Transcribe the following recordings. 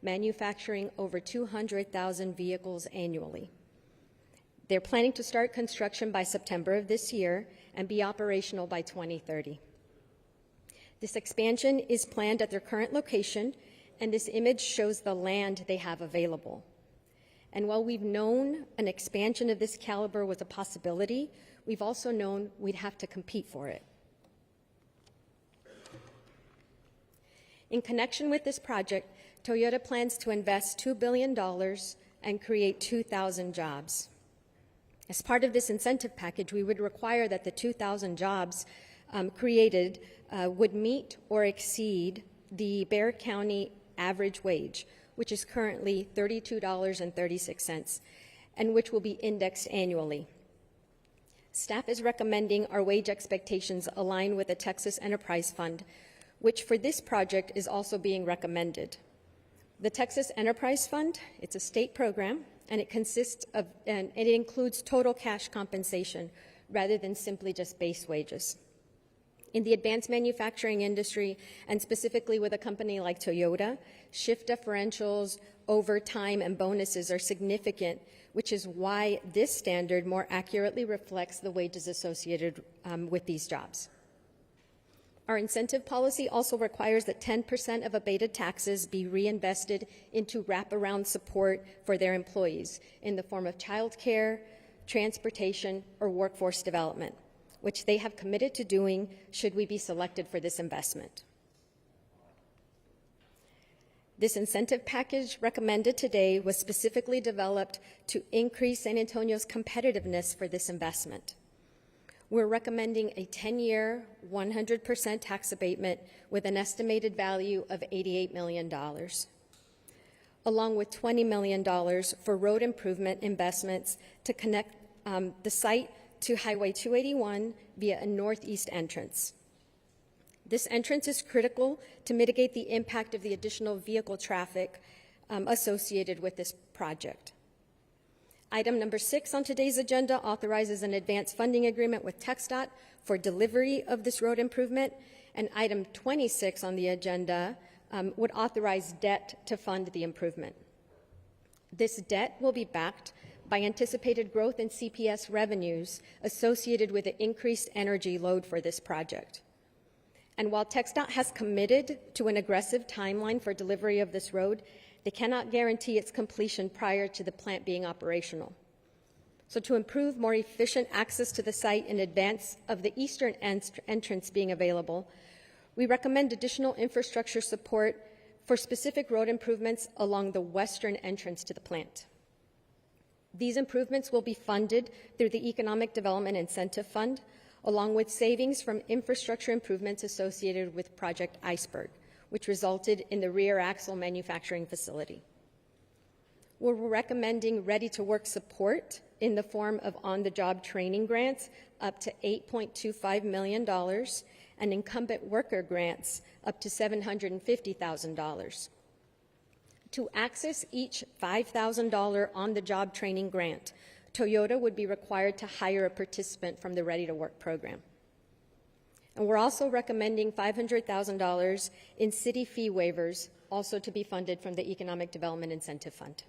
manufacturing over 200,000 vehicles annually. They're planning to start construction by September of this year and be operational by 2030. This expansion is planned at their current location, and this image shows the land they have available. And while we've known an expansion of this caliber was a possibility, we've also known we'd have to compete for it. In connection with this project, Toyota plans to invest $2 billion and create 2,000 jobs. As part of this incentive package, we would require that the 2,000 jobs created would meet or exceed the Bexar County average wage, which is currently $32.36, and which will be indexed annually. Staff is recommending our wage expectations align with the Texas Enterprise Fund, which for this project is also being recommended. The Texas Enterprise Fund, it's a state program, and it consists of, and it includes total cash compensation rather than simply just base wages. In the advanced manufacturing industry, and specifically with a company like Toyota, shift differentials, overtime, and bonuses are significant, which is why this standard more accurately reflects the wages associated with these jobs. Our incentive policy also requires that 10% of abated taxes be reinvested into wraparound support for their employees in the form of child care, transportation, or workforce development, which they have committed to doing should we be selected for this investment. This incentive package recommended today was specifically developed to increase San Antonio's competitiveness for this investment. We're recommending a 10-year, 100% tax abatement with an estimated value of $88 million, along with $20 million for road improvement investments to connect the site to Highway 281 via a northeast entrance. This entrance is critical to mitigate the impact of the additional vehicle traffic associated with this project. Item number 6 on today's agenda authorizes an advance funding agreement with TxDOT for delivery of this road improvement, and item 26 on the agenda would authorize debt to fund the improvement. This debt will be backed by anticipated growth in CPS revenues associated with the increased energy load for this project. And while TxDOT has committed to an aggressive timeline for delivery of this road, they cannot guarantee its completion prior to the plant being operational. So to improve more efficient access to the site in advance of the eastern entrance being available, we recommend additional infrastructure support for specific road improvements along the western entrance to the plant. These improvements will be funded through the Economic Development Incentive Fund, along with savings from infrastructure improvements associated with Project Iceberg, which resulted in the rear axle manufacturing facility. We're recommending ready-to-work support in the form of on-the-job training grants up to $8.25 million and incumbent worker grants up to $750,000. To access each $5,000 on-the-job training grant, Toyota would be required to hire a participant from the Ready-to-Work program. And we're also recommending $500,000 in city fee waivers, also to be funded from the Economic Development Incentive Fund.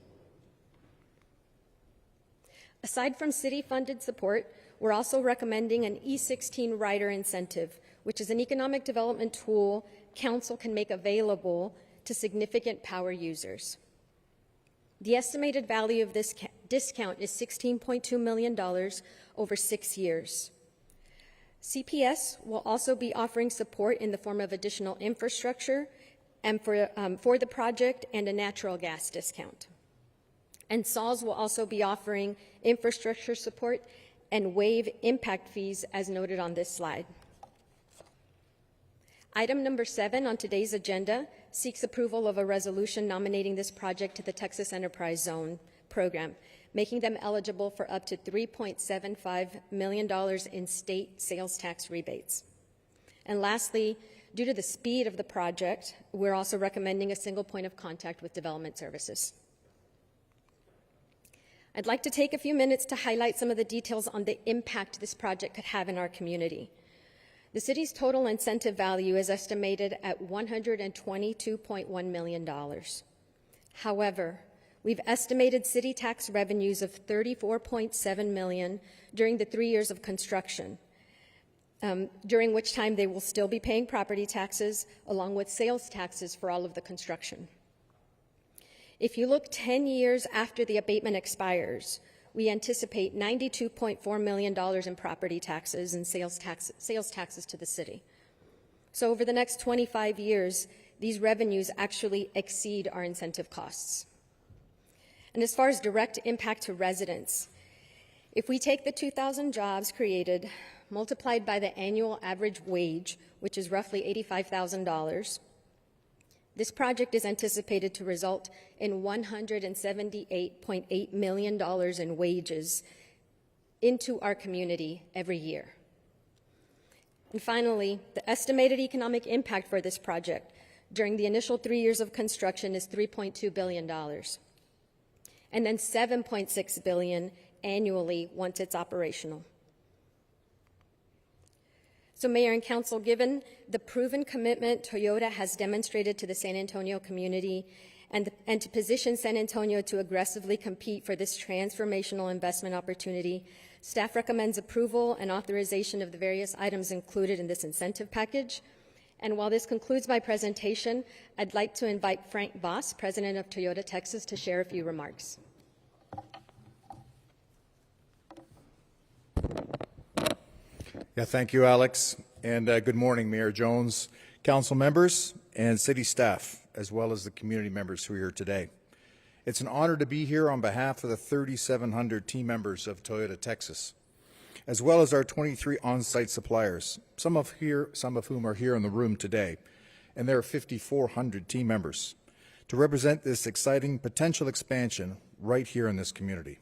Aside from city-funded support, we're also recommending an E16 rider incentive, which is an economic development tool council can make available to significant power users. The estimated value of this discount is $16.2 million over 6 years. CPS will also be offering support in the form of additional infrastructure and for the project and a natural gas discount. And SAWS will also be offering infrastructure support and waive impact fees as noted on this slide. Item number 7 on today's agenda seeks approval of a resolution nominating this project to the Texas Enterprise Zone program, making them eligible for up to $3.75 million in state sales tax rebates. And lastly, due to the speed of the project, we're also recommending a single point of contact with Development Services. I'd like to take a few minutes to highlight some of the details on the impact this project could have in our community. The city's total incentive value is estimated at $122.1 million. However, we've estimated city tax revenues of $34.7 million during the 3 years of construction, during which time they will still be paying property taxes along with sales taxes for all of the construction. If you look 10 years after the abatement expires, we anticipate $92.4 million in property taxes and sales taxes to the city. So over the next 25 years, these revenues actually exceed our incentive costs. And as far as direct impact to residents, if we take the 2,000 jobs created, multiplied by the annual average wage, which is roughly $85,000, this project is anticipated to result in $178.8 million in wages into our community every year. And finally, the estimated economic impact for this project during the initial 3 years of construction is $3.2 billion, and then $7.6 billion annually once it's operational. So Mayor and Council, given the proven commitment Toyota has demonstrated to the San Antonio community and to position San Antonio to aggressively compete for this transformational investment opportunity, staff recommends approval and authorization of the various items included in this incentive package. And while this concludes my presentation, I'd like to invite Frank Voss, President of Toyota Texas, to share a few remarks. Yeah, thank you, Alex, and good morning, Mayor Jones, council members, and city staff, as well as the community members who are here today. It's an honor to be here on behalf of the 3,700 team members of Toyota Texas, as well as our 23 on-site suppliers, some of whom are here in the room today, and there are 5,400 team members, to represent this exciting potential expansion right here in this community.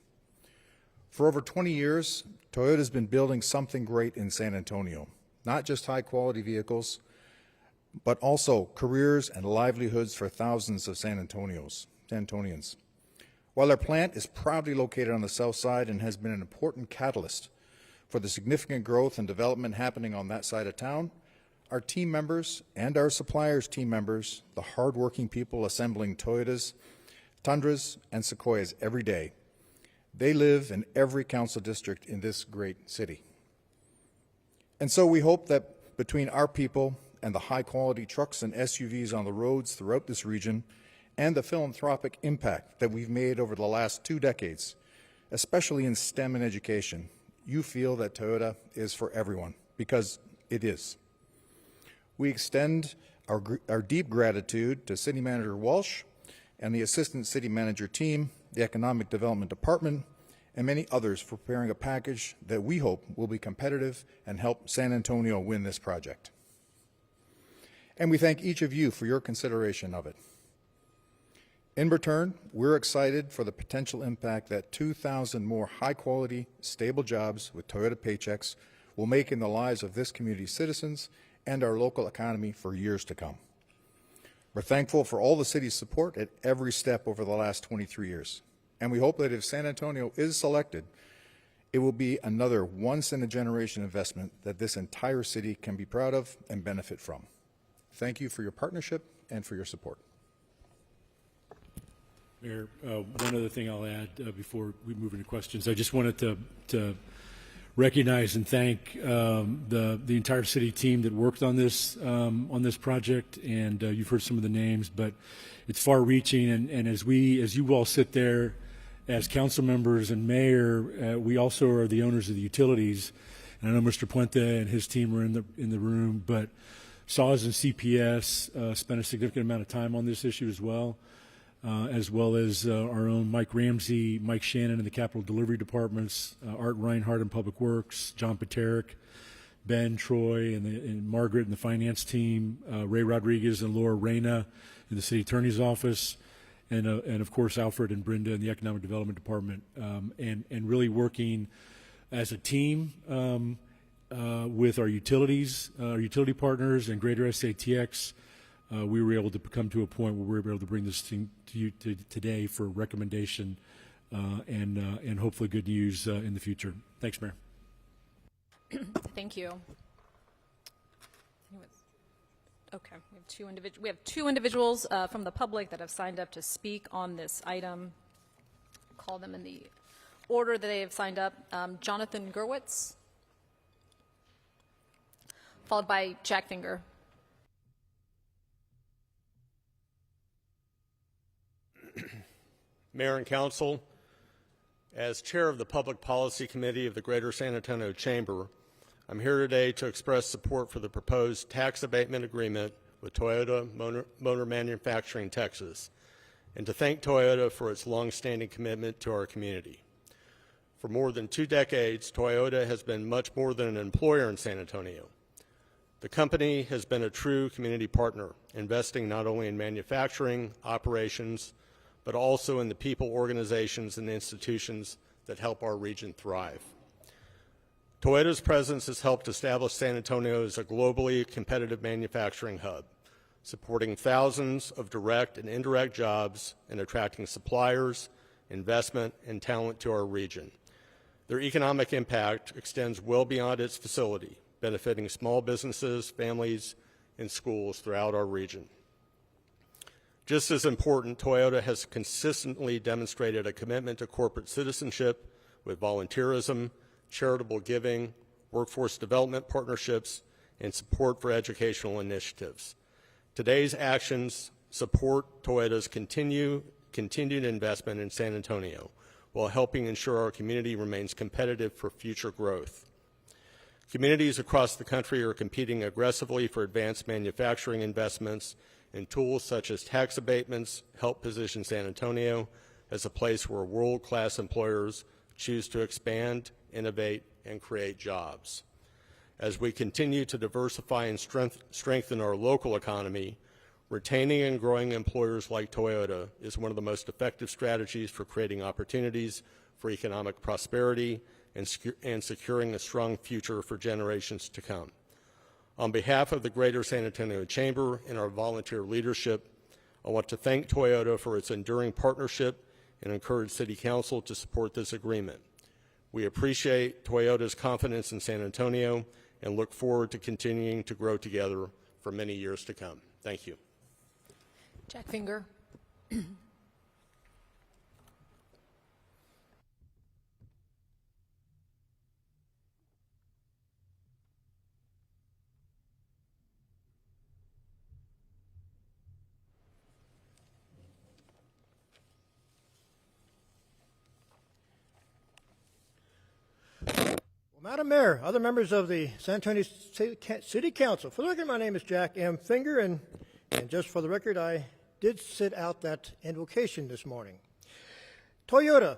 For over 20 years, Toyota has been building something great in San Antonio, not just high-quality vehicles, but also careers and livelihoods for thousands of San Antonians. While our plant is proudly located on the south side and has been an important catalyst for the significant growth and development happening on that side of town, our team members and our suppliers' team members, the hardworking people assembling Toyotas, Tundras, and Sequoias every day, they live in every council district in this great city. And so we hope that between our people and the high-quality trucks and SUVs on the roads throughout this region and the philanthropic impact that we've made over the last 2 decades, especially in STEM and education, you feel that Toyota is for everyone, because it is. We extend our deep gratitude to City Manager Walsh and the Assistant City Manager team, the Economic Development Department, and many others for preparing a package that we hope will be competitive and help San Antonio win this project. And we thank each of you for your consideration of it. In return, we're excited for the potential impact that 2,000 more high-quality, stable jobs with Toyota paychecks will make in the lives of this community's citizens and our local economy for years to come. We're thankful for all the city's support at every step over the last 23 years. And we hope that if San Antonio is selected, it will be another once-in-a-generation investment that this entire city can be proud of and benefit from. Thank you for your partnership and for your support. Mayor, one other thing I'll add before we move into questions. I just wanted to recognize and thank the entire city team that worked on this project, and you've heard some of the names, but it's far-reaching. And as you all sit there as council members and mayor, we also are the owners of the utilities. And I know Mr. Puente and his team are in the room, but SAWS and CPS spent a significant amount of time on this issue as well as our own Mike Ramsey, Mike Shannon in the Capital Delivery Departments, Art Reinhardt in Public Works, John Paterick, Ben, Troy, and Margaret in the finance team, Ray Rodriguez and Laura Reyna in the City Attorney's Office, and of course Alfred and Brenda in the Economic Development Department, and really working as a team with our utilities, our utility partners, and Greater SATX. We were able to come to a point where we were able to bring this thing to you today for recommendation and hopefully good news in the future. Thanks, Mayor. Thank you. Okay, we have two individuals from the public that have signed up to speak on this item. Call them in the order that they have signed up. Jonathan Gerwitz, followed by Jack Finger. Mayor and Council, as Chair of the Public Policy Committee of the Greater San Antonio Chamber, I'm here today to express support for the proposed tax abatement agreement with Toyota Motor Manufacturing Texas, and to thank Toyota for its longstanding commitment to our community. For more than 2 decades, Toyota has been much more than an employer in San Antonio. The company has been a true community partner, investing not only in manufacturing, operations, but also in the people, organizations, and institutions that help our region thrive. Toyota's presence has helped establish San Antonio as a globally competitive manufacturing hub, supporting thousands of direct and indirect jobs and attracting suppliers, investment, and talent to our region. Their economic impact extends well beyond its facility, benefiting small businesses, families, and schools throughout our region. Just as important, Toyota has consistently demonstrated a commitment to corporate citizenship with volunteerism, charitable giving, workforce development partnerships, and support for educational initiatives. Today's actions support Toyota's continued investment in San Antonio while helping ensure our community remains competitive for future growth. Communities across the country are competing aggressively for advanced manufacturing investments, and tools such as tax abatements help position San Antonio as a place where world-class employers choose to expand, innovate, and create jobs. As we continue to diversify and strengthen our local economy, retaining and growing employers like Toyota is one of the most effective strategies for creating opportunities for economic prosperity and securing a strong future for generations to come. On behalf of the Greater San Antonio Chamber and our volunteer leadership, I want to thank Toyota for its enduring partnership and encourage City Council to support this agreement. We appreciate Toyota's confidence in San Antonio and look forward to continuing to grow together for many years to come. Thank you. Jack Finger. Madam Mayor, other members of the San Antonio City Council, for the record, my name is Jack M. Finger, and just for the record, I did sit out that invocation this morning. Toyota,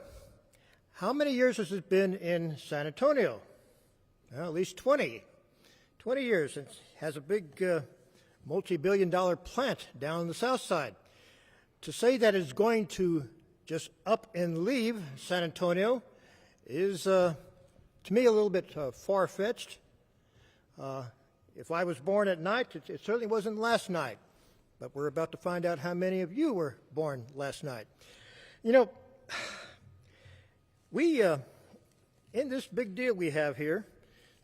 how many years has it been in San Antonio? Well, at least 20 years. It has a big multi-billion-dollar plant down on the south side. To say that it's going to just up and leave San Antonio is to me, a little bit far-fetched. If I was born at night, it certainly wasn't last night. But we're about to find out how many of you were born last night. You know, we, in this big deal we have here,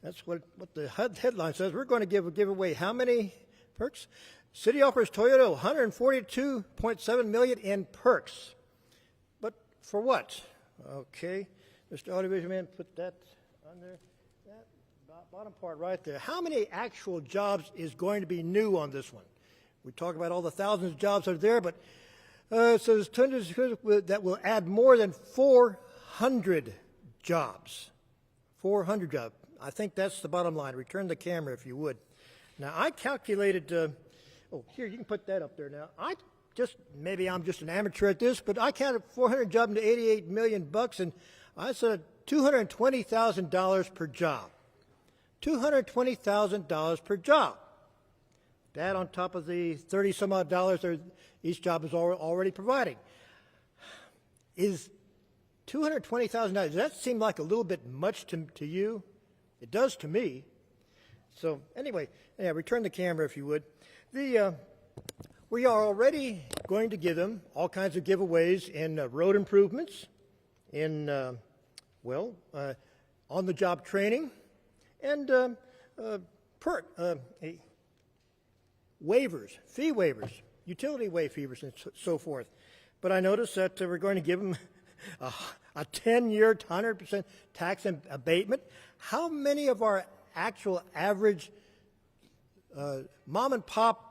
that's what the headline says, we're going to give away how many perks? City offers Toyota $142.7 million in perks. But for what? Okay, Mr. Audiovisual Man, put that on there, that bottom part right there. How many actual jobs is going to be new on this one? We talk about all the thousands of jobs that are there, but it says that will add more than 400 jobs. 400 jobs. I think that's the bottom line. Return the camera if you would. Now, I calculated, here, you can put that up there now. Maybe I'm just an amateur at this, but I counted 400 jobs into $88 million, and I said $220,000 per job. $220,000 per job. That on top of the 30-some-odd dollars each job is already providing. Is $220,000, does that seem like a little bit much to you? It does to me. So anyway, return the camera if you would. We are already going to give them all kinds of giveaways in road improvements, in on-the-job training, and waivers, fee waivers, utility waivers, and so forth. But I noticed that we're going to give them a 10-year, 100% tax abatement. How many of our actual average mom and pop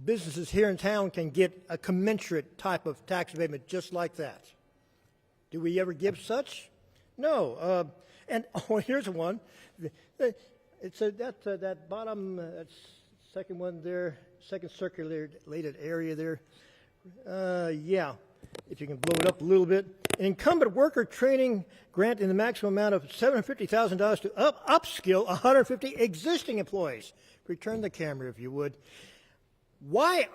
businesses here in town can get a commensurate type of tax abatement just like that? Do we ever give such? No. And here's one. It's that bottom, second one there, second circulated area there. Yeah, if you can blow it up a little bit. An incumbent worker training grant in the maximum amount of $750,000 to upskill 150 existing employees. Return the camera if you would. Why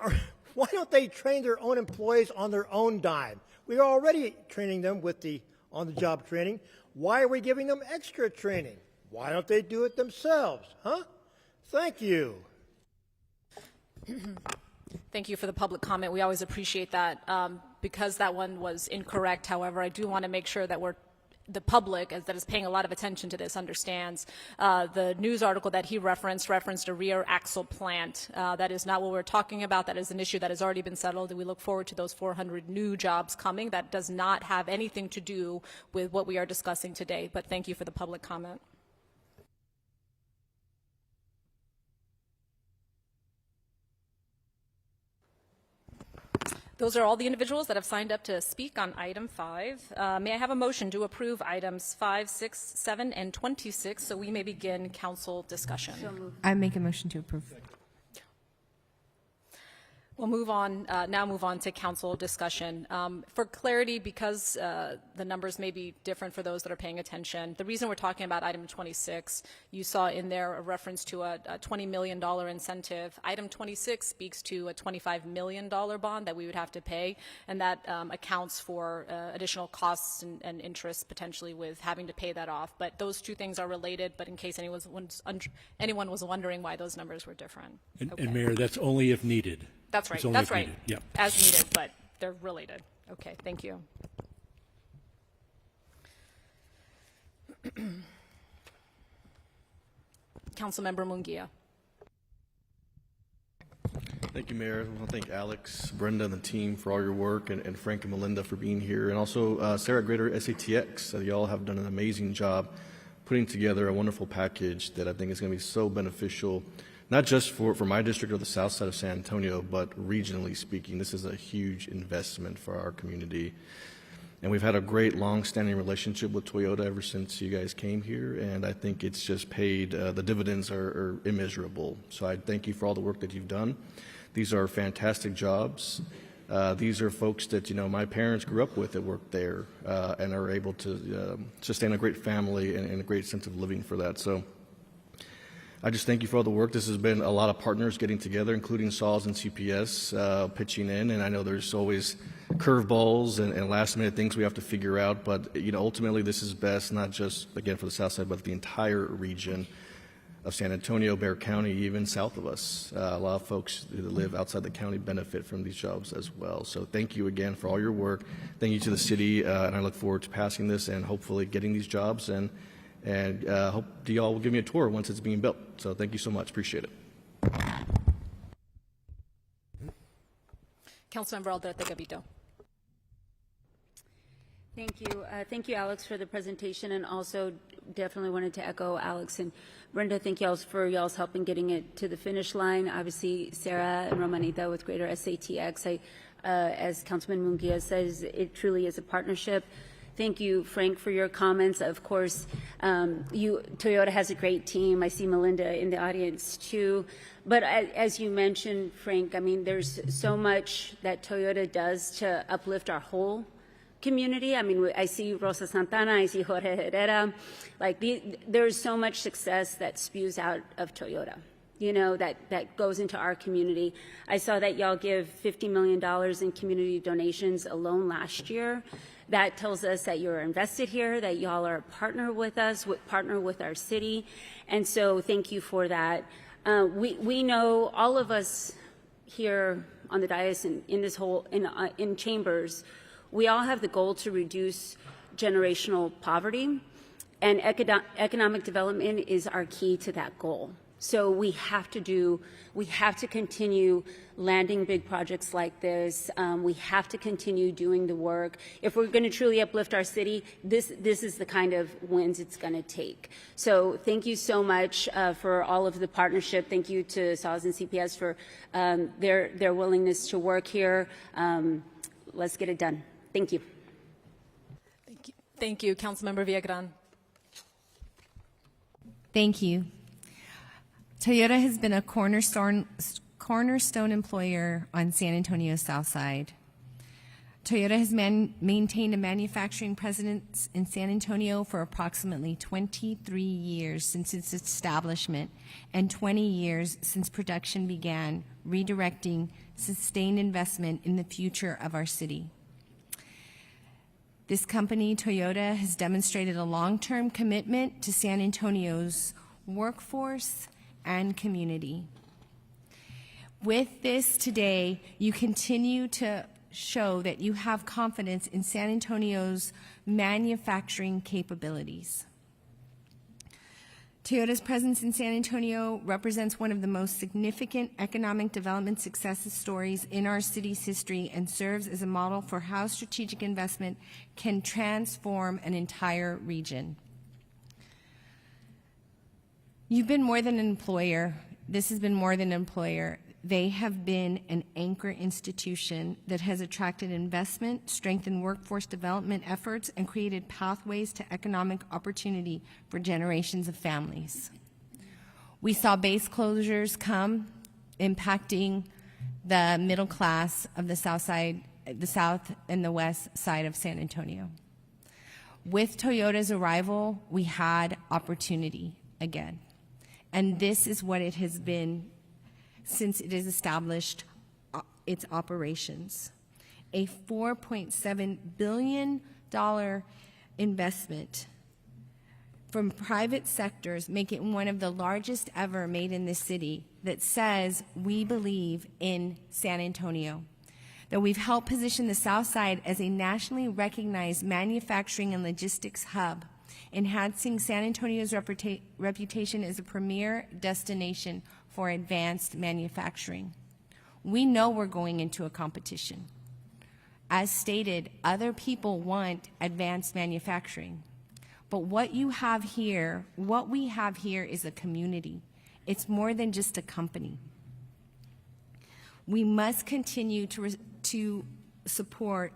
don't they train their own employees on their own dime? We are already training them with the on-the-job training. Why are we giving them extra training? Why don't they do it themselves? Huh? Thank you. Thank you for the public comment. We always appreciate that. Because that one was incorrect, however, I do want to make sure that the public that is paying a lot of attention to this understands the news article that he referenced a rear axle plant. That is not what we're talking about. That is an issue that has already been settled, and we look forward to those 400 new jobs coming. That does not have anything to do with what we are discussing today, but thank you for the public comment. Those are all the individuals that have signed up to speak on item 5. May I have a motion to approve items 5, 6, 7, and 26 so we may begin council discussion? I make a motion to approve. We'll now move on to council discussion. For clarity, because the numbers may be different for those that are paying attention, the reason we're talking about item 26, you saw in there a reference to a $20 million incentive. Item 26 speaks to a $25 million bond that we would have to pay, and that accounts for additional costs and interest potentially with having to pay that off. But those two things are related, but in case anyone was wondering why those numbers were different. Okay. And Mayor, that's only if needed. That's right. It's only That's if right. needed. Yeah. As needed, but they're related. Okay, thank you. Councilmember Munguia. Thank you, Mayor. I want to thank Alex, Brenda, and the team for all your work, and Frank and Melinda for being here, and also Sarah at Greater SATX. Y'all have done an amazing job putting together a wonderful package that I think is going to be so beneficial, not just for my district or the south side of San Antonio, but regionally speaking. This is a huge investment for our community. And we've had a great long-standing relationship with Toyota ever since you guys came here, and I think it's just paid, the dividends are immeasurable. So I thank you for all the work that you've done. These are fantastic jobs. These are folks that, my parents grew up with that work there and are able to sustain a great family and a great sense of living for that. So I just thank you for all the work. This has been a lot of partners getting together, including SAWS and CPS pitching in, and I know there's always curveballs and last-minute things we have to figure out, but ultimately this is best, not just, again, for the south side, but the entire region of San Antonio, Bexar County, even south of us. A lot of folks that live outside the county benefit from these jobs as well. So thank you again for all your work. Thank you to the city, and I look forward to passing this and hopefully getting these jobs, and hope y'all will give me a tour once it's being built. So thank you so much. Appreciate it. Councilmember Aldrete Gavito. Thank you. Thank you, Alex, for the presentation, and also definitely wanted to echo Alex and Brenda. Thank y'all for y'all's help in getting it to the finish line. Obviously, Sarah and Romanita with Greater SATX. As Councilman Munguia says, it truly is a partnership. Thank you, Frank, for your comments. Of course, Toyota has a great team. I see Melinda in the audience, too. But as you mentioned, Frank, I mean, there's so much that Toyota does to uplift our whole community. I mean, I see Rosa Santana, I see Jorge Herrera. There's so much success that spews out of Toyota, that goes into our community. I saw that y'all give $50 million in community donations alone last year. That tells us that you're invested here, that y'all are a partner with us, partner with our city. And so thank you for that. We know, all of us here on the dais and in chambers, we all have the goal to reduce generational poverty, and economic development is our key to that goal. So we have to continue landing big projects like this. We have to continue doing the work. If we're going to truly uplift our city, this is the kind of wins it's going to take. So thank you so much for all of the partnership. Thank you to SAWS and CPS for their willingness to work here. Let's get it done. Thank you. Thank you, Councilmember Villagrán. Thank you. Toyota has been a cornerstone employer on San Antonio's South Side. Toyota has maintained a manufacturing presence in San Antonio for approximately 23 years since its establishment and 20 years since production began, redirecting sustained investment in the future of our city. This company, Toyota, has demonstrated a long-term commitment to San Antonio's workforce and community. With this today, you continue to show that you have confidence in San Antonio's manufacturing capabilities. Toyota's presence in San Antonio represents one of the most significant economic development success stories in our city's history and serves as a model for how strategic investment can transform an entire region. You've been more than an employer. This has been more than an employer. They have been an anchor institution that has attracted investment, strengthened workforce development efforts, and created pathways to economic opportunity for generations of families. We saw base closures come, impacting the middle class of the South Side, the South and the West side of San Antonio. With Toyota's arrival, we had opportunity again. And this is what it has been since it has established its operations. A $4.7 billion investment from private sectors, make it one of the largest ever made in this city, that says we believe in San Antonio, that we've helped position the South Side as a nationally recognized manufacturing and logistics hub, enhancing San Antonio's reputation as a premier destination for advanced manufacturing. We know we're going into a competition. As stated, other people want advanced manufacturing. But what you have here, what we have here is a community. It's more than just a company. We must continue to support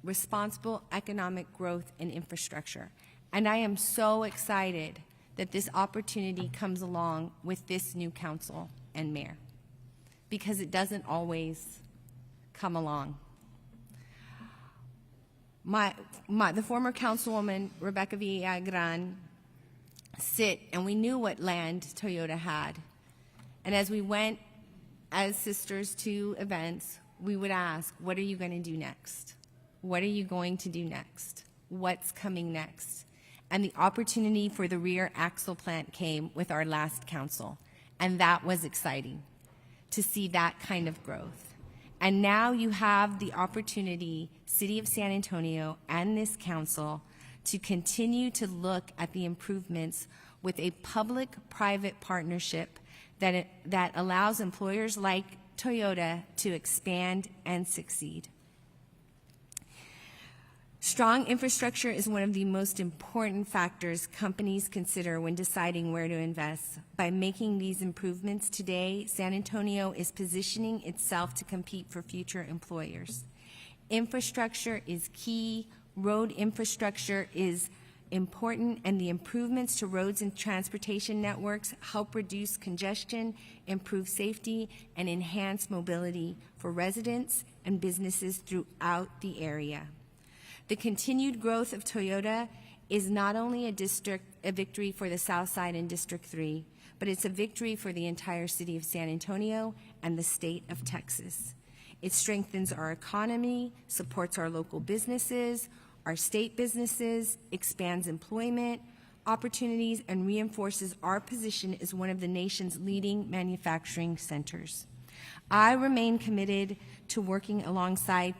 responsible economic growth and infrastructure. And I am so excited that this opportunity comes along with this new council and mayor, because it doesn't always come along. The former councilwoman, Rebecca Villagrán, and we knew what land Toyota had. And as we went as sisters to events, we would ask, what are you going to do next? What are you going to do next? What's coming next? And the opportunity for the rear axle plant came with our last council. And that was exciting to see that kind of growth. And now you have the opportunity, City of San Antonio and this council, to continue to look at the improvements with a public-private partnership that allows employers like Toyota to expand and succeed. Strong infrastructure is one of the most important factors companies consider when deciding where to invest. By making these improvements today, San Antonio is positioning itself to compete for future employers. Infrastructure is key. Road infrastructure is important, and the improvements to roads and transportation networks help reduce congestion, improve safety, and enhance mobility for residents and businesses throughout the area. The continued growth of Toyota is not only a victory for the South Side and District 3, but it's a victory for the entire city of San Antonio and the state of Texas. It strengthens our economy, supports our local businesses, our state businesses, expands employment opportunities, and reinforces our position as one of the nation's leading manufacturing centers. I remain committed to working alongside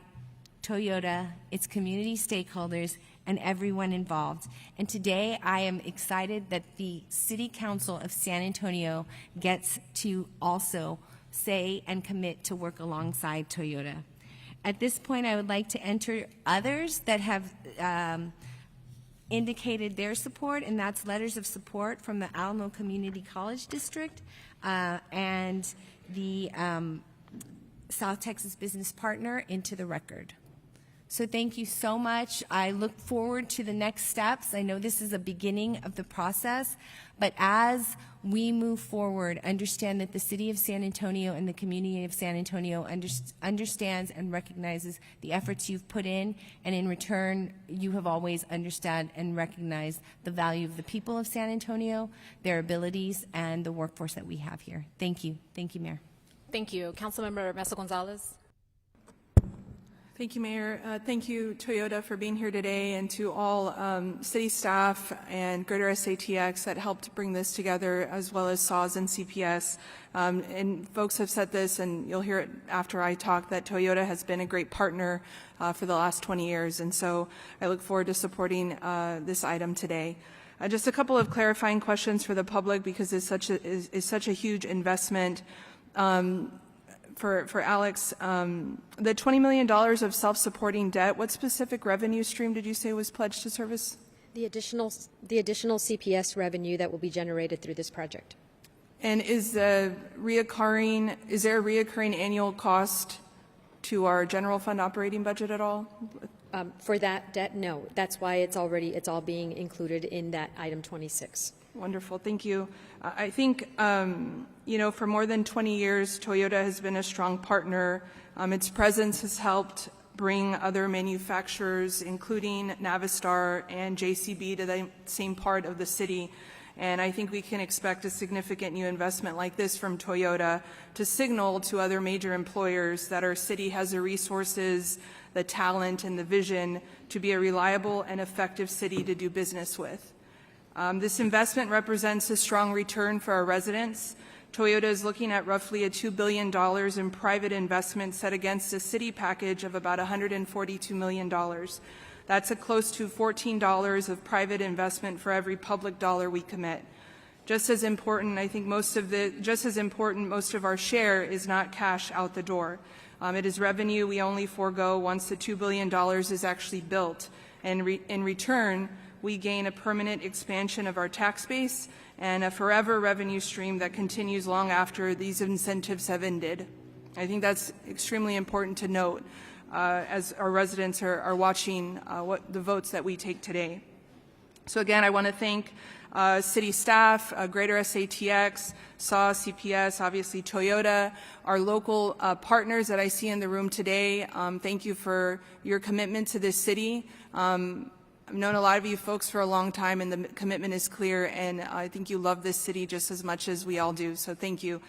Toyota, its community stakeholders, and everyone involved. And today I am excited that the City Council of San Antonio gets to also say and commit to work alongside Toyota. At this point, I would like to enter others that have indicated their support, and that's letters of support from the Alamo Community College District and the South Texas Business Partner into the record. So thank you so much. I look forward to the next steps. I know this is a beginning of the process, but as we move forward, understand that the City of San Antonio and the community of San Antonio understands and recognizes the efforts you've put in, and in return, you have always understood and recognized the value of the people of San Antonio, their abilities, and the workforce that we have here. Thank you. Thank you, Mayor. Thank you. Councilmember Mesa Gonzalez. Thank you, Mayor. Thank you, Toyota, for being here today, and to all city staff and Greater SATX that helped bring this together, as well as SAWS and CPS. And folks have said this, and you'll hear it after I talk, that Toyota has been a great partner for the last 20 years. And so I look forward to supporting this item today. Just a couple of clarifying questions for the public, because it's such a huge investment. For Alex, the $20 million of self-supporting debt, what specific revenue stream did you say was pledged to service? The additional CPS revenue that will be generated through this project. And is there a reoccurring annual cost to our general fund operating budget at all? For that debt, no. That's why it's all being included in that item 26. Wonderful, thank you. I think, for more than 20 years, Toyota has been a strong partner. Its presence has helped bring other manufacturers, including Navistar and JCB, to the same part of the city. And I think we can expect a significant new investment like this from Toyota to signal to other major employers that our city has the resources, the talent, and the vision to be a reliable and effective city to do business with. This investment represents a strong return for our residents. Toyota is looking at roughly a $2 billion in private investment set against a city package of about $142 million. That's a close to $14 of private investment for every public dollar we commit. Just as important, I think most of our share is not cash out the door. It is revenue we only forego once the $2 billion is actually built. And in return, we gain a permanent expansion of our tax base and a forever revenue stream that continues long after these incentives have ended. I think that's extremely important to note as our residents are watching what the votes that we take today. So again, I want to thank city staff, Greater SATX, SAWS, CPS, obviously Toyota, our local partners that I see in the room today. Thank you for your commitment to this city. I've known a lot of you folks for a long time, and the commitment is clear, and I think you love this city just as much as we all do, so thank you.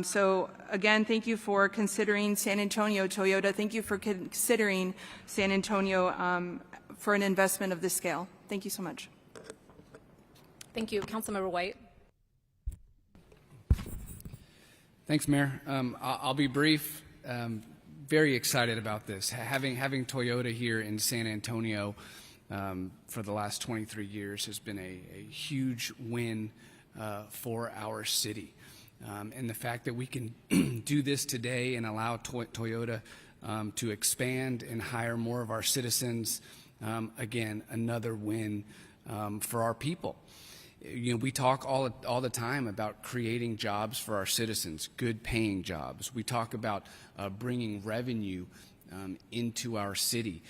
So again, thank you for considering San Antonio. Toyota, thank you for considering San Antonio for an investment of this scale. Thank you so much. Thank you. Councilmember White. Thanks, Mayor. I'll be brief. Very excited about this. Having Toyota here in San Antonio for the last 23 years has been a huge win for our city. And the fact that we can do this today and allow Toyota to expand and hire more of our citizens, again, another win for our people. You know, we talk all the time about creating jobs for our citizens, good paying jobs. We talk about bringing revenue into our city.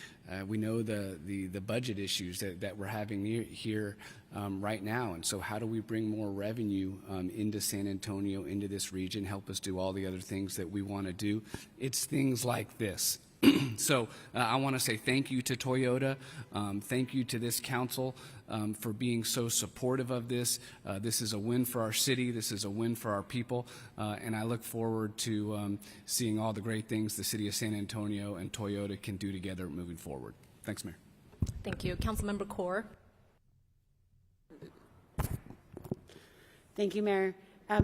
We know the budget issues that we're having here right now, and so how do we bring more revenue into San Antonio, into this region, help us do all the other things that we want to do? It's things like this. So I want to say thank you to Toyota, thank you to this council for being so supportive of this. This is a win for our city, this is a win for our people, and I look forward to seeing all the great things the city of San Antonio and Toyota can do together moving forward. Thanks, Mayor. Thank you. Councilmember Kaur. Thank you, Mayor. I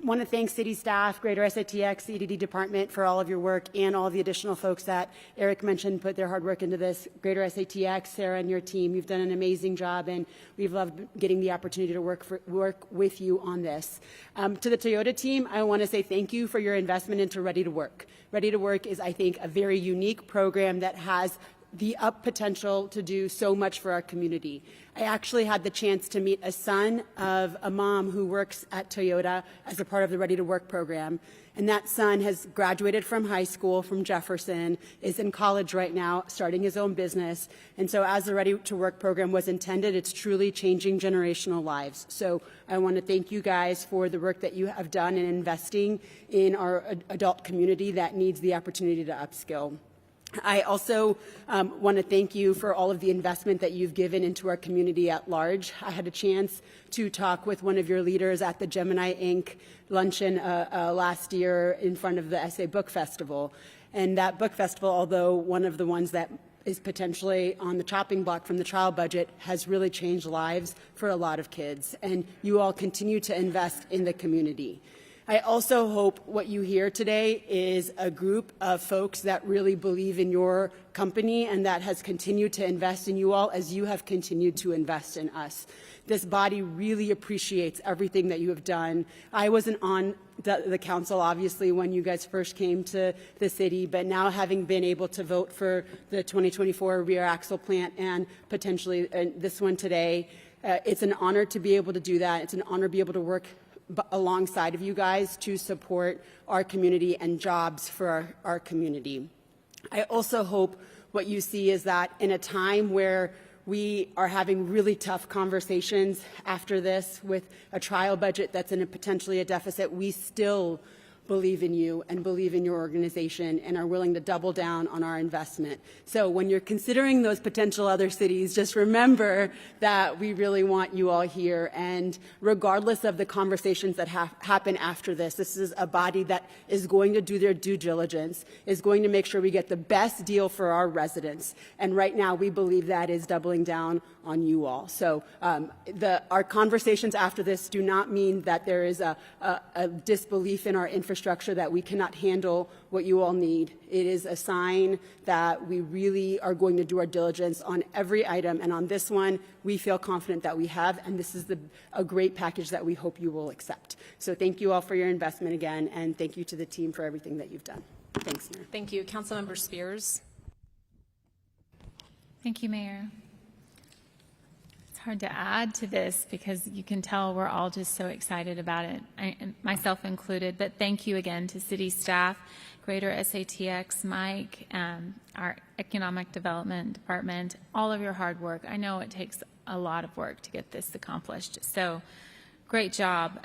want to thank city staff, Greater SATX, the EDD department for all of your work, and all the additional folks that Eric mentioned put their hard work into this. Greater SATX, Sarah and your team, you've done an amazing job, and we've loved getting the opportunity to work with you on this. To the Toyota team, I want to say thank you for your investment into Ready to Work. Ready to Work is, I think, a very unique program that has the potential to do so much for our community. I actually had the chance to meet a son of a mom who works at Toyota as a part of the Ready to Work program. And that son has graduated from high school from Jefferson, is in college right now, starting his own business. And so as the Ready to Work program was intended, it's truly changing generational lives. So I want to thank you guys for the work that you have done in investing in our adult community that needs the opportunity to upskill. I also want to thank you for all of the investment that you've given into our community at large. I had a chance to talk with one of your leaders at the Gemini Inc. luncheon last year in front of the SA Book Festival. And that book festival, although one of the ones that is potentially on the chopping block from the trial budget, has really changed lives for a lot of kids. And you all continue to invest in the community. I also hope what you hear today is a group of folks that really believe in your company and that has continued to invest in you all as you have continued to invest in us. This body really appreciates everything that you have done. I wasn't on the council, obviously, when you guys first came to the city, but now having been able to vote for the 2024 rear axle plant and potentially this one today, it's an honor to be able to do that. It's an honor to be able to work alongside of you guys to support our community and jobs for our community. I also hope what you see is that in a time where we are having really tough conversations after this with a trial budget that's in potentially a deficit, we still believe in you and believe in your organization and are willing to double down on our investment. So when you're considering those potential other cities, just remember that we really want you all here. And regardless of the conversations that happen after this, this is a body that is going to do their due diligence, is going to make sure we get the best deal for our residents. And right now we believe that is doubling down on you all. So our conversations after this do not mean that there is a disbelief in our infrastructure that we cannot handle what you all need. It is a sign that we really are going to do our diligence on every item, and on this one, we feel confident that we have, and this is a great package that we hope you will accept. So thank you all for your investment again, and thank you to the team for everything that you've done. Thanks, Mayor. Thank you. Councilmember Spears. Thank you, Mayor. It's hard to add to this because you can tell we're all just so excited about it, myself included. But thank you again to city staff, Greater SATX, Mike, our economic development department, all of your hard work. I know it takes a lot of work to get this accomplished. So great job.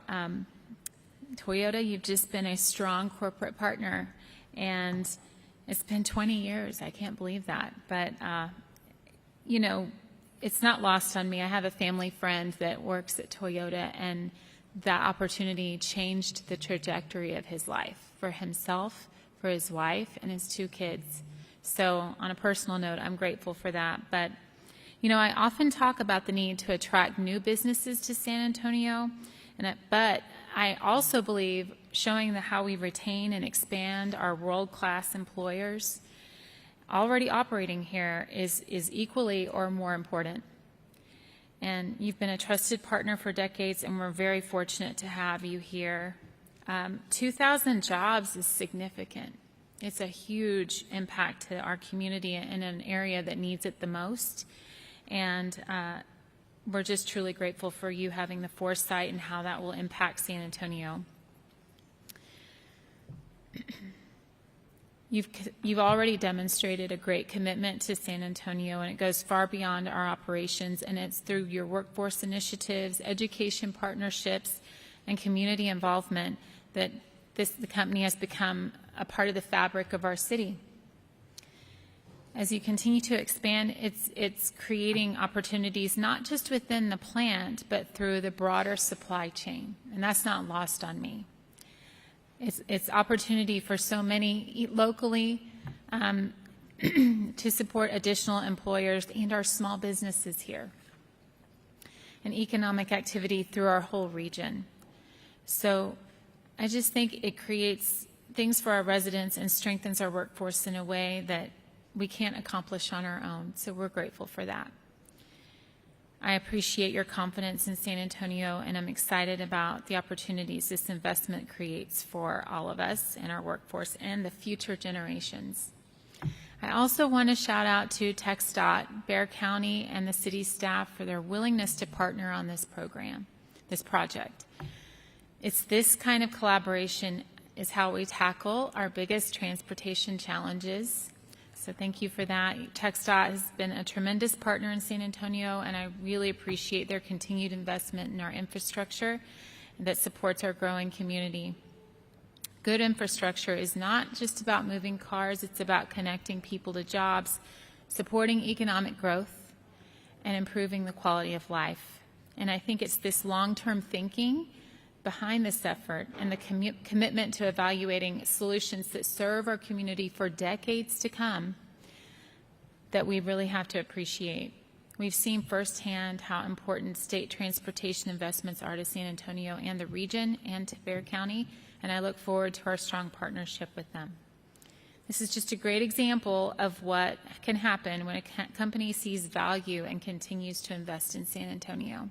Toyota, you've just been a strong corporate partner, and it's been 20 years. I can't believe that. But, you know, it's not lost on me. I have a family friend that works at Toyota, and that opportunity changed the trajectory of his life for himself, for his wife, and his 2 kids. So on a personal note, I'm grateful for that. But, you know, I often talk about the need to attract new businesses to San Antonio, but I also believe showing how we retain and expand our world-class employers already operating here is equally or more important. And you've been a trusted partner for decades, and we're very fortunate to have you here. 2,000 jobs is significant. It's a huge impact to our community in an area that needs it the most. And we're just truly grateful for you having the foresight and how that will impact San Antonio. You've already demonstrated a great commitment to San Antonio, and it goes far beyond our operations, and it's through your workforce initiatives, education partnerships, and community involvement that the company has become a part of the fabric of our city. As you continue to expand, it's creating opportunities not just within the plant, but through the broader supply chain, and that's not lost on me. It's opportunity for so many locally to support additional employers and our small businesses here, and economic activity through our whole region. So I just think it creates things for our residents and strengthens our workforce in a way that we can't accomplish on our own. So we're grateful for that. I appreciate your confidence in San Antonio, and I'm excited about the opportunities this investment creates for all of us and our workforce and the future generations. I also want to shout out to TxDOT, Bexar County, and the city staff for their willingness to partner on this program, this project. It's this kind of collaboration is how we tackle our biggest transportation challenges. So thank you for that. TxDOT has been a tremendous partner in San Antonio, and I really appreciate their continued investment in our infrastructure that supports our growing community. Good infrastructure is not just about moving cars, it's about connecting people to jobs, supporting economic growth, and improving the quality of life. And I think it's this long-term thinking behind this effort and the commitment to evaluating solutions that serve our community for decades to come that we really have to appreciate. We've seen firsthand how important state transportation investments are to San Antonio and the region and to Bexar County, and I look forward to our strong partnership with them. This is just a great example of what can happen when a company sees value and continues to invest in San Antonio.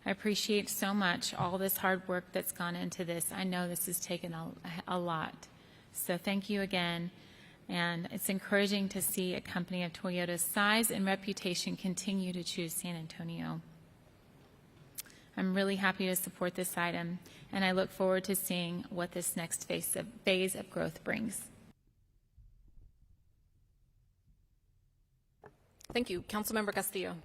I appreciate so much all this hard work that's gone into this. I know this has taken a lot. So thank you again. And it's encouraging to see a company of Toyota's size and reputation continue to choose San Antonio. I'm really happy to support this item, and I look forward to seeing what this next phase of growth brings. Thank you. Councilmember Castillo.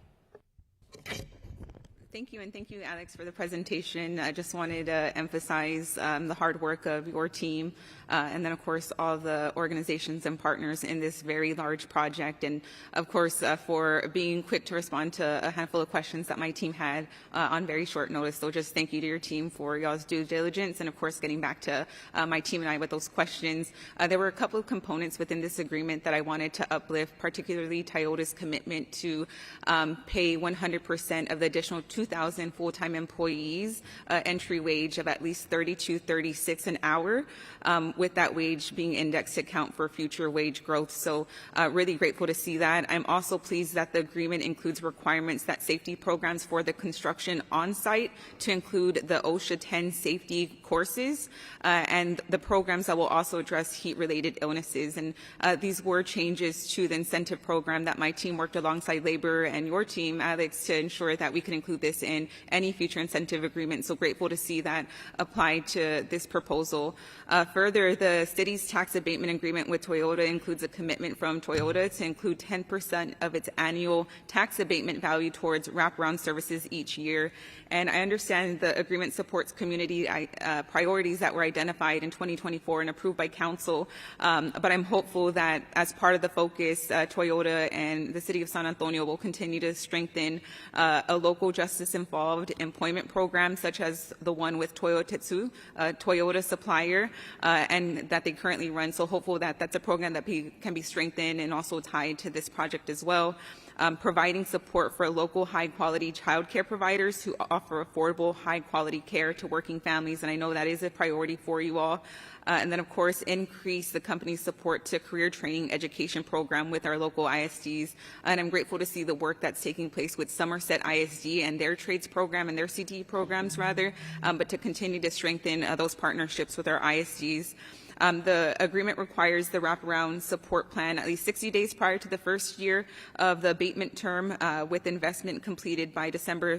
Thank you, and thank you, Alex, for the presentation. I just wanted to emphasize the hard work of your team, and then, of course, all the organizations and partners in this very large project, and, of course, for being quick to respond to a handful of questions that my team had on very short notice. So just thank you to your team for y'all's due diligence, and, of course, getting back to my team and I with those questions. There were a couple of components within this agreement that I wanted to uplift, particularly Toyota's commitment to pay 100% of the additional 2,000 full-time employees entry wage of at least $32.36 an hour, with that wage being indexed to account for future wage growth. So really grateful to see that. I'm also pleased that the agreement includes requirements that safety programs for the construction on-site to include the OSHA 10 safety courses and the programs that will also address heat-related illnesses. And these were changes to the incentive program that my team worked alongside labor and your team, Alex, to ensure that we can include this in any future incentive agreement. So grateful to see that applied to this proposal. Further, the city's tax abatement agreement with Toyota includes a commitment from Toyota to include 10% of its annual tax abatement value towards wraparound services each year. And I understand the agreement supports community priorities that were identified in 2024 and approved by council. But I'm hopeful that as part of the focus, Toyota and the city of San Antonio will continue to strengthen a local justice-involved employment program, such as the one with Toyotetsu, a Toyota supplier, and that they currently run. So hopeful that that's a program that can be strengthened and also tied to this project as well. Providing support for local high-quality child care providers who offer affordable, high-quality care to working families, and I know that is a priority for you all. And then, of course, increase the company's support to career training education program with our local ISDs. And I'm grateful to see the work that's taking place with Somerset ISD and their trades program and their CTE programs, rather, but to continue to strengthen those partnerships with our ISDs. The agreement requires the wraparound support plan at least 60 days prior to the first year of the abatement term, with investment completed by December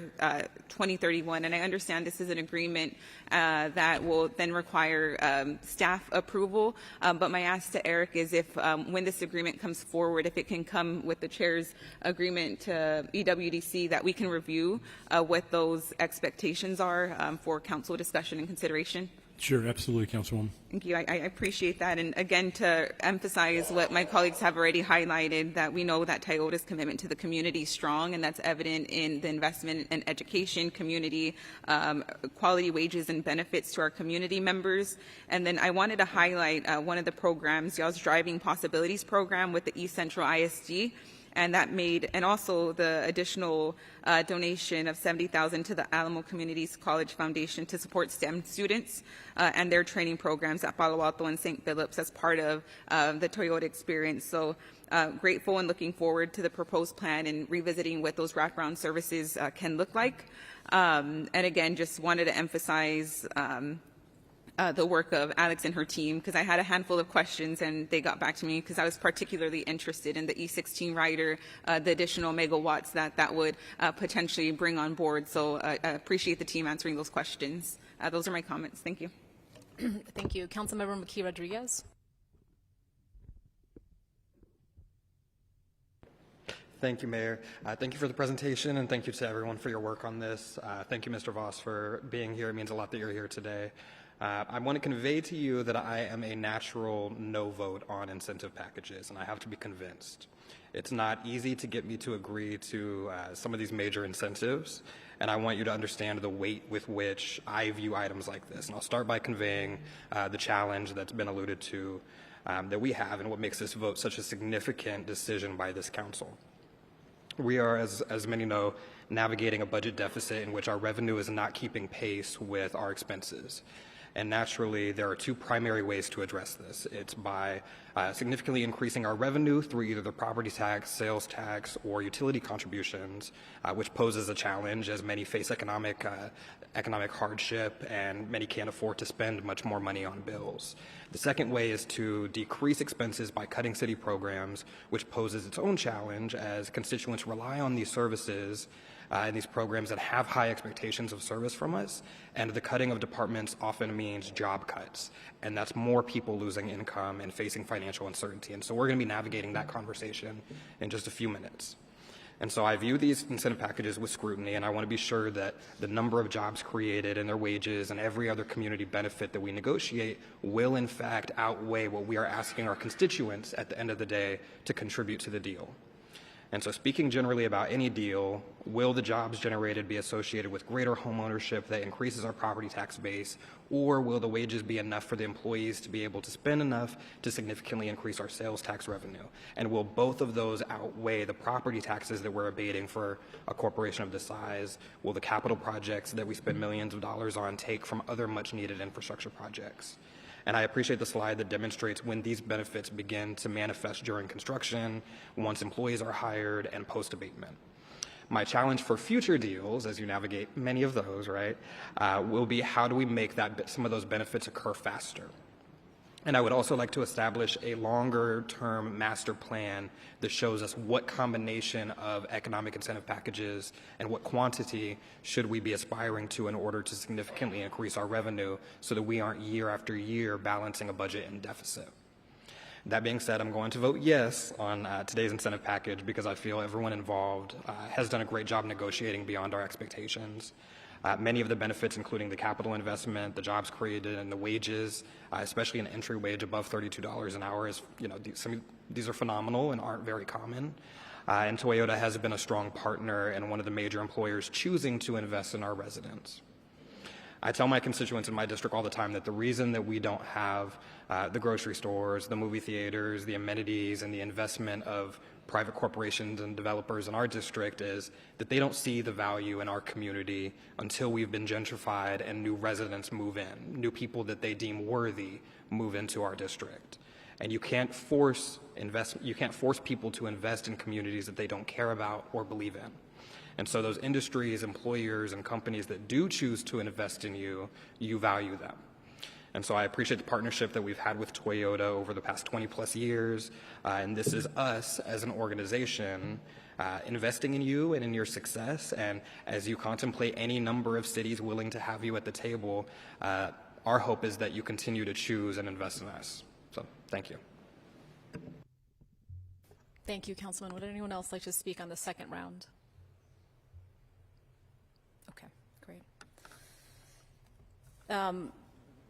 2031. And I understand this is an agreement that will then require staff approval. But my ask to Eric is if when this agreement comes forward, if it can come with the chair's agreement to EWDC, that we can review what those expectations are for council discussion and consideration. Sure, absolutely, Councilwoman. Thank you. I appreciate that. And again, to emphasize what my colleagues have already highlighted, that we know that Toyota's commitment to the community is strong, and that's evident in the investment in education, community, quality wages and benefits to our community members. And then I wanted to highlight one of the programs, y'all's Driving Possibilities program with the East Central ISD. and also the additional donation of $70,000 to the Alamo Communities College Foundation to support STEM students and their training programs at Palo Alto and St. Phillips as part of the Toyota experience. So grateful and looking forward to the proposed plan and revisiting what those wraparound services can look like. And again, just wanted to emphasize the work of Alex and her team, because I had a handful of questions and they got back to me because I was particularly interested in the E16 rider, the additional megawatts that would potentially bring on board. So I appreciate the team answering those questions. Those are my comments. Thank you. Thank you. Councilmember McKee Rodriguez. Thank you, Mayor. Thank you for the presentation, and thank you to everyone for your work on this. Thank you, Mr. Voss, for being here. It means a lot that you're here today. I want to convey to you that I am a natural no vote on incentive packages, and I have to be convinced. It's not easy to get me to agree to some of these major incentives, and I want you to understand the weight with which I view items like this. And I'll start by conveying the challenge that's been alluded to that we have and what makes this vote such a significant decision by this council. We are, as many know, navigating a budget deficit in which our revenue is not keeping pace with our expenses. And naturally, there are two primary ways to address this. It's by significantly increasing our revenue through either the property tax, sales tax, or utility contributions, which poses a challenge as many face economic hardship and many can't afford to spend much more money on bills. The second way is to decrease expenses by cutting city programs, which poses its own challenge as constituents rely on these services and these programs that have high expectations of service from us, and the cutting of departments often means job cuts, and that's more people losing income and facing financial uncertainty. And so we're going to be navigating that conversation in just a few minutes. And so I view these incentive packages with scrutiny, and I want to be sure that the number of jobs created and their wages and every other community benefit that we negotiate will in fact outweigh what we are asking our constituents at the end of the day to contribute to the deal. And so speaking generally about any deal, will the jobs generated be associated with greater home ownership that increases our property tax base, or will the wages be enough for the employees to be able to spend enough to significantly increase our sales tax revenue? And will both of those outweigh the property taxes that we're abating for a corporation of this size? Will the capital projects that we spend millions of dollars on take from other much needed infrastructure projects? And I appreciate the slide that demonstrates when these benefits begin to manifest during construction, once employees are hired, and post-abatement. My challenge for future deals, as you navigate many of those, right, will be how do we make some of those benefits occur faster? And I would also like to establish a longer-term master plan that shows us what combination of economic incentive packages and what quantity should we be aspiring to in order to significantly increase our revenue so that we aren't year after year balancing a budget in deficit. That being said, I'm going to vote yes on today's incentive package because I feel everyone involved has done a great job negotiating beyond our expectations. Many of the benefits, including the capital investment, the jobs created, and the wages, especially an entry wage above $32 an hour, these are phenomenal and aren't very common. And Toyota has been a strong partner and one of the major employers choosing to invest in our residents. I tell my constituents in my district all the time that the reason that we don't have the grocery stores, the movie theaters, the amenities, and the investment of private corporations and developers in our district is that they don't see the value in our community until we've been gentrified and new residents move in, new people that they deem worthy move into our district. And you can't force people to invest in communities that they don't care about or believe in. And so those industries, employers, and companies that do choose to invest in you, you value them. And so I appreciate the partnership that we've had with Toyota over the past 20 plus years. And this is us as an organization investing in you and in your success. And as you contemplate any number of cities willing to have you at the table, our hope is that you continue to choose and invest in us. So thank you. Thank you, Councilman. Would anyone else like to speak on the second round? Okay, great.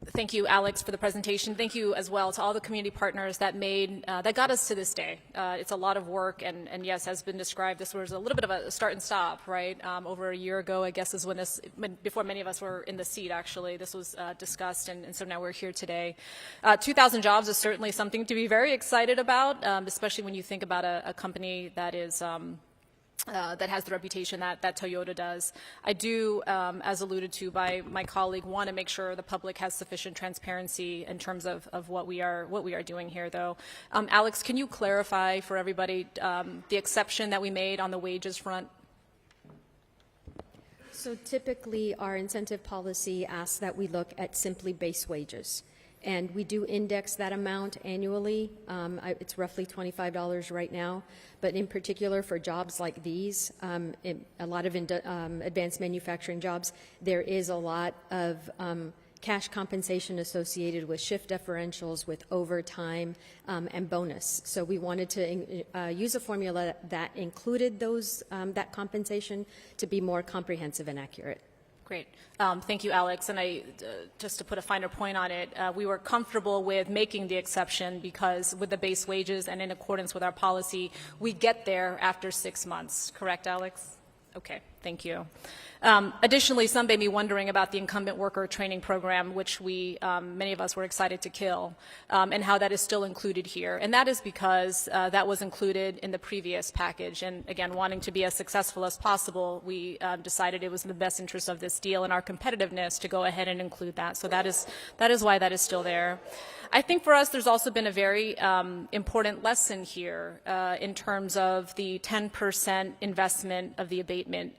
Thank you, Alex, for the presentation. Thank you as well to all the community partners that that got us to this day. It's a lot of work, and yes, as been described, this was a little bit of a start and stop, right? Over a year ago, I guess, is before many of us were in the seat, actually, this was discussed, and so now we're here today. 2,000 jobs is certainly something to be very excited about, especially when you think about a company that is that has the reputation that Toyota does. I do, as alluded to by my colleague, want to make sure the public has sufficient transparency in terms of what we are doing here, though. Alex, can you clarify for everybody the exception that we made on the wages front? So typically, our incentive policy asks that we look at simply base wages. And we do index that amount annually. It's roughly $25 right now. But in particular for jobs like these, a lot of advanced manufacturing jobs, there is a lot of cash compensation associated with shift differentials, with overtime, and bonus. So we wanted to use a formula that included that compensation to be more comprehensive and accurate. Great. Thank you, Alex. And just to put a finer point on it, we were comfortable with making the exception because with the base wages and in accordance with our policy, we get there after 6 months. Correct, Alex? Okay, thank you. Additionally, some may be wondering about the incumbent worker training program, which many of us were excited to kill, and how that is still included here. And that is because that was included in the previous package. And again, wanting to be as successful as possible, we decided it was in the best interest of this deal and our competitiveness to go ahead and include that. So that is why that is still there. I think for us, there's also been a very important lesson here in terms of the 10% investment of the abatement.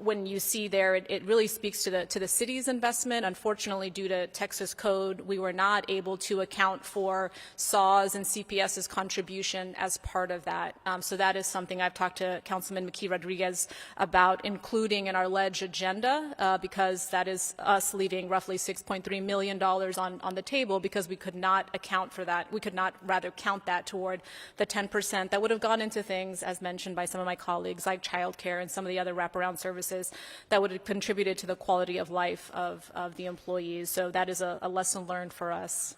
When you see there, it really speaks to the city's investment. Unfortunately, due to Texas code, we were not able to account for SAWS and CPS's contribution as part of that. So that is something I've talked to Councilman McKee Rodriguez about including in our ledge agenda because that is us leaving roughly $6.3 million on the table because we could not account for that. We could not rather count that toward the 10% that would have gone into things, as mentioned by some of my colleagues, like childcare and some of the other wraparound services that would have contributed to the quality of life of the employees. So that is a lesson learned for us.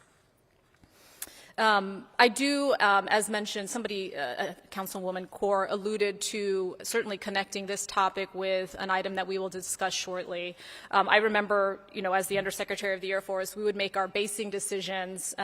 I do, as mentioned, Councilwoman Kaur alluded to certainly connecting this topic with an item that we will discuss shortly. I remember, as the Undersecretary of the Air Force, we would make our basing decisions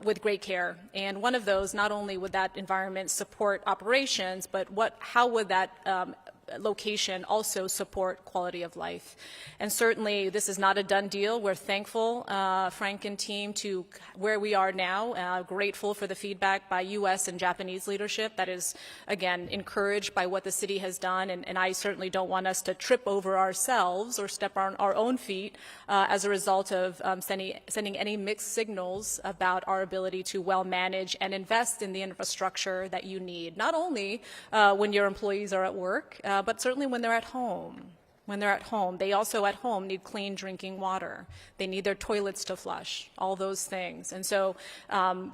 with great care. And one of those, not only would that environment support operations, but how would that location also support quality of life. And certainly this is not a done deal. We're thankful, Frank and team, to where we are now, grateful for the feedback by U.S. and Japanese leadership that is, again, encouraged by what the city has done. And I certainly don't want us to trip over ourselves or step on our own feet as a result of sending any mixed signals about our ability to well manage and invest in the infrastructure that you need, not only when your employees are at work, but certainly when they're at home. When they're at home, they also at home need clean drinking water. They need their toilets to flush, all those things. And so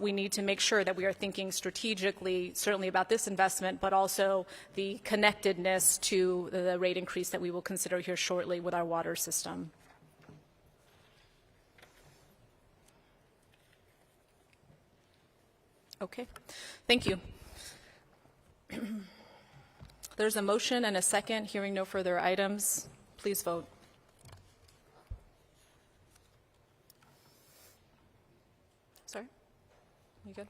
we need to make sure that we are thinking strategically, certainly about this investment, but also the connectedness to the rate increase that we will consider here shortly with our water system. Okay, thank you. There's a motion and a second. Hearing no further items, please vote. Sorry? You good?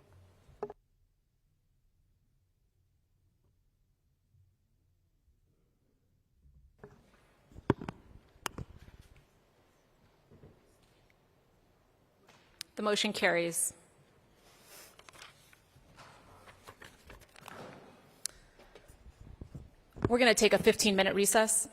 The motion carries. We're going to take a 15-minute recess.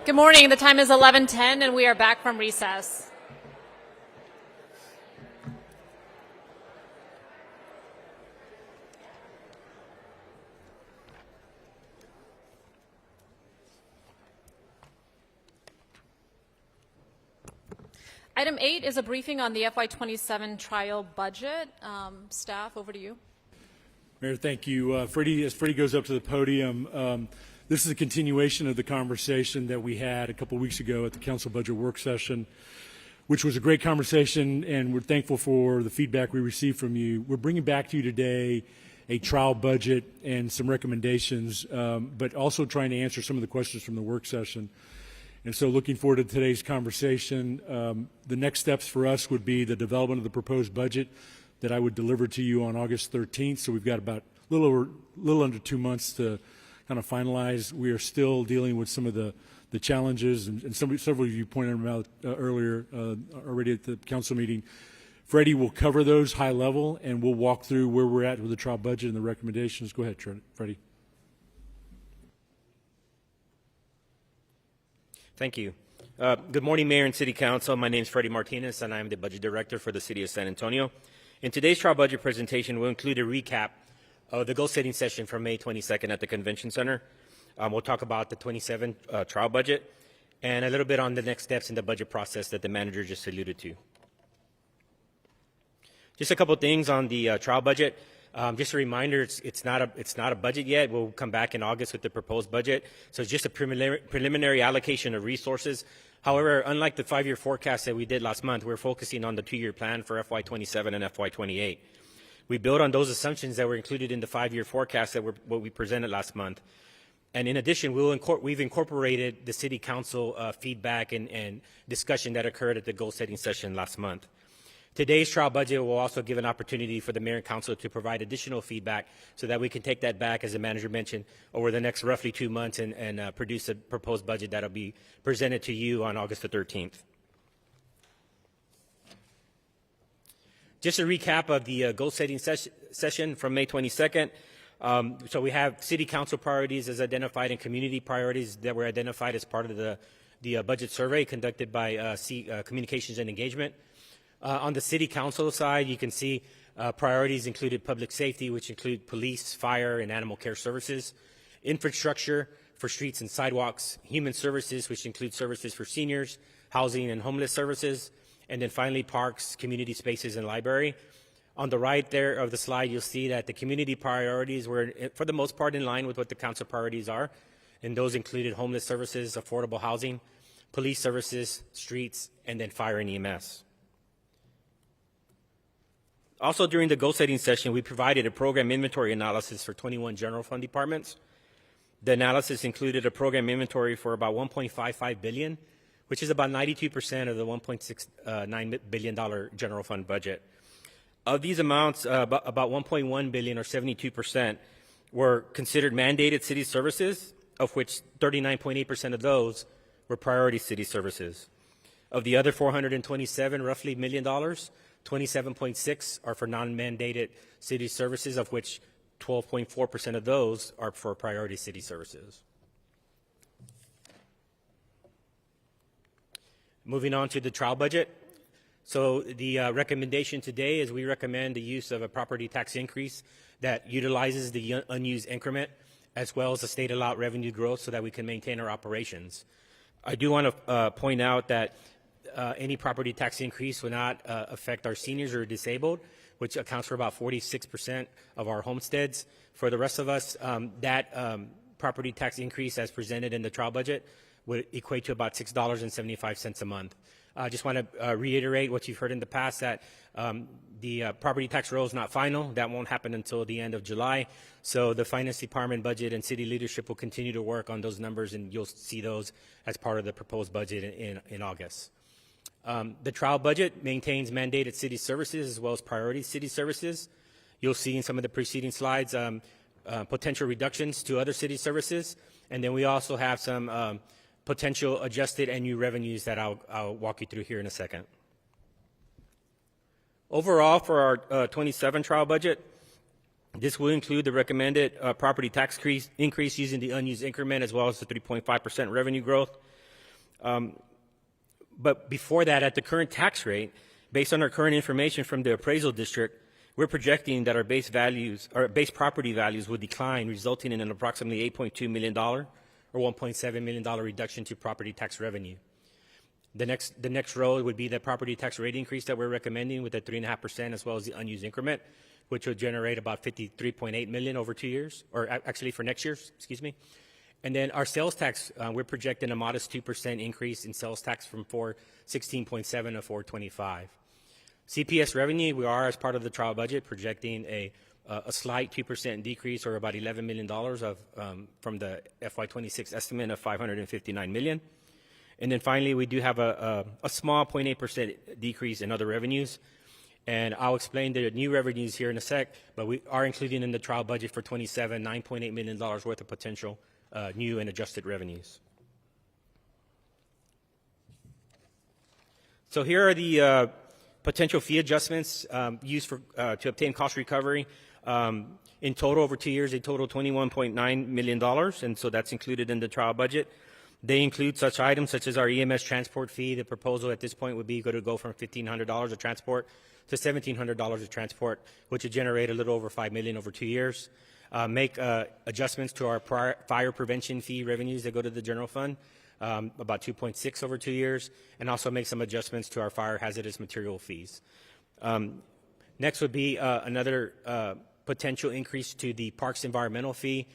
Good morning. The time is 11:10, and we are back from recess. Item 8 is a briefing on the FY27 trial budget. Staff, over to you. Mayor, thank you. Freddie, as Freddie goes up to the podium, this is a continuation of the conversation that we had a couple weeks ago at the council budget work session, which was a great conversation, and we're thankful for the feedback we received from you. We're bringing back to you today a trial budget and some recommendations, but also trying to answer some of the questions from the work session. And so looking forward to today's conversation. The next steps for us would be the development of the proposed budget that I would deliver to you on August 13th. So we've got about a little under 2 months to kind of finalize. We are still dealing with some of the challenges, and several of you pointed them out earlier already at the council meeting. Freddie will cover those high level, and we'll walk through where we're at with the trial budget and the recommendations. Go ahead, Freddie. Thank you. Good morning, Mayor and City Council. My name is Freddie Martinez, and I'm the Budget Director for the City of San Antonio. In today's trial budget presentation, we'll include a recap of the goal-setting session from May 22nd at the Convention Center. We'll talk about the 27 trial budget and a little bit on the next steps in the budget process that the manager just alluded to. Just a couple things on the trial budget. Just a reminder, it's not a budget yet. We'll come back in August with the proposed budget. So it's just a preliminary allocation of resources. However, unlike the 5-year forecast that we did last month, we're focusing on the 2-year plan for FY27 and FY28. We build on those assumptions that were included in the 5-year forecast that what we presented last month. And in addition, we've incorporated the City Council feedback and discussion that occurred at the goal-setting session last month. Today's trial budget will also give an opportunity for the Mayor and Council to provide additional feedback so that we can take that back, as the manager mentioned, over the next roughly 2 months and produce a proposed budget that will be presented to you on August the 13th. Just a recap of the goal-setting session from May 22nd. So we have City Council priorities as identified and community priorities that were identified as part of the budget survey conducted by Communications and Engagement. On the City Council side, you can see priorities included public safety, which include police, fire, and animal care services, infrastructure for streets and sidewalks, human services, which include services for seniors, housing and homeless services, and then finally parks, community spaces, and library. On the right there of the slide, you'll see that the community priorities were, for the most part, in line with what the council priorities are, and those included homeless services, affordable housing, police services, streets, and then fire and EMS. Also, during the goal-setting session, we provided a program inventory analysis for 21 general fund departments. The analysis included a program inventory for about $1.55 billion, which is about 92% of the $1.69 billion general fund budget. Of these amounts, about $1.1 billion, or 72%, were considered mandated city services, of which 39.8% of those were priority city services. Of the other 427, roughly $1 million, 27.6 are for non-mandated city services, of which 12.4% of those are for priority city services. Moving on to the trial budget. So the recommendation today is we recommend the use of a property tax increase that utilizes the unused increment as well as the state allowed revenue growth so that we can maintain our operations. I do want to point out that any property tax increase will not affect our seniors or disabled, which accounts for about 46% of our homesteads. For the rest of us, that property tax increase as presented in the trial budget would equate to about $6.75 a month. I just want to reiterate what you've heard in the past, that the property tax roll is not final. That won't happen until the end of July. So the Finance Department budget and city leadership will continue to work on those numbers, and you'll see those as part of the proposed budget in August. The trial budget maintains mandated city services as well as priority city services. You'll see in some of the preceding slides potential reductions to other city services. And then we also have some potential adjusted and new revenues that I'll walk you through here in a second. Overall, for our 27 trial budget, this will include the recommended property tax increase using the unused increment as well as the 3.5% revenue growth. But before that, at the current tax rate, based on our current information from the appraisal district, we're projecting that our base property values would decline, resulting in an approximately $8.2 million or $1.7 million reduction to property tax revenue. The next row would be the property tax rate increase that we're recommending with the 3.5%, as well as the unused increment, which would generate about $53.8 million over 2 years, or actually for next year, excuse me. And then our sales tax, we're projecting a modest 2% increase in sales tax from 416.7 to 425. CPS revenue, we are, as part of the trial budget, projecting a slight 2% decrease, or about $11 million from the FY26 estimate of $559 million. And then finally, we do have a small 0.8% decrease in other revenues. And I'll explain the new revenues here in a sec, but we are including in the trial budget for 27 $9.8 million worth of potential new and adjusted revenues. So here are the potential fee adjustments used to obtain cost recovery. In total, over 2 years, they total $21.9 million, and so that's included in the trial budget. They include such items such as our EMS transport fee. The proposal at this point would be to go from $1,500 of transport to $1,700 of transport, which would generate a little over $5 million over 2 years. Make adjustments to our fire prevention fee revenues that go to the general fund, about 2.6 over 2 years, and also make some adjustments to our fire hazardous material fees. Next would be another potential increase to the parks environmental fee.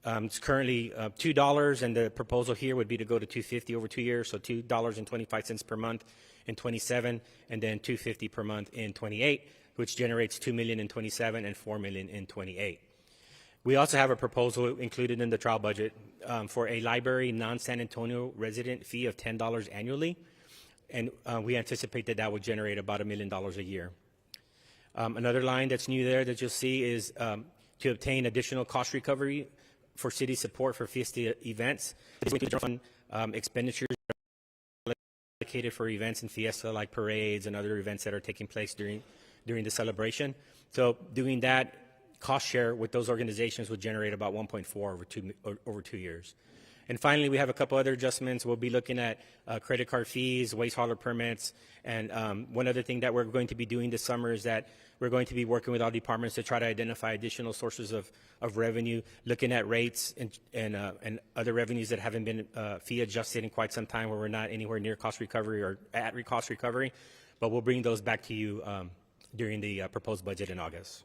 It's currently $2, and the proposal here would be to go to $2.50 over 2 years, so $2.25 per month in 27, and then $2.50 per month in 28, which generates $2 million in 27 and $4 million in 28. We also have a proposal included in the trial budget for a library non-San Antonio resident fee of $10 annually, and we anticipate that would generate about $1 million a year. Another line that's new there that you'll see is to obtain additional cost recovery for city support for Fiesta events. This includes fund expenditures allocated for events in Fiesta, like parades and other events that are taking place during the celebration. So doing that cost share with those organizations would generate about 1.4 over 2 years. And finally, we have a couple other adjustments. We'll be looking at credit card fees, waste hauler permits, and one other thing that we're going to be doing this summer is that we're going to be working with all departments to try to identify additional sources of revenue, looking at rates and other revenues that haven't been fee adjusted in quite some time, where we're not anywhere near cost recovery or at cost recovery. But we'll bring those back to you during the proposed budget in August.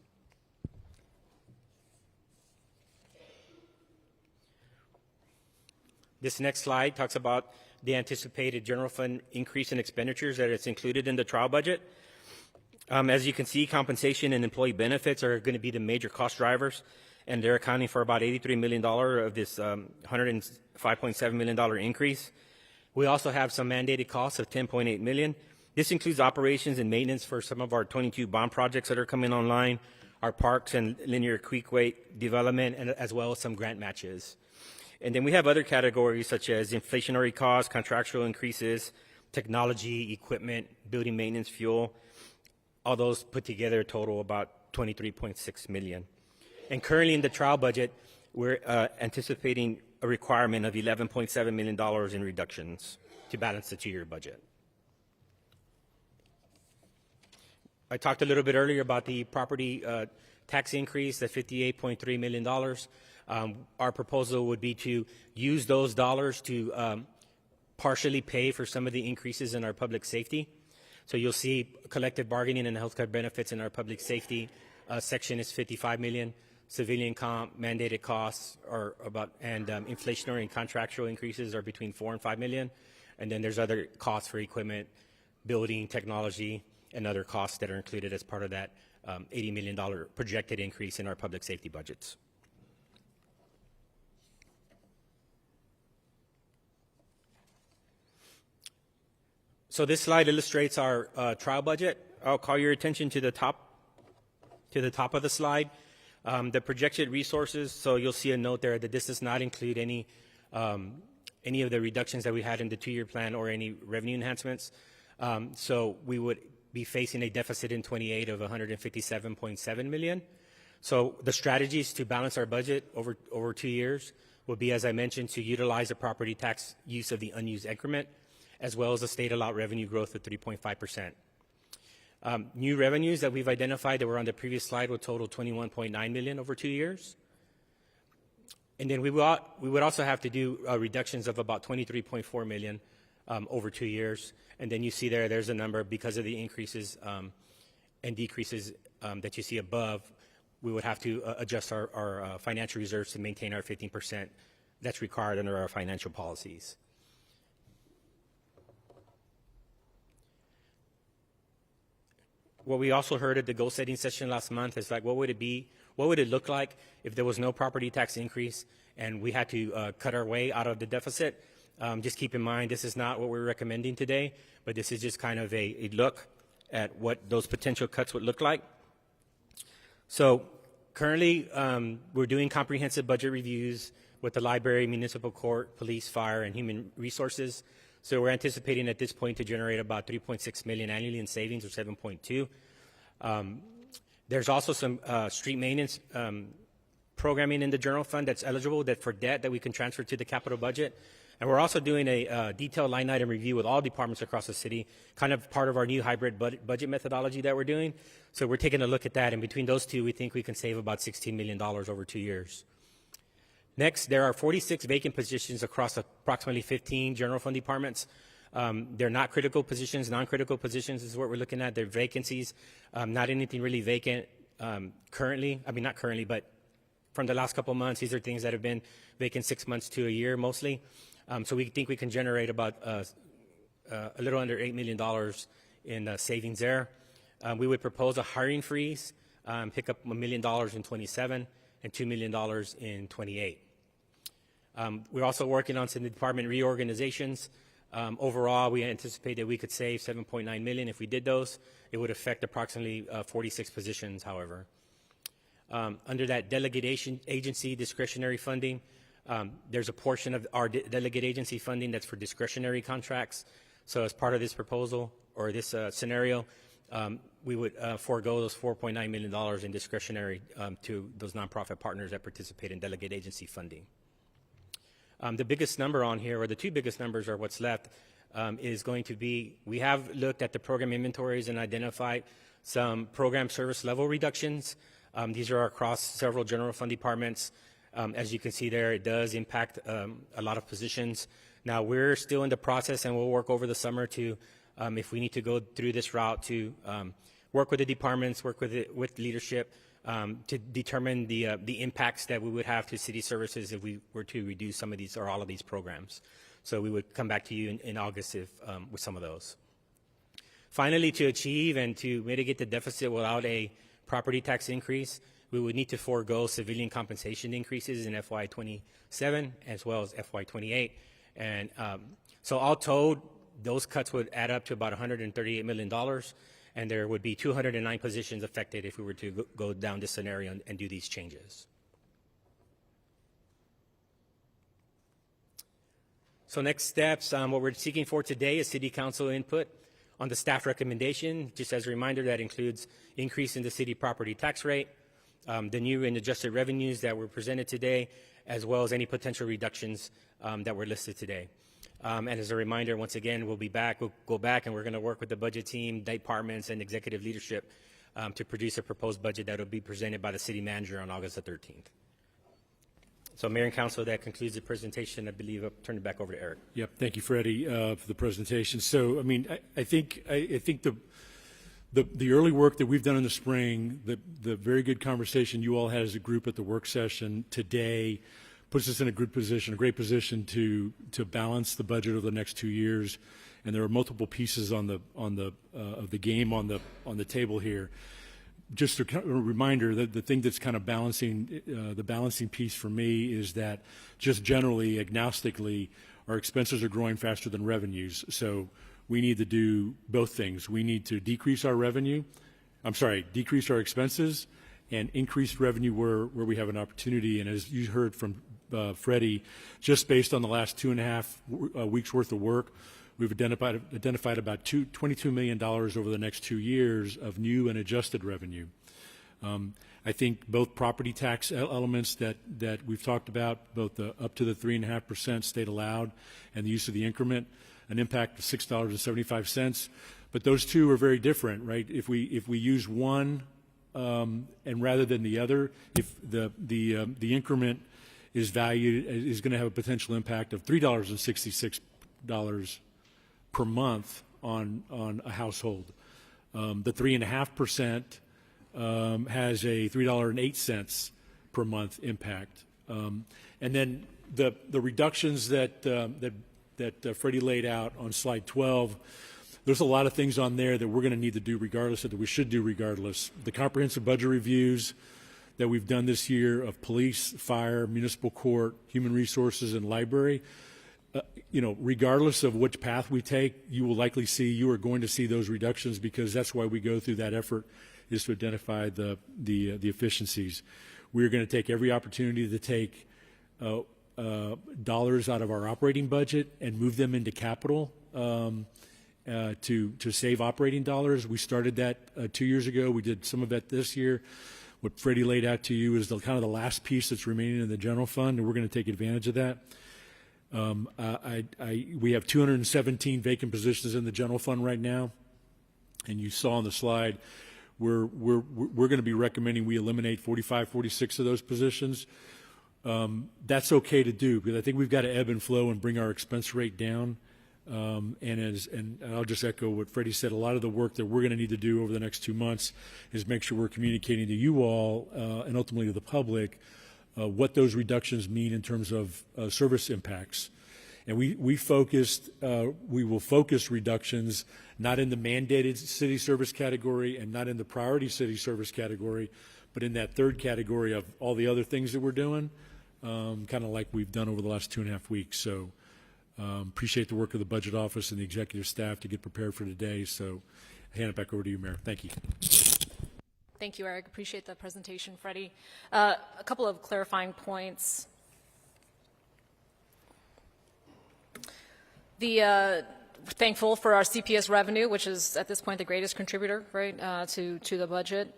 This next slide talks about the anticipated general fund increase in expenditures that is included in the trial budget. As you can see, compensation and employee benefits are going to be the major cost drivers, and they're accounting for about $83 million of this $105.7 million increase. We also have some mandated costs of $10.8 million. This includes operations and maintenance for some of our 22 bond projects that are coming online, our parks and linear creekway development, and as well as some grant matches. And then we have other categories such as inflationary costs, contractual increases, technology, equipment, building maintenance, fuel. All those put together total about $23.6 million. And currently in the trial budget, we're anticipating a requirement of $11.7 million in reductions to balance the 2-year budget. I talked a little bit earlier about the property tax increase, the $58.3 million. Our proposal would be to use those dollars to partially pay for some of the increases in our public safety. So you'll see collective bargaining and healthcare benefits in our public safety section is $55 million. Civilian comp mandated costs are about, and inflationary and contractual increases are between $4 and $5 million. And then there's other costs for equipment, building, technology, and other costs that are included as part of that $80 million projected increase in our public safety budgets. So this slide illustrates our trial budget. I'll call your attention to the top of the slide. The projected resources, so you'll see a note there that this does not include any of the reductions that we had in the 2-year plan or any revenue enhancements. So we would be facing a deficit in 28 of $157.7 million. So the strategies to balance our budget over 2 years will be, as I mentioned, to utilize the property tax use of the unused increment, as well as the state allowed revenue growth of 3.5%. New revenues that we've identified that were on the previous slide will total $21.9 million over 2 years. And then we would also have to do reductions of about $23.4 million over 2 years. And then you see there's a number because of the increases and decreases that you see above. We would have to adjust our financial reserves to maintain our 15% that's required under our financial policies. What we also heard at the goal setting session last month is like, what would it look like if there was no property tax increase and we had to cut our way out of the deficit? Just keep in mind, this is not what we're recommending today, but this is just kind of a look at what those potential cuts would look like. So currently, we're doing comprehensive budget reviews with the library, municipal court, police, fire, and human resources. So we're anticipating at this point to generate about $3.6 million annually in savings, or 7.2. There's also some street maintenance programming in the general fund that's eligible for debt that we can transfer to the capital budget. And we're also doing a detailed line item review with all departments across the city, kind of part of our new hybrid budget methodology that we're doing. So we're taking a look at that, and between those two, we think we can save about $16 million over 2 years. Next, there are 46 vacant positions across approximately 15 general fund departments. They're not critical positions. Non-critical positions is what we're looking at. They're vacancies, not anything really vacant currently. I mean, not currently, but from the last couple of months, these are things that have been vacant 6 months to a year mostly. So we think we can generate about a little under $8 million in savings there. We would propose a hiring freeze, pick up $1 million in 27 and $2 million in 28. We're also working on some department reorganizations. Overall, we anticipate that we could save $7.9 million if we did those. It would affect approximately 46 positions, however. Under that delegate agency discretionary funding, there's a portion of our delegate agency funding that's for discretionary contracts. So as part of this proposal or this scenario, we would forego those $4.9 million in discretionary to those nonprofit partners that participate in delegate agency funding. The biggest number on here, or the two biggest numbers are what's left, is going to be, we have looked at the program inventories and identified some program service level reductions. These are across several general fund departments. As you can see there, it does impact a lot of positions. Now, we're still in the process, and we'll work over the summer to, if we need to go through this route, to work with the departments, work with leadership to determine the impacts that we would have to city services if we were to reduce some of these or all of these programs. So we would come back to you in August with some of those. Finally, to achieve and to mitigate the deficit without a property tax increase, we would need to forego civilian compensation increases in FY27 as well as FY28. And so all told, those cuts would add up to about $138 million, and there would be 209 positions affected if we were to go down this scenario and do these changes. So next steps, what we're seeking for today is City Council input on the staff recommendation. Just as a reminder, that includes increase in the city property tax rate, the new and adjusted revenues that were presented today, as well as any potential reductions that were listed today. And as a reminder, once again, we'll go back and we're going to work with the budget team, departments, and executive leadership to produce a proposed budget that will be presented by the city manager on August the 13th. So, Mayor and Council, that concludes the presentation. I believe I'll turn it back over to Eric. Yep, thank you, Freddie, for the presentation. So, I mean, I think the early work that we've done in the spring, the very good conversation you all had as a group at the work session today, puts us in a great position to balance the budget over the next 2 years. And there are multiple pieces of the game on the table here. Just a reminder that the thing that's kind of balancing the balancing piece for me is that just generally, agnostically, our expenses are growing faster than revenues. So we need to do both things. We need to decrease our expenses and increase revenue where we have an opportunity. And as you heard from Freddie, just based on the last 2.5 weeks worth of work, we've identified about $22 million over the next 2 years of new and adjusted revenue. I think both property tax elements that we've talked about, both the up to the 3.5% state allowed and the use of the increment, an impact of $6.75. But those two are very different, right? If we use one and rather than the other, if the increment is valued, is going to have a potential impact of $3.66 per month on a household. The 3.5% has a $3.08 per month impact, and then the reductions that Freddie laid out on slide 12. There's a lot of things on there that we're going to need to do regardless, that we should do regardless. The comprehensive budget reviews that we've done this year of police, fire, municipal court, human resources, and library, regardless of which path we take, you are going to see those reductions, because that's why we go through that effort, is to identify the efficiencies. We're going to take every opportunity to take dollars out of our operating budget and move them into capital to save operating dollars. We started that 2 years ago. We did some of that this year. What Freddie laid out to you is kind of the last piece that's remaining in the general fund, and we're going to take advantage of that. We have 217 vacant positions in the general fund right now, and you saw on the slide we're going to be recommending we eliminate 45, 46 of those positions. That's okay to do, because I think we've got to ebb and flow and bring our expense rate down. And I'll just echo what Freddie said. A lot of the work that we're going to need to do over the next 2 months is make sure we're communicating to you all and ultimately to the public what those reductions mean in terms of service impacts. And we will focus reductions not in the mandated city service category and not in the priority city service category, but in that third category of all the other things that we're doing, kind of like we've done over the last 2.5 weeks. So appreciate the work of the budget office and the executive staff to get prepared for today. So I hand it back over to you, Mayor. Thank you. Thank you, Eric. Appreciate the presentation, Freddie. A couple of clarifying points. Thankful for our CPS revenue, which is at this point the greatest contributor, right, to the budget.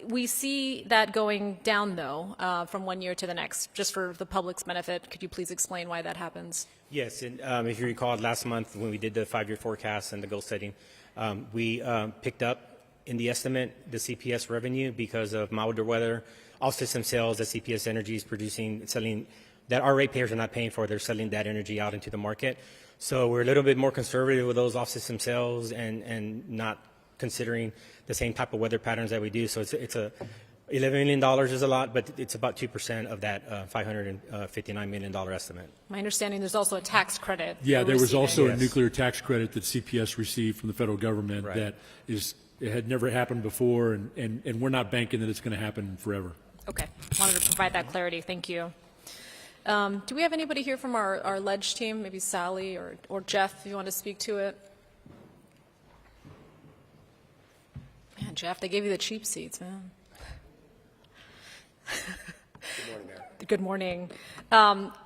We see that going down, though, from 1 year to the next. Just for the public's benefit, could you please explain why that happens? Yes, and if you recall last month when we did the 5-year forecast and the goal setting, we picked up in the estimate the CPS revenue because of milder weather, off-system sales that CPS Energy is producing, selling, that our ratepayers are not paying for. They're selling that energy out into the market. So we're a little bit more conservative with those off-system sales and not considering the same type of weather patterns that we do. So it's a $11 million is a lot, but it's about 2% of that $559 million estimate. My understanding, there's also a tax credit. Yeah, there was also a nuclear tax credit that CPS received from the federal government that it had never happened before, and we're not banking that it's going to happen forever. Okay. Wanted to provide that clarity. Thank you. Do we have anybody here from our ledge team, maybe Sally or Jeff, if you want to speak to it? Man, Jeff, they gave you the cheap seats, man. Good morning, Mayor. Good morning.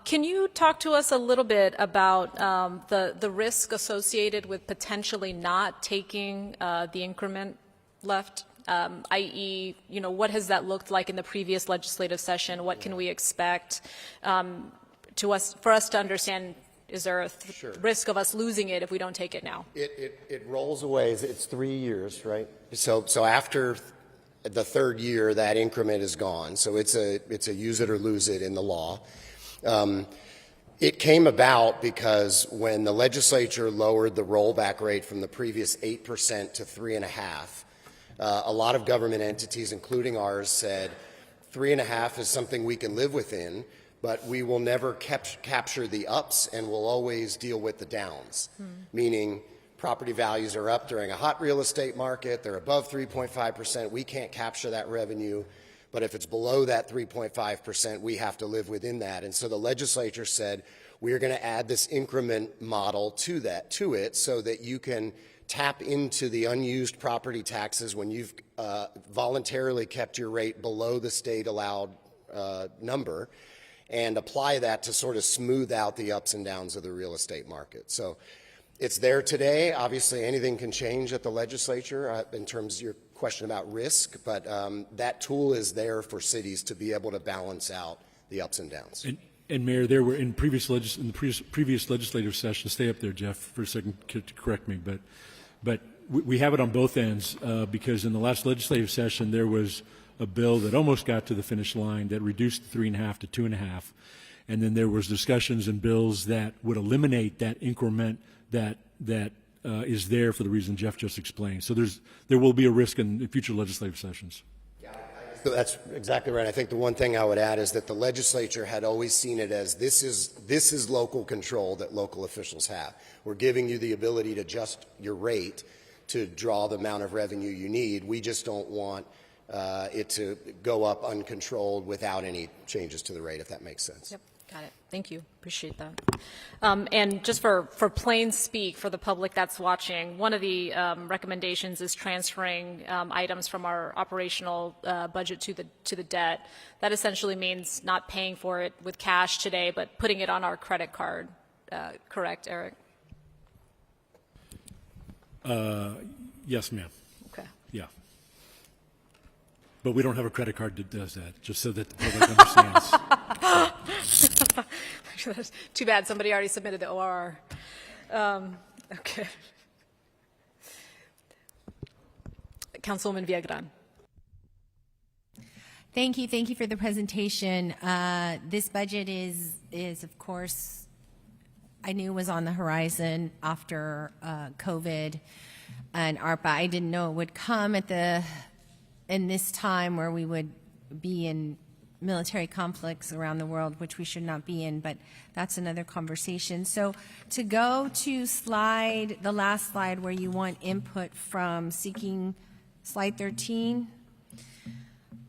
Can you talk to us a little bit about the risk associated with potentially not taking the increment left? I.e., what has that looked like in the previous legislative session? What can we expect for us to understand? Is there a risk of us losing it if we don't take it now? It rolls away. It's 3 years, right? So after the third year, that increment is gone. So it's a use it or lose it in the law. It came about because when the legislature lowered the rollback rate from the previous 8% to 3.5%, a lot of government entities, including ours, said 3.5% is something we can live within, but we will never capture the ups and we'll always deal with the downs, meaning property values are up during a hot real estate market, they're above 3.5%, we can't capture that revenue, but if it's below that 3.5%, we have to live within that. And so the legislature said, we're going to add this increment model to it so that you can tap into the unused property taxes when you've voluntarily kept your rate below the state allowed number, and apply that to sort of smooth out the ups and downs of the real estate market. So it's there today. Obviously, anything can change at the legislature in terms of your question about risk, but that tool is there for cities to be able to balance out the ups and downs. And Mayor, there were in previous legislative session. Stay up there, Jeff, for a second to correct me. But we have it on both ends because in the last legislative session there was a bill that almost got to the finish line that reduced 3.5 to 2.5, and then there was discussions and bills that would eliminate that increment that is there for the reason Jeff just explained. So there will be a risk in future legislative sessions. That's exactly right. I think the one thing I would add is that the legislature had always seen it as this is local control that local officials have. We're giving you the ability to adjust your rate to draw the amount of revenue you need. We just don't want it to go up uncontrolled without any changes to the rate, if that makes sense. Yep, got it. Thank you. Appreciate that. And just for plain speak for the public that's watching, one of the recommendations is transferring items from our operational budget to the debt. That essentially means not paying for it with cash today, but putting it on our credit card. Correct, Eric? Yes, ma'am. Okay. Yeah. But we don't have a credit card that does that, just so that the public understands. Too bad somebody already submitted the ORR. Okay. Councilwoman Villagrán. Thank you for the presentation. This budget is of course, I knew was on the horizon after COVID and ARPA. I didn't know it would come in this time where we would be in military conflicts around the world, which we should not be in, but that's another conversation. So to go to the last slide where you want input from seeking slide 13,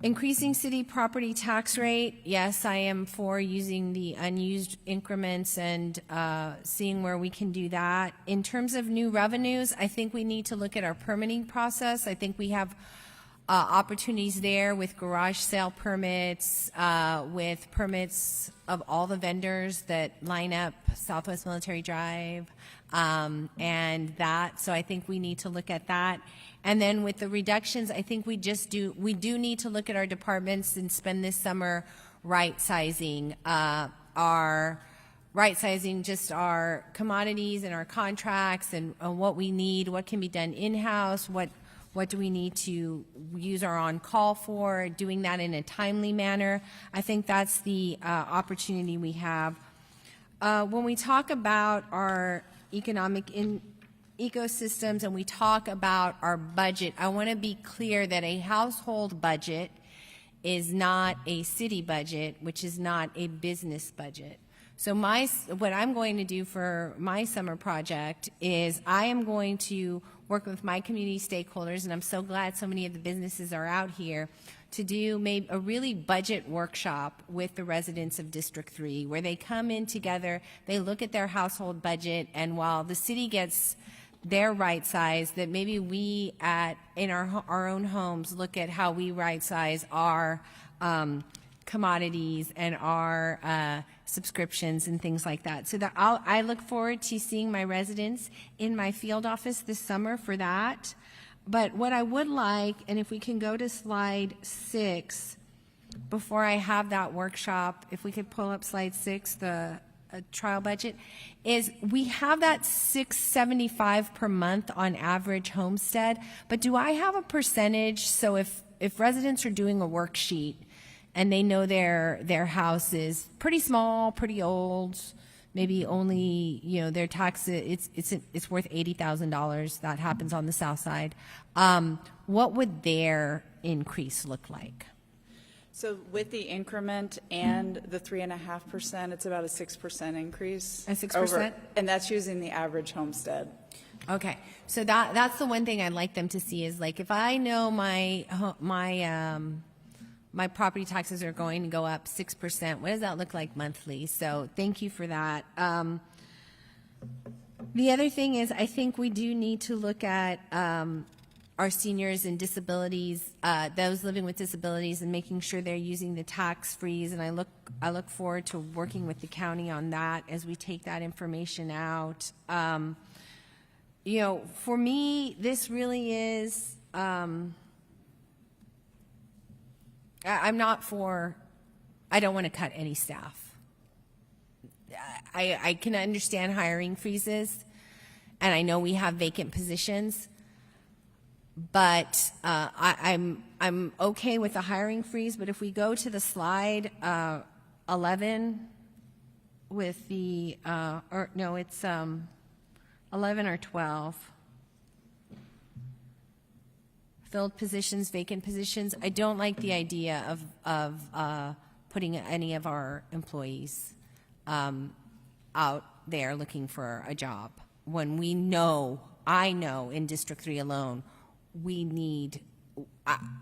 increasing city property tax rate. Yes, I am for using the unused increments and seeing where we can do that. In terms of new revenues, I think we need to look at our permitting process. I think we have opportunities there with garage sale permits, with permits of all the vendors that line up Southwest Military Drive, and that. So I think we need to look at that. And then with the reductions, I think we do need to look at our departments and spend this summer right-sizing just our commodities and our contracts and what we need, what can be done in-house, what do we need to use our on-call for, doing that in a timely manner. I think that's the opportunity we have. When we talk about our economic ecosystems and we talk about our budget, I want to be clear that a household budget is not a city budget, which is not a business budget. So what I'm going to do for my summer project is I am going to work with my community stakeholders, and I'm so glad so many of the businesses are out here, to do maybe a really budget workshop with the residents of District 3, where they come in together, they look at their household budget, and while the city gets their right size, that maybe we in our own homes look at how we right size our commodities and our subscriptions and things like that. So I look forward to seeing my residents in my field office this summer for that. But what I would like, and if we can go to slide 6, before I have that workshop, if we could pull up slide 6, the trial budget, is we have that $675 per month on average homestead, but do I have a percentage? So if residents are doing a worksheet and they know their house is pretty small, pretty old, maybe only, their tax, it's worth $80,000. That happens on the south side. What would their increase look like? So with the increment and the 3.5%, it's about a 6% increase. A 6%? And that's using the average homestead. Okay, so that's the one thing I'd like them to see is, like, if I know my property taxes are going to go up 6%, what does that look like monthly? So thank you for that. The other thing is, I think we do need to look at our seniors and disabilities, those living with disabilities, and making sure they're using the tax freeze. And I look forward to working with the county on that as we take that information out. For me, this really is I'm not for, I don't want to cut any staff. I can understand hiring freezes, and I know we have vacant positions, but I'm okay with the hiring freeze. But if we go to the slide 11 with the, or no, it's 11 or 12. Filled positions, vacant positions. I don't like the idea of putting any of our employees out there looking for a job when we know, I know in District 3 alone, we need,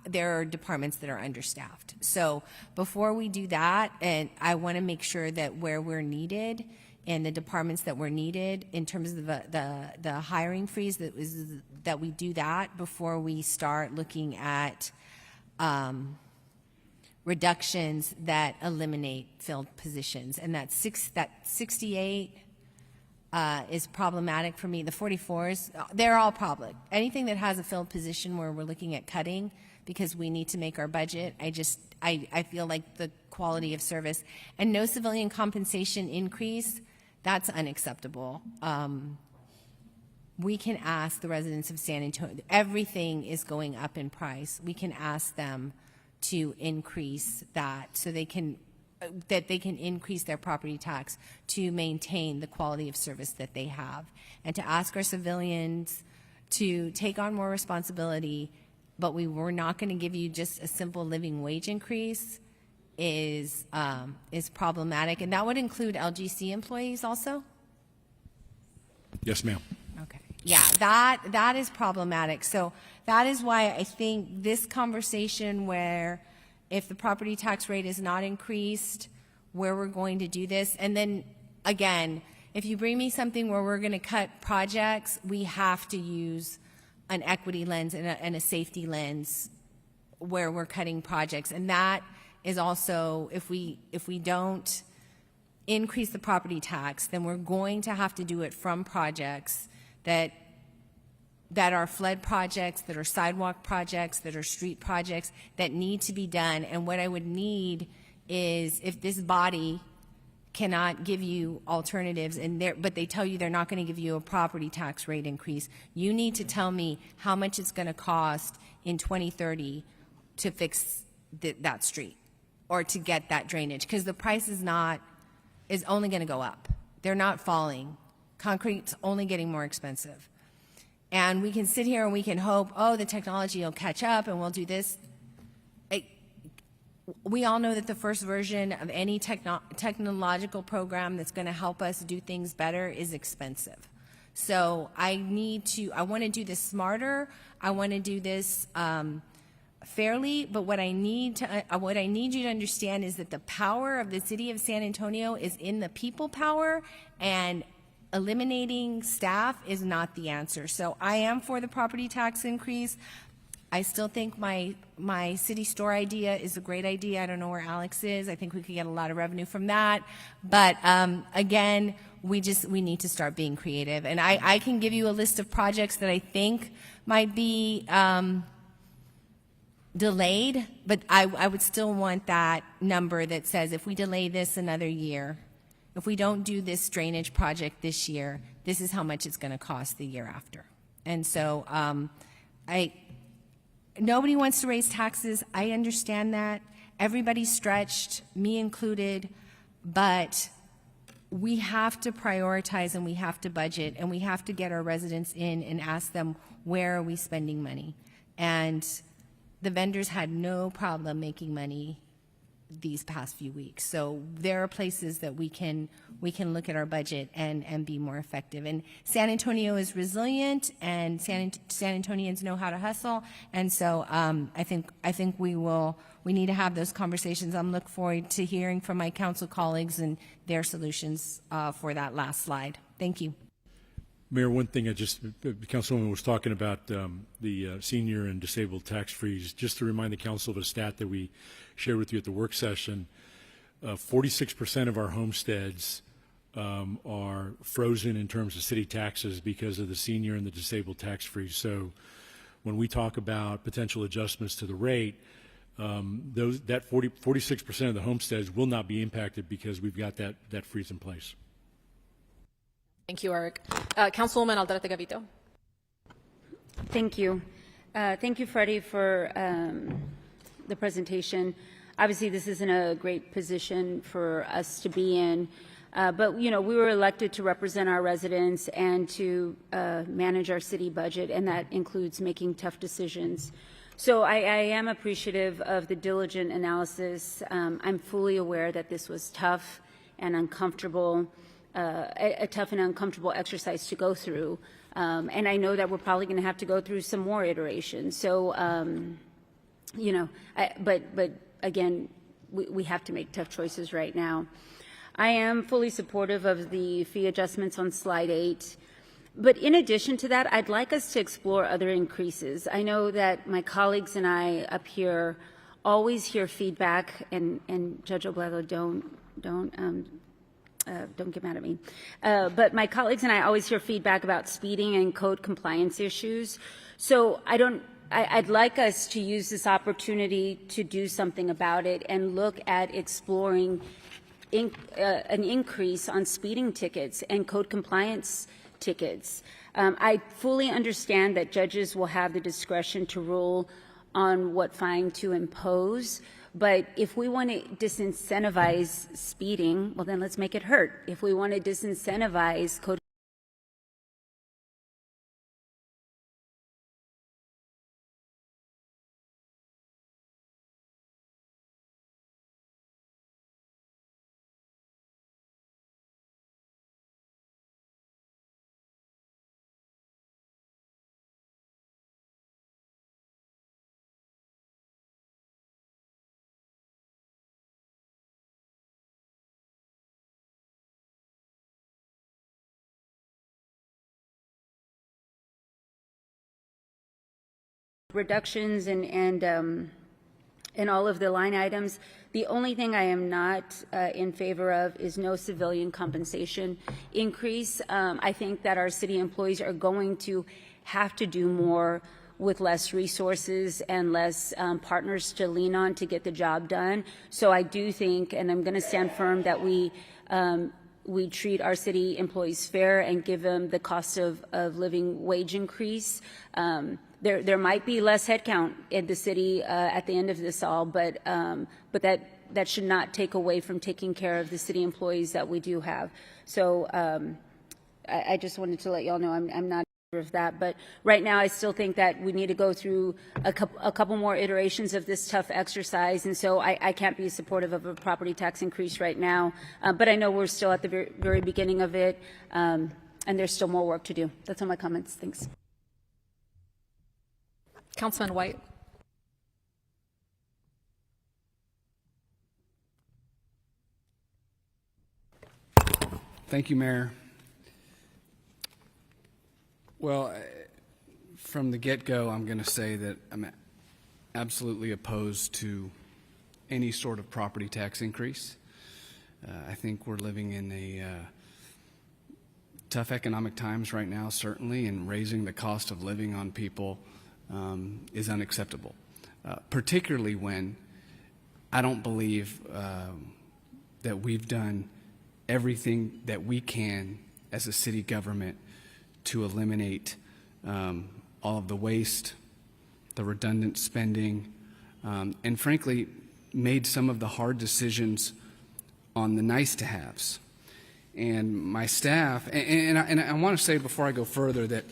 there are departments that are understaffed. So before we do that, and I want to make sure that where we're needed and the departments that were needed in terms of the hiring freeze, that we do that before we start looking at reductions that eliminate filled positions. And that 68 is problematic for me. The 44s, they're all public. Anything that has a filled position where we're looking at cutting because we need to make our budget, I feel like the quality of service. And no civilian compensation increase, that's unacceptable. We can ask the residents of San Antonio, everything is going up in price. We can ask them to increase that so they can increase their property tax to maintain the quality of service that they have, and to ask our civilians to take on more responsibility, but we're not going to give you just a simple living wage increase is problematic. And that would include LGC employees also? Yes, ma'am. Okay. Yeah, that is problematic. So that is why I think this conversation where if the property tax rate is not increased, where we're going to do this, and then again, if you bring me something where we're going to cut projects, we have to use an equity lens and a safety lens where we're cutting projects. And that is also, if we don't increase the property tax, then we're going to have to do it from projects that are flood projects, that are sidewalk projects, that are street projects that need to be done. And what I would need is, if this body cannot give you alternatives, but they tell you they're not going to give you a property tax rate increase, you need to tell me how much it's going to cost in 2030 to fix that street or to get that drainage, because the price is only going to go up. They're not falling. Concrete's only getting more expensive. And we can sit here and we can hope, oh, the technology will catch up and we'll do this. We all know that the first version of any technological program that's going to help us do things better is expensive. So I want to do this smarter. I want to do this fairly. But what I need you to understand is that the power of the city of San Antonio is in the people power, and eliminating staff is not the answer. So I am for the property tax increase. I still think my city store idea is a great idea. I don't know where Alex is. I think we could get a lot of revenue from that. But again, we need to start being creative. And I can give you a list of projects that I think might be delayed, but I would still want that number that says if we delay this another year, if we don't do this drainage project this year, this is how much it's going to cost the year after. And so nobody wants to raise taxes. I understand that. Everybody's stretched, me included, but we have to prioritize and we have to budget and we have to get our residents in and ask them, where are we spending money? And the vendors had no problem making money these past few weeks. So there are places that we can look at our budget and be more effective. And San Antonio is resilient, and San Antonians know how to hustle. And so I think we need to have those conversations. I'm looking forward to hearing from my council colleagues and their solutions for that last slide. Thank you. Mayor, one thing the Councilwoman was talking about the senior and disabled tax freeze. Just to remind the council of a stat that we shared with you at the work session, 46% of our homesteads are frozen in terms of city taxes because of the senior and the disabled tax freeze. So when we talk about potential adjustments to the rate, that 46% of the homesteads will not be impacted because we've got that freeze in place. Thank you, Eric. Councilwoman Aldrete Gavito. Thank you. Thank you, Freddie, for the presentation. Obviously, this isn't a great position for us to be in, but, you know, we were elected to represent our residents and to manage our city budget, and that includes making tough decisions. So I am appreciative of the diligent analysis. I'm fully aware that this was tough and uncomfortable, a tough and uncomfortable exercise to go through. And I know that we're probably going to have to go through some more iterations. So, you know, but again, we have to make tough choices right now. I am fully supportive of the fee adjustments on slide 8. But in addition to that, I'd like us to explore other increases. I know that my colleagues and I up here always hear feedback, and Judge Obledo, don't get mad at me. But my colleagues and I always hear feedback about speeding and code compliance issues. So I'd like us to use this opportunity to do something about it and look at exploring an increase on speeding tickets and code compliance tickets. I fully understand that judges will have the discretion to rule on what fine to impose, but if we want to disincentivize speeding, well, then let's make it hurt. If we want to disincentivize code reductions and all of the line items. The only thing I am not in favor of is no civilian compensation increase. I think that our city employees are going to have to do more with less resources and less partners to lean on to get the job done. So I do think, and I'm going to stand firm, that we treat our city employees fair and give them the cost of living wage increase. There might be less headcount in the city at the end of this all, but that should not take away from taking care of the city employees that we do have. So I just wanted to let y'all know I'm not in favor of that. But right now, I still think that we need to go through a couple more iterations of this tough exercise, and so I can't be supportive of a property tax increase right now. But I know we're still at the very, very beginning of it, and there's still more work to do. That's all my comments. Thanks. Councilman White. Thank you, Mayor. Well, from the get-go, I'm going to say that I'm absolutely opposed to any sort of property tax increase. I think we're living in a tough economic times right now, certainly, and raising the cost of living on people is unacceptable, particularly when I don't believe that we've done everything that we can as a city government to eliminate all of the waste, the redundant spending, and frankly, made some of the hard decisions on the nice-to-haves. And my staff, and I want to say before I go further that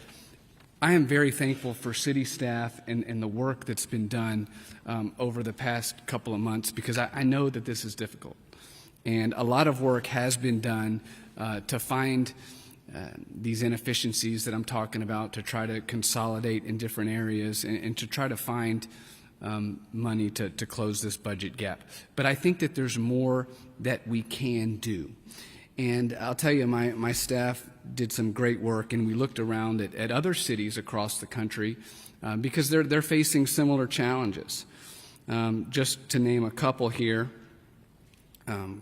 I am very thankful for city staff and the work that's been done over the past couple of months, because I know that this is difficult. And a lot of work has been done to find these inefficiencies that I'm talking about, to try to consolidate in different areas and to try to find money to close this budget gap. But I think that there's more that we can do. And I'll tell you, my staff did some great work, and we looked around at other cities across the country because they're facing similar challenges. Just to name a couple here,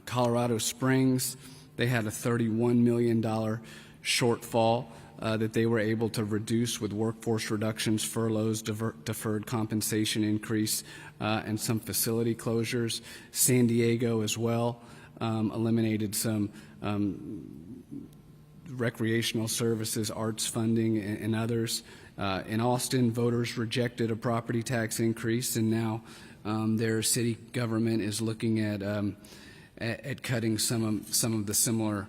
Colorado Springs, they had a $31 million shortfall that they were able to reduce with workforce reductions, furloughs, deferred compensation increase, and some facility closures. San Diego as well eliminated some recreational services, arts funding, and others. In Austin, voters rejected a property tax increase, and now their city government is looking at cutting some of the similar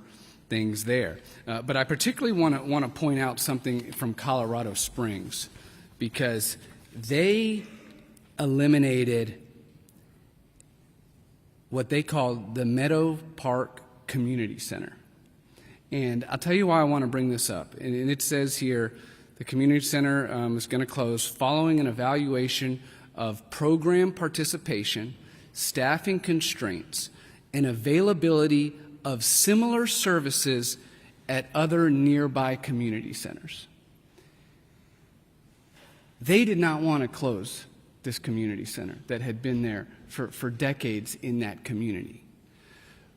things there. But I particularly want to point out something from Colorado Springs, because they eliminated what they call the Meadow Park Community Center. And I'll tell you why I want to bring this up. And it says here, the community center is going to close following an evaluation of program participation, staffing constraints, and availability of similar services at other nearby community centers. They did not want to close this community center that had been there for decades in that community.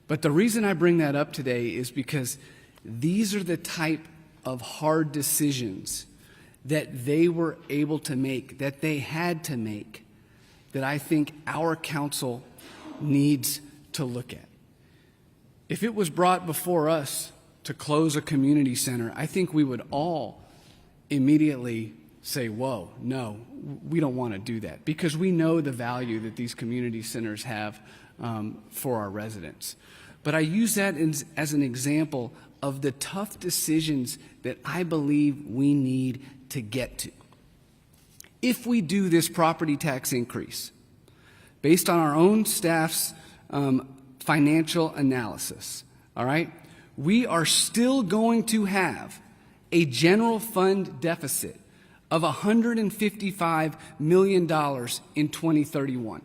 But the reason I bring that up today is because these are the type of hard decisions that they were able to make, that they had to make, that I think our council needs to look at. If it was brought before us to close a community center, I think we would all immediately say, whoa, no, we don't want to do that, because we know the value that these community centers have for our residents. But I use that as an example of the tough decisions that I believe we need to get to. If we do this property tax increase, based on our own staff's financial analysis, all right, we are still going to have a general fund deficit of $155 million in 2031.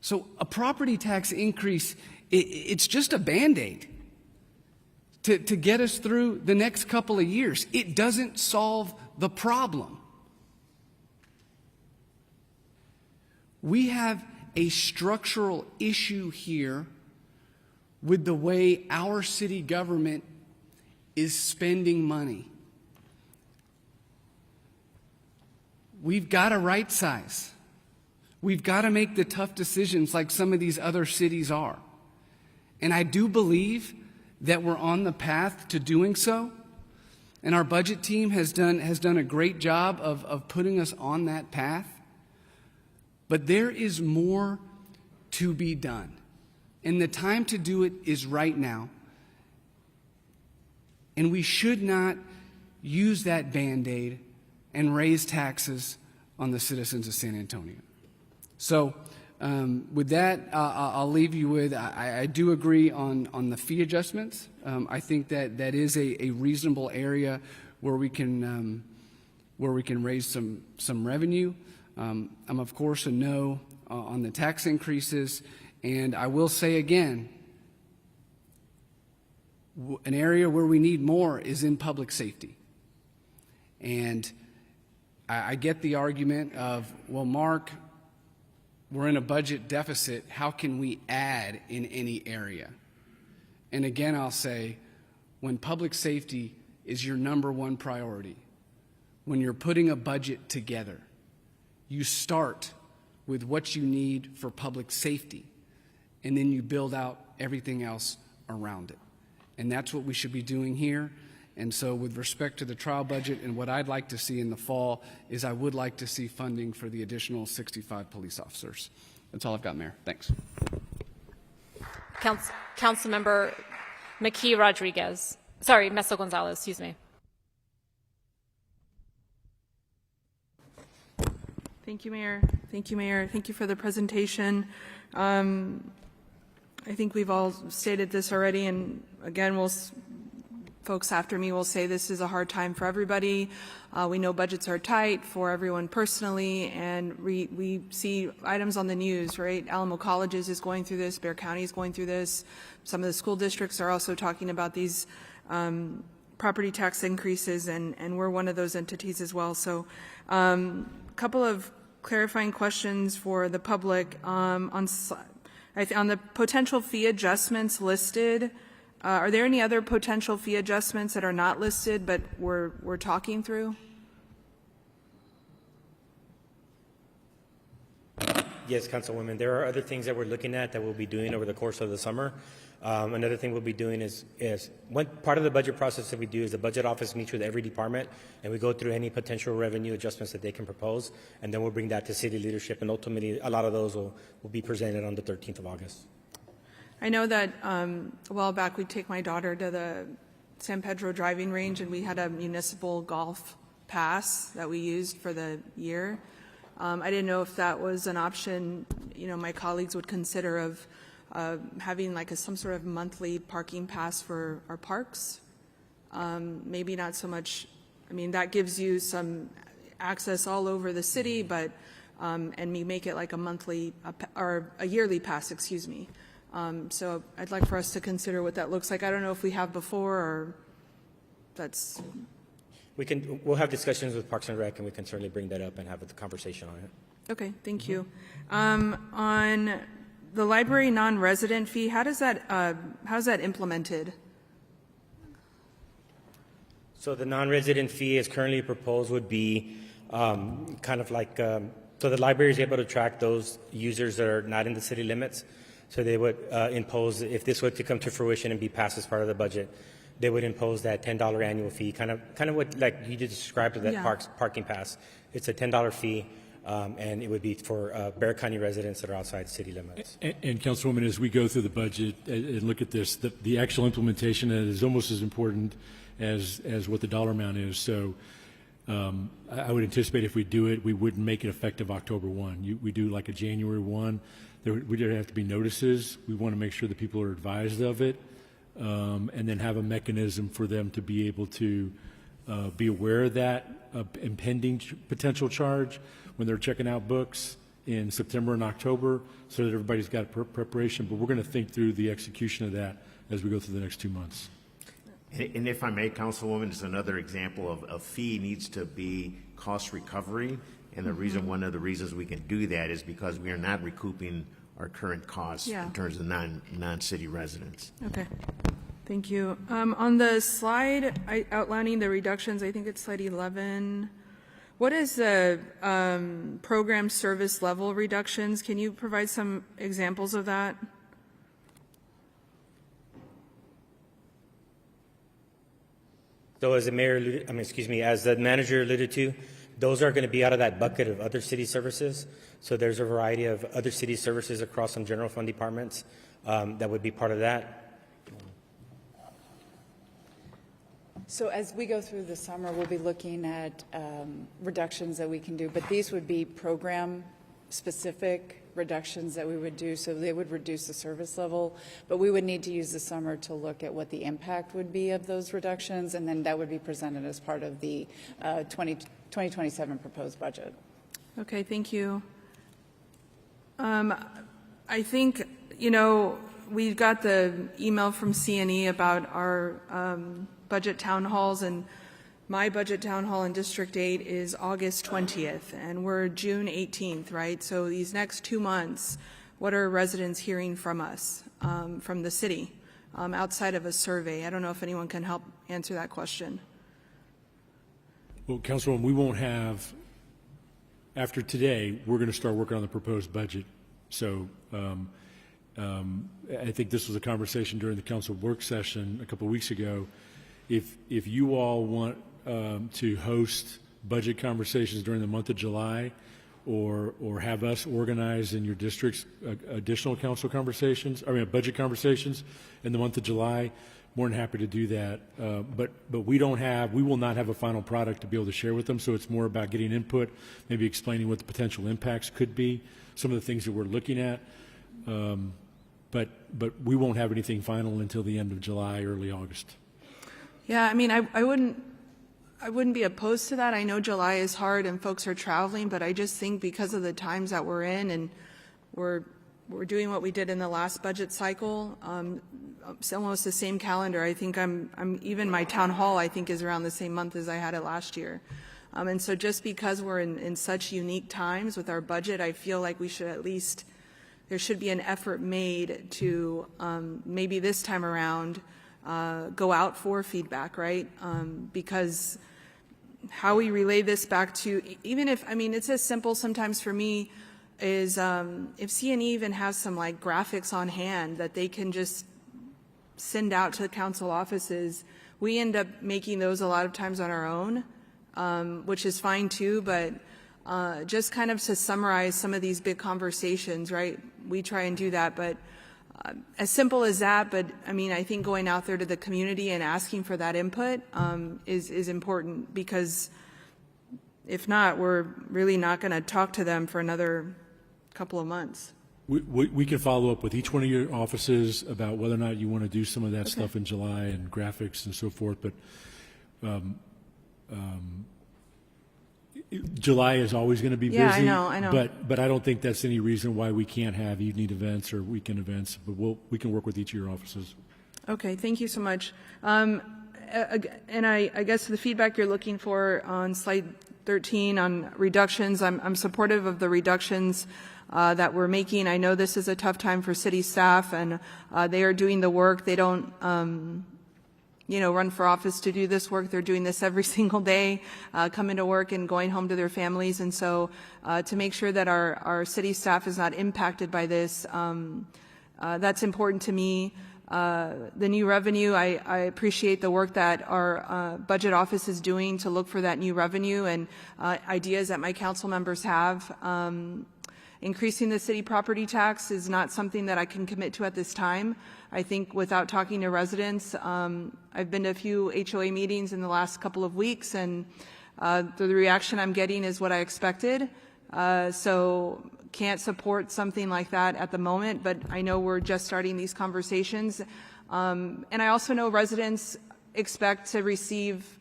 So a property tax increase, it's just a Band-Aid to get us through the next couple of years. It doesn't solve the problem. We have a structural issue here with the way our city government is spending money. We've got to right size. We've got to make the tough decisions like some of these other cities are. And I do believe that we're on the path to doing so. And our budget team has done a great job of putting us on that path. But there is more to be done. And the time to do it is right now. And we should not use that Band-Aid and raise taxes on the citizens of San Antonio. So with that, I'll leave you with, I do agree on the fee adjustments. I think that is a reasonable area where we can raise some revenue. I'm of course a no on the tax increases, and I will say again, an area where we need more is in public safety. And I get the argument of, well, Mark, we're in a budget deficit. How can we add in any area? And again, I'll say, when public safety is your number one priority, when you're putting a budget together, you start with what you need for public safety, and then you build out everything else around it. And that's what we should be doing here. And so with respect to the trial budget, and what I'd like to see in the fall is I would like to see funding for the additional 65 police officers. That's all I've got, Mayor. Thanks. Councilmember McKee Rodriguez. Sorry, Mesa Gonzalez, excuse me. Thank you, Mayor. Thank you, Mayor. Thank you for the presentation. I think we've all stated this already, and again, folks after me will say this is a hard time for everybody. We know budgets are tight for everyone personally, and we see items on the news, right? Alamo Colleges is going through this, Bexar County is going through this. Some of the school districts are also talking about these property tax increases, and we're one of those entities as well. So a couple of clarifying questions for the public on the potential fee adjustments listed. Are there any other potential fee adjustments that are not listed but we're talking through? Yes, Councilwoman, there are other things that we're looking at that we'll be doing over the course of the summer. Another thing we'll be doing is one part of the budget process that we do is the budget office meets with every department, and we go through any potential revenue adjustments that they can propose, and then we'll bring that to city leadership, and ultimately a lot of those will be presented on the 13th of August. I know that a while back we'd take my daughter to the San Pedro driving range, and we had a municipal golf pass that we used for the year. I didn't know if that was an option, my colleagues would consider of having like some sort of monthly parking pass for our parks. Maybe not so much, that gives you some access all over the city, but, and we make it like a monthly, or a yearly pass, excuse me. So I'd like for us to consider what that looks like. I don't know if we have before, or that's... We'll have discussions with Parks and Rec, and we can certainly bring that up and have a conversation on it. Okay, thank you. On the library non-resident fee, how's that implemented? So the non-resident fee as currently proposed would be kind of like, so the library is able to track those users that are not in the city limits. So they would impose, if this were to come to fruition and be passed as part of the budget, they would impose that $10 annual fee, kind of what like you just described with that parking pass. It's a $10 fee, and it would be for Bexar County residents that are outside city limits. And Councilwoman, as we go through the budget and look at this, the actual implementation is almost as important as what the dollar amount is. So I would anticipate if we do it, we wouldn't make it effective October 1. We do like a January 1. There would have to be notices. We want to make sure that people are advised of it. And then have a mechanism for them to be able to be aware of that impending potential charge when they're checking out books in September and October, so that everybody's got preparation. But we're going to think through the execution of that as we go through the next 2 months. And if I may, Councilwoman, it's another example of a fee needs to be cost recovery. And the reason, one of the reasons we can do that is because we are not recouping our current costs in terms of non-city residents. Okay, thank you. On the slide outlining the reductions, I think it's slide 11. What is the program service level reductions? Can you provide some examples of that? So as the mayor alluded, as the manager alluded to, those are going to be out of that bucket of other city services. So there's a variety of other city services across some general fund departments that would be part of that. So as we go through the summer, we'll be looking at reductions that we can do, but these would be program-specific reductions that we would do, so they would reduce the service level, but we would need to use the summer to look at what the impact would be of those reductions, and then that would be presented as part of the 2027 proposed budget. Okay, thank you. I think, we got the email from CNE about our budget town halls, and my budget town hall in District 8 is August 20th, and we're June 18th, right? So these next 2 months, what are residents hearing from us, from the city, outside of a survey? I don't know if anyone can help answer that question. Well, Councilwoman, we won't have, after today, we're going to start working on the proposed budget. So I think this was a conversation during the council work session a couple of weeks ago. If you all want to host budget conversations during the month of July, or have us organize in your districts additional council conversations, budget conversations in the month of July, more than happy to do that. But we will not have a final product to be able to share with them. So it's more about getting input, maybe explaining what the potential impacts could be, some of the things that we're looking at. But we won't have anything final until the end of July, early August. Yeah, I wouldn't be opposed to that. I know July is hard and folks are traveling, but I just think because of the times that we're in, and we're doing what we did in the last budget cycle, it's almost the same calendar. I think even my town hall, I think, is around the same month as I had it last year. And so just because we're in such unique times with our budget, I feel like we should at least, there should be an effort made to maybe this time around go out for feedback, right? Because how we relay this back to, even if, I mean, it's as simple sometimes for me is if CNE even has some like graphics on hand that they can just send out to the council offices, we end up making those a lot of times on our own, which is fine too, but just kind of to summarize some of these big conversations, right? We try and do that, but as simple as that, but I mean, I think going out there to the community and asking for that input is important, because if not, we're really not going to talk to them for another couple of months. We can follow up with each one of your offices about whether or not you want to do some of that stuff in July and graphics and so forth, but July is always going to be busy. Yeah, I know. But I don't think that's any reason why we can't have evening events or weekend events. But we can work with each of your offices. Okay, thank you so much. And I guess the feedback you're looking for on slide 13 on reductions, I'm supportive of the reductions that we're making. I know this is a tough time for city staff, and they are doing the work. They don't run for office to do this work. They're doing this every single day, coming to work and going home to their families. And so to make sure that our city staff is not impacted by this, that's important to me. The new revenue, I appreciate the work that our budget office is doing to look for that new revenue and ideas that my council members have. Increasing the city property tax is not something that I can commit to at this time. I think without talking to residents, I've been to a few HOA meetings in the last couple of weeks, and the reaction I'm getting is what I expected. So can't support something like that at the moment, but I know we're just starting these conversations. And I also know residents expect to receive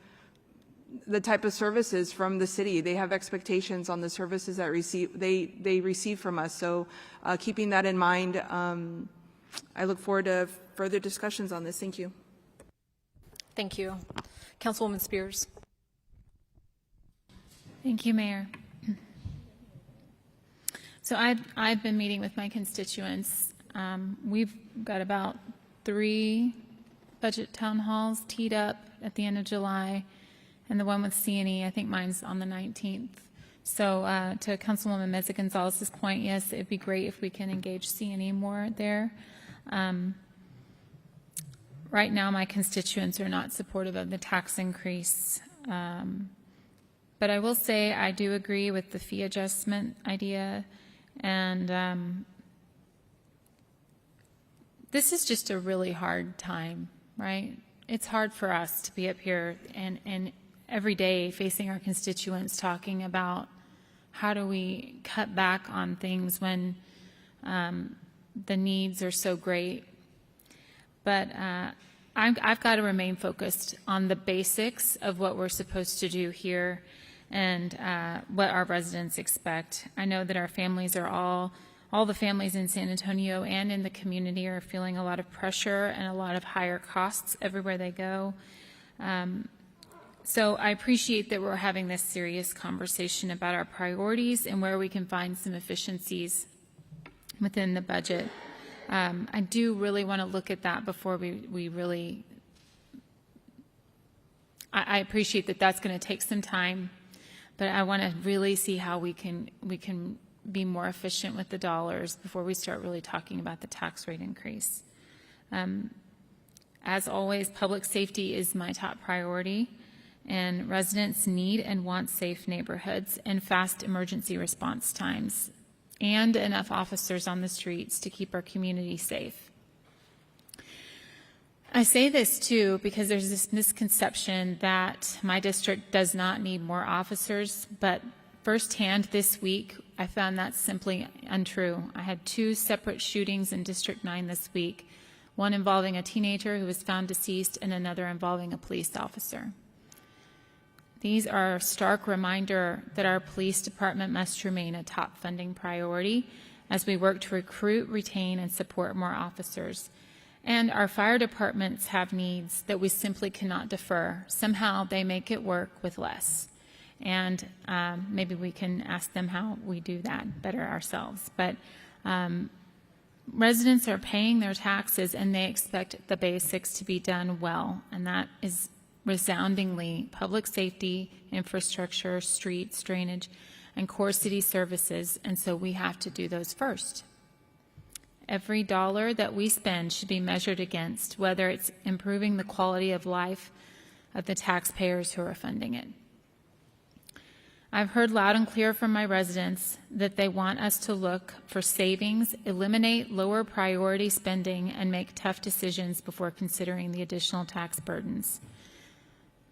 the type of services from the city. They have expectations on the services that they receive from us. So keeping that in mind, I look forward to further discussions on this. Thank you. Thank you. Councilwoman Spears. Thank you, Mayor. So I've been meeting with my constituents. We've got about 3 budget town halls teed up at the end of July, and the one with CNE, I think mine's on the 19th. So to Councilwoman Meza Gonzalez's point, yes, it'd be great if we can engage CNE more there. Right now, my constituents are not supportive of the tax increase. But I will say I do agree with the fee adjustment idea. And this is just a really hard time, right? It's hard for us to be up here and every day facing our constituents talking about how do we cut back on things when the needs are so great. But I've got to remain focused on the basics of what we're supposed to do here and what our residents expect. I know that our families are all the families in San Antonio and in the community are feeling a lot of pressure and a lot of higher costs everywhere they go. So I appreciate that we're having this serious conversation about our priorities and where we can find some efficiencies within the budget. I do really want to look at that before we really, I appreciate that that's going to take some time, but I want to really see how we can be more efficient with the dollars before we start really talking about the tax rate increase. As always, public safety is my top priority, and residents need and want safe neighborhoods and fast emergency response times and enough officers on the streets to keep our community safe. I say this too because there's this misconception that my district does not need more officers, but firsthand this week, I found that simply untrue. I had 2 separate shootings in District 9 this week, one involving a teenager who was found deceased and another involving a police officer. These are a stark reminder that our police department must remain a top funding priority as we work to recruit, retain, and support more officers. And our fire departments have needs that we simply cannot defer. Somehow they make it work with less. And maybe we can ask them how we do that better ourselves. But residents are paying their taxes and they expect the basics to be done well, and that is resoundingly public safety, infrastructure, streets, drainage, and core city services, and so we have to do those first. Every dollar that we spend should be measured against whether it's improving the quality of life of the taxpayers who are funding it. I've heard loud and clear from my residents that they want us to look for savings, eliminate lower priority spending, and make tough decisions before considering the additional tax burdens.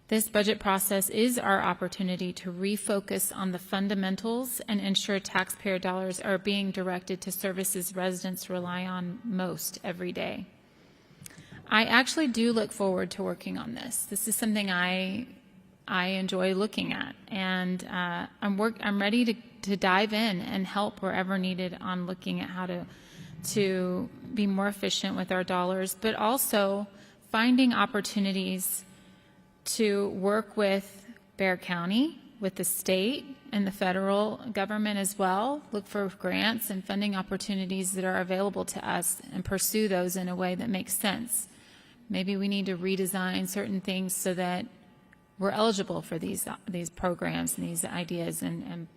This budget process is our opportunity to refocus on the fundamentals and ensure taxpayer dollars are being directed to services residents rely on most every day. I actually do look forward to working on this. This is something I enjoy looking at, and I'm ready to dive in and help wherever needed on looking at how to be more efficient with our dollars, but also finding opportunities to work with Bexar County, with the state and the federal government as well, look for grants and funding opportunities that are available to us and pursue those in a way that makes sense. Maybe we need to redesign certain things so that we're eligible for these programs and these ideas, and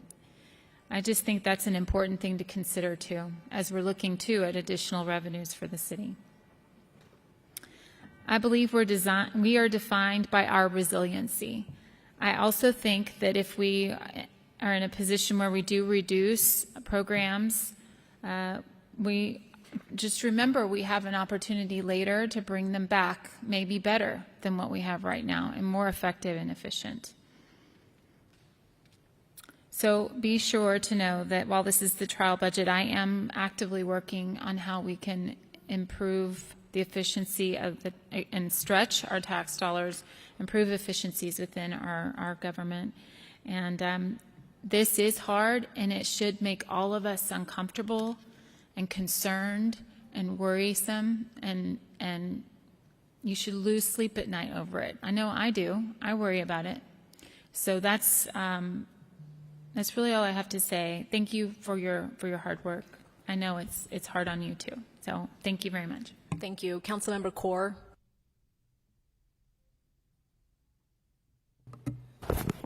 I just think that's an important thing to consider too, as we're looking too at additional revenues for the city. I believe we are defined by our resiliency. I also think that if we are in a position where we do reduce programs, we just remember we have an opportunity later to bring them back, maybe better than what we have right now and more effective and efficient. So be sure to know that while this is the trial budget, I am actively working on how we can improve the efficiency of and stretch our tax dollars, improve efficiencies within our government. And this is hard, and it should make all of us uncomfortable and concerned and worrisome, and you should lose sleep at night over it. I know I do. I worry about it. So that's really all I have to say. Thank you for your hard work. I know it's hard on you too. So thank you very much. Thank you. Councilmember Kaur.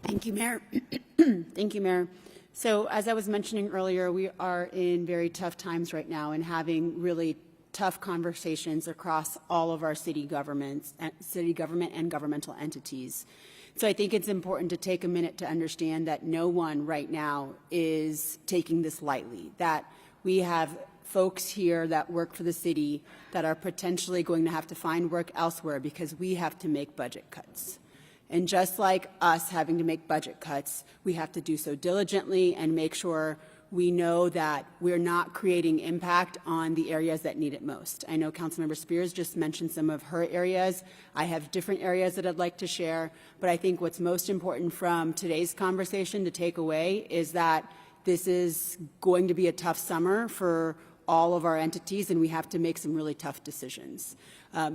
Thank you, Mayor. Thank you, Mayor. So as I was mentioning earlier, we are in very tough times right now and having really tough conversations across all of our city government and governmental entities. So I think it's important to take a minute to understand that no one right now is taking this lightly, that we have folks here that work for the city that are potentially going to have to find work elsewhere because we have to make budget cuts. And just like us having to make budget cuts, we have to do so diligently and make sure we know that we're not creating impact on the areas that need it most. I know Councilmember Spears just mentioned some of her areas. I have different areas that I'd like to share, but I think what's most important from today's conversation to take away is that this is going to be a tough summer for all of our entities, and we have to make some really tough decisions.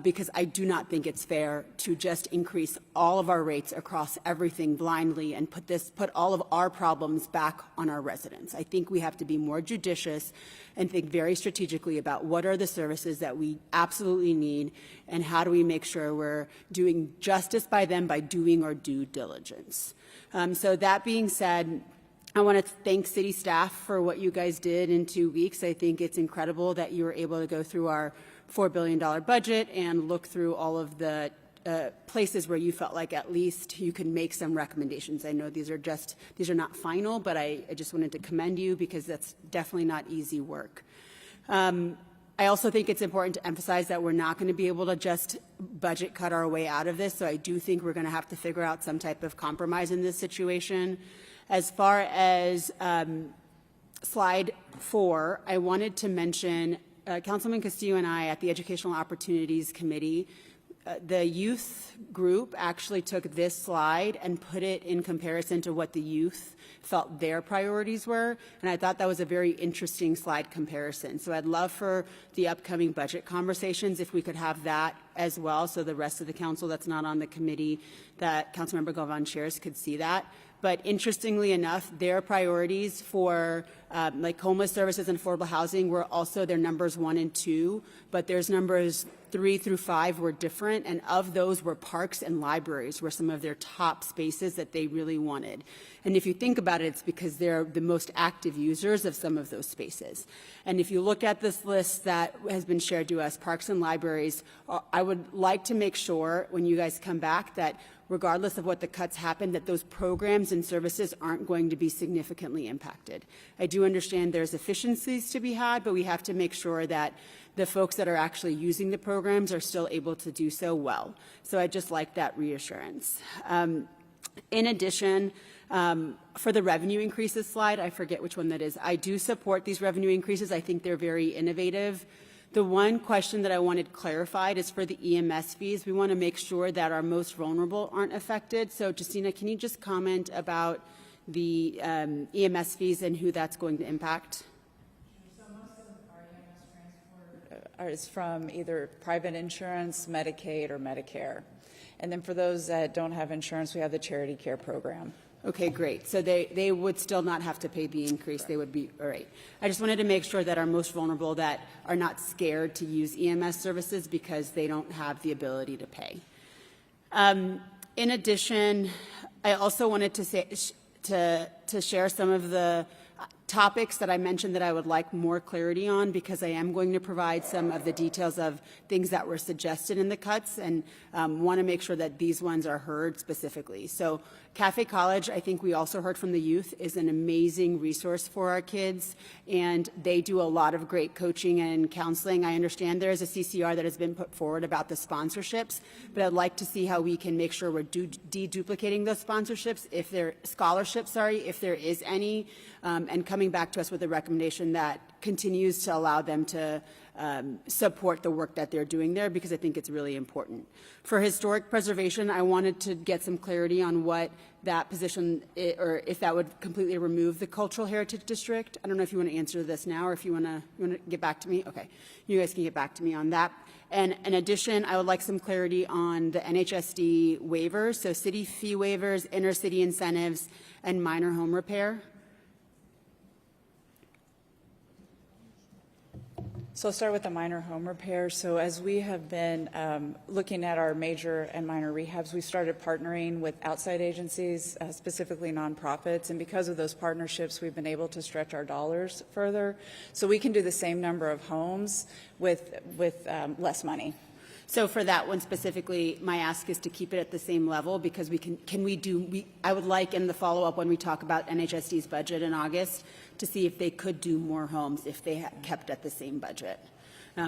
Because I do not think it's fair to just increase all of our rates across everything blindly and put all of our problems back on our residents. I think we have to be more judicious and think very strategically about what are the services that we absolutely need and how do we make sure we're doing justice by them by doing our due diligence. So that being said, I want to thank city staff for what you guys did in 2 weeks. I think it's incredible that you were able to go through our $4 billion budget and look through all of the places where you felt like at least you could make some recommendations. I know these are not final, but I just wanted to commend you because that's definitely not easy work. I also think it's important to emphasize that we're not going to be able to just budget cut our way out of this, so I do think we're going to have to figure out some type of compromise in this situation. As far as slide 4, I wanted to mention Councilman Castillo and I at the Educational Opportunities Committee the youth group actually took this slide and put it in comparison to what the youth felt their priorities were, and I thought that was a very interesting slide comparison. So I'd love for the upcoming budget conversations if we could have that as well, so the rest of the council that's not on the committee that Councilmember Galvan chairs could see that. But interestingly enough, their priorities for like homeless services and affordable housing were also their numbers 1 and 2, but there's numbers 3 through 5 were different, and of those were parks and libraries were some of their top spaces that they really wanted. And if you think about it, it's because they're the most active users of some of those spaces. And if you look at this list that has been shared to us, parks and libraries, I would like to make sure when you guys come back that regardless of what the cuts happen, that those programs and services aren't going to be significantly impacted. I do understand there's efficiencies to be had, but we have to make sure that the folks that are actually using the programs are still able to do so well. So I just like that reassurance. In addition, for the revenue increases slide, I forget which one that is, I do support these revenue increases. I think they're very innovative. The one question that I wanted clarified is for the EMS fees. We want to make sure that our most vulnerable aren't affected. So, Justina, can you just comment about the EMS fees and who that's going to impact? So most of our EMS transport is from either private insurance, Medicaid, or Medicare. And then for those that don't have insurance, we have the Charity Care Program. Okay, great. So they would still not have to pay the increase. They would be, all right. I just wanted to make sure that our most vulnerable that are not scared to use EMS services because they don't have the ability to pay. In addition, I also wanted to say, to share some of the topics that I mentioned that I would like more clarity on, because I am going to provide some of the details of things that were suggested in the cuts, and want to make sure that these ones are heard specifically. So Cafe College, I think we also heard from the youth, is an amazing resource for our kids, and they do a lot of great coaching and counseling. I understand there is a CCR that has been put forward about the sponsorships, but I'd like to see how we can make sure we're deduplicating those sponsorships, if they're scholarships, if there is any, and coming back to us with a recommendation that continues to allow them to support the work that they're doing there, because I think it's really important. For historic preservation, I wanted to get some clarity on what that position, or if that would completely remove the Cultural Heritage District. I don't know if you want to answer this now, or if you want to get back to me. Okay, you guys can get back to me on that. And in addition, I would like some clarity on the NHSD waivers, so city fee waivers, inner city incentives, and minor home repair. So I'll start with the minor home repair. So as we have been looking at our major and minor rehabs, we started partnering with outside agencies, specifically nonprofits, and because of those partnerships, we've been able to stretch our dollars further. So we can do the same number of homes with less money. So for that one specifically, my ask is to keep it at the same level, because I would like in the follow-up when we talk about NHSD's budget in August to see if they could do more homes if they kept at the same budget.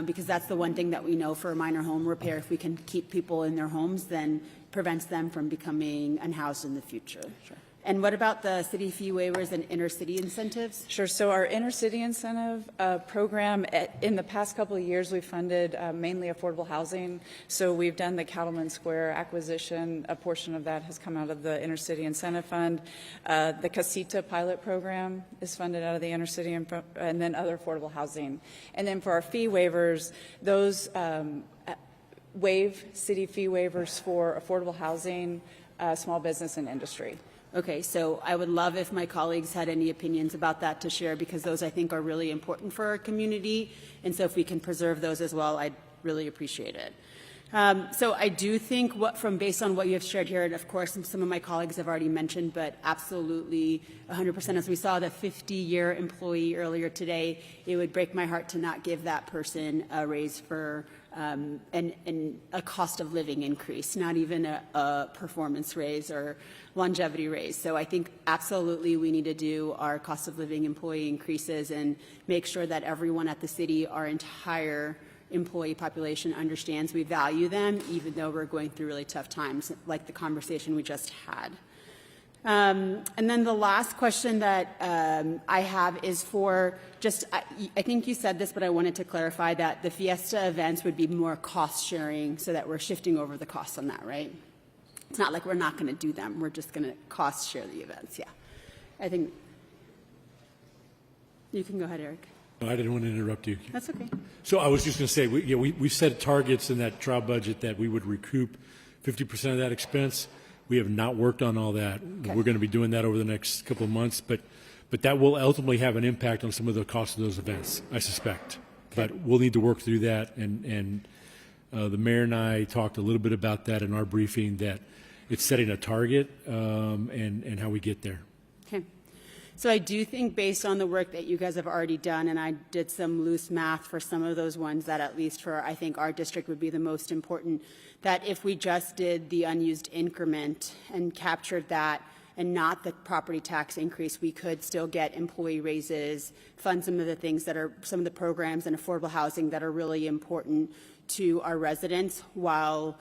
Because that's the one thing that we know for minor home repair, if we can keep people in their homes, then prevents them from becoming unhoused in the future. Sure. And what about the city fee waivers and inner city incentives? Sure. So our inner city incentive program, in the past couple of years, we've funded mainly affordable housing. So we've done the Cattleman Square acquisition. A portion of that has come out of the inner city incentive fund. The Casita pilot program is funded out of the inner city, and then other affordable housing. And then for our fee waivers, those waive city fee waivers for affordable housing, small business, and industry. Okay, so I would love if my colleagues had any opinions about that to share, because those I think are really important for our community, and so if we can preserve those as well, I'd really appreciate it. So I do think based on what you have shared here, and of course some of my colleagues have already mentioned, but absolutely 100%, as we saw the 50-year employee earlier today, it would break my heart to not give that person a raise for and a cost of living increase, not even a performance raise or longevity raise. So I think absolutely we need to do our cost of living employee increases and make sure that everyone at the city, our entire employee population, understands we value them, even though we're going through really tough times, like the conversation we just had. And then the last question that I have is for just, I think you said this, but I wanted to clarify that the Fiesta events would be more cost sharing so that we're shifting over the costs on that, right? It's not like we're not going to do them. We're just going to cost share the events. Yeah. I think you can go ahead, Eric. I didn't want to interrupt you. That's okay. So I was just going to say, we set targets in that trial budget that we would recoup 50% of that expense. We have not worked on all that. Okay. We're going to be doing that over the next couple of months, but that will ultimately have an impact on some of the costs of those events, I suspect. Okay. But we'll need to work through that, and the mayor and I talked a little bit about that in our briefing, that it's setting a target and how we get there. Okay. So I do think based on the work that you guys have already done, and I did some loose math for some of those ones that at least for, I think, our district would be the most important, that if we just did the unused increment and captured that and not the property tax increase, we could still get employee raises, fund some of the things that are, some of the programs and affordable housing that are really important to our residents while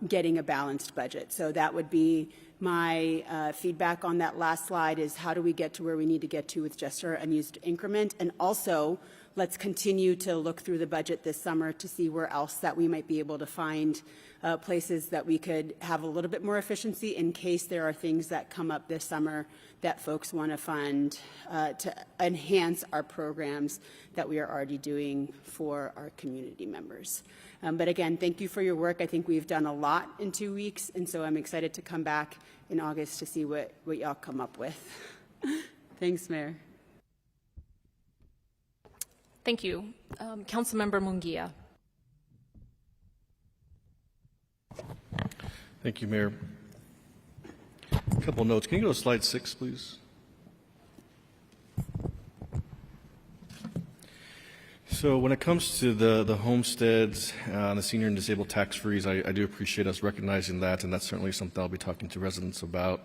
getting a balanced budget. So that would be my feedback on that last slide, is how do we get to where we need to get to with just our unused increment? And also, let's continue to look through the budget this summer to see where else that we might be able to find places that we could have a little bit more efficiency in case there are things that come up this summer that folks want to fund to enhance our programs that we are already doing for our community members. But again, thank you for your work. I think we've done a lot in 2 weeks, and so I'm excited to come back in August to see what y'all come up with. Thanks, Mayor. Thank you. Councilmember Munguia. Thank you, Mayor. A couple notes. Can you go to slide 6, please? So when it comes to the homesteads, the senior and disabled tax freeze, I do appreciate us recognizing that, and that's certainly something I'll be talking to residents about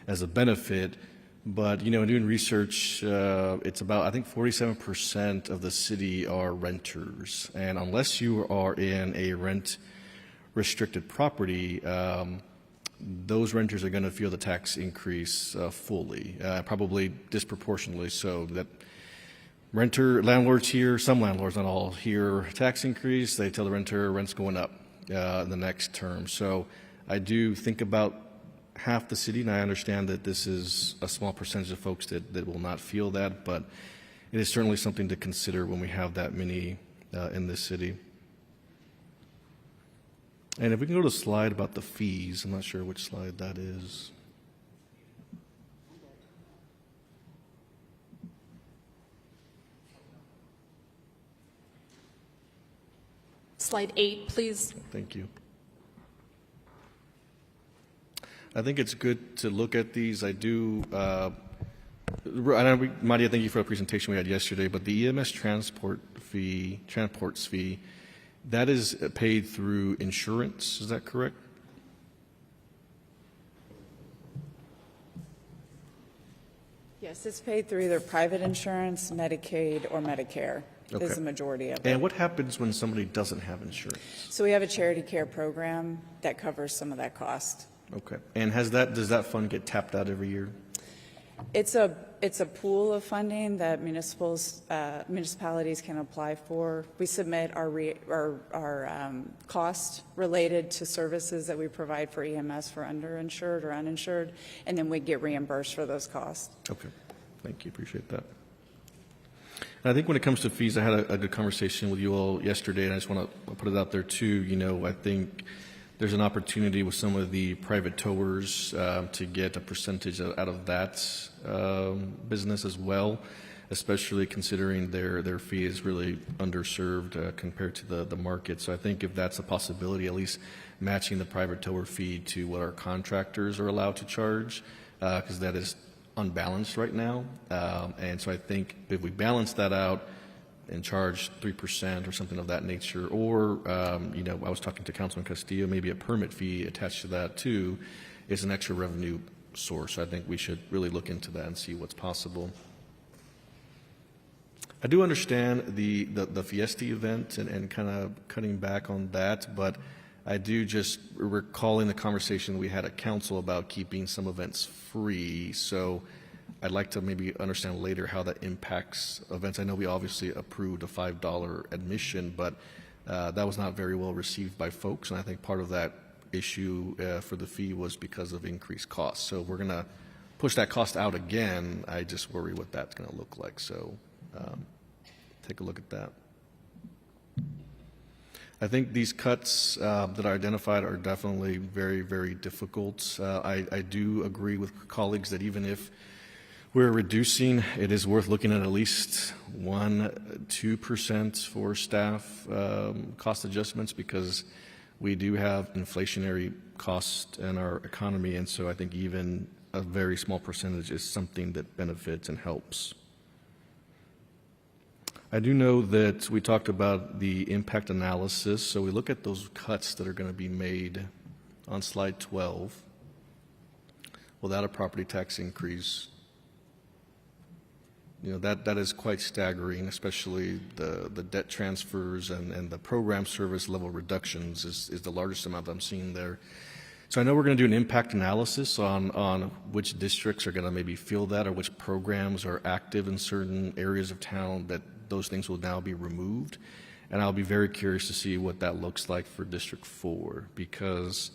as a benefit. But, you know, in doing research, it's about, I think, 47% of the city are renters. And unless you are in a rent-restricted property, those renters are going to feel the tax increase fully, probably disproportionately so. That landlords here, some landlords, not all, hear tax increase, they tell the renter rent's going up in the next term. So I do think about half the city, and I understand that this is a small percentage of folks that will not feel that, but it is certainly something to consider when we have that many in this city. And if we can go to the slide about the fees, I'm not sure which slide that is. Slide 8, please. Thank you. I think it's good to look at these. I do, Maria, thank you for the presentation we had yesterday, but the EMS transports fee, that is paid through insurance, is that correct? Yes, it's paid through either private insurance, Medicaid, or Medicare. Okay. Is the majority of it. And what happens when somebody doesn't have insurance? So we have a charity care program that covers some of that cost. Okay. And does that fund get tapped out every year? It's a pool of funding that municipalities can apply for. We submit our cost related to services that we provide for EMS for underinsured or uninsured, and then we get reimbursed for those costs. Okay. Thank you. Appreciate that. And I think when it comes to fees, I had a good conversation with you all yesterday, and I just want to put it out there too. You know, I think there's an opportunity with some of the private towers to get a percentage out of that business as well, especially considering their fee is really underserved compared to the market. So I think if that's a possibility, at least matching the private tower fee to what our contractors are allowed to charge, because that is unbalanced right now. And so I think if we balance that out and charge 3% or something of that nature, or, you know, I was talking to Councilman Castillo, maybe a permit fee attached to that too is an extra revenue source. I think we should really look into that and see what's possible. I do understand the Fiesta event and kind of cutting back on that, but I do just recalling the conversation we had at council about keeping some events free. So I'd like to maybe understand later how that impacts events. I know we obviously approved a $5 admission, but that was not very well received by folks. And I think part of that issue for the fee was because of increased costs. So we're going to push that cost out again. I just worry what that's going to look like. So take a look at that. I think these cuts that are identified are definitely very, very difficult. I do agree with colleagues that even if we're reducing, it is worth looking at least 1-2% for staff cost adjustments, because we do have inflationary costs in our economy, and so I think even a very small percentage is something that benefits and helps. I do know that we talked about the impact analysis, so we look at those cuts that are going to be made on slide 12 without a property tax increase. You know, that is quite staggering, especially the debt transfers and the program service level reductions is the largest amount that I'm seeing there. So I know we're going to do an impact analysis on which districts are going to maybe feel that, or which programs are active in certain areas of town that those things will now be removed. And I'll be very curious to see what that looks like for District 4, because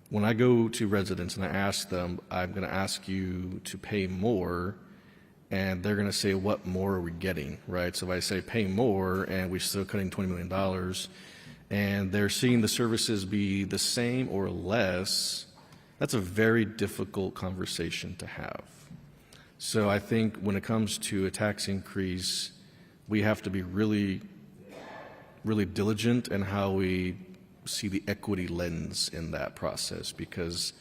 when I go to residents and I ask them, I'm going to ask you to pay more, and they're going to say, what more are we getting, right? So if I say pay more and we're still cutting $20 million, and they're seeing the services be the same or less, that's a very difficult conversation to have. So I think when it comes to a tax increase, we have to be really, really diligent in how we see the equity lens in that process, because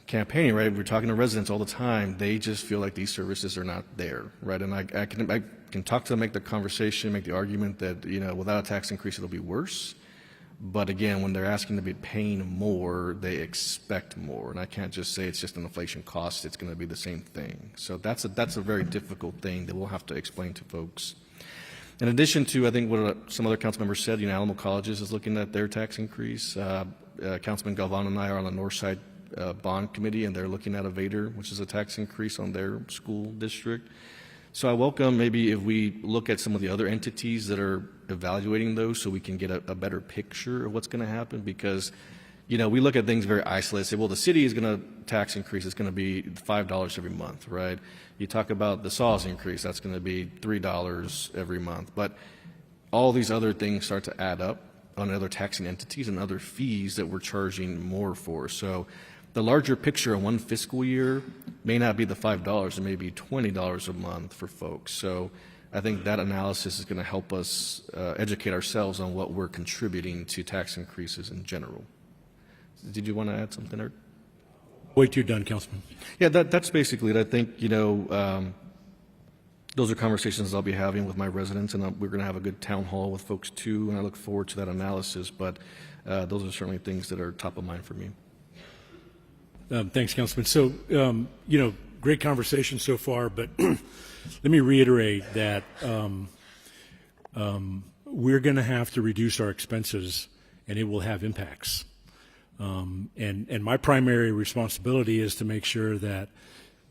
campaigning, right, we're talking to residents all the time, they just feel like these services are not there, right? And I can talk to them, make the conversation, make the argument that, you know, without a tax increase it'll be worse. But again, when they're asking to be paying more, they expect more. And I can't just say it's just an inflation cost, it's going to be the same thing. So that's a very difficult thing that we'll have to explain to folks. In addition to, I think what some other council members said, you know, Alamo Colleges is looking at their tax increase. Councilman Galvan and I are on the North Side Bond Committee, and they're looking at a Vader, which is a tax increase on their school district. So I welcome maybe if we look at some of the other entities that are evaluating those, so we can get a better picture of what's going to happen, because, you know, we look at things very isolated. Say, well, the city is going to tax increase. It's going to be $5 every month, right? You talk about the SAWS increase. That's going to be $3 every month. But all these other things start to add up on other taxing entities and other fees that we're charging more for. So the larger picture in one fiscal year may not be the $5, it may be $20 a month for folks. So I think that analysis is going to help us educate ourselves on what we're contributing to tax increases in general. Did you want to add something, Eric? Wait till you're done, Councilman. Yeah, that's basically it. I think, you know, those are conversations I'll be having with my residents, and we're going to have a good town hall with folks too, and I look forward to that analysis. But those are certainly things that are top of mind for me. Thanks, Councilman. So, you know, great conversation so far, but let me reiterate that we're going to have to reduce our expenses, and it will have impacts. And my primary responsibility is to make sure that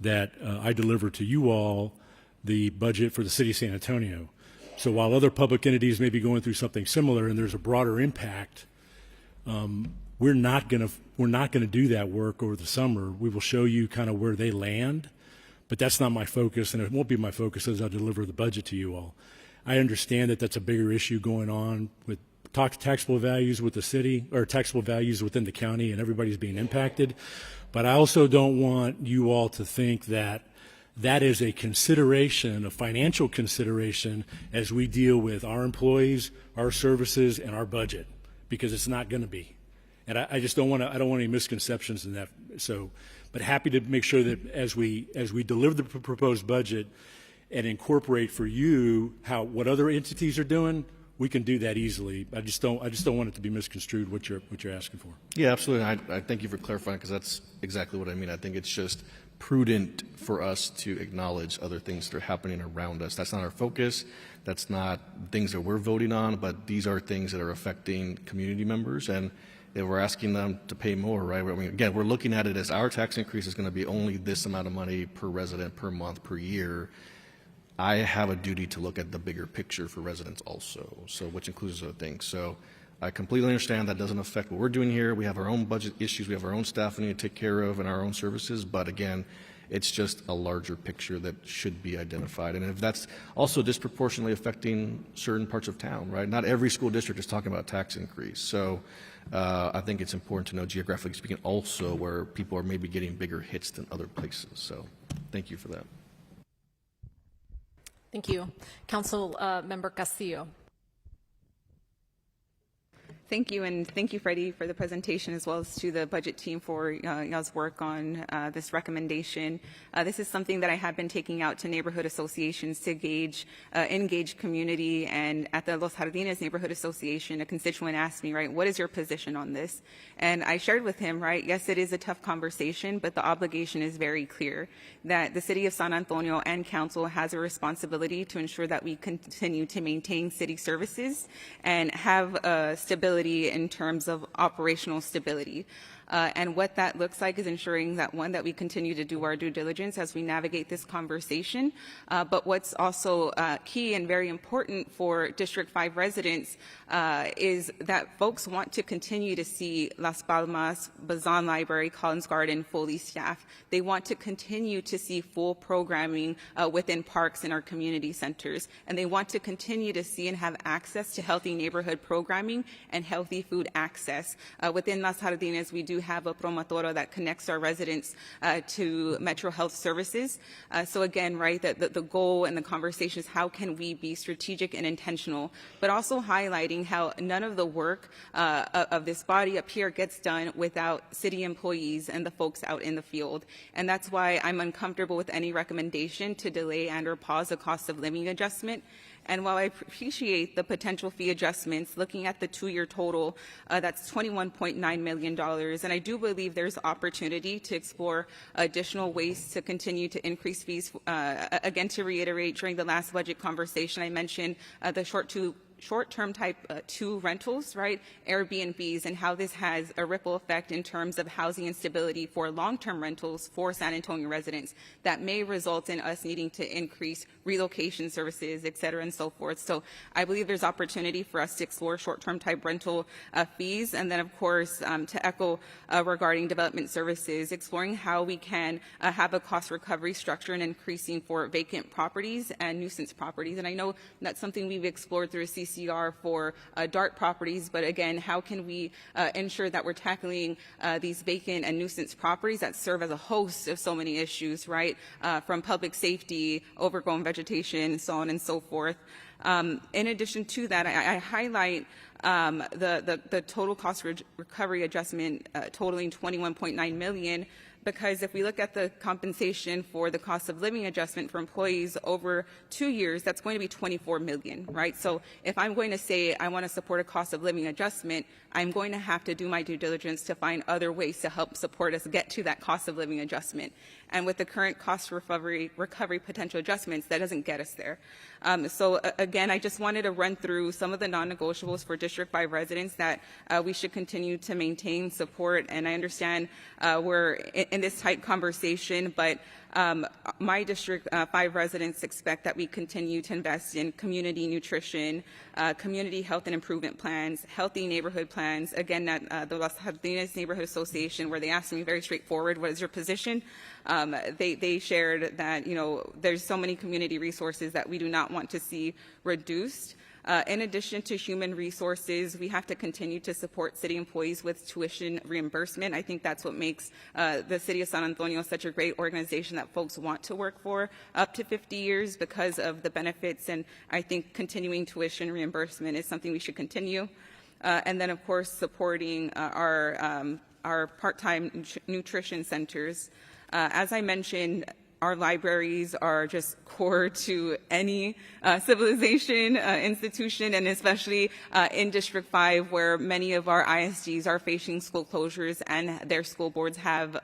I deliver to you all the budget for the city of San Antonio. So while other public entities may be going through something similar and there's a broader impact, we're not going to do that work over the summer. We will show you kind of where they land, but that's not my focus, and it won't be my focus as I deliver the budget to you all. I understand that that's a bigger issue going on with taxable values with the city, or taxable values within the county, and everybody's being impacted. But I also don't want you all to think that that is a consideration, a financial consideration, as we deal with our employees, our services, and our budget, because it's not going to be. And I just don't want to. I don't want any misconceptions in that. So, but happy to make sure that as we deliver the proposed budget and incorporate for you what other entities are doing, we can do that easily. I just don't want it to be misconstrued what you're asking for. Yeah, absolutely. I thank you for clarifying, because that's exactly what I mean. I think it's just prudent for us to acknowledge other things that are happening around us. That's not our focus. That's not things that we're voting on, but these are things that are affecting community members, and if we're asking them to pay more, right? I mean, again, we're looking at it as our tax increase is going to be only this amount of money per resident, per month, per year. I have a duty to look at the bigger picture for residents also, so which includes other things. So I completely understand that doesn't affect what we're doing here. We have our own budget issues. We have our own staff we need to take care of and our own services. But again, it's just a larger picture that should be identified. And if that's also disproportionately affecting certain parts of town, right? Not every school district is talking about tax increase. So I think it's important to know, geographically speaking, also where people are maybe getting bigger hits than other places. So thank you for that. Thank you. Council Member Castillo. Thank you, and thank you, Freddie, for the presentation, as well as to the budget team for y'all's work on this recommendation. This is something that I have been taking out to neighborhood associations to engage community. And at the Los Jardines Neighborhood Association, a constituent asked me, right, what is your position on this? And I shared with him, right, yes, it is a tough conversation, but the obligation is very clear that the City of San Antonio and Council has a responsibility to ensure that we continue to maintain city services and have stability in terms of operational stability. And what that looks like is ensuring that, one, that we continue to do our due diligence as we navigate this conversation. But what's also key and very important for District 5 residents is that folks want to continue to see Las Palmas, Bazan Library, Collins Garden fully staffed. They want to continue to see full programming within parks and our community centers. And they want to continue to see and have access to healthy neighborhood programming and healthy food access. Within Las Jardines, we do have a promotora that connects our residents to Metro Health Services. So again, right, the goal and the conversation is how can we be strategic and intentional, but also highlighting how none of the work of this body up here gets done without city employees and the folks out in the field. And that's why I'm uncomfortable with any recommendation to delay and or pause a cost of living adjustment. And while I appreciate the potential fee adjustments, looking at the 2-year total, that's $21.9 million. And I do believe there's opportunity to explore additional ways to continue to increase fees. Again, to reiterate, during the last budget conversation, I mentioned the short-term type 2 rentals, right, Airbnbs, and how this has a ripple effect in terms of housing instability for long-term rentals for San Antonio residents that may result in us needing to increase relocation services, et cetera, and so forth. So I believe there's opportunity for us to explore short-term type rental fees. And then, of course, to echo regarding development services, exploring how we can have a cost recovery structure and increasing for vacant properties and nuisance properties. And I know that's something we've explored through a CCR for DART properties, but again, how can we ensure that we're tackling these vacant and nuisance properties that serve as a host of so many issues, right, from public safety, overgrown vegetation, so on and so forth. In addition to that, I highlight the total cost recovery adjustment totaling $21.9 million, because if we look at the compensation for the cost of living adjustment for employees over 2 years, that's going to be $24 million, right? So if I'm going to say I want to support a cost of living adjustment, I'm going to have to do my due diligence to find other ways to help support us get to that cost of living adjustment. And with the current cost recovery potential adjustments, that doesn't get us there. So again, I just wanted to run through some of the non-negotiables for District 5 residents that we should continue to maintain support. And I understand we're in this tight conversation, but my District 5 residents expect that we continue to invest in community nutrition, community health and improvement plans, healthy neighborhood plans. Again, at the Los Jardines Neighborhood Association, where they asked me very straightforward, what is your position? They shared that, you know, there's so many community resources that we do not want to see reduced. In addition to human resources, we have to continue to support city employees with tuition reimbursement. I think that's what makes the City of San Antonio such a great organization that folks want to work for up to 50 years because of the benefits. And I think continuing tuition reimbursement is something we should continue. And then, of course, supporting our part-time nutrition centers. As I mentioned, our libraries are just core to any civilization institution, and especially in District 5, where many of our ISGs are facing school closures and their school boards have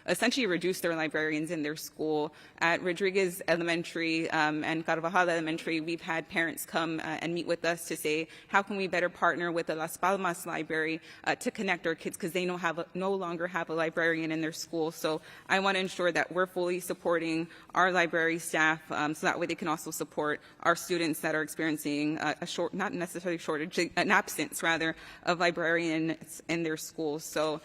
essentially reduced their librarians in their school. At Rodriguez Elementary and Carvajal Elementary, we've had parents come and meet with us to say, how can we better partner with the Las Palmas Library to connect our kids, because they no longer have a librarian in their school. So I want to ensure that we're fully supporting our library staff so that way they can also support our students that are experiencing not necessarily shortage, an absence rather, of librarians in their schools. So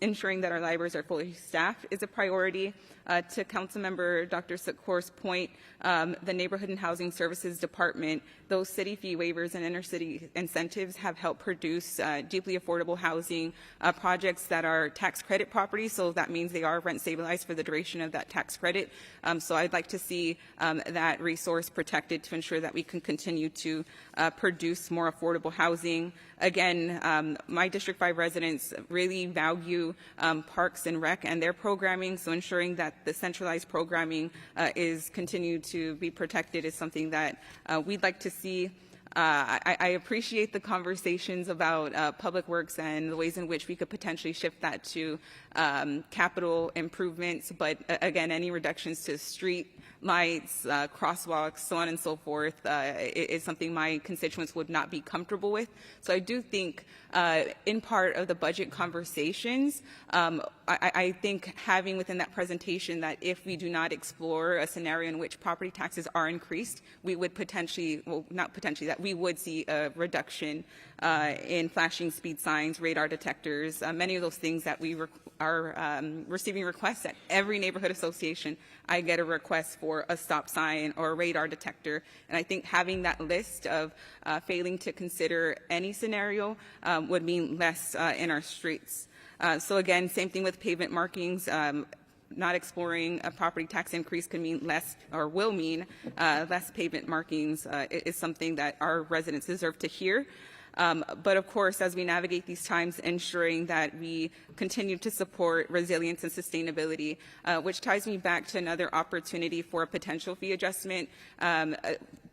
ensuring that our libraries are fully staffed is a priority. To Councilmember Dr. Secor's point, the Neighborhood and Housing Services Department, those city fee waivers and intercity incentives have helped produce deeply affordable housing projects that are tax credit properties, so that means they are rent stabilized for the duration of that tax credit. So I'd like to see that resource protected to ensure that we can continue to produce more affordable housing. Again, my District 5 residents really value Parks and Rec and their programming, so ensuring that the centralized programming is continued to be protected is something that we'd like to see. I appreciate the conversations about public works and the ways in which we could potentially shift that to capital improvements, but again, any reductions to street lights, crosswalks, so on and so forth, is something my constituents would not be comfortable with. So I do think in part of the budget conversations, I think having within that presentation that if we do not explore a scenario in which property taxes are increased, we would potentially, well, not potentially, that we would see a reduction in flashing speed signs, radar detectors, many of those things that we are receiving requests at every neighborhood association. I get a request for a stop sign or a radar detector, and I think having that list of failing to consider any scenario would mean less in our streets. So again, same thing with pavement markings. Not exploring a property tax increase can mean less, or will mean less pavement markings. Is something that our residents deserve to hear. But of course, as we navigate these times, ensuring that we continue to support resilience and sustainability, which ties me back to another opportunity for a potential fee adjustment.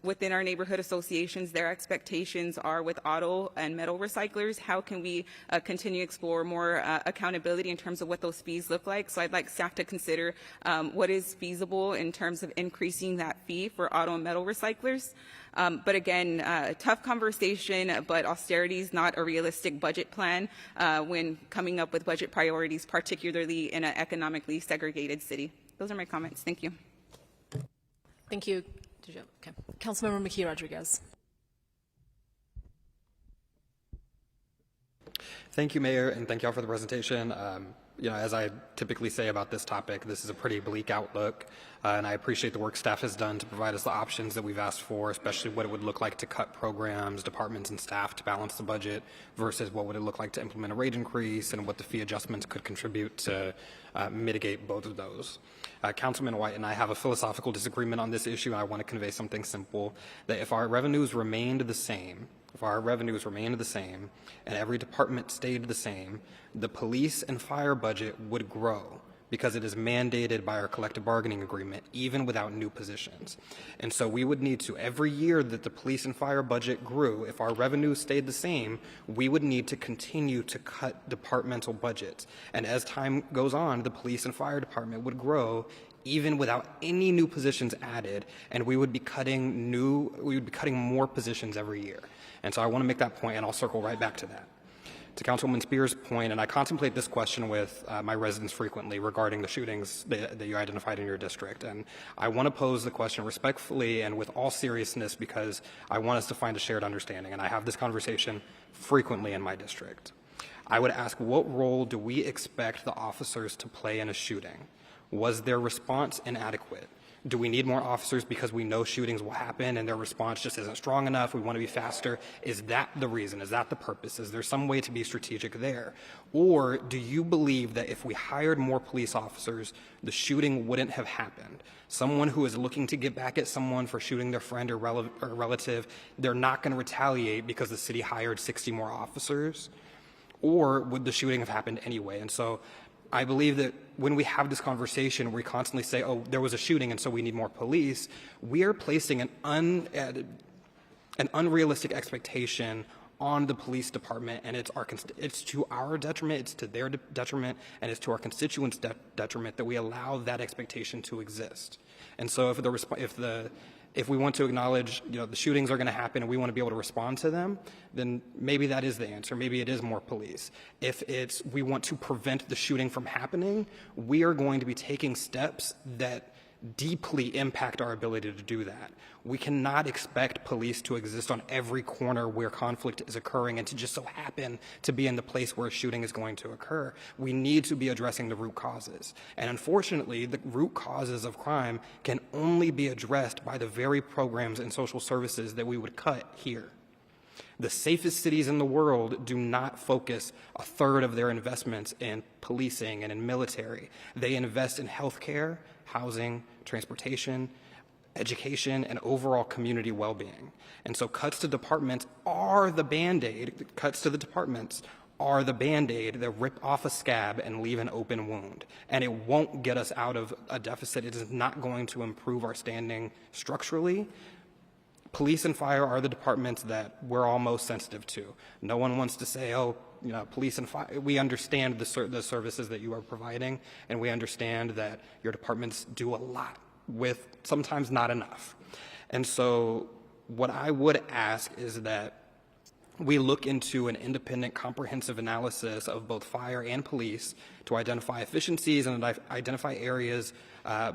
Within our neighborhood associations, their expectations are with auto and metal recyclers. How can we continue to explore more accountability in terms of what those fees look like? So I'd like staff to consider what is feasible in terms of increasing that fee for auto and metal recyclers. But again, tough conversation, but austerity is not a realistic budget plan when coming up with budget priorities, particularly in an economically segregated city. Those are my comments. Thank you. Thank you. Okay. Councilmember McKee Rodriguez. Thank you, Mayor, and thank you all for the presentation. As I typically say about this topic, this is a pretty bleak outlook, and I appreciate the work staff has done to provide us the options that we've asked for, especially what it would look like to cut programs, departments, and staff to balance the budget versus what would it look like to implement a rate increase and what the fee adjustments could contribute to mitigate both of those. Councilman White and I have a philosophical disagreement on this issue, and I want to convey something simple, that if our revenues remained the same, and every department stayed the same, the police and fire budget would grow because it is mandated by our collective bargaining agreement, even without new positions. And so we would need to, every year that the police and fire budget grew, if our revenues stayed the same, we would need to continue to cut departmental budgets. And as time goes on, the police and fire department would grow even without any new positions added, and we would be cutting more positions every year. And so I want to make that point, and I'll circle right back to that. To Councilwoman Spears' point, and I contemplate this question with my residents frequently regarding the shootings that you identified in your district. And I want to pose the question respectfully and with all seriousness because I want us to find a shared understanding. And I have this conversation frequently in my district. I would ask, what role do we expect the officers to play in a shooting? Was their response inadequate? Do we need more officers because we know shootings will happen and their response just isn't strong enough? We want to be faster. Is that the reason? Is that the purpose? Is there some way to be strategic there? Or do you believe that if we hired more police officers, the shooting wouldn't have happened? Someone who is looking to get back at someone for shooting their friend or relative, they're not going to retaliate because the city hired 60 more officers? Or would the shooting have happened anyway? And so I believe that when we have this conversation, we constantly say, oh, there was a shooting and so we need more police, we are placing an unrealistic expectation on the police department, and it's to our detriment, it's to their detriment, and it's to our constituents' detriment that we allow that expectation to exist. And so if we want to acknowledge, the shootings are going to happen and we want to be able to respond to them, then maybe that is the answer. Maybe it is more police. If we want to prevent the shooting from happening, we are going to be taking steps that deeply impact our ability to do that. We cannot expect police to exist on every corner where conflict is occurring and to just so happen to be in the place where a shooting is going to occur. We need to be addressing the root causes. And unfortunately, the root causes of crime can only be addressed by the very programs and social services that we would cut here. The safest cities in the world do not focus a third of their investments in policing and in military. They invest in healthcare, housing, transportation, education, and overall community well-being. And so cuts to departments are the Band-Aid. Cuts to the departments are the Band-Aid that rip off a scab and leave an open wound. And it won't get us out of a deficit. It is not going to improve our standing structurally. Police and fire are the departments that we're all most sensitive to. No one wants to say, oh, police and fire, we understand the services that you are providing, and we understand that your departments do a lot with sometimes not enough. And so what I would ask is that we look into an independent, comprehensive analysis of both fire and police to identify efficiencies and identify areas,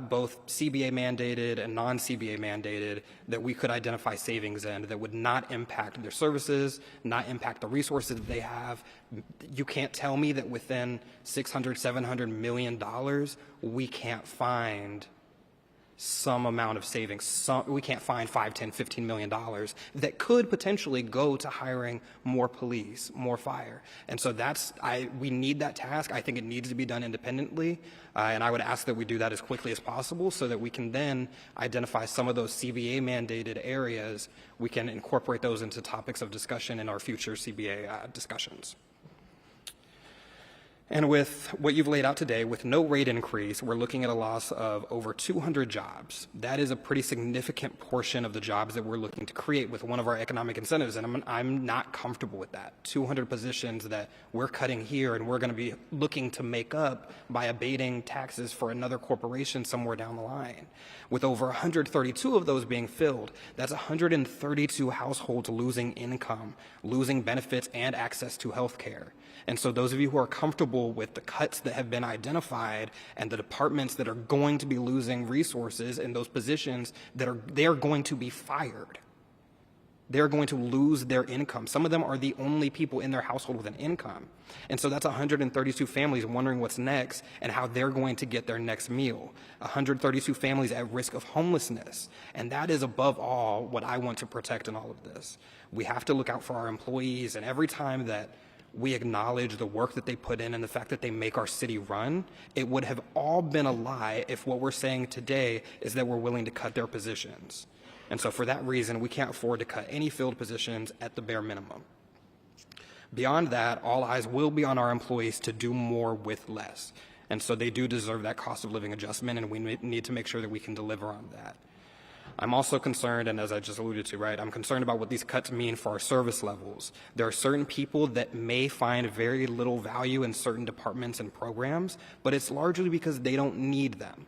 both CBA mandated and non-CBA mandated, that we could identify savings in that would not impact their services, not impact the resources that they have. You can't tell me that within $600, $700 million, we can't find some amount of savings. We can't find $5, $10, $15 million that could potentially go to hiring more police, more fire. And so we need that task. I think it needs to be done independently. And I would ask that we do that as quickly as possible so that we can then identify some of those CBA mandated areas. We can incorporate those into topics of discussion in our future CBA discussions. And with what you've laid out today, with no rate increase, we're looking at a loss of over 200 jobs. That is a pretty significant portion of the jobs that we're looking to create with one of our economic incentives, and I'm not comfortable with that. 200 positions that we're cutting here, and we're going to be looking to make up by abating taxes for another corporation somewhere down the line. With over 132 of those being filled, that's 132 households losing income, losing benefits and access to health care. And so those of you who are comfortable with the cuts that have been identified and the departments that are going to be losing resources in those positions, they are going to be fired. They're going to lose their income. Some of them are the only people in their household with an income. And so that's 132 families wondering what's next and how they're going to get their next meal. 132 families at risk of homelessness. And that is above all what I want to protect in all of this. We have to look out for our employees, and every time that we acknowledge the work that they put in and the fact that they make our city run, it would have all been a lie if what we're saying today is that we're willing to cut their positions. And so for that reason, we can't afford to cut any filled positions at the bare minimum. Beyond that, all eyes will be on our employees to do more with less. And so they do deserve that cost of living adjustment, and we need to make sure that we can deliver on that. I'm also concerned, and as I just alluded to, I'm concerned about what these cuts mean for our service levels. There are certain people that may find very little value in certain departments and programs, but it's largely because they don't need them.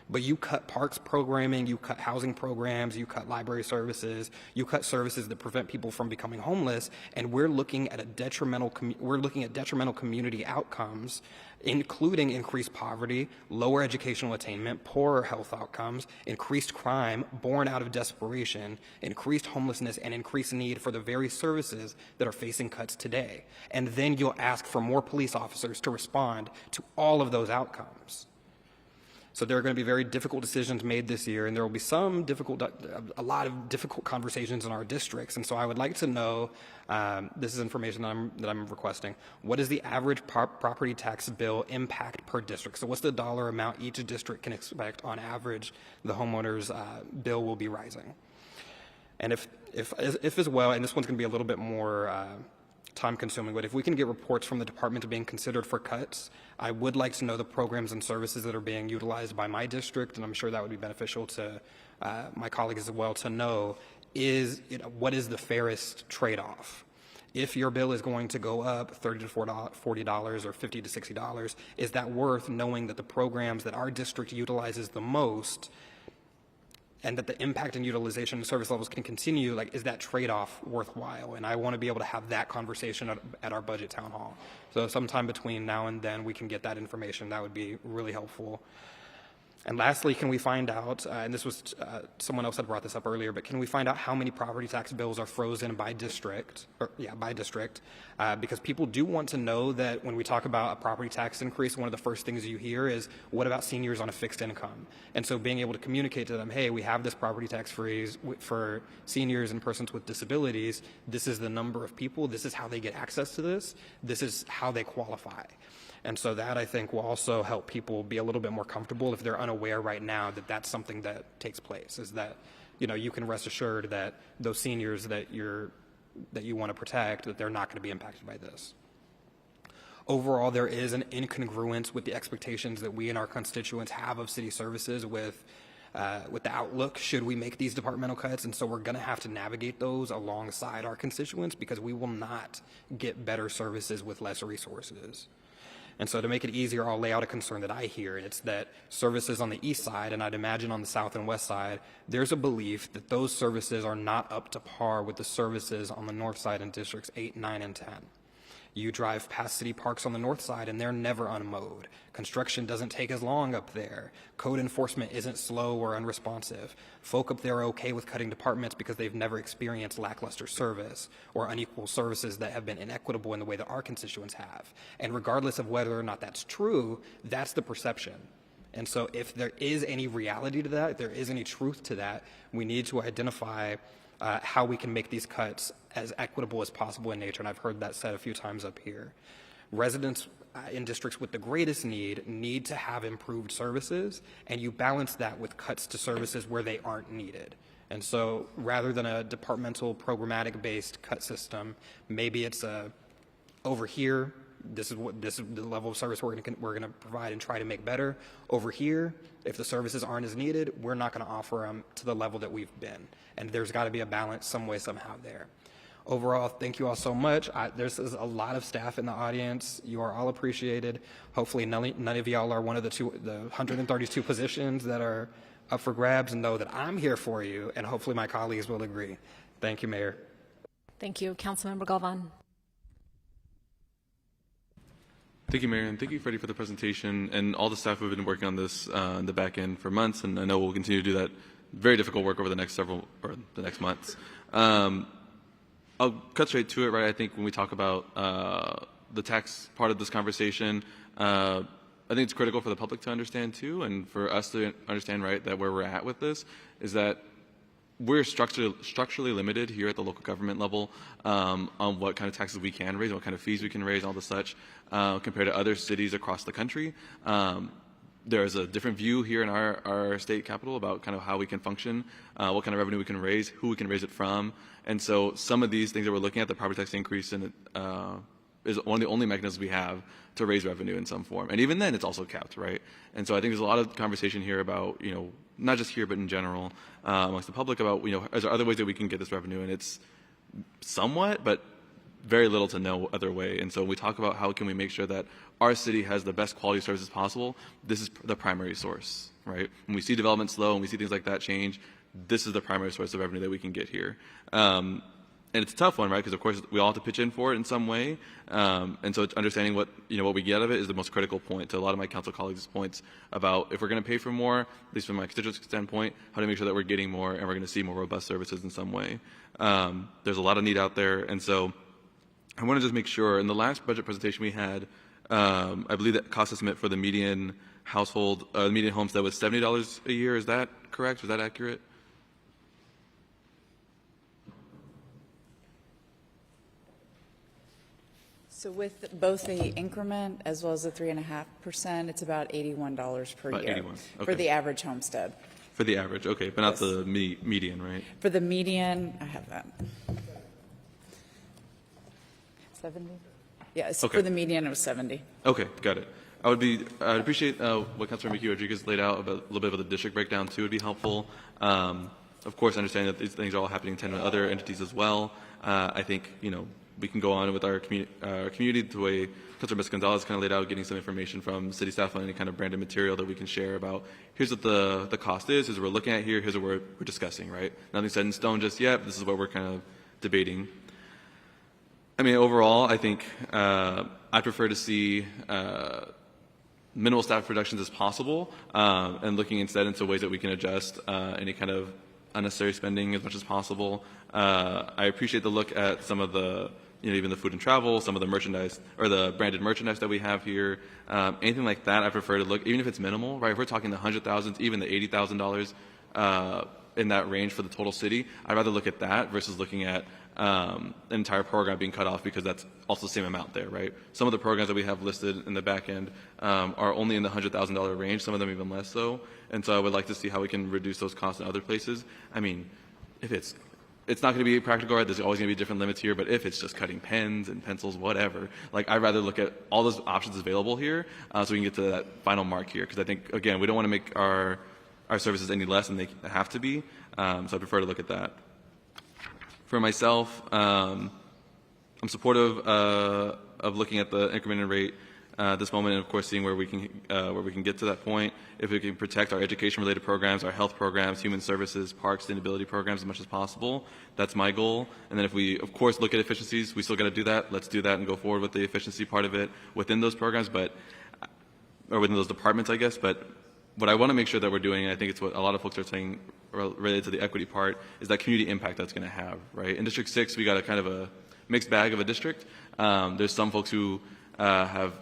But you cut parks programming, you cut housing programs, you cut library services, you cut services that prevent people from becoming homeless, and we're looking at detrimental community outcomes, including increased poverty, lower educational attainment, poorer health outcomes, increased crime born out of desperation, increased homelessness, and increased need for the very services that are facing cuts today. And then you'll ask for more police officers to respond to all of those outcomes. So there are going to be very difficult decisions made this year, and there will be a lot of difficult conversations in our districts. And so I would like to know, this is information that I'm requesting, what is the average property tax bill impact per district? So what's the dollar amount each district can expect on average the homeowner's bill will be rising? And if as well, and this one's going to be a little bit more time consuming, but if we can get reports from the department being considered for cuts, I would like to know the programs and services that are being utilized by my district, and I'm sure that would be beneficial to my colleagues as well to know what is the fairest trade-off. If your bill is going to go up $30 to $40 or $50 to $60, is that worth knowing that the programs that our district utilizes the most and that the impact and utilization and service levels can continue, like, is that trade-off worthwhile? And I want to be able to have that conversation at our budget town hall. So sometime between now and then we can get that information. That would be really helpful. And lastly, can we find out, and this was, someone else had brought this up earlier, but can we find out how many property tax bills are frozen by district, because people do want to know that when we talk about a property tax increase, one of the first things you hear is, what about seniors on a fixed income? And so being able to communicate to them, hey, we have this property tax freeze for seniors and persons with disabilities. This is the number of people. This is how they get access to this. This is how they qualify. And so that, I think, will also help people be a little bit more comfortable if they're unaware right now that that's something that takes place, is that, you can rest assured that those seniors that you want to protect, that they're not going to be impacted by this. Overall, there is an incongruence with the expectations that we and our constituents have of city services with the outlook should we make these departmental cuts. And so we're going to have to navigate those alongside our constituents, because we will not get better services with less resources. And so to make it easier, I'll lay out a concern that I hear. It's that services on the east side, and I'd imagine on the south and west side, there's a belief that those services are not up to par with the services on the north side in districts 8, 9, and 10. You drive past city parks on the north side and they're never unmowed. Construction doesn't take as long up there. Code enforcement isn't slow or unresponsive. Folk up there are okay with cutting departments because they've never experienced lackluster service or unequal services that have been inequitable in the way that our constituents have. And regardless of whether or not that's true, that's the perception. And so if there is any reality to that, if there is any truth to that, we need to identify how we can make these cuts as equitable as possible in nature, and I've heard that said a few times up here. Residents in districts with the greatest need to have improved services, and you balance that with cuts to services where they aren't needed. And so rather than a departmental programmatic-based cut system, maybe it's over here, this is the level of service we're going to provide and try to make better. Over here, if the services aren't as needed, we're not going to offer them to the level that we've been. And there's got to be a balance some way, somehow there. Overall, thank you all so much. There's a lot of staff in the audience. You are all appreciated. Hopefully none of y'all are one of the 132 positions that are up for grabs, and know that I'm here for you, and hopefully my colleagues will agree. Thank you, Mayor. Thank you. Councilmember Galvan. Thank you, Mayor, and thank you, Freddie, for the presentation, and all the staff who have been working on this in the back end for months, and I know we'll continue to do that very difficult work over the next months. I'll cut straight to it, right? I think when we talk about the tax part of this conversation, I think it's critical for the public to understand too, and for us to understand, right, that where we're at with this is that we're structurally limited here at the local government level on what kind of taxes we can raise, what kind of fees we can raise, all the such, compared to other cities across the country. There's a different view here in our state capital about kind of how we can function, what kind of revenue we can raise, who we can raise it from. And so some of these things that we're looking at, the property tax increase is one of the only mechanisms we have to raise revenue in some form. And even then, it's also capped, right? And so I think there's a lot of conversation here about, not just here, but in general, amongst the public about, is there other ways that we can get this revenue? And it's somewhat, but very little to no other way. And so when we talk about how can we make sure that our city has the best quality services possible, this is the primary source, right? When we see development slow and we see things like that change, this is the primary source of revenue that we can get here. And it's a tough one, right? Because of course we all have to pitch in for it in some way. And so it's understanding what we get out of it is the most critical point to a lot of my council colleagues' points about if we're going to pay for more, at least from my constituents' standpoint, how to make sure that we're getting more and we're going to see more robust services in some way. There's a lot of need out there. And so I want to just make sure, in the last budget presentation we had, I believe that cost estimate for the median household, median homestead was $70 a year. Is that correct? Was that accurate? So with both the increment as well as the 3.5%, it's about $81 per About year 81. Okay. for the average homestead. For the average, okay, but not the median, right? For the median, I have that. 70? Yes, Okay. for the median of 70. Okay, got it. I'd appreciate what Councilor Mickey Rodriguez laid out about a little bit of the district breakdown too would be helpful. Of course, understanding that these things are all happening in tandem with other entities as well. I think, we can go on with our community the way Councilor Ms. Gonzalez kind of laid out, getting some information from city staff on any kind of branded material that we can share about here's what the cost is, here's what we're looking at here, here's what we're discussing, right? Nothing set in stone just yet, but this is what we're kind of debating. I mean, overall, I think I prefer to see minimal staff reductions as possible, and looking instead into ways that we can adjust any kind of unnecessary spending as much as possible. I appreciate the look at some of the, even the food and travel, some of the merchandise or the branded merchandise that we have here. Anything like that, I prefer to look, even if it's minimal, right? If we're talking the $100,000s, even the $80,000 in that range for the total city, I'd rather look at that versus looking at an entire program being cut off because that's also the same amount there, right? Some of the programs that we have listed in the back end are only in the $100,000 range, some of them even less so. And so I would like to see how we can reduce those costs in other places. I mean, if it's not going to be practical, right? There's always going to be different limits here, but if it's just cutting pens and pencils, whatever, like I'd rather look at all those options available here so we can get to that final mark here. Because I think, again, we don't want to make our services any less than they have to be. So I prefer to look at that. For myself, I'm supportive of looking at the incremented rate at this moment, and of course seeing where we can get to that point. If we can protect our education-related programs, our health programs, human services, parks, sustainability programs as much as possible, that's my goal. And then if we, of course, look at efficiencies, we still got to do that. Let's do that and go forward with the efficiency part of it within those programs, or within those departments, I guess. But what I want to make sure that we're doing, and I think it's what a lot of folks are saying related to the equity part, is that community impact that's going to have, right? In District 6, we got a kind of a mixed bag of a district. There's some folks who have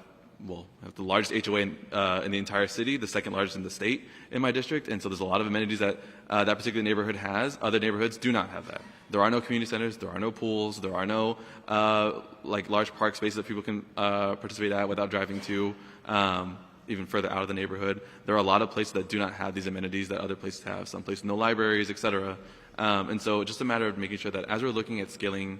the largest HOA in the entire city, the second largest in the state in my district, and so there's a lot of amenities that that particular neighborhood has. Other neighborhoods do not have that. There are no community centers, there are no pools, there are no like large park spaces that people can participate at without driving to. Even further out of the neighborhood. There are a lot of places that do not have these amenities that other places have. Some places no libraries, et cetera. And so just a matter of making sure that as we're looking at scaling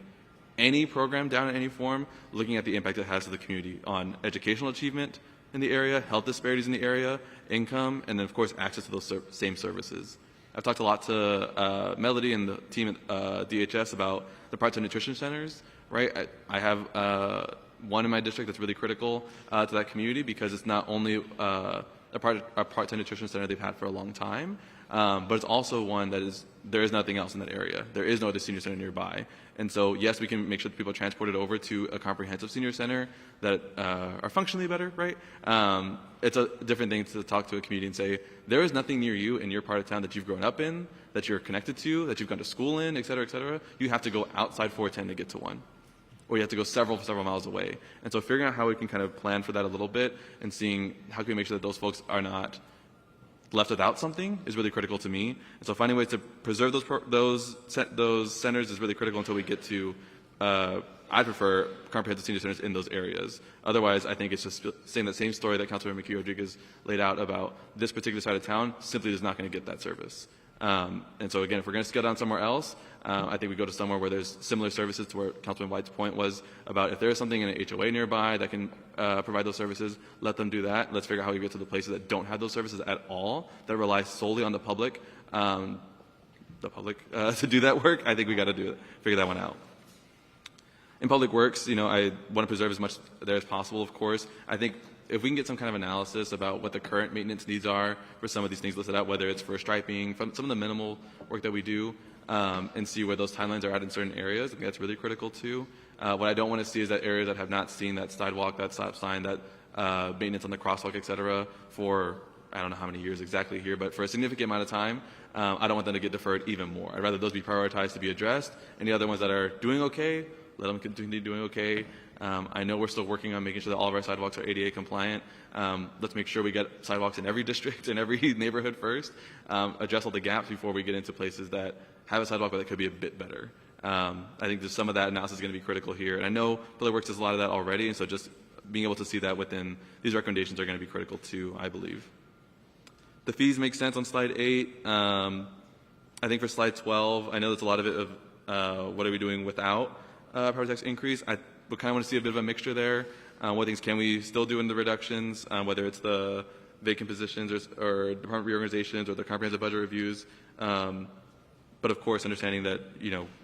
any program down in any form, looking at the impact it has to the community on educational achievement in the area, health disparities in the area, income, and then of course access to those same services. I've talked a lot to Melody and the team at DHS about the part-time nutrition centers, right? I have one in my district that's really critical to that community because it's not only a part-time nutrition center they've had for a long time, but it's also one that there is nothing else in that area. There is no other senior center nearby. And so, yes, we can make sure that people are transported over to a comprehensive senior center that are functionally better, right? It's a different thing to talk to a community and say, there is nothing near you in your part of town that you've grown up in, that you're connected to, that you've gone to school in, et cetera, et cetera. You have to go outside 410 to get to one. Or you have to go several miles away. And so figuring out how we can kind of plan for that a little bit and seeing how can we make sure that those folks are not left without something is really critical to me. And so finding ways to preserve those centers is really critical until we get to, I prefer comprehensive senior centers in those areas. Otherwise, I think it's just saying the same story that Councilor Mickey Rodriguez laid out about this particular side of town simply is not going to get that service. And so again, if we're going to scale down somewhere else, I think we go to somewhere where there's similar services to where Councilman White's point was about if there is something in an HOA nearby that can provide those services, let them do that. Let's figure out how we get to the places that don't have those services at all, that rely solely on the public to do that work. I think we got to figure that one out. In public works, I want to preserve as much there as possible, of course. I think if we can get some kind of analysis about what the current maintenance needs are for some of these things listed out, whether it's for striping, from some of the minimal work that we do, and see where those timelines are at in certain areas, I think that's really critical too. What I don't want to see is that areas that have not seen that sidewalk, that stop sign, that maintenance on the crosswalk, et cetera, for I don't know how many years exactly here, but for a significant amount of time, I don't want them to get deferred even more. I'd rather those be prioritized to be addressed, and the other ones that are doing okay, let them continue doing okay. I know we're still working on making sure that all of our sidewalks are ADA compliant. Let's make sure we get sidewalks in every district, in every neighborhood first. Address all the gaps before we get into places that have a sidewalk but that could be a bit better. I think there's some of that analysis is going to be critical here. And I know Public Works does a lot of that already, and so just being able to see that within these recommendations are going to be critical too, I believe. The fees make sense on slide 8. I think for slide 12, I know that's a lot of it of what are we doing without property tax increase. we kind of want to see a bit of a mixture there. What things can we still do in the reductions, whether it's the vacant positions or department reorganizations or the comprehensive budget reviews. But of course, understanding that,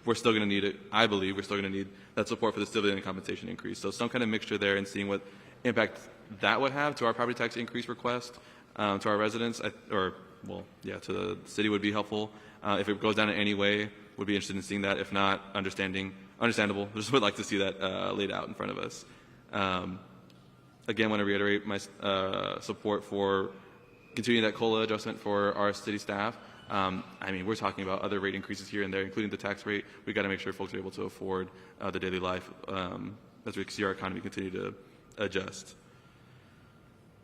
we're still going to need it. I believe we're still going to need that support for the civilian compensation increase. So some kind of mixture there and seeing what impact that would have to our property tax increase request, to our residents, to the city would be helpful. If it goes down in any way, would be interested in seeing that. If not, understandable. Just would like to see that laid out in front of us. Again, want to reiterate my support for continuing that COLA adjustment for our city staff. We're talking about other rate increases here and there, including the tax rate. We've got to make sure folks are able to afford the daily life as we see our economy continue to adjust.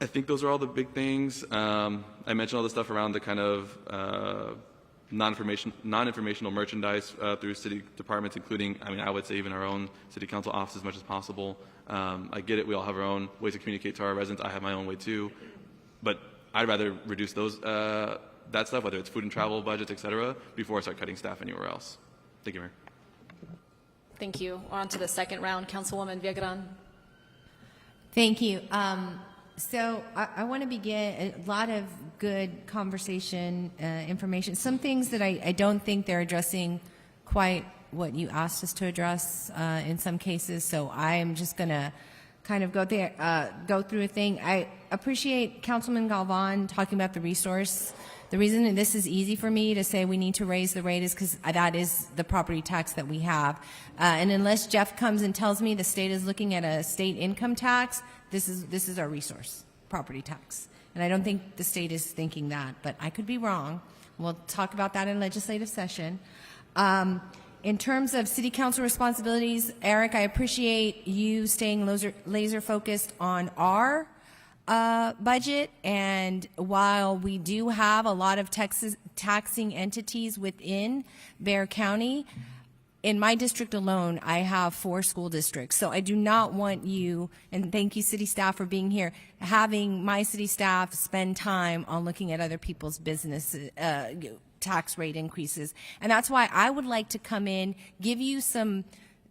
I think those are all the big things. I mentioned all the stuff around the kind of non-informational merchandise through city departments, including, I would say even our own city council office as much as possible. I get it. We all have our own ways to communicate to our residents. I have my own way too. But I'd rather reduce those that stuff, whether it's food and travel budgets, et cetera, before I start cutting staff anywhere else. Thank you, Mayor. Thank you. On to the second round. Councilwoman Viagran. Thank you. So I want to begin a lot of good conversation, information. Some things that I don't think they're addressing quite what you asked us to address in some cases. So I am just going to kind of go through a thing. I appreciate Councilman Galvan talking about the resource. The reason that this is easy for me to say we need to raise the rate is because that is the property tax that we have. And unless Jeff comes and tells me the state is looking at a state income tax, this is our resource, property tax. And I don't think the state is thinking that, but I could be wrong. We'll talk about that in legislative session. In terms of city council responsibilities, Eric, I appreciate you staying laser focused on our budget, and while we do have a lot of taxing entities within Bexar County, in my district alone, I have 4 school districts. So I do not want you, and thank you city staff for being here, having my city staff spend time on looking at other people's business tax rate increases. And that's why I would like to come in, give you some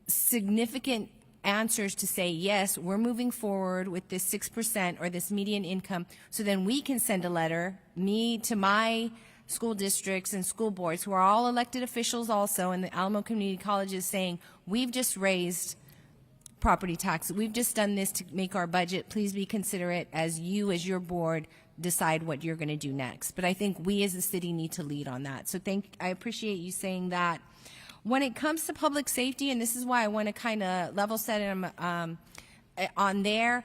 significant answers to say, yes, we're moving forward with this 6% or this median income, so then we can send a letter, me to my school districts and school boards, who are all elected officials also, and the Alamo Community College is saying, we've just raised property tax. We've just done this to make our budget. Please be considerate as your board, decide what you're going to do next. But I think we as a city need to lead on that. So I appreciate you saying that. When it comes to public safety, and this is why I want to kind of level set on there,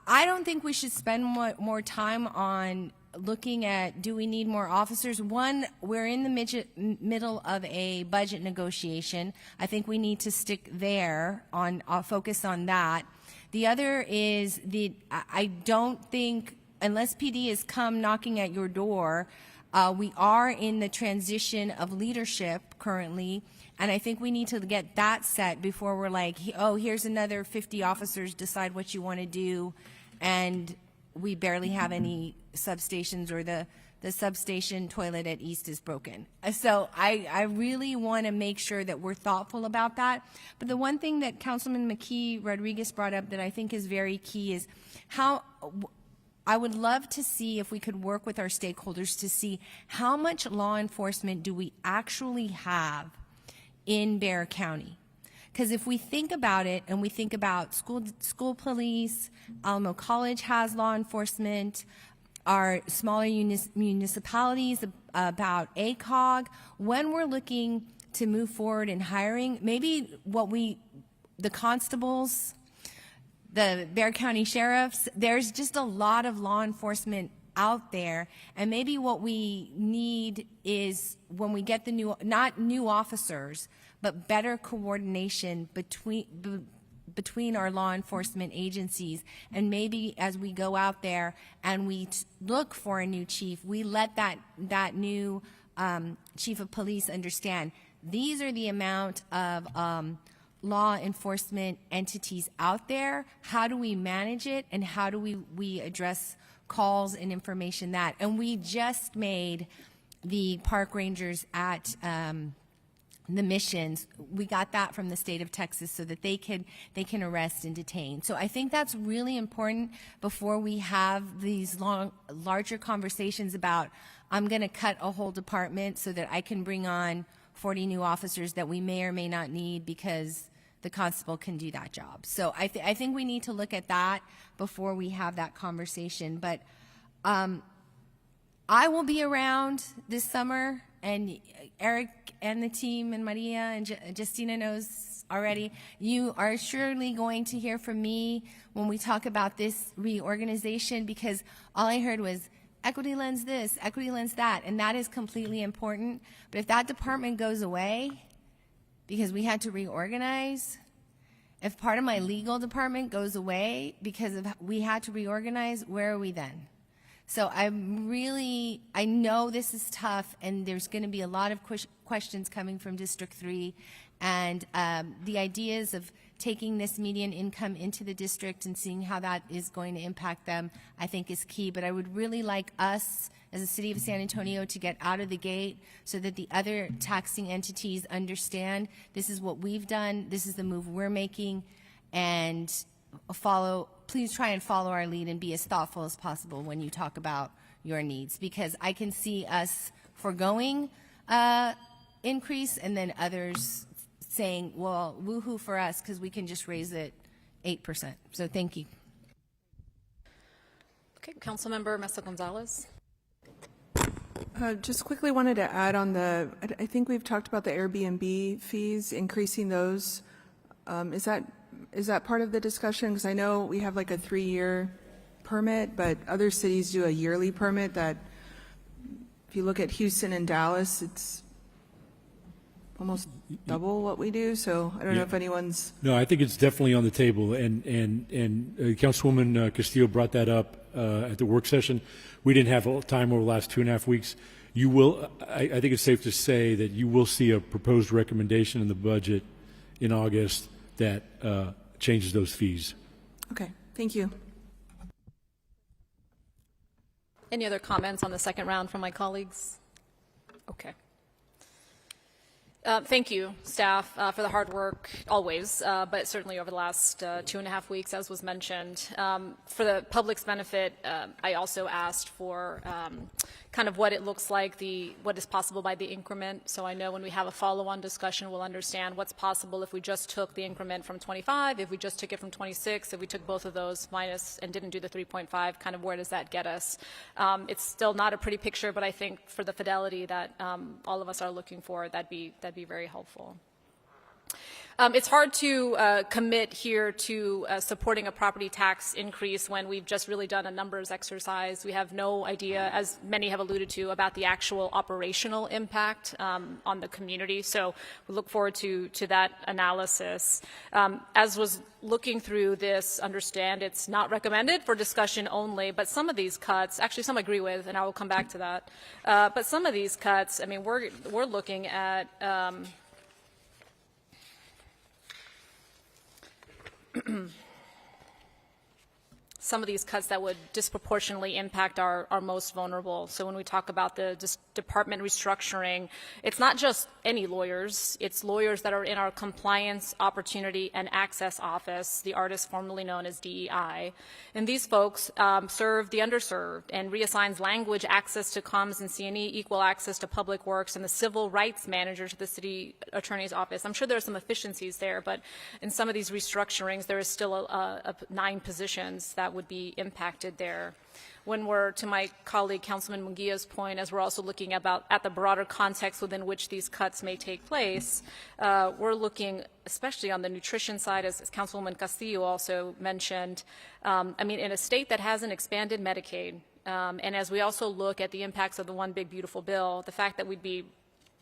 I don't think we should spend more time on looking at, do we need more officers? One, we're in the middle of a budget negotiation. I think we need to stick there on focus on that. The other is I don't think, unless PD has come knocking at your door, we are in the transition of leadership currently, and I think we need to get that set before we're like, oh, here's another 50 officers, decide what you want to do, and we barely have any substations, or the substation toilet at East is broken. So I really want to make sure that we're thoughtful about that. But the one thing that Councilman McKee Rodriguez brought up that I think is very key is how I would love to see if we could work with our stakeholders to see how much law enforcement do we actually have in Bexar County. Because if we think about it, and we think about school police, Alamo College has law enforcement, our smaller municipalities, about ACOG, when we're looking to move forward in hiring, maybe the constables, the Bexar County sheriffs, there's just a lot of law enforcement out there, and maybe what we need is, when we get not new officers, but better coordination between our law enforcement agencies. And maybe as we go out there and we look for a new chief, we let that new chief of police understand these are the amount of law enforcement entities out there. How do we manage it, and how do we address calls and information that? And we just made the park rangers at the missions, we got that from the state of Texas so that they can arrest and detain. So I think that's really important before we have these larger conversations about, I'm going to cut a whole department so that I can bring on 40 new officers that we may or may not need because the constable can do that job. So I think we need to look at that before we have that conversation. But I will be around this summer, and Eric and the team and Maria and Justina knows already. You are surely going to hear from me when we talk about this reorganization, because all I heard was equity lens this, equity lens that, and that is completely important. But if that department goes away because we had to reorganize, if part of my legal department goes away because we had to reorganize, where are we then? So I know this is tough, and there's going to be a lot of questions coming from District 3, and the ideas of taking this median income into the district and seeing how that is going to impact them, I think is key. But I would really like us, as a city of San Antonio, to get out of the gate so that the other taxing entities understand this is what we've done, this is the move we're making, and please try and follow our lead and be as thoughtful as possible when you talk about your needs, because I can see us foregoing increase and then others saying, well, woohoo for us because we can just raise it 8%. So thank you. Okay, Councilmember Mesa Gonzalez. Just quickly wanted to add on I think we've talked about the Airbnb fees, increasing those. Is that part of the discussion? Because I know we have like a 3-year permit, but other cities do a yearly permit that, if you look at Houston and Dallas, it's almost double what we do. So I don't know if anyone's... No, I think it's definitely on the table, and Councilwoman Castillo brought that up at the work session. We didn't have time over the last 2.5 weeks. You will, I think it's safe to say that you will see a proposed recommendation in the budget in August that changes those fees. Okay, thank you. Any other comments on the second round from my colleagues? Okay. Thank you, staff, for the hard work always, but certainly over the last 2.5 weeks, as was mentioned. For the public's benefit, I also asked for kind of what it looks like, what is possible by the increment. So I know when we have a follow-on discussion, we'll understand what's possible if we just took the increment from 25, if we just took it from 26, if we took both of those minus and didn't do the 3.5, kind of where does that get us? It's still not a pretty picture, but I think for the fidelity that all of us are looking for, that'd be very helpful. It's hard to commit here to supporting a property tax increase when we've just really done a numbers exercise. We have no idea, as many have alluded to, about the actual operational impact on the community. So we look forward to that analysis. As was looking through this, understand it's not recommended for discussion only, but some of these cuts, actually some I agree with, and I will come back to that. But some of these cuts, I mean, we're looking at some of these cuts that would disproportionately impact our most vulnerable. So when we talk about the department restructuring, it's not just any lawyers, it's lawyers that are in our Compliance, Opportunity, and Access Office, the ARTIS formerly known as DEI. And these folks serve the underserved and reassigns language access to comms and C&E, equal access to public works, and the civil rights manager to the city attorney's office. I'm sure there are some efficiencies there, but in some of these restructurings, there is still 9 positions that would be impacted there. When we're, to my colleague Councilman Munguia's point, as we're also looking at the broader context within which these cuts may take place, we're looking, especially on the nutrition side, as Councilwoman Castillo also mentioned, I mean, in a state that hasn't expanded Medicaid, and as we also look at the impacts of the One Big Beautiful Bill, the fact that we'd be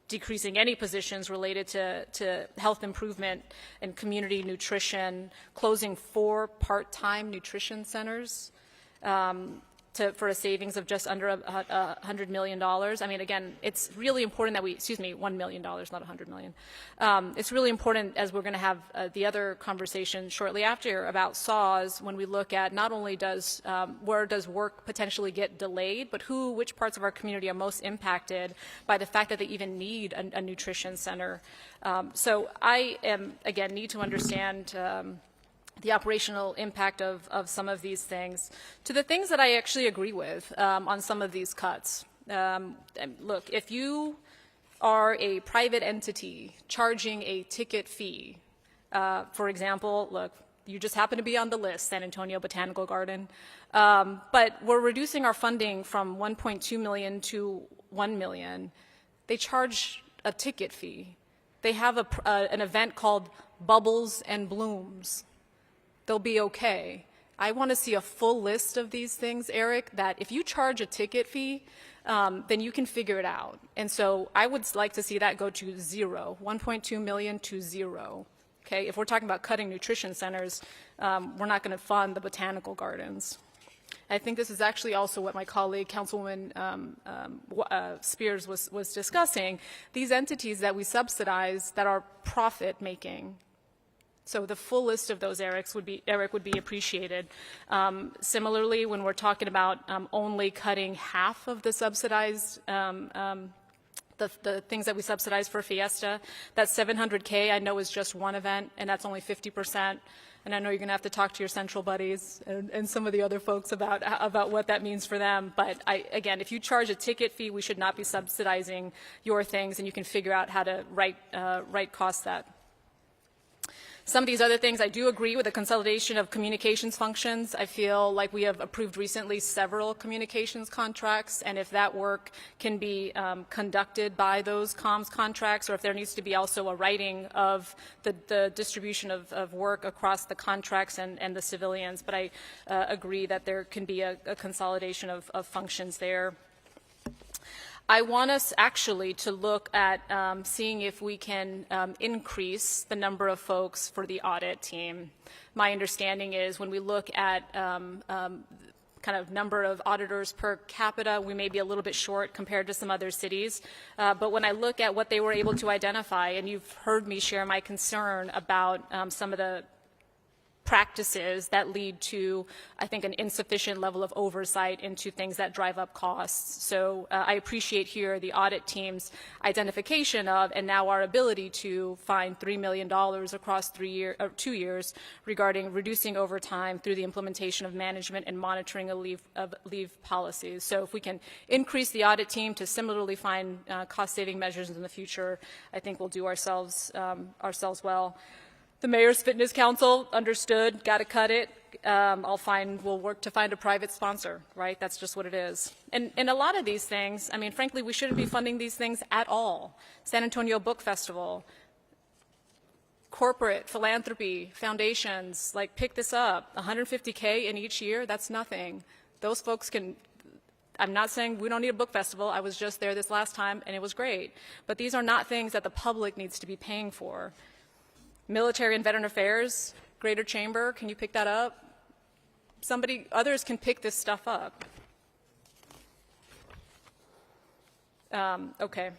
decreasing any positions related to health improvement and community nutrition, closing 4 part-time nutrition centers. for a savings of just under $100 million. I mean, again, it's really important that $1 million, not $100 million. It's really important, as we're going to have the other conversation shortly after about SAWS, when we look at not only where does work potentially get delayed, but which parts of our community are most impacted by the fact that they even need a nutrition center. So I need to understand the operational impact of some of these things, to the things that I actually agree with on some of these cuts. Look, if you are a private entity charging a ticket fee, for example, look, you just happen to be on the list, San Antonio Botanical Garden, but we're reducing our funding from $1.2 million to $1 million. They charge a ticket fee. They have an event called Bubbles and Blooms. They'll be okay. I want to see a full list of these things, Eric, that if you charge a ticket fee, then you can figure it out. And so I would like to see that go to zero, 1.2 million to zero. Okay, if we're talking about cutting nutrition centers, we're not going to fund the botanical gardens. I think this is actually also what my colleague, Councilwoman Spears, was discussing. These entities that we subsidize that are profit-making. So the full list of those, Eric, would be appreciated. Similarly, when we're talking about only cutting half of the subsidized, the things that we subsidize for Fiesta, that $700K I know is just one event, and that's only 50%. And I know you're going to have to talk to your central buddies and some of the other folks about what that means for them. But again, if you charge a ticket fee, we should not be subsidizing your things, and you can figure out how to right cost that. Some of these other things, I do agree with the consolidation of communications functions. I feel like we have approved recently several communications contracts, and if that work can be conducted by those comms contracts, or if there needs to be also a writing of the distribution of work across the contracts and the civilians. But I agree that there can be a consolidation of functions there. I want us actually to look at seeing if we can increase the number of folks for the audit team. My understanding is when we look at kind of number of auditors per capita, we may be a little bit short compared to some other cities. But when I look at what they were able to identify, and you've heard me share my concern about some of the practices that lead to, I think, an insufficient level of oversight into things that drive up costs. So I appreciate here the audit team's identification of, and now our ability to find $3 million across 2 years regarding reducing overtime through the implementation of management and monitoring of leave policies. So if we can increase the audit team to similarly find cost-saving measures in the future, I think we'll do ourselves well. The Mayor's Fitness Council, understood, got to cut it. We'll work to find a private sponsor, right? That's just what it is. And a lot of these things, I mean, frankly, we shouldn't be funding these things at all. San Antonio Book Festival, corporate philanthropy, foundations, like pick this up. $150K in each year, that's nothing. Those folks can, I'm not saying we don't need a book festival. I was just there this last time, and it was great. But these are not things that the public needs to be paying for. Military and Veteran Affairs, Greater Chamber, can you pick that up? Others can pick this stuff up. Okay.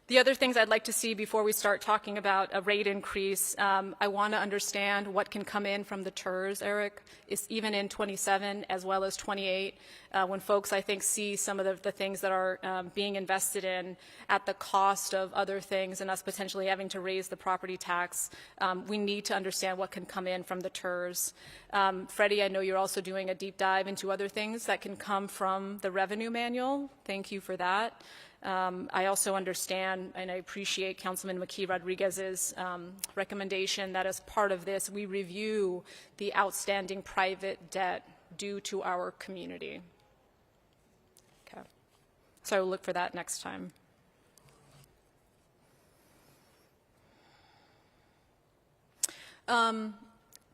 The other things I'd like to see before we start talking about a rate increase, I want to understand what can come in from the TERS, Eric, even in 27 as well as 28, when folks, I think, see some of the things that are being invested in at the cost of other things and us potentially having to raise the property tax. We need to understand what can come in from the TERS. Freddie, I know you're also doing a deep dive into other things that can come from the revenue manual. Thank you for that. I also understand and I appreciate Councilman McKee Rodriguez's recommendation that as part of this, we review the outstanding private debt due to our community. Okay. So I will look for that next time.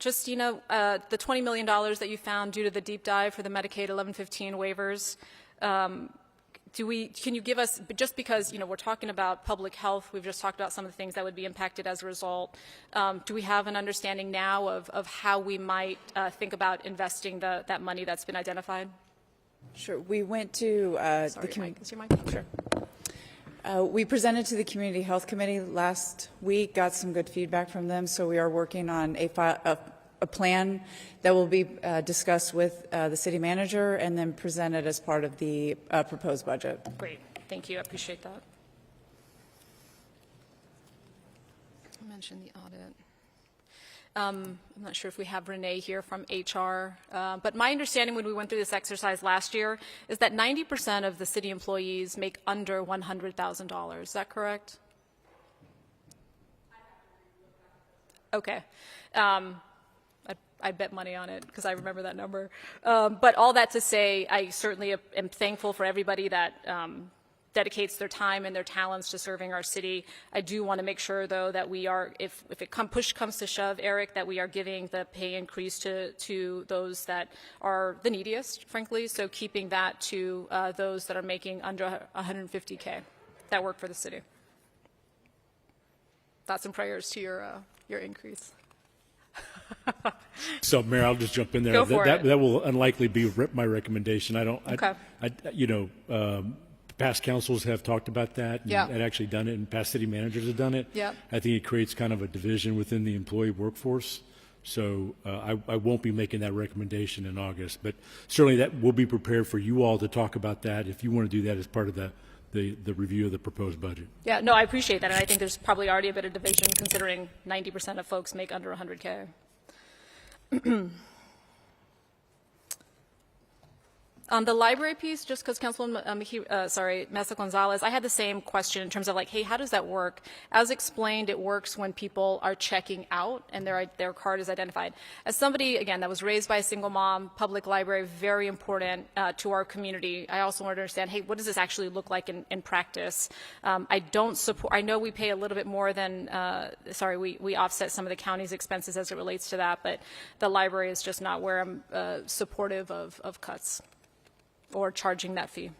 Justina, the $20 million that you found due to the deep dive for the Medicaid 1115 waivers, can you give us, just because, we're talking about public health, we've just talked about some of the things that would be impacted as a result. Do we have an understanding now of how we might think about investing that money that's been identified? Sure. We went to Sorry, the Mike, is your mic? Sure. we presented to the Community Health Committee last week, got some good feedback from them, so we are working on a plan that will be discussed with the city manager and then presented as part of the proposed budget. Great. Thank you. I appreciate that. I mentioned the audit. I'm not sure if we have Renee here from HR, but my understanding when we went through this exercise last year is that 90% of the city employees make under $100,000. Is that correct? Okay. I bet money on it because I remember that number. But all that to say, I certainly am thankful for everybody that dedicates their time and their talents to serving our city. I do want to make sure, though, that we are, if push comes to shove, Eric, that we are giving the pay increase to those that are the neediest, frankly. So keeping that to those that are making under 150K that work for the city. Thoughts and prayers to your increase. So, Mayor, I'll just jump in there. Go for it. That will unlikely be my recommendation. Okay. Past councils have talked about that and Yeah. had actually done it, and past city managers have done it. Yeah. I think it creates kind of a division within the employee workforce. So I won't be making that recommendation in August, but certainly that we'll be prepared for you all to talk about that if you want to do that as part of the review of the proposed budget. Yeah, no, I appreciate that, and I think there's probably already a bit of division considering 90% of folks make under 100K. On the library piece, just because Councilwoman Mesa Gonzalez, I had the same question in terms of like, hey, how does that work? As explained, it works when people are checking out and their card is identified. As somebody, again, that was raised by a single mom, public library, very important to our community. I also wanted to understand, hey, what does this actually look like in practice? I don't support, I know we pay a little bit more than, we offset some of the county's expenses as it relates to that, but the library is just not where I'm supportive of cuts or charging that fee.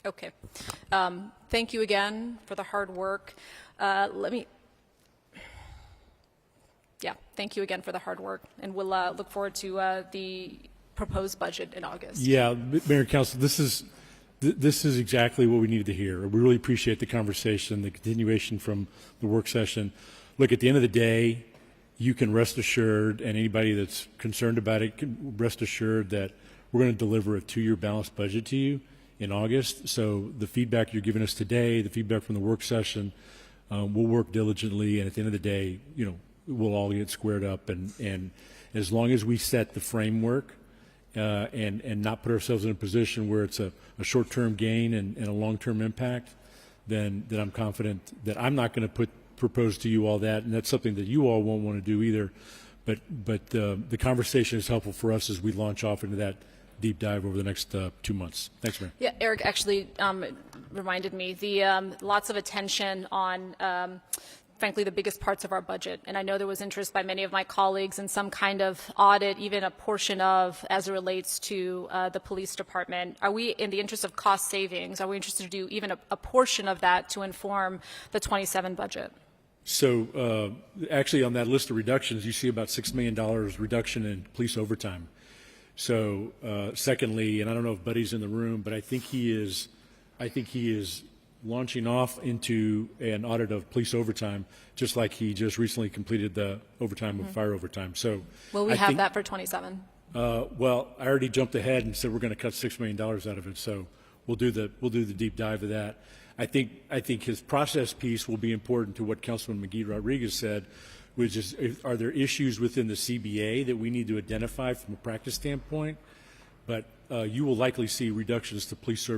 Okay. Thank you again for the hard work. Thank you again for the hard work, and we'll look forward to the proposed budget in August. Yeah, Mayor and Council, this is exactly what we needed to hear. We really appreciate the conversation, the continuation from the work session. Look, at the end of the day, you can rest assured, and anybody that's concerned about it can rest assured that we're going to deliver a 2-year balanced budget to you in August. So the feedback you're giving us today, the feedback from the work session, we'll work diligently, and at the end of the day, we'll all get squared up. And as long as we set the framework and not put ourselves in a position where it's a short-term gain and a long-term impact, then I'm confident that I'm not going to propose to you all that, and that's something that you all won't want to do either. But the conversation is helpful for us as we launch off into that deep dive over the next 2 months. Thanks, Mayor. Yeah, Eric actually reminded me, the lots of attention on, frankly, the biggest parts of our budget. And I know there was interest by many of my colleagues in some kind of audit, even a portion of, as it relates to the police department. Are we, in the interest of cost savings, are we interested to do even a portion of that to inform the 27 budget? So actually on that list of reductions, you see about $6 million reduction in police overtime. So secondly, and I don't know if Buddy's in the room, but I think he is launching off into an audit of police overtime, just like he just recently completed the overtime of fire overtime. So will we have that for 27? Well, I already jumped ahead and said we're going to cut $6 million out of it. So we'll do the deep dive of that. I think his process piece will be important to what Councilman McGee Rodriguez said, which is, are there issues within the CBA that we need to identify from a practice standpoint? But you will likely see reductions to police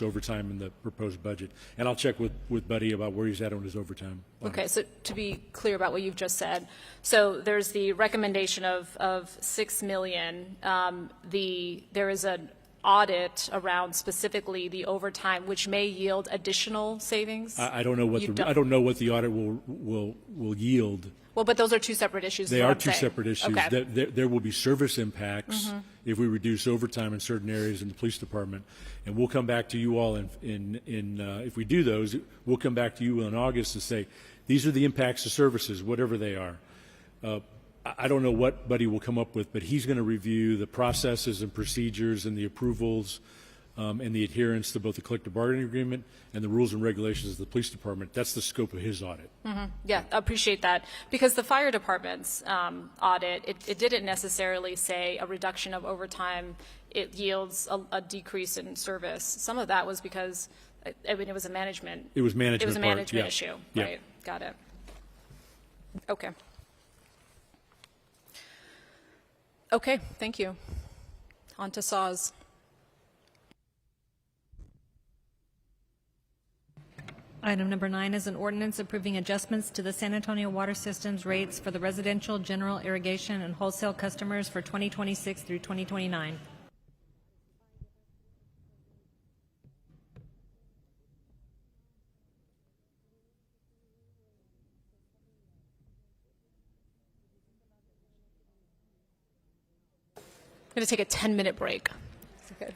overtime in the proposed budget. And I'll check with Buddy about where he's at on his overtime. Okay, so to be clear about what you've just said, so there's the recommendation of 6 million. There is an audit around specifically the overtime, which may yield additional savings. I don't know what I don't know what the audit will yield. Well, but those are two separate issues. They are two separate issues. Okay. There will be service impacts if we reduce overtime in certain areas in the police department, and we'll come back to you all if we do those, we'll come back to you in August to say these are the impacts to services, whatever they are. I don't know what Buddy will come up with, but he's going to review the processes and procedures and the approvals and the adherence to both the collective bargaining agreement and the rules and regulations of the police department. That's the scope of his audit. Yeah, I appreciate that. Because the fire department's audit, it didn't necessarily say a reduction of overtime, it yields a decrease in service. Some of that was because, I mean, it was a management. It was management. It was a part, management yeah. issue, Yeah. right? Got it. Okay. Okay, thank you. On to SAWS. Item number 9 is an ordinance approving adjustments to the San Antonio Water Systems rates for the residential, general irrigation, and wholesale customers for 2026 through 2029. I'm going to take a 10-minute break. Okay.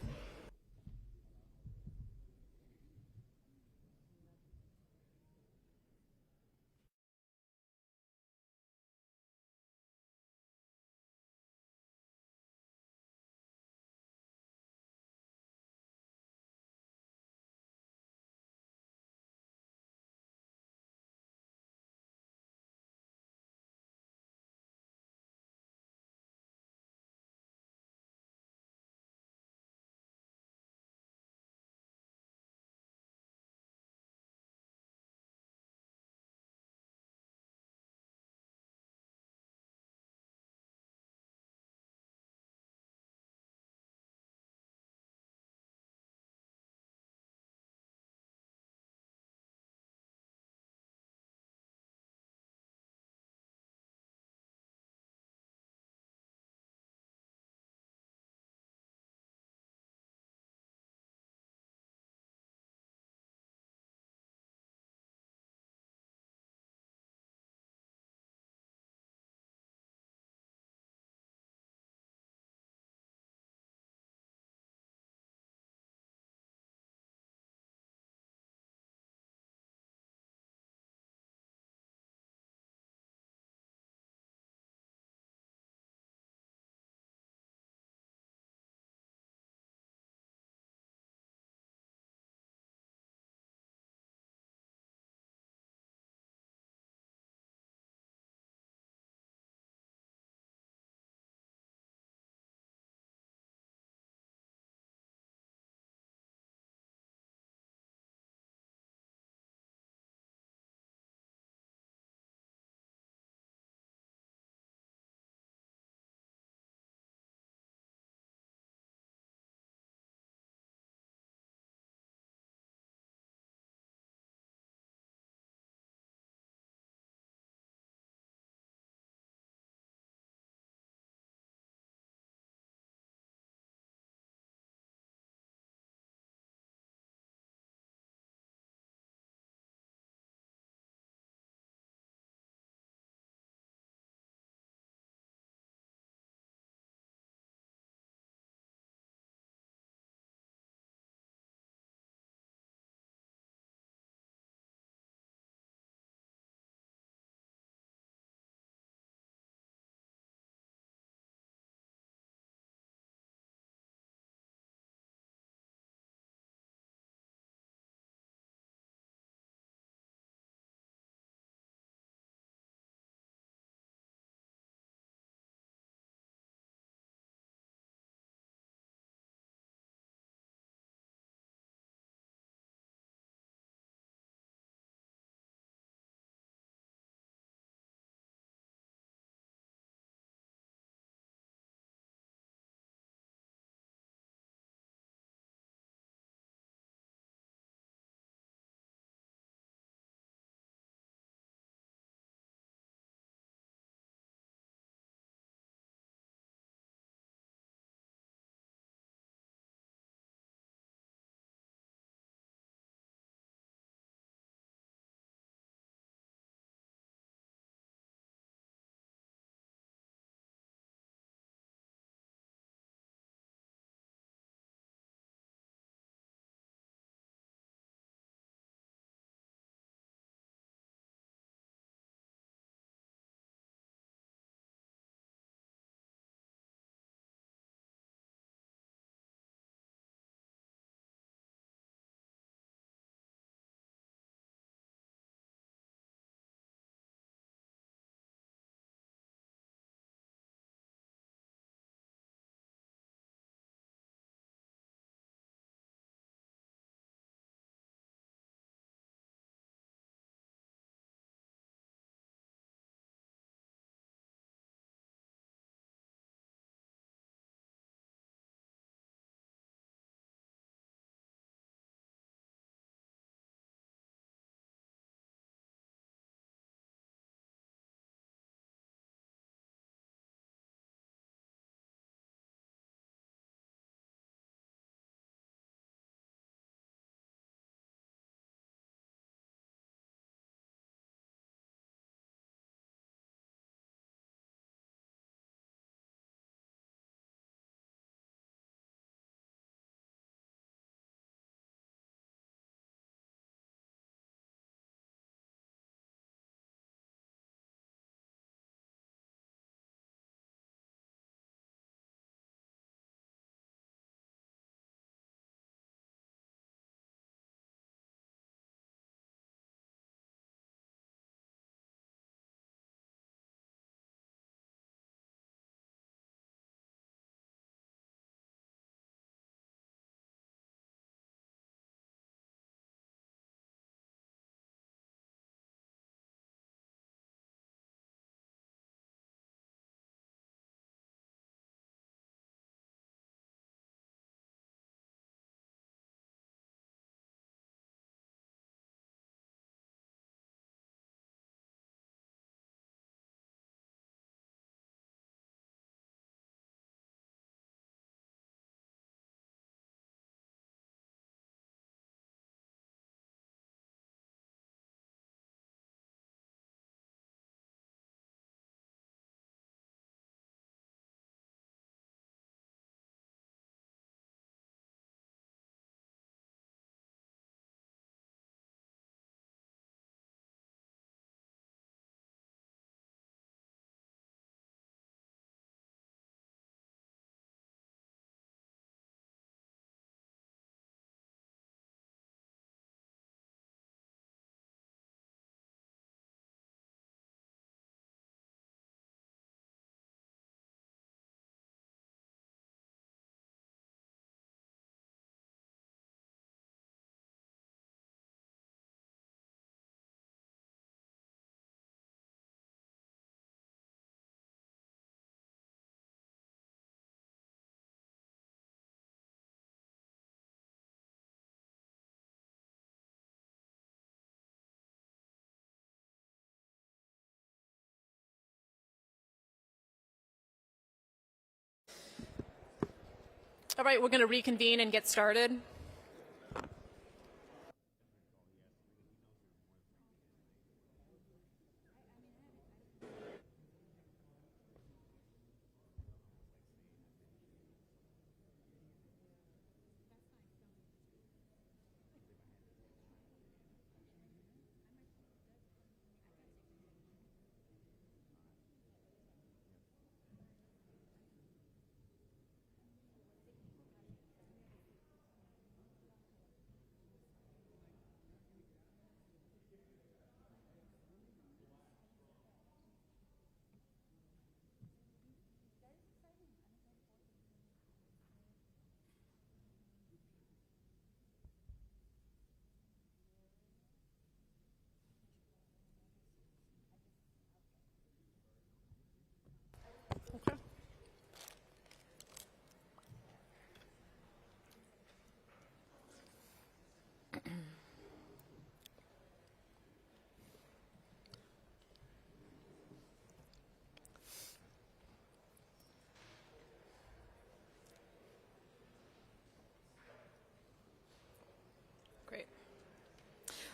All right, we're going to reconvene and get started.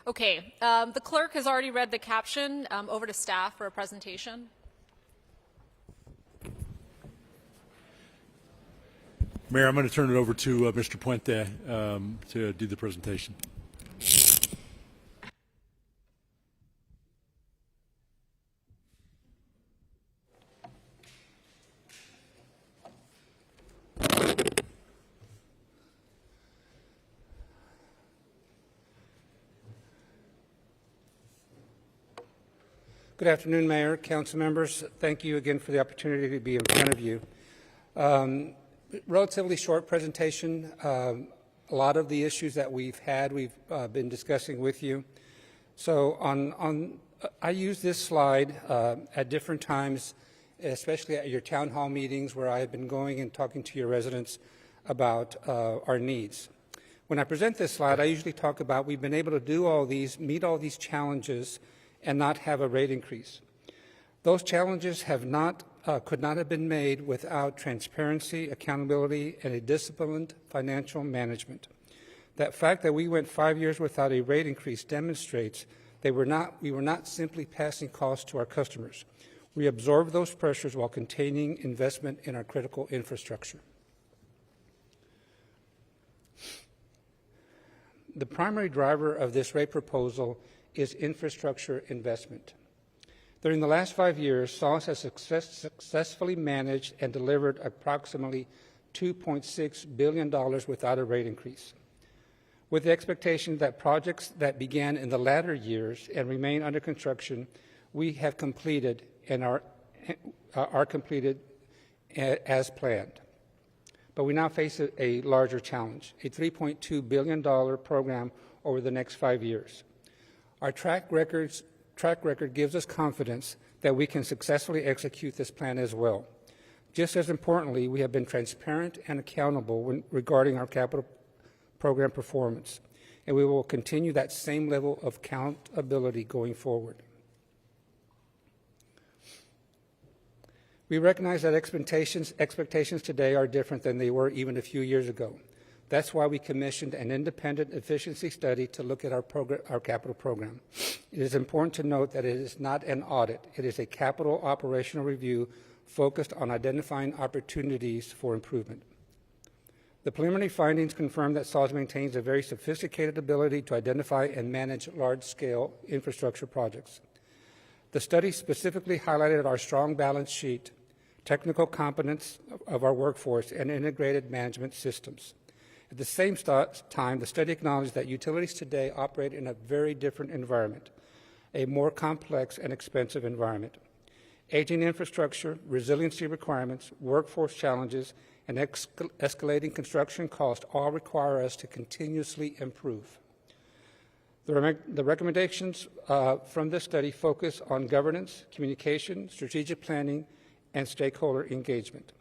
Okay, the clerk has already read the caption. Over to staff for a presentation. Mayor, I'm going to turn it over to Mr. Puente to do the presentation. Good afternoon, Mayor, council members. Thank you again for the opportunity to be in front of you. Relatively short presentation. A lot of the issues that we've been discussing with you. So I use this slide at different times, especially at your town hall meetings where I have been going and talking to your residents about our needs. When I present this slide, I usually talk about we've been able to do all these, meet all these challenges and not have a rate increase. Those challenges could not have been made without transparency, accountability, and a disciplined financial management. That fact that we went 5 years without a rate increase demonstrates that we were not simply passing costs to our customers. We absorbed those pressures while containing investment in our critical infrastructure. The primary driver of this rate proposal is infrastructure investment. During the last 5 years, SOS has successfully managed and delivered approximately $2.6 billion without a rate increase, with the expectation that projects that began in the latter years and remain under construction, we have completed and are completed as planned. But we now face a larger challenge, a $3.2 billion program over the next 5 years. Our track record gives us confidence that we can successfully execute this plan as well. Just as importantly, we have been transparent and accountable regarding our capital program performance, and we will continue that same level of accountability going forward. We recognize that expectations today are different than they were even a few years ago. That's why we commissioned an independent efficiency study to look at our capital program. It is important to note that it is not an audit. It is a capital operational review focused on identifying opportunities for improvement. The preliminary findings confirm that SAWS maintains a very sophisticated ability to identify and manage large-scale infrastructure projects. The study specifically highlighted our strong balance sheet, technical competence of our workforce, and integrated management systems. At the same time, the study acknowledged that utilities today operate in a very different environment, a more complex and expensive environment. Aging infrastructure, resiliency requirements, workforce challenges, and escalating construction costs all require us to continuously improve. The recommendations from this study focus on governance, communication, strategic planning, and stakeholder engagement.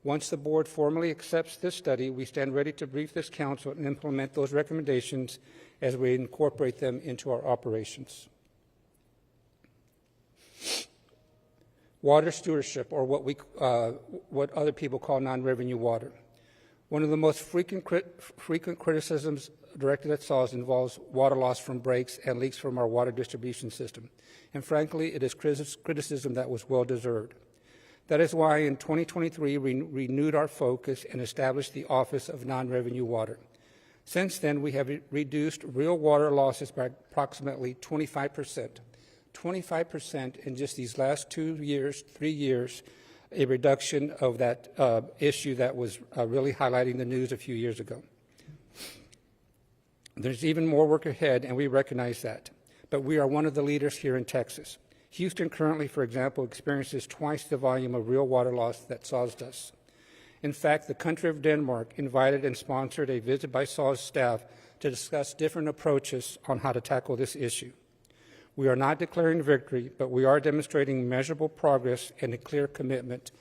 Once the board formally accepts this study, we stand ready to brief this council and implement those recommendations as we incorporate them into our operations. Water stewardship, or what other people call non-revenue water. One of the most frequent criticisms directed at SAWS involves water loss from breaks and leaks from our water distribution system. And frankly, it is criticism that was well-deserved. That is why in 2023 we renewed our focus and established the Office of Non-Revenue Water. Since then, we have reduced real water losses by approximately 25%. 25% in just these last 3 years, a reduction of that issue that was really highlighting the news a few years ago. There's even more work ahead, and we recognize that. But we are one of the leaders here in Texas. Houston currently, for example, experiences twice the volume of real water loss that SAWS does. In fact, the country of Denmark invited and sponsored a visit by SAWS staff to discuss different approaches on how to tackle this issue. We are not declaring victory, but we are demonstrating measurable progress and a clear commitment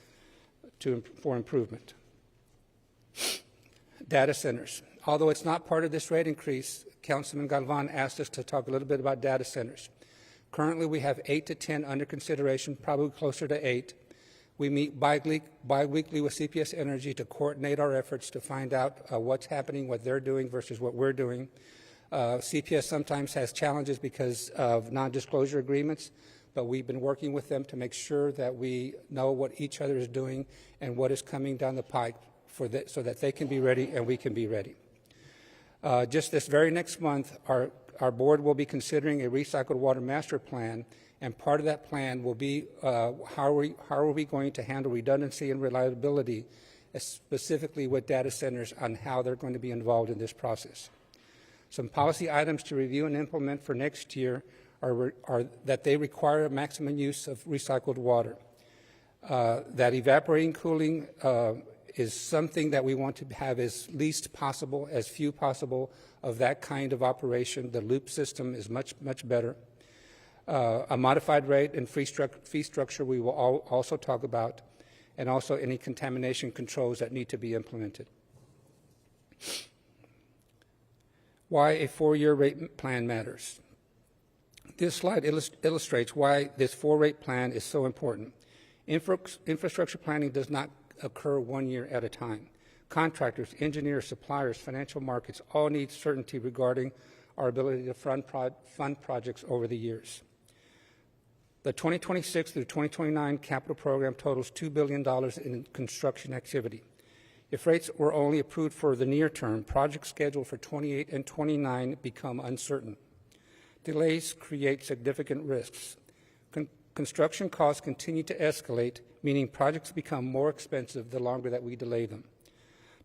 for improvement. Data centers. Although it's not part of this rate increase, Councilman Galvan asked us to talk a little bit about data centers. Currently, we have 8 to 10 under consideration, probably closer to 8. We meet bi-weekly with CPS Energy to coordinate our efforts to find out what's happening, what they're doing versus what we're doing. CPS sometimes has challenges because of non-disclosure agreements, but we've been working with them to make sure that we know what each other is doing and what is coming down the pike so that they can be ready and we can be ready. Just this very next month, our board will be considering a recycled water master plan, and part of that plan will be how are we going to handle redundancy and reliability, specifically with data centers, on how they're going to be involved in this process. Some policy items to review and implement for next year are that they require a maximum use of recycled water, that evaporating cooling is something that we want to have as least possible, as few possible of that kind of operation. The loop system is much, much better. A modified rate and fee structure we will also talk about, and also any contamination controls that need to be implemented. Why a 4-year rate plan matters. This slide illustrates why this 4-rate plan is so important. Infrastructure planning does not occur 1 year at a time. Contractors, engineers, suppliers, financial markets all need certainty regarding our ability to fund projects over the years. The 2026 through 2029 capital program totals $2 billion in construction activity. If rates were only approved for the near term, projects scheduled for 28 and 29 become uncertain. Delays create significant risks. Construction costs continue to escalate, meaning projects become more expensive the longer that we delay them.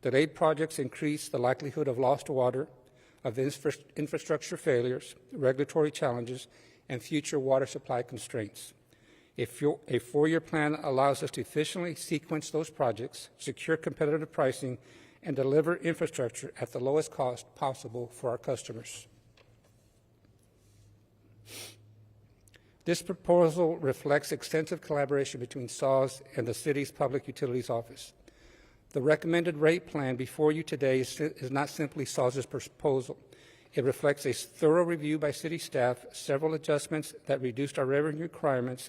Delayed projects increase the likelihood of lost water, of infrastructure failures, regulatory challenges, and future water supply constraints. A 4-year plan allows us to efficiently sequence those projects, secure competitive pricing, and deliver infrastructure at the lowest cost possible for our customers. This proposal reflects extensive collaboration between SAWS and the city's Public Utilities Office. The recommended rate plan before you today is not simply SAWS's proposal. It reflects a thorough review by city staff, several adjustments that reduced our revenue requirements,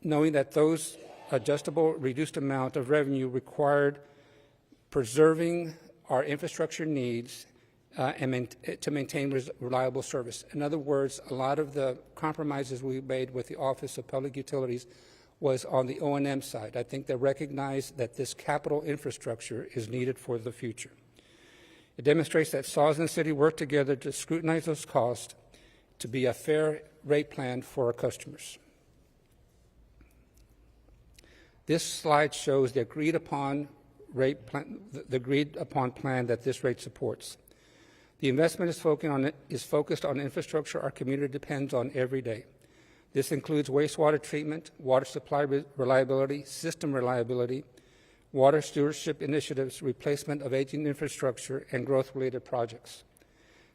knowing that those adjustable reduced amount of revenue required preserving our infrastructure needs and to maintain reliable service. In other words, a lot of the compromises we made with the Office of Public Utilities was on the O&M side. I think they recognize that this capital infrastructure is needed for the future. It demonstrates that SAWS and the city work together to scrutinize those costs to be a fair rate plan for our customers. This slide shows the agreed upon plan that this rate supports. The investment is focused on infrastructure our community depends on every day. This includes wastewater treatment, water supply reliability, system reliability, water stewardship initiatives, replacement of aging infrastructure, and growth-related projects.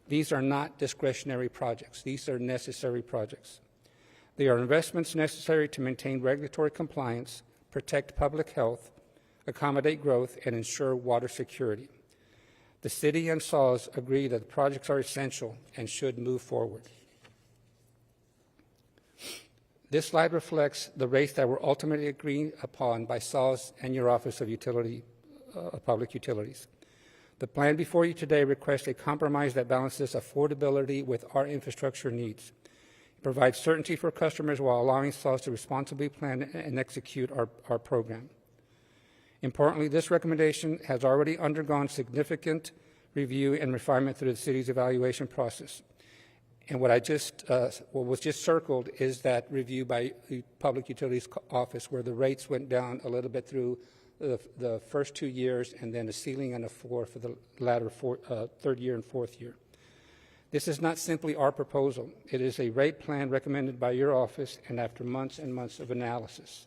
These are not discretionary projects. These are necessary projects. They are investments necessary to maintain regulatory compliance, protect public health, accommodate growth, and ensure water security. The city and SAWS agree that the projects are essential and should move forward. This slide reflects the rates that were ultimately agreed upon by SAWS and your Office of Public Utilities. The plan before you today requests a compromise that balances affordability with our infrastructure needs. It provides certainty for customers while allowing SAWS to responsibly plan and execute our program. Importantly, this recommendation has already undergone significant review and refinement through the city's evaluation process. And what was just circled is that review by the Public Utilities Office, where the rates went down a little bit through the first 2 years, and then a ceiling and a floor for the latter third year and fourth year. This is not simply our proposal. It is a rate plan recommended by your office and after months and months of analysis.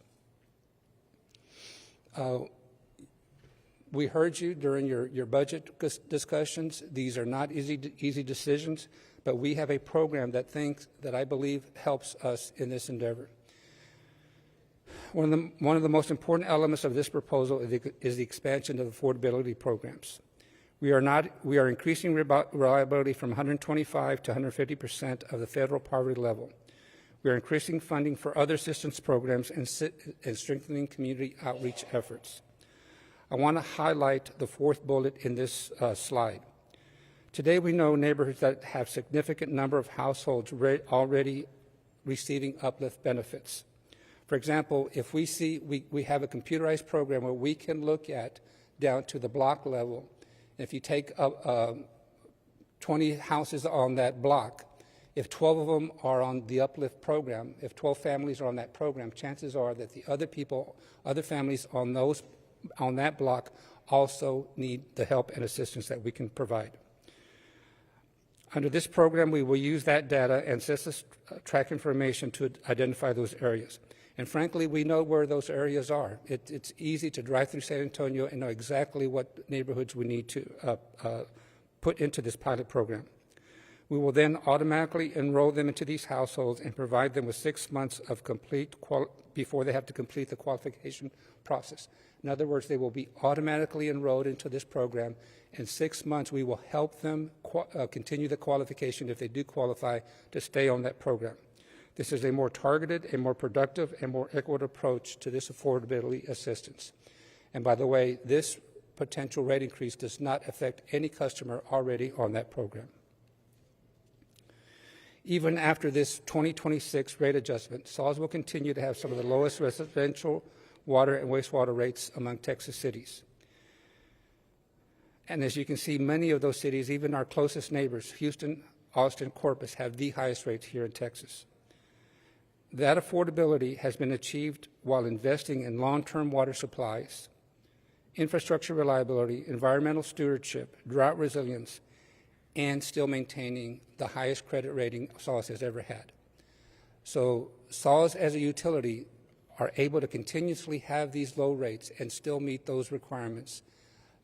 We heard you during your budget discussions. These are not easy decisions, but we have a program that I believe helps us in this endeavor. One of the most important elements of this proposal is the expansion of affordability programs. We are increasing reliability from 125 to 150% of the federal poverty level. We are increasing funding for other assistance programs and strengthening community outreach efforts. I want to highlight the fourth bullet in this slide. Today, we know neighborhoods that have significant number of households already receiving uplift benefits. For example, if we have a computerized program where we can look at down to the block level. If you take 20 houses on that block, if 12 of them are on the uplift program, if 12 families are on that program, chances are that the other families on that block also need the help and assistance that we can provide. Under this program, we will use that data and census tract information to identify those areas. And frankly, we know where those areas are. It's easy to drive through San Antonio and know exactly what neighborhoods we need to put into this pilot program. We will then automatically enroll them into these households and provide them with 6 months of before they have to complete the qualification process. In other words, they will be automatically enrolled into this program. In 6 months, we will help them continue the qualification, if they do qualify, to stay on that program. This is a more targeted, a more productive, and more equitable approach to this affordability assistance. And by the way, this potential rate increase does not affect any customer already on that program. Even after this 2026 rate adjustment, SAWS will continue to have some of the lowest residential water and wastewater rates among Texas cities. And as you can see, many of those cities, even our closest neighbors, Houston, Austin, Corpus, have the highest rates here in Texas. That affordability has been achieved while investing in long-term water supplies, infrastructure reliability, environmental stewardship, drought resilience, and still maintaining the highest credit rating SAWS has ever had. So SAWS as a utility are able to continuously have these low rates and still meet those requirements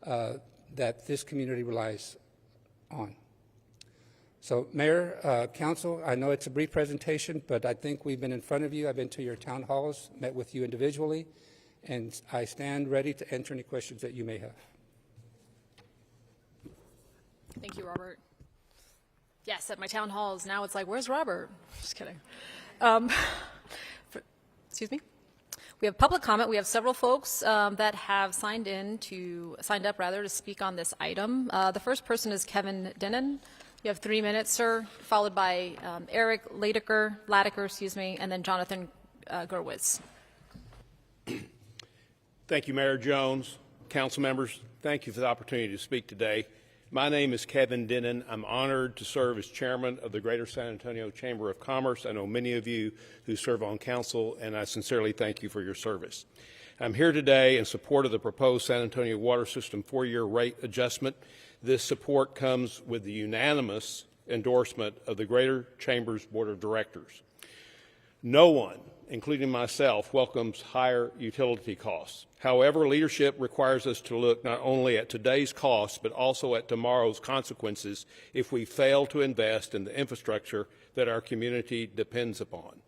that this community relies on. So Mayor, Council, I know it's a brief presentation, but I think we've been in front of you. I've been to your town halls, met with you individually, and I stand ready to answer any questions that you may have. Thank you, Robert. Yes, at my town halls, now it's like, where's Robert? Just kidding. Excuse me. We have public comment. We have several folks that have signed up to speak on this item. The first person is Kevin Denon. You have 3 minutes, sir, followed by Eric Ladiker, and then Jonathan Gerwitz. Thank you, Mayor Jones. Council members, thank you for the opportunity to speak today. My name is Kevin Denon. I'm honored to serve as chairman of the Greater San Antonio Chamber of Commerce. I know many of you who serve on council, and I sincerely thank you for your service. I'm here today in support of the proposed San Antonio Water System 4-year rate adjustment. This support comes with the unanimous endorsement of the Greater Chamber's Board of Directors. No one, including myself, welcomes higher utility costs. However, leadership requires us to look not only at today's costs, but also at tomorrow's consequences if we fail to invest in the infrastructure that our community depends upon.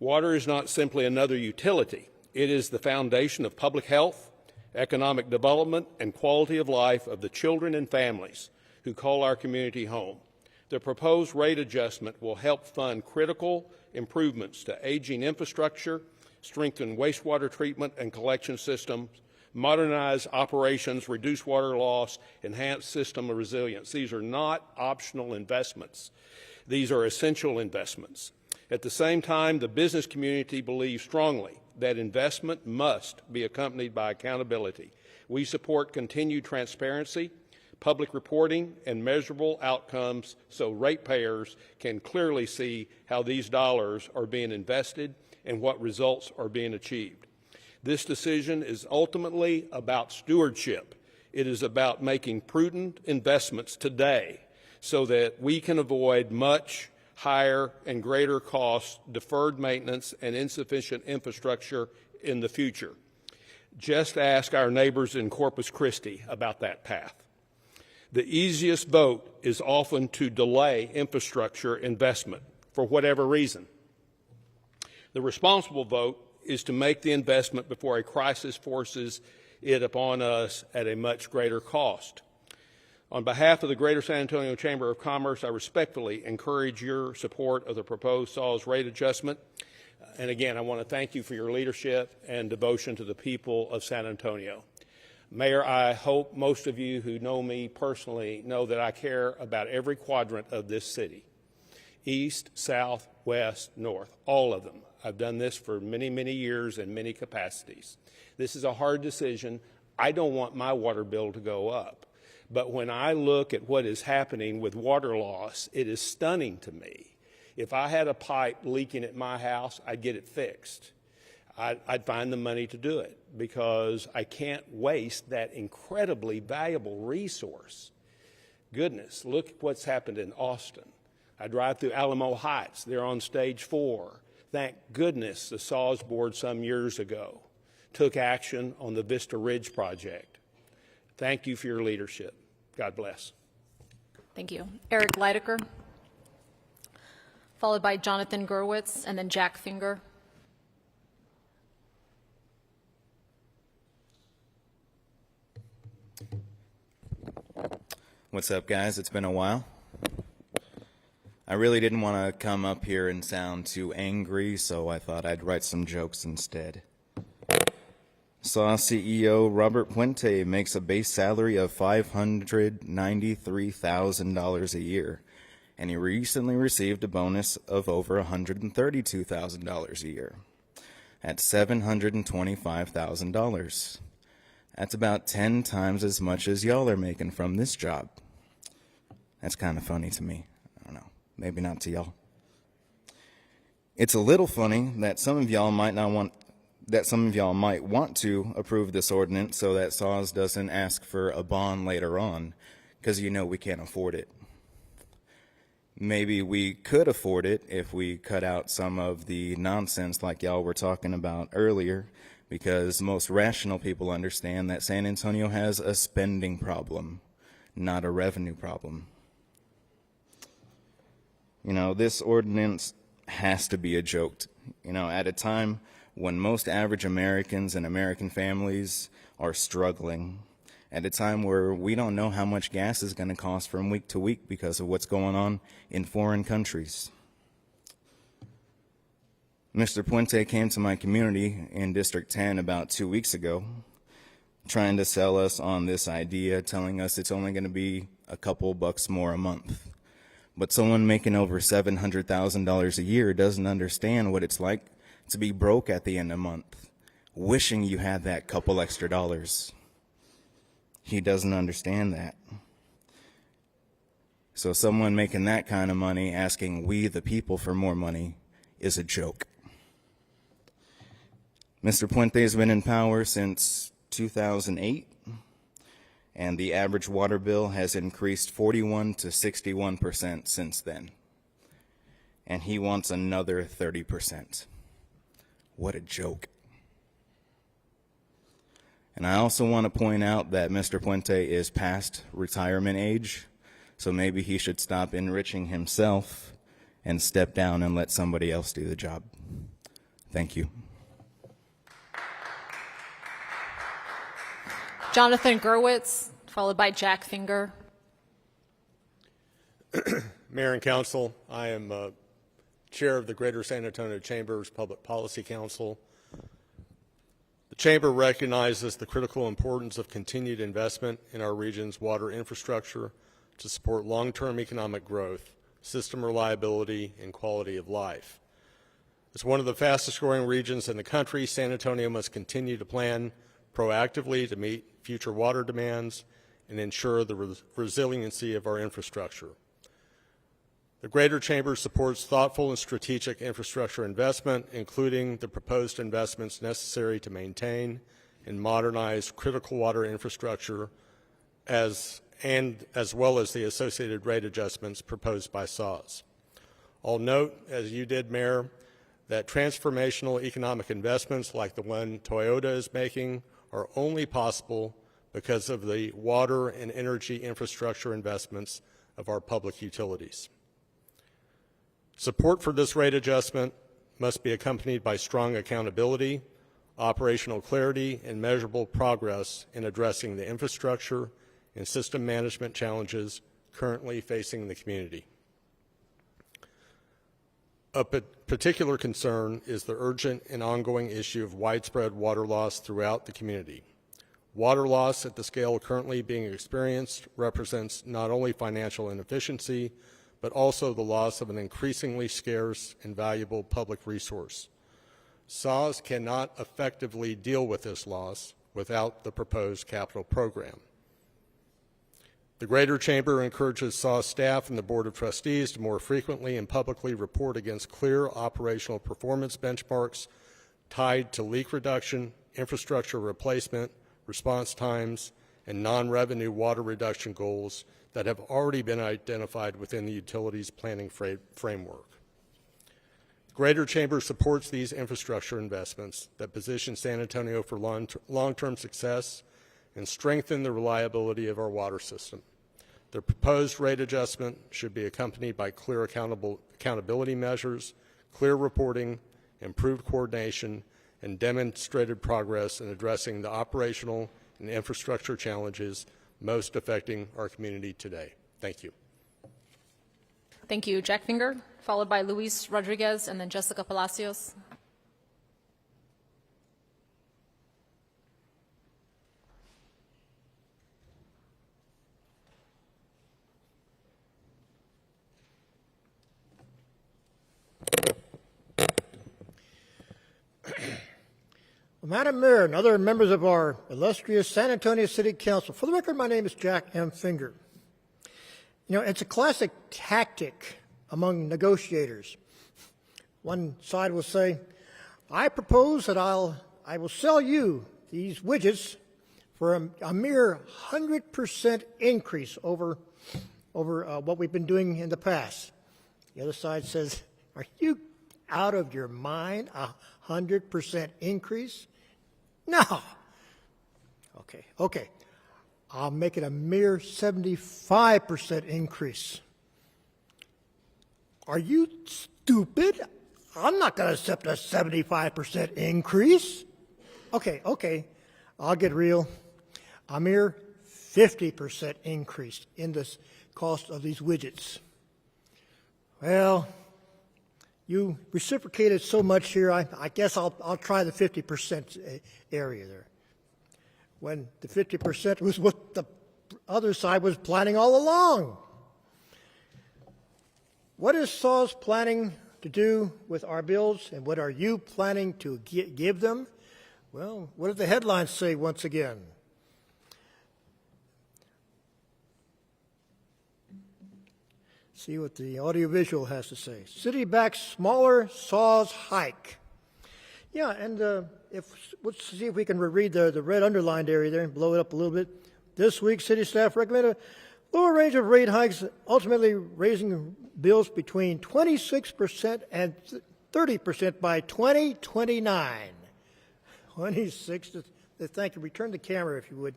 Water is not simply another utility. It is the foundation of public health, economic development, and quality of life of the children and families who call our community home. The proposed rate adjustment will help fund critical improvements to aging infrastructure, strengthen wastewater treatment and collection systems, modernize operations, reduce water loss, enhance system resilience. These are not optional investments. These are essential investments. At the same time, the business community believes strongly that investment must be accompanied by accountability. We support continued transparency, public reporting, and measurable outcomes so ratepayers can clearly see how these dollars are being invested and what results are being achieved. This decision is ultimately about stewardship. It is about making prudent investments today so that we can avoid much higher and greater costs, deferred maintenance, and insufficient infrastructure in the future. Just ask our neighbors in Corpus Christi about that path. The easiest vote is often to delay infrastructure investment for whatever reason. The responsible vote is to make the investment before a crisis forces it upon us at a much greater cost. On behalf of the Greater San Antonio Chamber of Commerce, I respectfully encourage your support of the proposed SAWS rate adjustment. And again, I want to thank you for your leadership and devotion to the people of San Antonio. Mayor, I hope most of you who know me personally know that I care about every quadrant of this city. East, south, west, north, all of them. I've done this for many, many years in many capacities. This is a hard decision. I don't want my water bill to go up. But when I look at what is happening with water loss, it is stunning to me. If I had a pipe leaking at my house, I'd get it fixed. I'd find the money to do it because I can't waste that incredibly valuable resource. Goodness, look at what's happened in Austin. I drive through Alamo Heights. They're on stage 4. Thank goodness the SAWS board some years ago took action on the Vista Ridge project. Thank you for your leadership. God bless. Thank you. Eric Leidecker, followed by Jonathan Gurwitz, and then Jack Finger. What's up, guys? It's been a while. I really didn't want to come up here and sound too angry, so I thought I'd write some jokes instead. SAWS CEO Robert Puente makes a base salary of $593,000 a year, and he recently received a bonus of over $132,000 a year. That's $725,000. That's about 10 times as much as y'all are making from this job. That's kind of funny to me. I don't know. Maybe not to y'all. It's a little funny that some of y'all might want to approve this ordinance so that SAWS doesn't ask for a bond later on, because you know we can't afford it. Maybe we could afford it if we cut out some of the nonsense like y'all were talking about earlier, because most rational people understand that San Antonio has a spending problem, not a revenue problem. You know, this ordinance has to be a joke. You know, at a time when most average Americans and American families are struggling, at a time where we don't know how much gas is going to cost from week to week because of what's going on in foreign countries. Mr. Puente came to my community in District 10 about 2 weeks ago, trying to sell us on this idea, telling us it's only going to be a couple bucks more a month. But someone making over $700,000 a year doesn't understand what it's like to be broke at the end of the month, wishing you had that couple extra dollars. He doesn't understand that. So someone making that kind of money asking we the people for more money is a joke. Mr. Puente has been in power since 2008, and the average water bill has increased 41 to 61% since then. And he wants another 30%. What a joke. And I also want to point out that Mr. Puente is past retirement age, so maybe he should stop enriching himself and step down and let somebody else do the job. Thank you. Jonathan Gurwitz, followed by Jack Finger. Mayor and Council, I am Chair of the Greater San Antonio Chamber's Public Policy Council. The Chamber recognizes the critical importance of continued investment in our region's water infrastructure to support long-term economic growth, system reliability, and quality of life. As one of the fastest-growing regions in the country, San Antonio must continue to plan proactively to meet future water demands and ensure the resiliency of our infrastructure. The Greater Chamber supports thoughtful and strategic infrastructure investment, including the proposed investments necessary to maintain and modernize critical water infrastructure, as well as the associated rate adjustments proposed by SAWS. I'll note, as you did, Mayor, that transformational economic investments like the one Toyota is making are only possible because of the water and energy infrastructure investments of our public utilities. Support for this rate adjustment must be accompanied by strong accountability, operational clarity, and measurable progress in addressing the infrastructure and system management challenges currently facing the community. A particular concern is the urgent and ongoing issue of widespread water loss throughout the community. Water loss at the scale currently being experienced represents not only financial inefficiency, but also the loss of an increasingly scarce and valuable public resource. SAWS cannot effectively deal with this loss without the proposed capital program. The Greater Chamber encourages SAWS staff and the Board of Trustees to more frequently and publicly report against clear operational performance benchmarks tied to leak reduction, infrastructure replacement, response times, and non-revenue water reduction goals that have already been identified within the utilities planning framework. The Greater Chamber supports these infrastructure investments that position San Antonio for long-term success and strengthen the reliability of our water system. The proposed rate adjustment should be accompanied by clear accountability measures, clear reporting, improved coordination, and demonstrated progress in addressing the operational and infrastructure challenges most affecting our community today. Thank you. Thank you. Jack Finger, followed by Luis Rodriguez, and then Jessica Palacios. Madam Mayor and other members of our illustrious San Antonio City Council, for the record, my name is Jack M. Finger. You know, it's a classic tactic among negotiators. One side will say, I propose that I will sell you these widgets for a mere 100% increase over what we've been doing in the past. The other side says, are you out of your mind? 100% increase? No. Okay. I'll make it a mere 75% increase. Are you stupid? I'm not going to accept a 75% increase. Okay. I'll get real. A mere 50% increase in the cost of these widgets. Well, you reciprocated so much here, I guess I'll try the 50% area there. When the 50% was what the other side was planning all along. What is SAWS planning to do with our bills, and what are you planning to give them? Well, what did the headlines say once again? See what the audiovisual has to say. City backs smaller SAWS hike. Yeah, and let's see if we can read the red underlined area there and blow it up a little bit. This week, city staff recommended a lower range of rate hikes, ultimately raising bills between 26% and 30% by 2029. 26. Thank you. Return the camera if you would.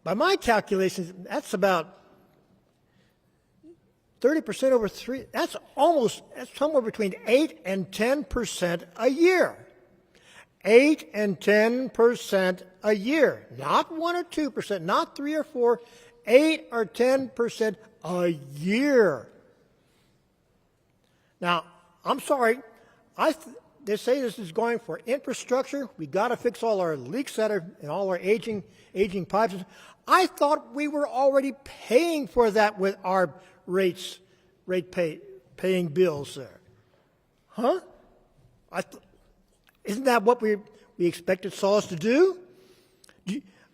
By my calculations, that's about 30% over 3, that's somewhere between 8 and 10% a year. 8 and 10% a year. Not 1 or 2%, not 3 or 4, 8 or 10% a year. Now, I'm sorry, they say this is going for infrastructure. We got to fix all our leaks that are and all our aging pipes. I thought we were already paying for that with our paying bills there. Huh? Isn't that what we expected SAWS to do?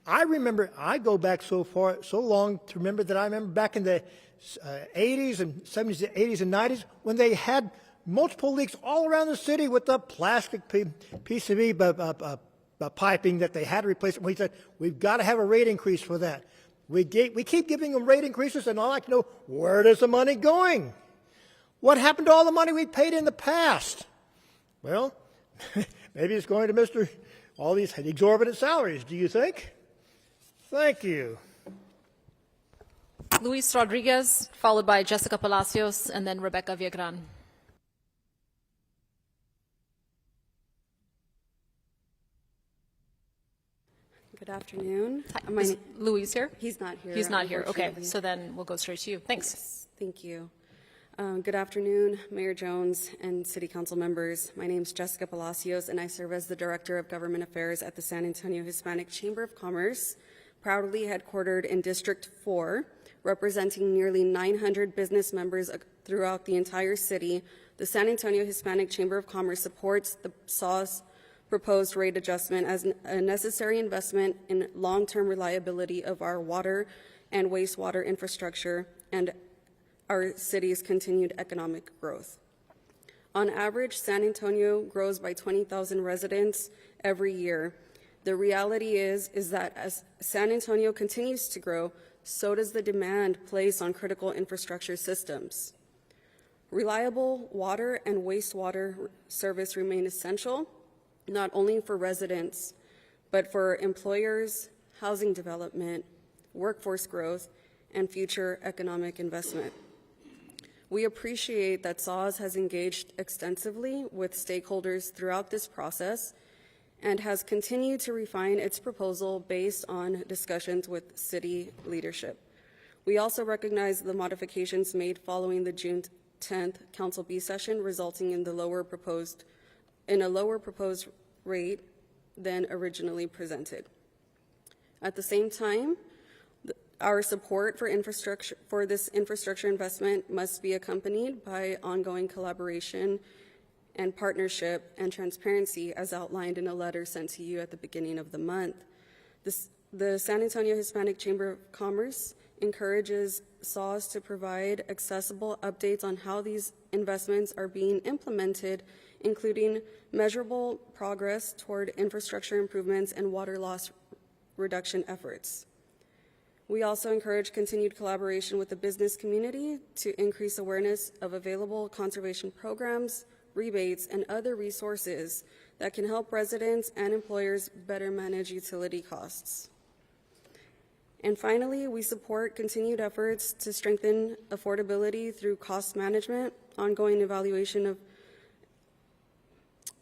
I remember, I go back so long to remember that I remember back in the 80s and 70s, 80s and 90s when they had multiple leaks all around the city with the plastic PCV piping that they had to replace. And we said, we've got to have a rate increase for that. We keep giving them rate increases, and I'd like to know, where does the money going? What happened to all the money we paid in the past? Well, maybe it's going to all these exorbitant salaries, do you think? Thank you. Luis Rodriguez, followed by Jessica Palacios, and then Rebecca Viagran. Good afternoon. Hi, is Luis here? He's not here. He's not here. Okay, unfortunately. so then we'll go straight to you. Thanks. Yes, thank you. Good afternoon, Mayor Jones and City Council members. My name is Jessica Palacios, and I serve as the Director of Government Affairs at the San Antonio Hispanic Chamber of Commerce, proudly headquartered in District 4, representing nearly 900 business members throughout the entire city. The San Antonio Hispanic Chamber of Commerce supports the SAWS proposed rate adjustment as a necessary investment in long-term reliability of our water and wastewater infrastructure and our city's continued economic growth. On average, San Antonio grows by 20,000 residents every year. The reality is that as San Antonio continues to grow, so does the demand placed on critical infrastructure systems. Reliable water and wastewater service remain essential, not only for residents, but for employers, housing development, workforce growth, and future economic investment. We appreciate that SAWS has engaged extensively with stakeholders throughout this process and has continued to refine its proposal based on discussions with city leadership. We also recognize the modifications made following the June 10th Council B session, resulting in a lower proposed rate than originally presented. At the same time, our support for this infrastructure investment must be accompanied by ongoing collaboration and partnership and transparency as outlined in a letter sent to you at the beginning of the month. The San Antonio Hispanic Chamber of Commerce encourages SAWS to provide accessible updates on how these investments are being implemented, including measurable progress toward infrastructure improvements and water loss reduction efforts. We also encourage continued collaboration with the business community to increase awareness of available conservation programs, rebates, and other resources that can help residents and employers better manage utility costs. And finally, we support continued efforts to strengthen affordability through cost management, ongoing evaluation of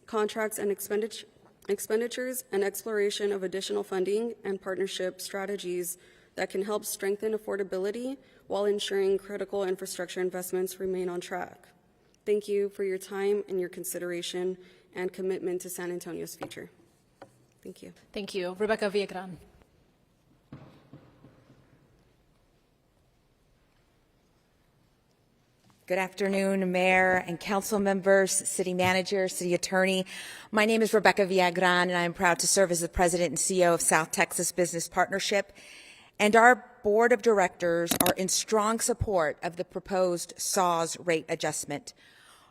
contracts and expenditures, and exploration of additional funding and partnership strategies that can help strengthen affordability while ensuring critical infrastructure investments remain on track. Thank you for your time and your consideration and commitment to San Antonio's future. Thank you. Thank you. Rebecca Viagran. Good afternoon, Mayor and Council members, City Manager, City Attorney. My name is Rebecca Viagran, and I am proud to serve as the President and CEO of South Texas Business Partnership. And our Board of Directors are in strong support of the proposed SAWS rate adjustment.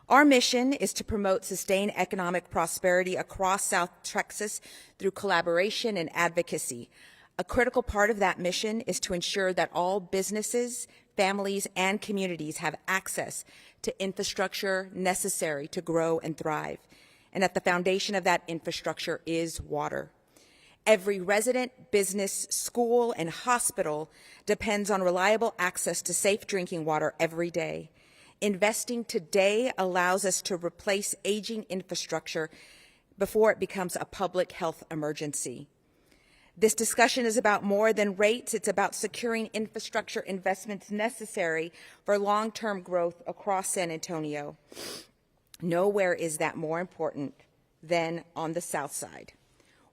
Our mission is to promote sustained economic prosperity across South Texas through collaboration and advocacy. A critical part of that mission is to ensure that all businesses, families, and communities have access to infrastructure necessary to grow and thrive. And at the foundation of that infrastructure is water. Every resident, business, school, and hospital depends on reliable access to safe drinking water every day. Investing today allows us to replace aging infrastructure before it becomes a public health emergency. This discussion is about more than rates. It's about securing infrastructure investments necessary for long-term growth across San Antonio. Nowhere is that more important than on the south side,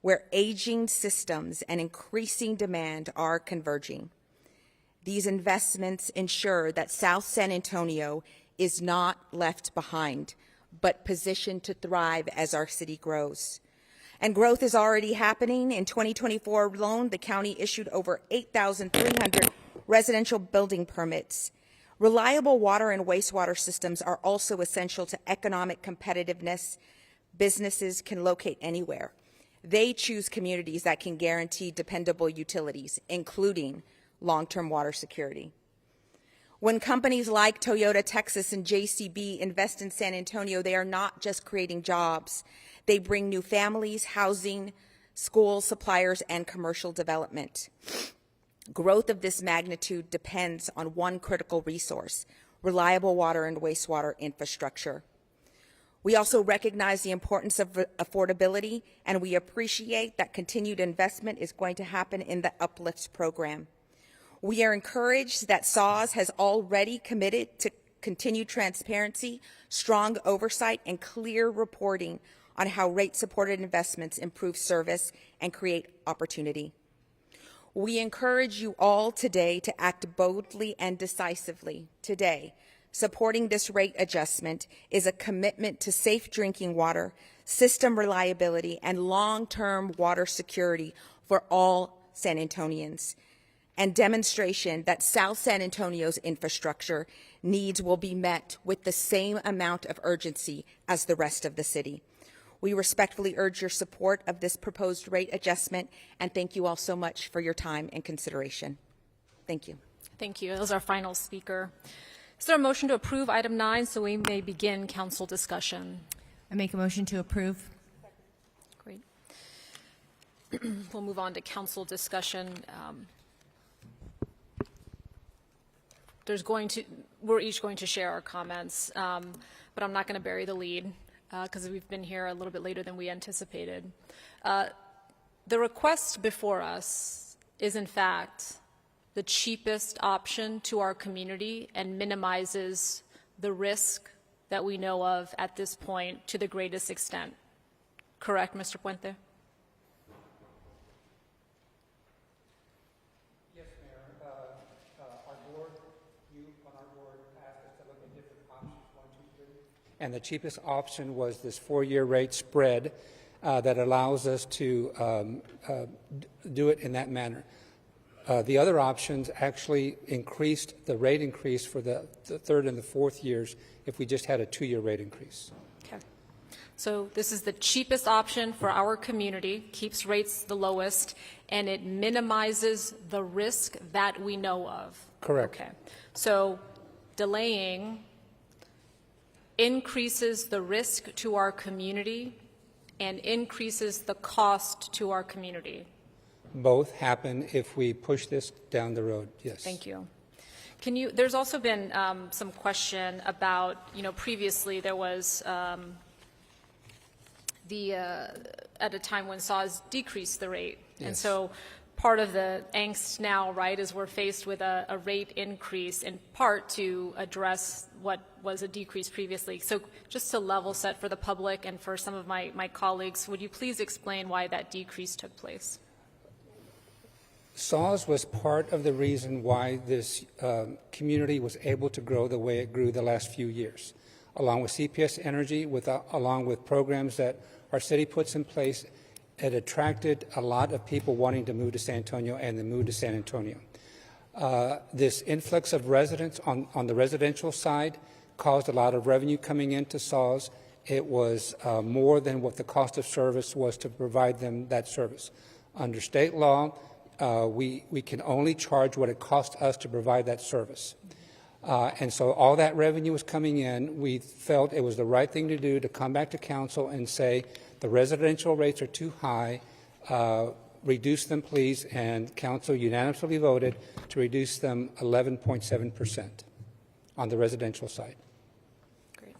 where aging systems and increasing demand are converging. These investments ensure that South San Antonio is not left behind, but positioned to thrive as our city grows. And growth is already happening. In 2024 alone, the county issued over 8,300 residential building permits. Reliable water and wastewater systems are also essential to economic competitiveness. Businesses can locate anywhere. They choose communities that can guarantee dependable utilities, including long-term water security. When companies like Toyota Texas and JCB invest in San Antonio, they are not just creating jobs. They bring new families, housing, schools, suppliers, and commercial development. Growth of this magnitude depends on one critical resource: reliable water and wastewater infrastructure. We also recognize the importance of affordability, and we appreciate that continued investment is going to happen in the Uplift program. We are encouraged that SAWS has already committed to continued transparency, strong oversight, and clear reporting on how rate-supported investments improve service and create opportunity. We encourage you all today to act boldly and decisively. Today, supporting this rate adjustment is a commitment to safe drinking water, system reliability, and long-term water security for all San Antonians, and demonstration that South San Antonio's infrastructure needs will be met with the same amount of urgency as the rest of the city. We respectfully urge your support of this proposed rate adjustment, and thank you all so much for your time and consideration. Thank you. Thank you. That was our final speaker. Is there a motion to approve item 9 so we may begin council discussion? I make a motion to approve. Great. We'll move on to council discussion. We're each going to share our comments, but I'm not going to bury the lead because we've been here a little bit later than we anticipated. The request before us is, in fact, the cheapest option to our community and minimizes the risk that we know of at this point to the greatest extent. Correct, Mr. Puente? Yes, Mayor. Our board, you on our board asked us to look at different options, 1, 2, 3. And the cheapest option was this 4-year rate spread that allows us to do it in that manner. The other options actually increased the rate increase for the third and the fourth years if we just had a 2-year rate increase. Okay. So this is the cheapest option for our community, keeps rates the lowest, and it minimizes the risk that we know of. Correct. Okay. So delaying increases the risk to our community and increases the cost to our community. Both happen if we push this down the road, yes. Thank you. There's also been some question about, previously there was at a time when SAWS decreased the rate. Yes. And so part of the angst now, right, is we're faced with a rate increase in part to address what was a decrease previously. So just to level set for the public and for some of my colleagues, would you please explain why that decrease took place? SAWS was part of the reason why this community was able to grow the way it grew the last few years. Along with CPS Energy, along with programs that our city puts in place, it attracted a lot of people wanting to move to San Antonio and then move to San Antonio. This influx of residents on the residential side caused a lot of revenue coming into SAWS. It was more than what the cost of service was to provide them that service. Under state law, we can only charge what it costs us to provide that service. And so all that revenue was coming in. We felt it was the right thing to do to come back to council and say the residential rates are too high, reduce them please, and council unanimously voted to reduce them 11.7% on the residential side. Great.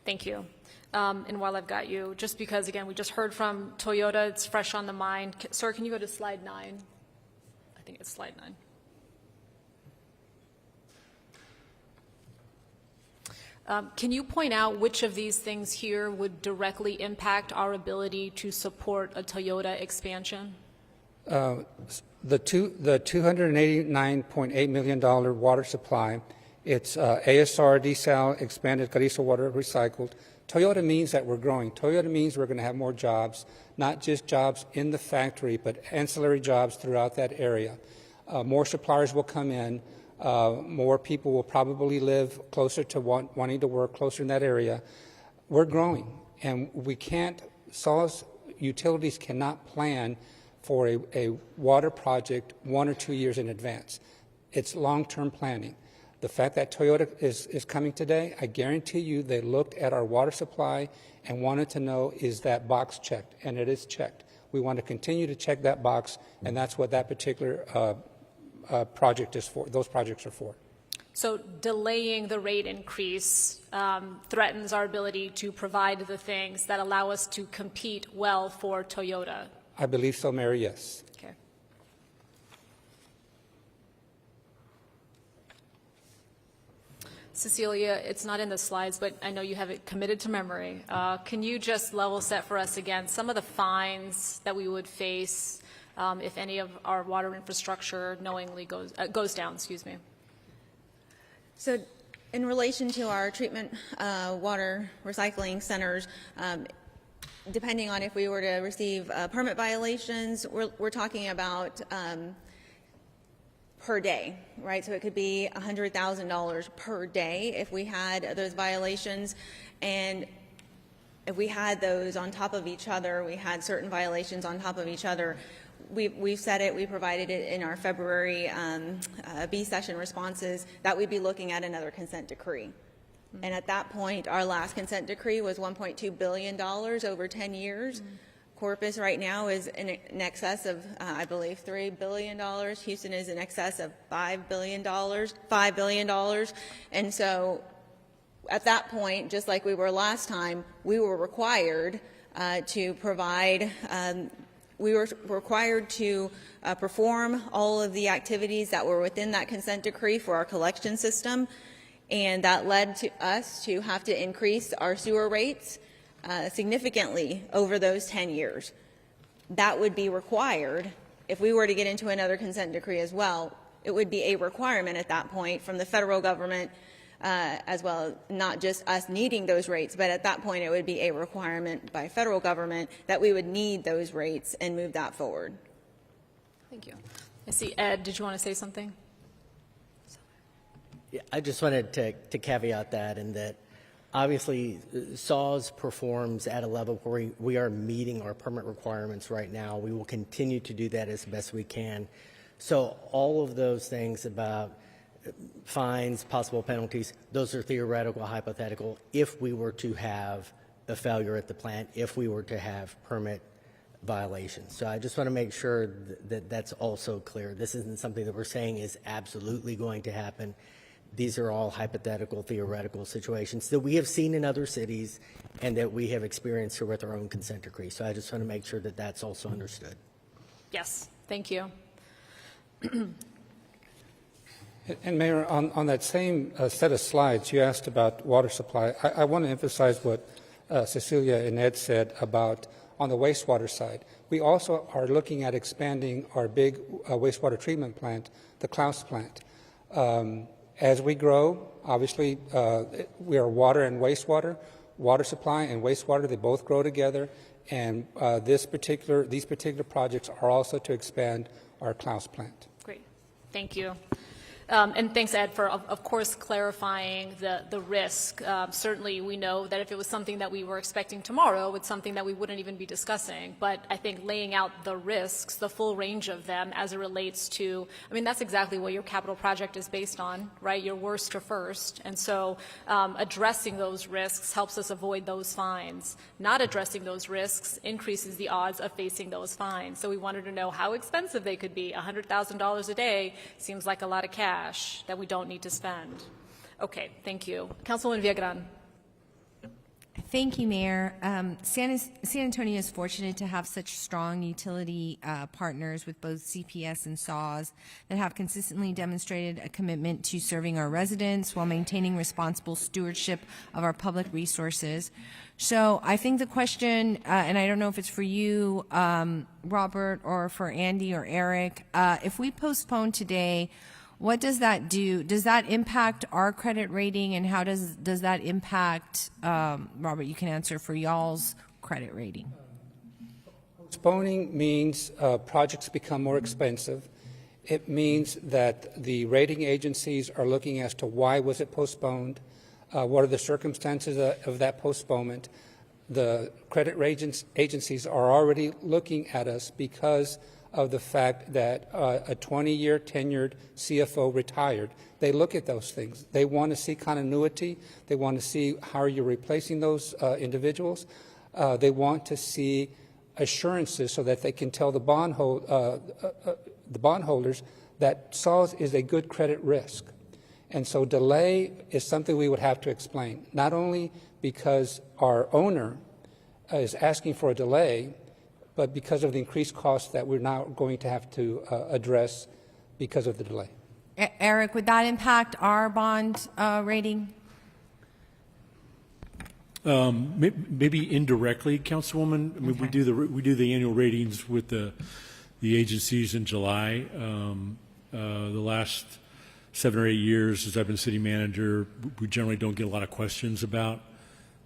Thank you. And while I've got you, just because, again, we just heard from Toyota, it's fresh on the mind. Sir, can you go to slide 9? I think it's slide 9. Can you point out which of these things here would directly impact our ability to support a Toyota expansion? The $289.8 million water supply, it's ASR, desal, expanded Carrizo water recycled. Toyota means that we're growing. Toyota means we're going to have more jobs, not just jobs in the factory, but ancillary jobs throughout that area. More suppliers will come in. More people will probably live closer to wanting to work closer in that area. We're growing, and we can't, SAWS utilities cannot plan for a water project 1 or 2 years in advance. It's long-term planning. The fact that Toyota is coming today, I guarantee you they looked at our water supply and wanted to know, is that box checked? And it is checked. We want to continue to check that box, and that's what that particular project is for. Those projects are for. So delaying the rate increase threatens our ability to provide the things that allow us to compete well for Toyota. I believe so, Mayor, yes. Okay. Cecilia, it's not in the slides, but I know you have it committed to memory. Can you just level set for us again some of the fines that we would face if any of our water infrastructure knowingly goes down? Excuse me. So, in relation to our treatment water recycling centers, depending on if we were to receive permit violations, we're talking about per day, right? So it could be $100,000 per day if we had those violations. And if we had those on top of each other, we had certain violations on top of each other, we've said it, we provided it in our February B session responses, that we'd be looking at another consent decree. And at that point, our last consent decree was $1.2 billion over 10 years. Corpus right now is in excess of, I believe, $3 billion. Houston is in excess of $5 billion. And so at that point, just like we were last time, we were required to provide, perform all of the activities that were within that consent decree for our collection system. And that led to us to have to increase our sewer rates significantly over those 10 years. That would be required if we were to get into another consent decree as well. It would be a requirement at that point from the federal government as well, not just us needing those rates, but at that point it would be a requirement by federal government that we would need those rates and move that forward. Thank you. I see Ed, did you want to say something? Yeah, I just wanted to caveat that, and that obviously SAWS performs at a level where we are meeting our permit requirements right now. We will continue to do that as best we can. So all of those things about fines, possible penalties, those are theoretical, hypothetical, if we were to have a failure at the plant, if we were to have permit violations. So I just want to make sure that that's also clear. This isn't something that we're saying is absolutely going to happen. These are all hypothetical, theoretical situations that we have seen in other cities and that we have experienced here with our own consent decree. So I just want to make sure that that's also understood. Yes, thank you. And Mayor, on that same set of slides, you asked about water supply. I want to emphasize what Cecilia and Ed said about on the wastewater side. We also are looking at expanding our big wastewater treatment plant, the Klaus plant. As we grow, obviously, we are water and wastewater. Water supply and wastewater, they both grow together. And these particular projects are also to expand our Klaus plant. Great. Thank you. And thanks, Ed, for, of course, clarifying the risk. Certainly, we know that if it was something that we were expecting tomorrow, it's something that we wouldn't even be discussing. But I think laying out the risks, the full range of them as it relates to, I mean, that's exactly what your capital project is based on, right? Your worst to first. And so addressing those risks helps us avoid those fines. Not addressing those risks increases the odds of facing those fines. So we wanted to know how expensive they could be. $100,000 a day seems like a lot of cash that we don't need to spend. Okay, thank you. Councilwoman Viagran. Thank you, Mayor. San Antonio is fortunate to have such strong utility partners with both CPS and SAWS that have consistently demonstrated a commitment to serving our residents while maintaining responsible stewardship of our public resources. So I think the question, and I don't know if it's for you, Robert, or for Andy or Eric, if we postpone today, what does that do? Does that impact our credit rating, and how does that impact, Robert, you can answer, for y'all's credit rating? Postponing means projects become more expensive. It means that the rating agencies are looking as to why was it postponed, what are the circumstances of that postponement. The credit agencies are already looking at us because of the fact that a 20-year tenured CFO retired. They look at those things. They want to see continuity. They want to see how you're replacing those individuals. They want to see assurances so that they can tell the bondholders that SAWS is a good credit risk. And so delay is something we would have to explain, not only because our owner is asking for a delay, but because of the increased costs that we're now going to have to address because of the delay. Eric, would that impact our bond rating? Maybe indirectly, Councilwoman. I mean, Okay. we do the annual ratings with the agencies in July. The last 7 or 8 years, as I've been city manager, we generally don't get a lot of questions about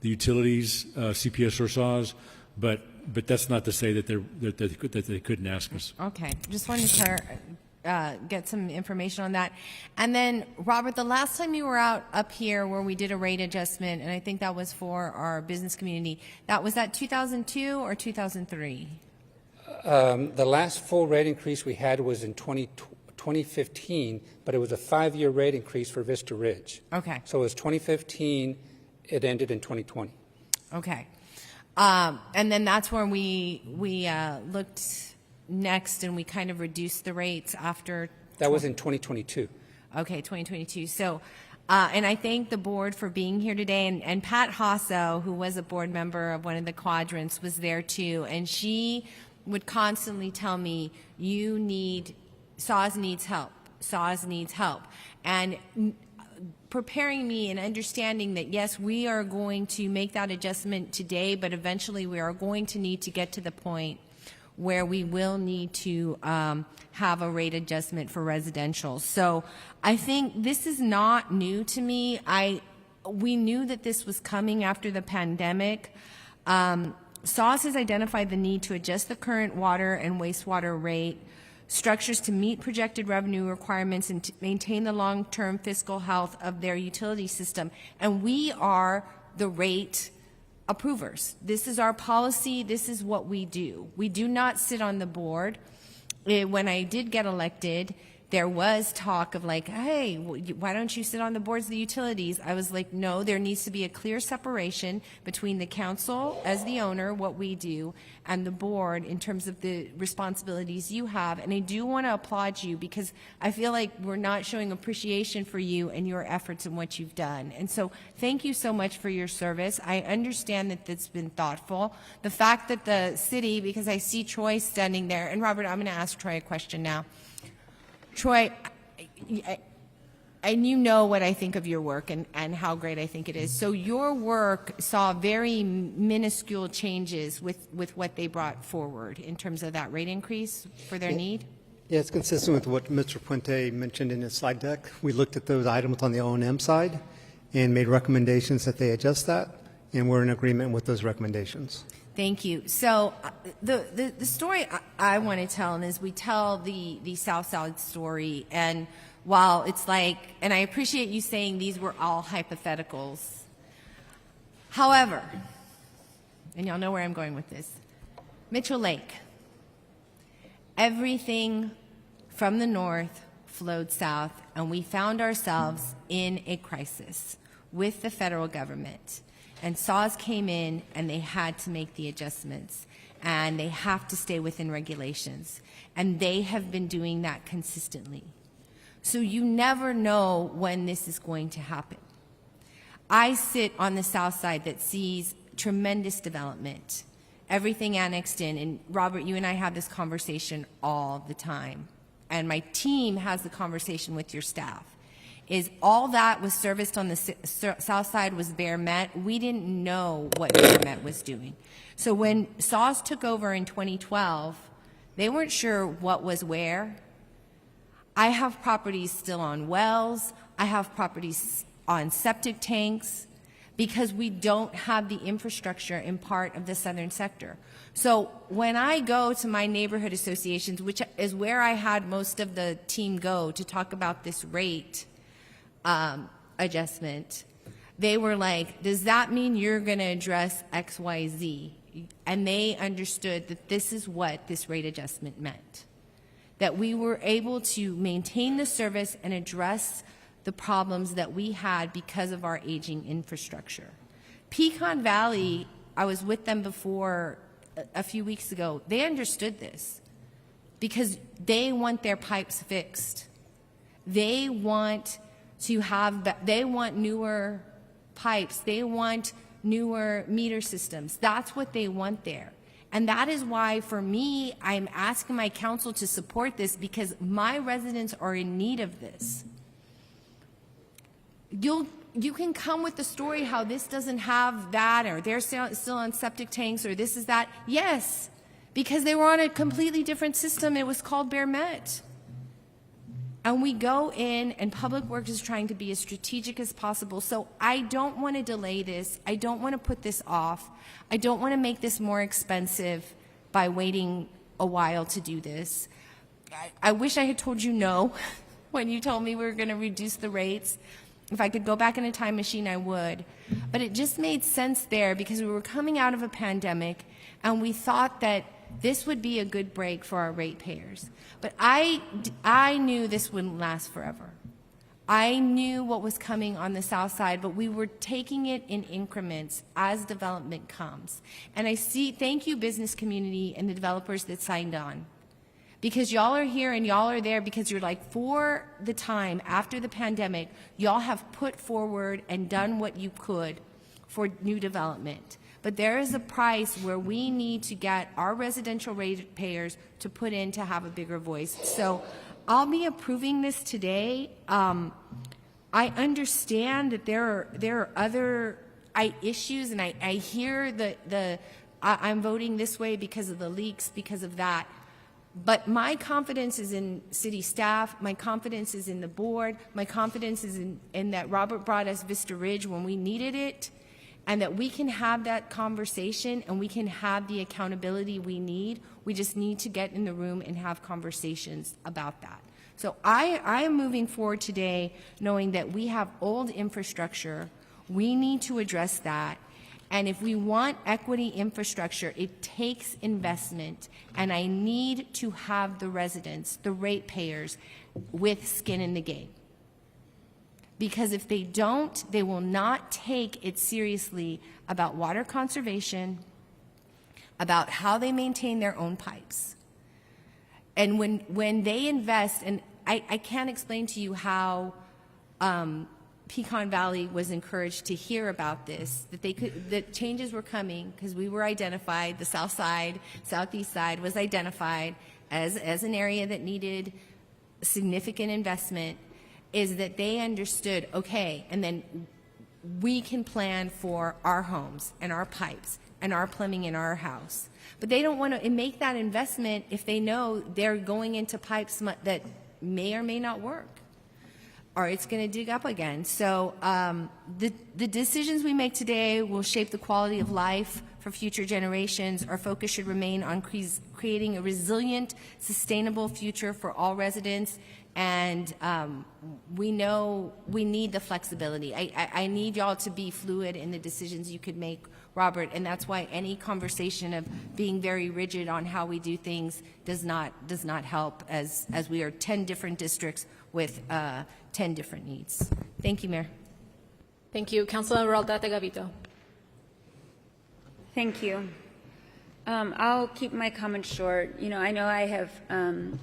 the utilities, CPS or SAWS, but that's not to say that they couldn't ask us. Okay, just wanted to get some information on that. And then, Robert, the last time you were up here where we did a rate adjustment, and I think that was for our business community, was that 2002 or 2003? The last full rate increase we had was in 2015, but it was a 5-year rate increase for Vista Ridge. Okay. So it was 2015, it ended in 2020. Okay. And then that's where we looked next, and we kind of reduced the rates after. That was in 2022. Okay, 2022. So, and I thank the board for being here today. And Pat Hasso, who was a board member of one of the quadrants, was there too. And she would constantly tell me, SAWS needs help. SAWS needs help. And preparing me and understanding that, yes, we are going to make that adjustment today, but eventually we are going to need to get to the point where we will need to have a rate adjustment for residential. So I think this is not new to me. We knew that this was coming after the pandemic. SAWS has identified the need to adjust the current water and wastewater rate structures to meet projected revenue requirements and to maintain the long-term fiscal health of their utility system. And we are the rate approvers. This is our policy. This is what we do. We do not sit on the board. When I did get elected, there was talk of like, hey, why don't you sit on the boards of the utilities? I was like, no, there needs to be a clear separation between the council as the owner, what we do, and the board in terms of the responsibilities you have. And I do want to applaud you because I feel like we're not showing appreciation for you and your efforts and what you've done. And so thank you so much for your service. I understand that that's been thoughtful. The fact that the city, because I see Troy standing there, and Robert, I'm going to ask Troy a question now. Troy, and you know what I think of your work and how great I think it is. So your work saw very minuscule changes with what they brought forward in terms of that rate increase for their need? Yeah, it's consistent with what Mr. Puente mentioned in his slide deck. We looked at those items on the O&M side and made recommendations that they adjust that, and we're in agreement with those recommendations. Thank you. So the story I want to tell is we tell the South Side story, and while it's like, and I appreciate you saying these were all hypotheticals. However, and y'all know where I'm going with this, Mitchell Lake, everything from the north flowed south, and we found ourselves in a crisis with the federal government. And SAWS came in, and they had to make the adjustments, and they have to stay within regulations. And they have been doing that consistently. So you never know when this is going to happen. I sit on the south side that sees tremendous development, everything annexed in. And Robert, you and I have this conversation all the time. And my team has the conversation with your staff. Is all that was serviced on the south side was Bear Met. We didn't know what Bear Met was doing. So when SAWS took over in 2012, they weren't sure what was where. I have properties still on wells. I have properties on septic tanks because we don't have the infrastructure in part of the southern sector. So when I go to my neighborhood associations, which is where I had most of the team go to talk about this rate adjustment, they were like, does that mean you're going to address X, Y, Z? And they understood that this is what this rate adjustment meant, that we were able to maintain the service and address the problems that we had because of our aging infrastructure. Pecan Valley, I was with them before a few weeks ago. They understood this because they want their pipes fixed. They want to have, they want newer pipes. They want newer meter systems. That's what they want there. And that is why, for me, I'm asking my council to support this because my residents are in need of this. You can come with the story how this doesn't have that, or they're still on septic tanks, or this is that. Yes, because they were on a completely different system. It was called Bear Met. And we go in, and Public Works is trying to be as strategic as possible. So I don't want to delay this. I don't want to put this off. I don't want to make this more expensive by waiting a while to do this. I wish I had told you no when you told me we were going to reduce the rates. If I could go back in a time machine, I would. But it just made sense there because we were coming out of a pandemic, and we thought that this would be a good break for our ratepayers. But I knew this wouldn't last forever. I knew what was coming on the south side, but we were taking it in increments as development comes. And I see, thank you, business community and the developers that signed on. Because y'all are here and y'all are there because you're like, for the time after the pandemic, y'all have put forward and done what you could for new development. But there is a price where we need to get our residential ratepayers to put in to have a bigger voice. So I'll be approving this today. I understand that there are other issues, and I hear I'm voting this way because of the leaks, because of that. But my confidence is in city staff. My confidence is in the board. My confidence is in that Robert brought us Vista Ridge when we needed it, and that we can have that conversation and we can have the accountability we need. We just need to get in the room and have conversations about that. So I am moving forward today knowing that we have old infrastructure. We need to address that. And if we want equity infrastructure, it takes investment. And I need to have the residents, the ratepayers, with skin in the game. Because if they don't, they will not take it seriously about water conservation, about how they maintain their own pipes. And when they invest, and I can't explain to you how Pecan Valley was encouraged to hear about this, that changes were coming because we were identified, the south side, southeast side was identified as an area that needed significant investment, is that they understood, okay, and then we can plan for our homes and our pipes and our plumbing in our house. But they don't want to make that investment if they know they're going into pipes that may or may not work, or it's going to dig up again. So the decisions we make today will shape the quality of life for future generations. Our focus should remain on creating a resilient, sustainable future for all residents. And we know we need the flexibility. I need y'all to be fluid in the decisions you could make, Robert, and that's why any conversation of being very rigid on how we do things does not help, as we are 10 different districts with 10 different needs. Thank you, Mayor. Thank you. Councilor Aldate Gavito. Thank you. I'll keep my comments short. You know, I have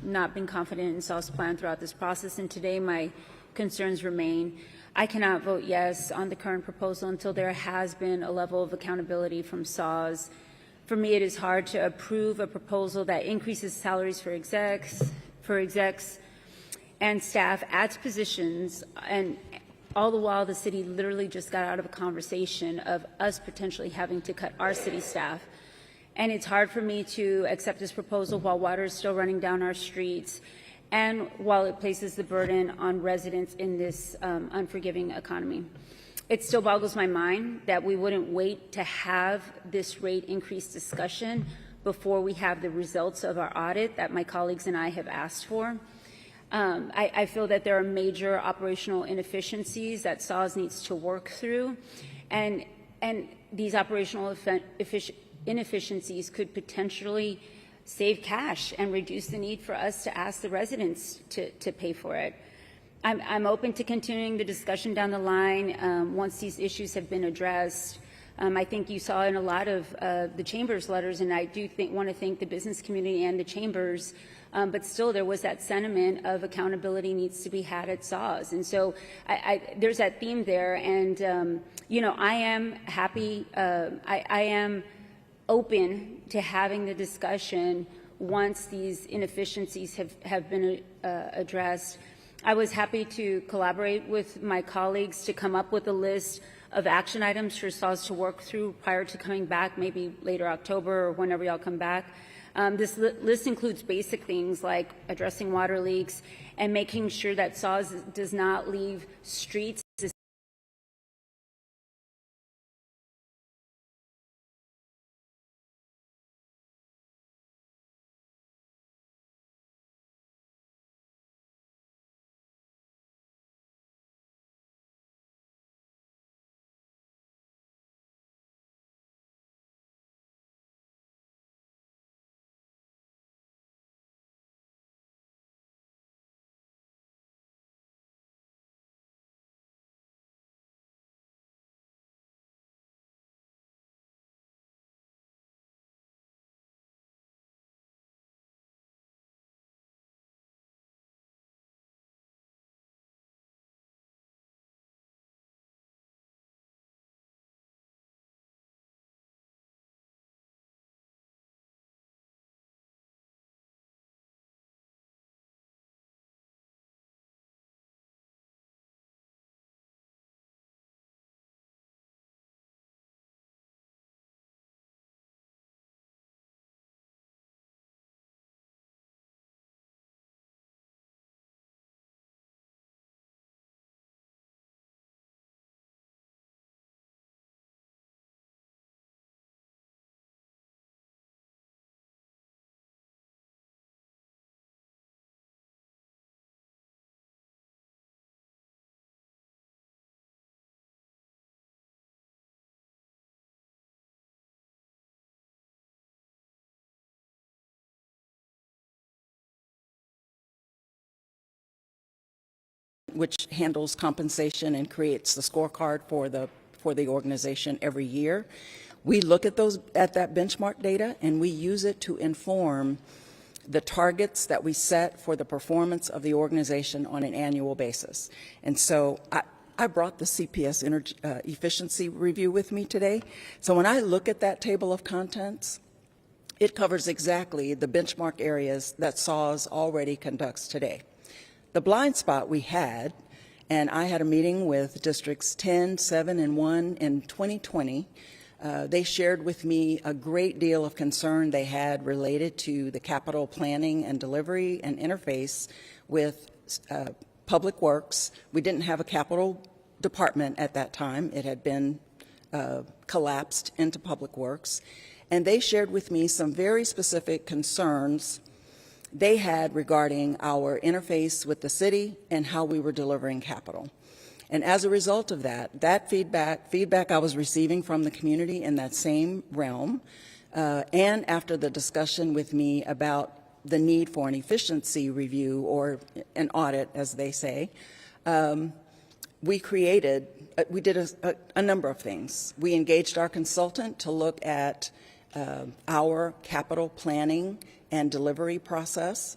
not been confident in SAW's plan throughout this process, and today my concerns remain. I cannot vote yes on the current proposal until there has been a level of accountability from SAWS. For me, it is hard to approve a proposal that increases salaries for execs and staff, adds positions, and all the while the city literally just got out of a conversation of us potentially having to cut our city staff. And it's hard for me to accept this proposal while water is still running down our streets and while it places the burden on residents in this unforgiving economy. It still boggles my mind that we wouldn't wait to have this rate increase discussion before we have the results of our audit that my colleagues and I have asked for. I feel that there are major operational inefficiencies that SAWS needs to work through, and these operational inefficiencies could potentially save cash and reduce the need for us to ask the residents to pay for it. I'm open to continuing the discussion down the line once these issues have been addressed. I think you saw in a lot of the Chamber's letters, and I do want to thank the business community and the Chambers, but still there was that sentiment of accountability needs to be had at SAWS. And so there's that theme there, and you know, I am happy, I am open to having the discussion once these inefficiencies have been addressed. I was happy to collaborate with my colleagues to come up with a list of action items for SAWS to work through prior to coming back, maybe later October or whenever y'all come back. This list includes basic things like addressing water leaks and making sure that SAWS does not leave streets which handles compensation and creates the scorecard for the organization every year. We look at that benchmark data, and we use it to inform the targets that we set for the performance of the organization on an annual basis. And so I brought the CPS efficiency review with me today. So when I look at that table of contents, it covers exactly the benchmark areas that SAWS already conducts today. The blind spot we had, and I had a meeting with districts 10, 7, and 1 in 2020. They shared with me a great deal of concern they had related to the capital planning and delivery and interface with Public Works. We didn't have a capital department at that time. It had been collapsed into Public Works. And they shared with me some very specific concerns they had regarding our interface with the city and how we were delivering capital. And as a result of that feedback I was receiving from the community in that same realm, and after the discussion with me about the need for an efficiency review or an audit, as they say, we did a number of things. We engaged our consultant to look at our capital planning and delivery process.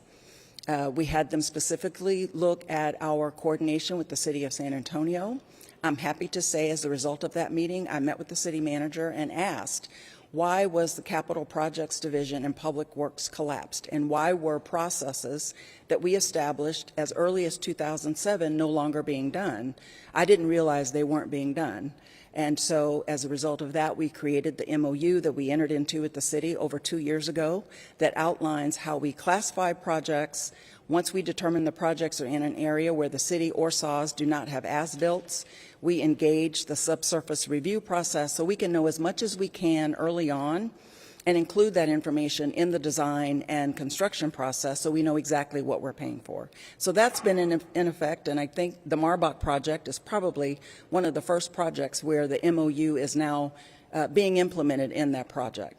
We had them specifically look at our coordination with the City of San Antonio. I'm happy to say, as a result of that meeting, I met with the city manager and asked, why was the Capital Projects Division and Public Works collapsed? And why were processes that we established as early as 2007 no longer being done? I didn't realize they weren't being done. And so as a result of that, we created the MOU that we entered into with the city over 2 years ago that outlines how we classify projects. Once we determine the projects are in an area where the city or SAWS do not have as-builts, we engage the subsurface review process so we can know as much as we can early on and include that information in the design and construction process so we know exactly what we're paying for. So that's been in effect, and I think the Marbach project is probably one of the first projects where the MOU is now being implemented in that project.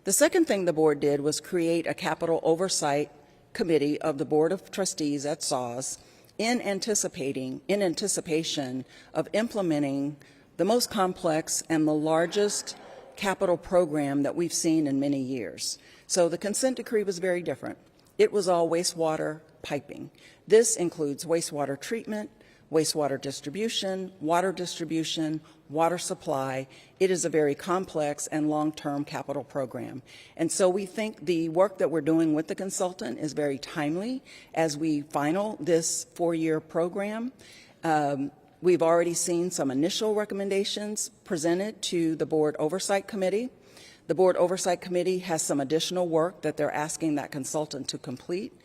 The second thing the board did was create a capital oversight committee of the Board of Trustees at SAWS in anticipation of implementing the most complex and the largest capital program that we've seen in many years. So the consent decree was very different. It was all wastewater piping. This includes wastewater treatment, wastewater distribution, water supply. It is a very complex and long-term capital program. And so we think the work that we're doing with the consultant is very timely as we final this 4-year program. We've already seen some initial recommendations presented to the Board Oversight Committee. The Board Oversight Committee has some additional work that they're asking that consultant to complete.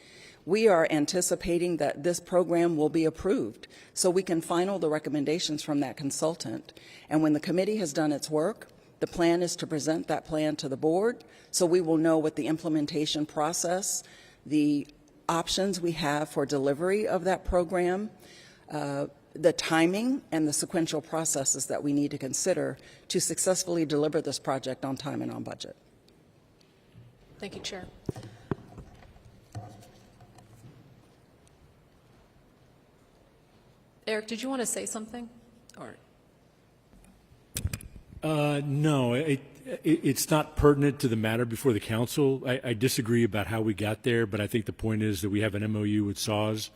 We are anticipating that this program will be approved so we can final the recommendations from that consultant. And when the committee has done its work, the plan is to present that plan to the board so we will know what the implementation process, the options we have for delivery of that program, the timing and the sequential processes that we need to consider to successfully deliver this project on time and on budget. Thank you, Chair. Eric, did you want to say something? Or no, it's not pertinent to the matter before the council. I disagree about how we got there, but I think the point is that we have an MOU with SAWS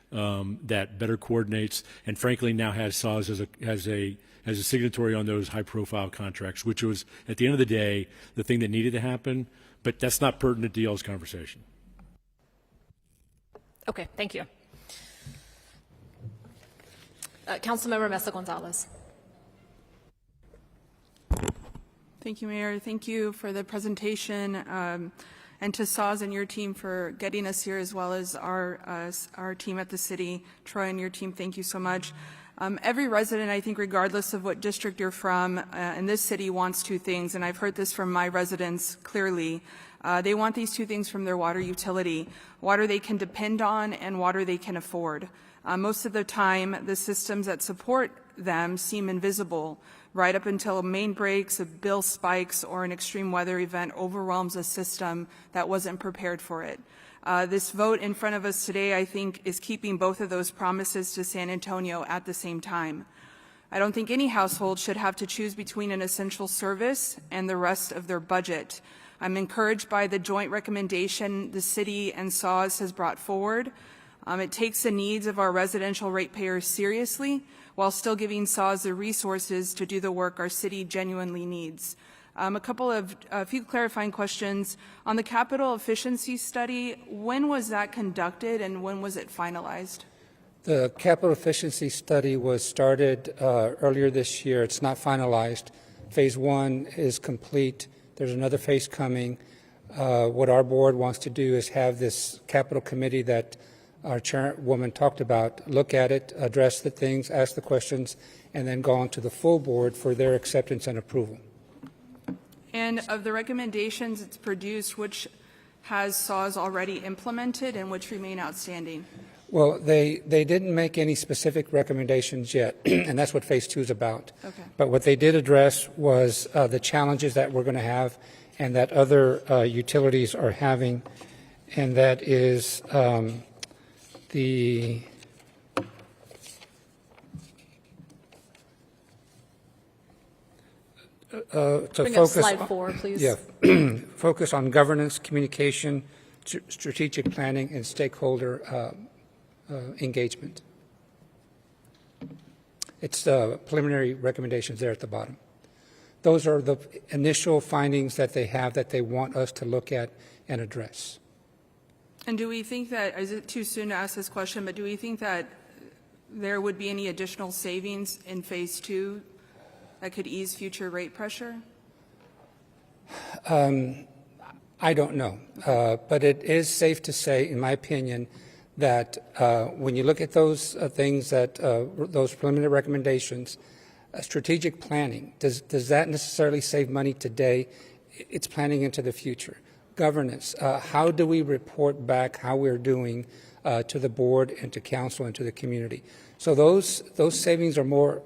that better coordinates, and frankly now has SAWS as a signatory on those high-profile contracts, which was at the end of the day the thing that needed to happen. But that's not pertinent to y'all's conversation. okay, thank you. Councilmember Mesa Gonzalez. Thank you, Mayor. Thank you for the presentation, and to SAWS and your team for getting us here, as well as our team at the city. Troy and your team, thank you so much. Every resident, I think, regardless of what district you're from, in this city wants two things, and I've heard this from my residents clearly. They want these two things from their water utility: water they can depend on and water they can afford. Most of the time, the systems that support them seem invisible, right up until a main breaks, a bill spikes, or an extreme weather event overwhelms a system that wasn't prepared for it. This vote in front of us today, I think, is keeping both of those promises to San Antonio at the same time. I don't think any household should have to choose between an essential service and the rest of their budget. I'm encouraged by the joint recommendation the city and SAWS has brought forward. It takes the needs of our residential ratepayers seriously while still giving SAWS the resources to do the work our city genuinely needs. A few clarifying questions. On the capital efficiency study, when was that conducted and when was it finalized? The capital efficiency study was started earlier this year. It's not finalized. Phase 1 is complete. There's another phase coming. What our board wants to do is have this capital committee that our chairwoman talked about look at it, address the things, ask the questions, and then go on to the full board for their acceptance and approval. And of the recommendations it's produced, which has SAWS already implemented and which remain outstanding? Well, they didn't make any specific recommendations yet, and that's what Phase 2 is about. Okay. But what they did address was the challenges that we're going to have and that other utilities are having, and that is to Bring up focus slide 4, please. Yeah, focus on governance, communication, strategic planning and stakeholder engagement. It's the preliminary recommendations there at the bottom. Those are the initial findings that they have that they want us to look at and address. And do we think that, is it too soon to ask this question, but do we think that there would be any additional savings in phase 2 that could ease future rate pressure? I don't know, but it is safe to say, in my opinion, that when you look at those things that those preliminary recommendations, strategic planning, does that necessarily save money today? It's planning into the future. Governance, how do we report back how we're doing to the board and to council and to the community? So those savings are more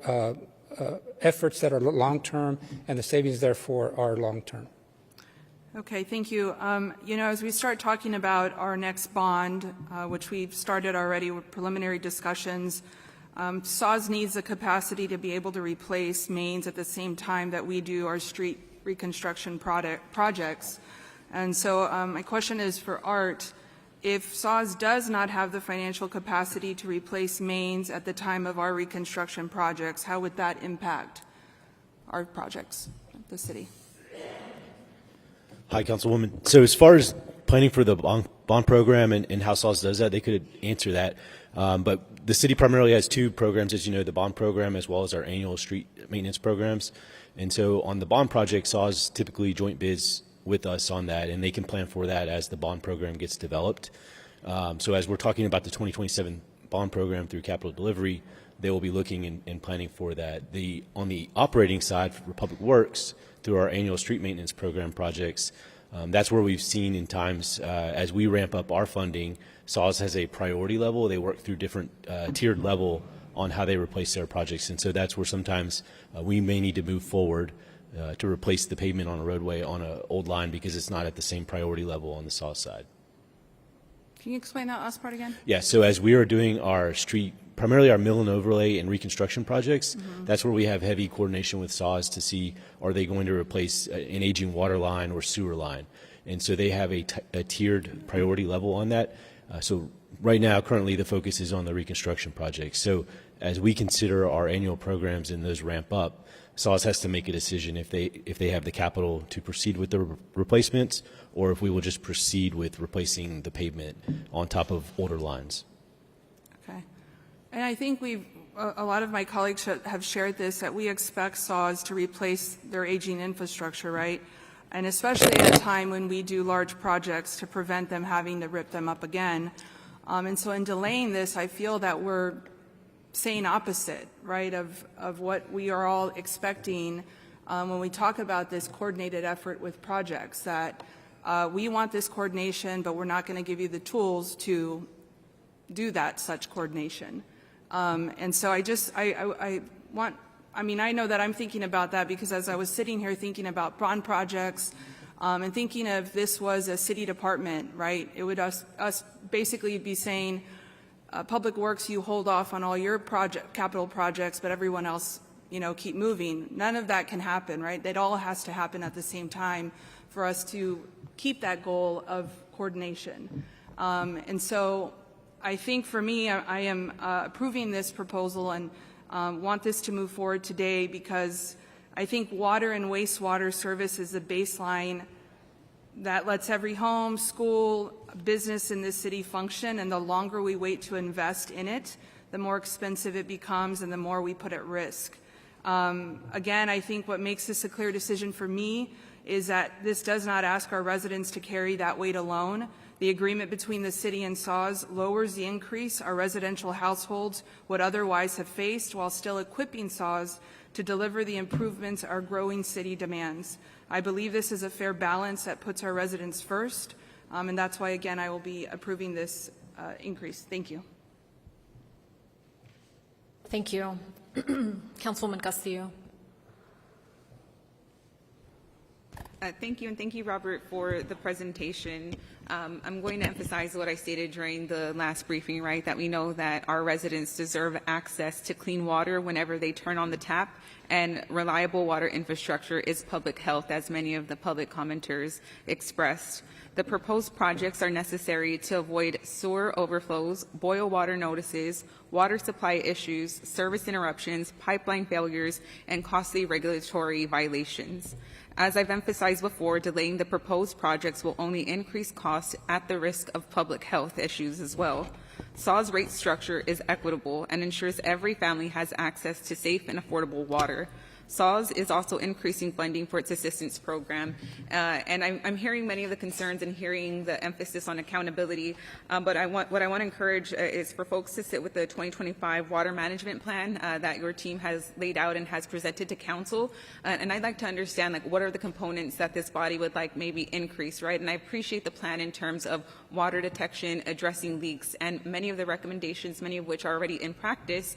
efforts that are long-term, and the savings, therefore, are long-term. Okay, thank you. You know, as we start talking about our next bond, which we've started already with preliminary discussions, SAWS needs the capacity to be able to replace mains at the same time that we do our street reconstruction projects. And so my question is for Art, if SAWS does not have the financial capacity to replace mains at the time of our reconstruction projects, how would that impact our projects, the city? Hi, Councilwoman. So as far as planning for the bond program and how SAWS does that, they could answer that. But the city primarily has two programs, as you know, the bond program as well as our annual street maintenance programs. And so on the bond project, SAWS typically joint bids with us on that, and they can plan for that as the bond program gets developed. So as we're talking about the 2027 bond program through capital delivery, they will be looking and planning for that. On the operating side for Public Works, through our annual street maintenance program projects, that's where we've seen in times as we ramp up our funding, SAWS has a priority level. They work through different tiered level on how they replace their projects. And so that's where sometimes we may need to move forward to replace the pavement on a roadway on an old line because it's not at the same priority level on the SAWS side. Can you explain that last part again? Yeah, so as we are doing our street, primarily our mill and overlay and reconstruction projects, that's where we have heavy coordination with SAWS to see are they going to replace an aging water line or sewer line. And so they have a tiered priority level on that. So right now, currently, the focus is on the reconstruction projects. So as we consider our annual programs and those ramp up, SAWS has to make a decision if they have the capital to proceed with the replacements or if we will just proceed with replacing the pavement on top of older lines. Okay. And I think a lot of my colleagues have shared this, that we expect SAWS to replace their aging infrastructure, right? And especially at a time when we do large projects to prevent them having to rip them up again. And so in delaying this, I feel that we're saying opposite, right, of what we are all expecting when we talk about this coordinated effort with projects, that we want this coordination, but we're not going to give you the tools to do such coordination. And so I know that I'm thinking about that because as I was sitting here thinking about bond projects and thinking of this was a city department, right, it would us basically be saying, Public Works, you hold off on all your capital projects, but everyone else, keep moving. None of that can happen, right? That all has to happen at the same time for us to keep that goal of coordination. And so I think for me, I am approving this proposal and want this to move forward today because I think water and wastewater service is the baseline that lets every home, school, business in this city function, and the longer we wait to invest in it, the more expensive it becomes and the more we put at risk. Again, I think what makes this a clear decision for me is that this does not ask our residents to carry that weight alone. The agreement between the city and SAWS lowers the increase our residential households would otherwise have faced while still equipping SAWS to deliver the improvements our growing city demands. I believe this is a fair balance that puts our residents first, and that's why, again, I will be approving this increase. Thank you. Thank you. Councilwoman Castillo. Thank you, and thank you, Robert, for the presentation. I'm going to emphasize what I stated during the last briefing, right, that we know that our residents deserve access to clean water whenever they turn on the tap, and reliable water infrastructure is public health, as many of the public commenters expressed. The proposed projects are necessary to avoid sewer overflows, boil water notices, water supply issues, service interruptions, pipeline failures, and costly regulatory violations. As I've emphasized before, delaying the proposed projects will only increase costs at the risk of public health issues as well. SAW's rate structure is equitable and ensures every family has access to safe and affordable water. SAWS is also increasing funding for its assistance program, and I'm hearing many of the concerns and hearing the emphasis on accountability, but what I want to encourage is for folks to sit with the 2025 water management plan that your team has laid out and has presented to council, and I'd like to understand, like, what are the components that this body would like maybe increase, right? And I appreciate the plan in terms of water detection, addressing leaks, and many of the recommendations, many of which are already in practice,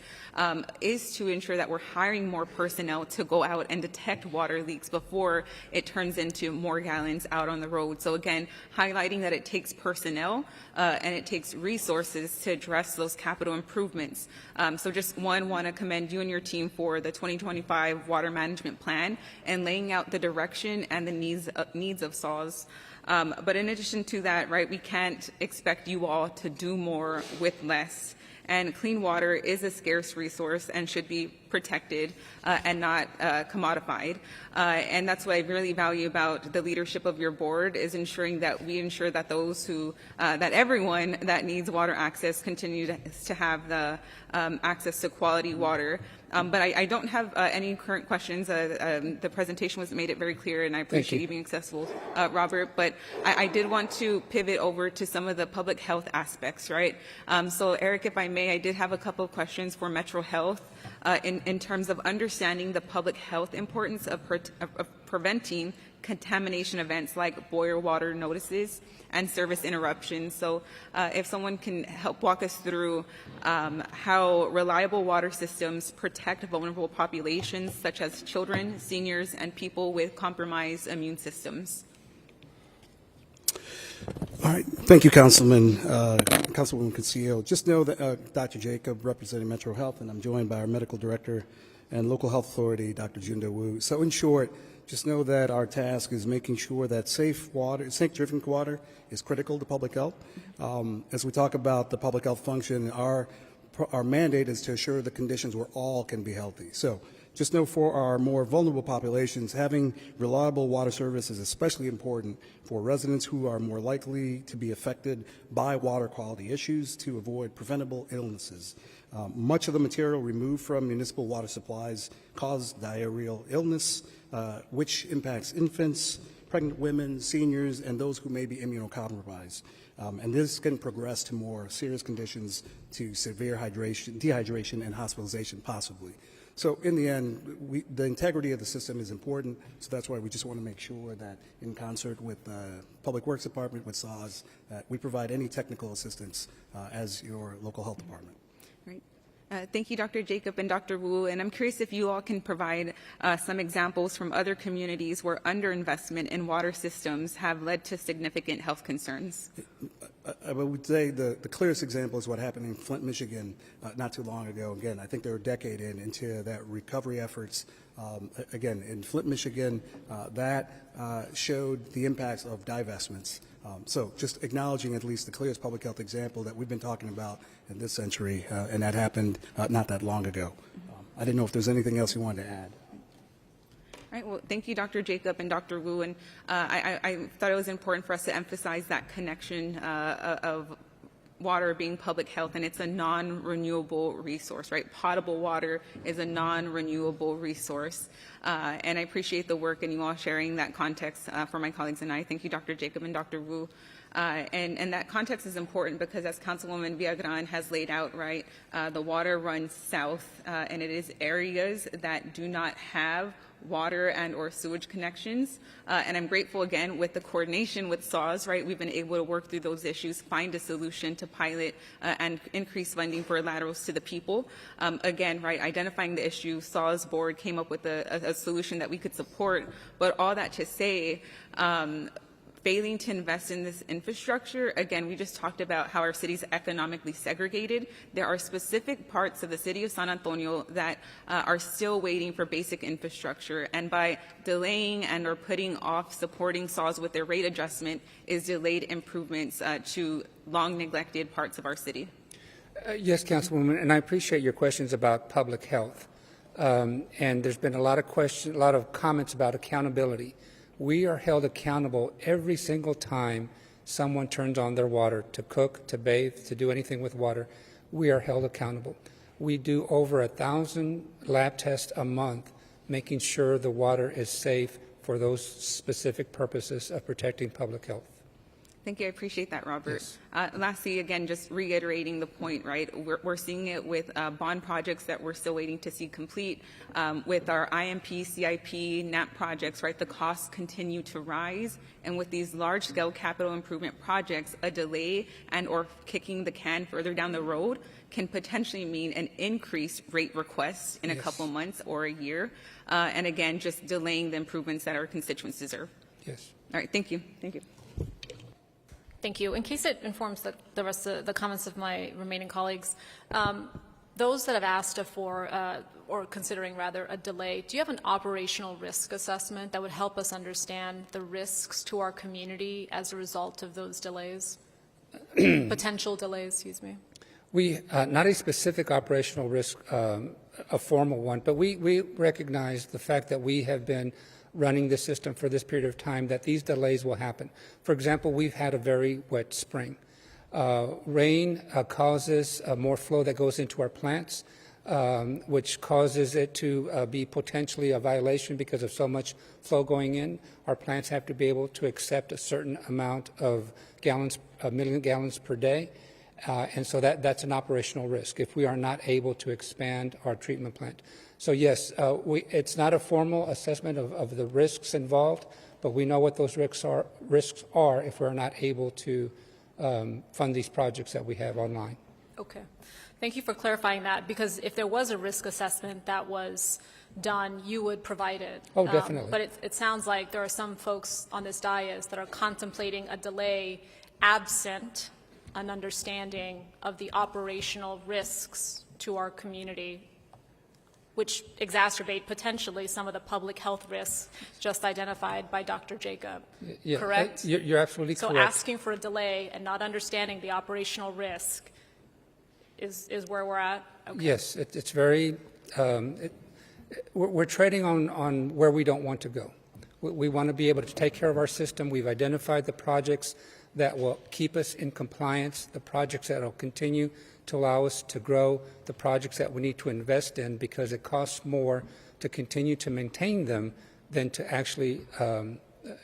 is to ensure that we're hiring more personnel to go out and detect water leaks before it turns into more gallons out on the road. So again, highlighting that it takes personnel and it takes resources to address those capital improvements. So just want to commend you and your team for the 2025 water management plan and laying out the direction and the needs of SAWS. But in addition to that, right, we can't expect you all to do more with less. And clean water is a scarce resource and should be protected and not commodified. And that's what I really value about the leadership of your board, is ensuring that we ensure that those who, that everyone that needs water access continue to have the access to quality water. But I don't have any current questions. The presentation was made it very clear, and I appreciate you being accessible, Robert. But I did want to pivot over to some of the public health aspects, right? So, Eric, if I may, I did have a couple of questions for Metro Health in terms of understanding the public health importance of preventing contamination events like boil water notices and service interruptions. So if someone can help walk us through how reliable water systems protect vulnerable populations such as children, seniors, and people with compromised immune systems. All right. Thank you, Councilwoman Conceal. Just know that Dr. Jacob, representing Metro Health, and I'm joined by our medical director and local health authority, Dr. Jundo Wu. So in short, just know that our task is making sure that safe drinking water is critical to public health. As we talk about the public health function, our mandate is to assure the conditions where all can be healthy. So just know for our more vulnerable populations, having reliable water service is especially important for residents who are more likely to be affected by water quality issues to avoid preventable illnesses. Much of the material removed from municipal water supplies cause diarrheal illness, which impacts infants, pregnant women, seniors, and those who may be immunocompromised. And this can progress to more serious conditions, to severe dehydration, and hospitalization possibly. So in the end, the integrity of the system is important, so that's why we just want to make sure that in concert with the Public Works Department, with SAWS, that we provide any technical assistance as your local health department. Right. Thank you, Dr. Jacob and Dr. Wu. And I'm curious if you all can provide some examples from other communities where underinvestment in water systems have led to significant health concerns. I would say the clearest example is what happened in Flint, Michigan, not too long ago. Again, I think they're a decade into that recovery efforts. Again, in Flint, Michigan, that showed the impacts of divestments. So just acknowledging at least the clearest public health example that we've been talking about in this century, and that happened not that long ago. I didn't know if there's anything else you wanted to add. All right, well, thank you, Dr. Jacob and Dr. Wu. And I thought it was important for us to emphasize that connection of water being public health, and it's a non-renewable resource, right? Potable water is a non-renewable resource. And I appreciate the work and you all sharing that context for my colleagues and I. Thank you, Dr. Jacob and Dr. Wu. And that context is important because, as Councilwoman Viagran has laid out, right, the water runs south, and it is areas that do not have water and or sewage connections. And I'm grateful again with the coordination with SAWS, right? We've been able to work through those issues, find a solution to pilot and increase funding for laterals to the people. Again, right, identifying the issue, SAWS board came up with a solution that we could support. But all that to say, failing to invest in this infrastructure, again, we just talked about how our city is economically segregated. There are specific parts of the city of San Antonio that are still waiting for basic infrastructure, and by delaying and or putting off supporting SAWS with their rate adjustment is delayed improvements to long neglected parts of our city. Yes, Councilwoman, and I appreciate your questions about public health. And there's been a lot of comments about accountability. We are held accountable every single time someone turns on their water to cook, to bathe, to do anything with water. We are held accountable. We do over 1,000 lab tests a month, making sure the water is safe for those specific purposes of protecting public health. Thank you. I appreciate that, Robert. Yes. Lastly, again, just reiterating the point, right? We're seeing it with bond projects that we're still waiting to see complete. With our IMP, CIP, NAP projects, right? The costs continue to rise. And with these large-scale capital improvement projects, a delay and or kicking the can further down the road can potentially mean an increased rate request in a couple months or a year. And again, just delaying the improvements that our constituents deserve. Yes. All right. Thank you. Thank you. Thank you. In case it informs the rest of the comments of my remaining colleagues, those that have asked for, or considering rather, a delay, do you have an operational risk assessment that would help us understand the risks to our community as a result of those delays? Potential delays, excuse me. We, not a specific operational risk, a formal one, but we recognize the fact that we have been running the system for this period of time, that these delays will happen. For example, we've had a very wet spring. Rain causes more flow that goes into our plants, which causes it to be potentially a violation because of so much flow going in. Our plants have to be able to accept a certain amount of gallons, a million gallons per day. And so that's an operational risk if we are not able to expand our treatment plant. So yes, it's not a formal assessment of the risks involved, but we know what those risks are if we're not able to fund these projects that we have online. Okay. Thank you for clarifying that, because if there was a risk assessment that was done, you would provide it. Oh, definitely. But it sounds like there are some folks on this dais that are contemplating a delay absent an understanding of the operational risks to our community, which exacerbate potentially some of the public health risks just identified by Dr. Jacob. Yeah, correct? You're absolutely so correct. So asking for a delay and not understanding the operational risk is where we're at? Okay. Yes, it's very, we're treading on where we don't want to go. We want to be able to take care of our system. We've identified the projects that will keep us in compliance, the projects that will continue to allow us to grow, the projects that we need to invest in because it costs more to continue to maintain them than to actually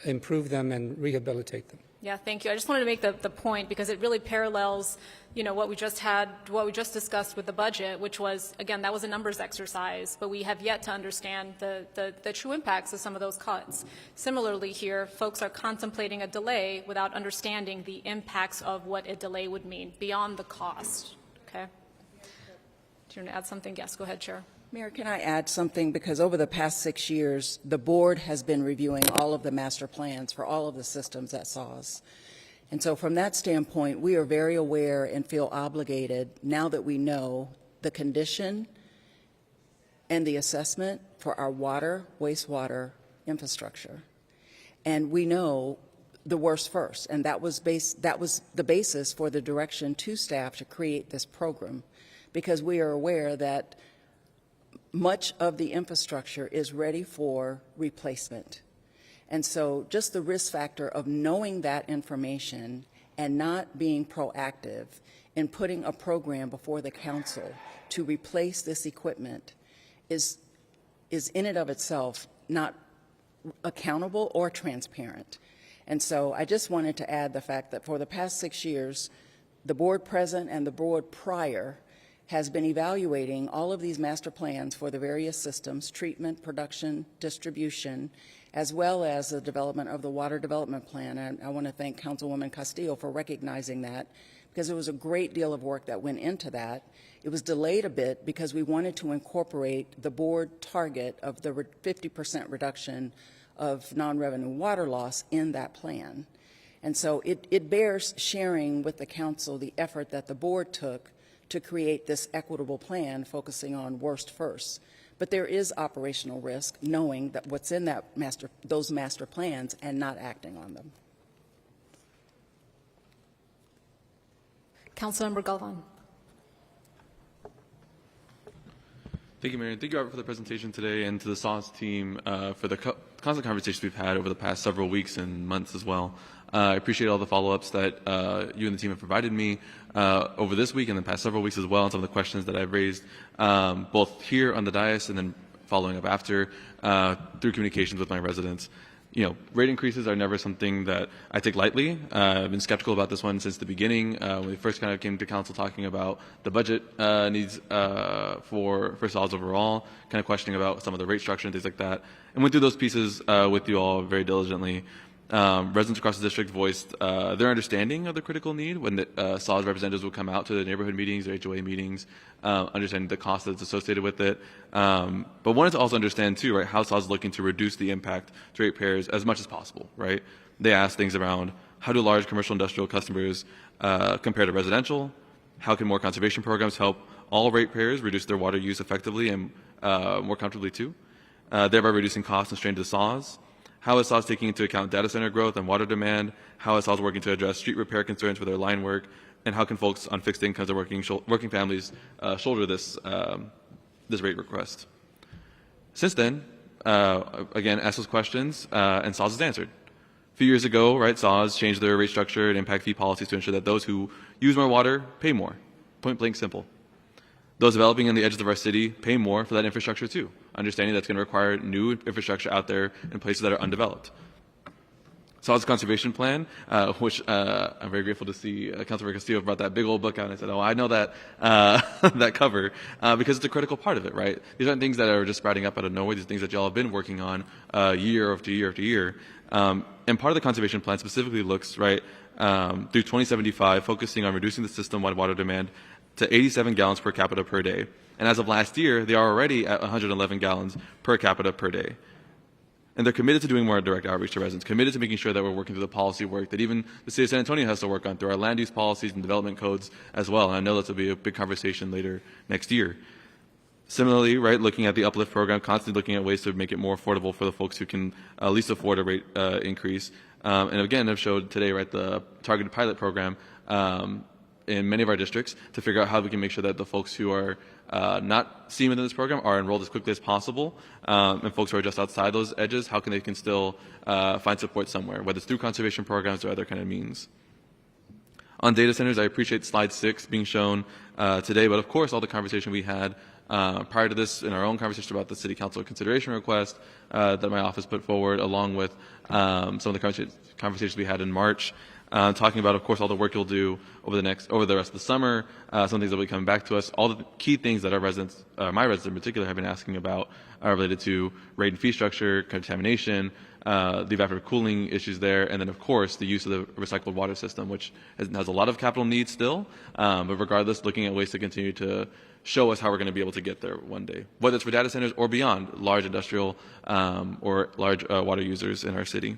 improve them and rehabilitate them. Yeah, thank you. I just wanted to make the point because it really parallels, what we just discussed with the budget, which was, again, that was a numbers exercise, but we have yet to understand the true impacts of some of those cuts. Similarly here, folks are contemplating a delay without understanding the impacts of what a delay would mean beyond the cost, okay? Do you want to add something? Yes, go ahead, Chair. Mayor, can I add something? Because over the past 6 years, the board has been reviewing all of the master plans for all of the systems at SAWS. And so from that standpoint, we are very aware and feel obligated, now that we know the condition and the assessment for our water, wastewater infrastructure. And we know the worst first, and that was the basis for the direction to staff to create this program, because we are aware that much of the infrastructure is ready for replacement. And so just the risk factor of knowing that information and not being proactive in putting a program before the council to replace this equipment is in and of itself not accountable or transparent. And so I just wanted to add the fact that for the past 6 years, the board present and the board prior has been evaluating all of these master plans for the various systems, treatment, production, distribution, as well as the development of the water development plan. And I want to thank Councilwoman Castillo for recognizing that, because there was a great deal of work that went into that. It was delayed a bit because we wanted to incorporate the board target of the 50% reduction of non-revenue water loss in that plan. And so it bears sharing with the council the effort that the board took to create this equitable plan focusing on worst first. But there is operational risk knowing that what's in that those master plans and not acting on them. Councilmember Galvan. Thank you, Mayor. Thank you, Robert, for the presentation today, and to the SAWS team for the constant conversations we've had over the past several weeks and months as well. I appreciate all the follow-ups that you and the team have provided me over this week and the past several weeks as well, and some of the questions that I've raised both here on the dais and then following up after through communications with my residents. You know, rate increases are never something that I take lightly. I've been skeptical about this one since the beginning. When we first kind of came to council talking about the budget needs for SAWS overall, kind of questioning about some of the rate structure and things like that, and went through those pieces with you all very diligently. Residents across the district voiced their understanding of the critical need when the SAWS representatives would come out to the neighborhood meetings or HOA meetings, understanding the cost that's associated with it. But wanted to also understand too, right, how SAWS is looking to reduce the impact to ratepayers as much as possible, right? They asked things around how do large commercial industrial customers compare to residential? How can more conservation programs help all ratepayers reduce their water use effectively and more comfortably too, thereby reducing costs and strain to SAWS? How is SAWS taking into account data center growth and water demand? How is SAWS working to address street repair concerns for their line work? And how can folks on fixed incomes or working families shoulder this rate request? Since then, again, asked those questions, and SAWS has answered. A few years ago, right, SAWS changed their rate structure and impact fee policies to ensure that those who use more water pay more. Point blank simple. Those developing on the edges of our city pay more for that infrastructure too, understanding that's going to require new infrastructure out there in places that are undeveloped. SAWS Conservation Plan, which I'm very grateful to see Councilmember Castillo brought that big old book out, and I said, oh, I know that that cover, because it's a critical part of it, right? These aren't things that are just sprouting up out of nowhere. These are things that y'all have been working on year after year after year. And part of the Conservation Plan specifically looks, right, through 2075, focusing on reducing the system-wide water demand to 87 gallons per capita per day. And as of last year, they are already at 111 gallons per capita per day. And they're committed to doing more direct outreach to residents, committed to making sure that we're working through the policy work that even the city of San Antonio has to work on through our land use policies and development codes as well. And I know that's will be a big conversation later next year. Similarly, right, looking at the Uplift program, constantly looking at ways to make it more affordable for the folks who can at least afford a rate increase. And again, I've showed today, right, the targeted pilot program in many of our districts to figure out how we can make sure that the folks who are not seen within this program are enrolled as quickly as possible, and folks who are just outside those edges, how can they can still find support somewhere, whether it's through conservation programs or other kind of means. On data centers, I appreciate slide 6 being shown today, but of course all the conversation we had prior to this in our own conversation about the City Council consideration request that my office put forward, along with some of the conversations we had in March, talking about, of course, all the work you'll do over the rest of the summer, some things that will be coming back to us, all the key things that our residents, my residents in particular, have been asking about related to rate and fee structure, contamination, the evaporative cooling issues there, and then, of course, the use of the recycled water system, which has a lot of capital needs still, but regardless, looking at ways to continue to show us how we're going to be able to get there one day, whether it's for data centers or beyond, large industrial or large water users in our city.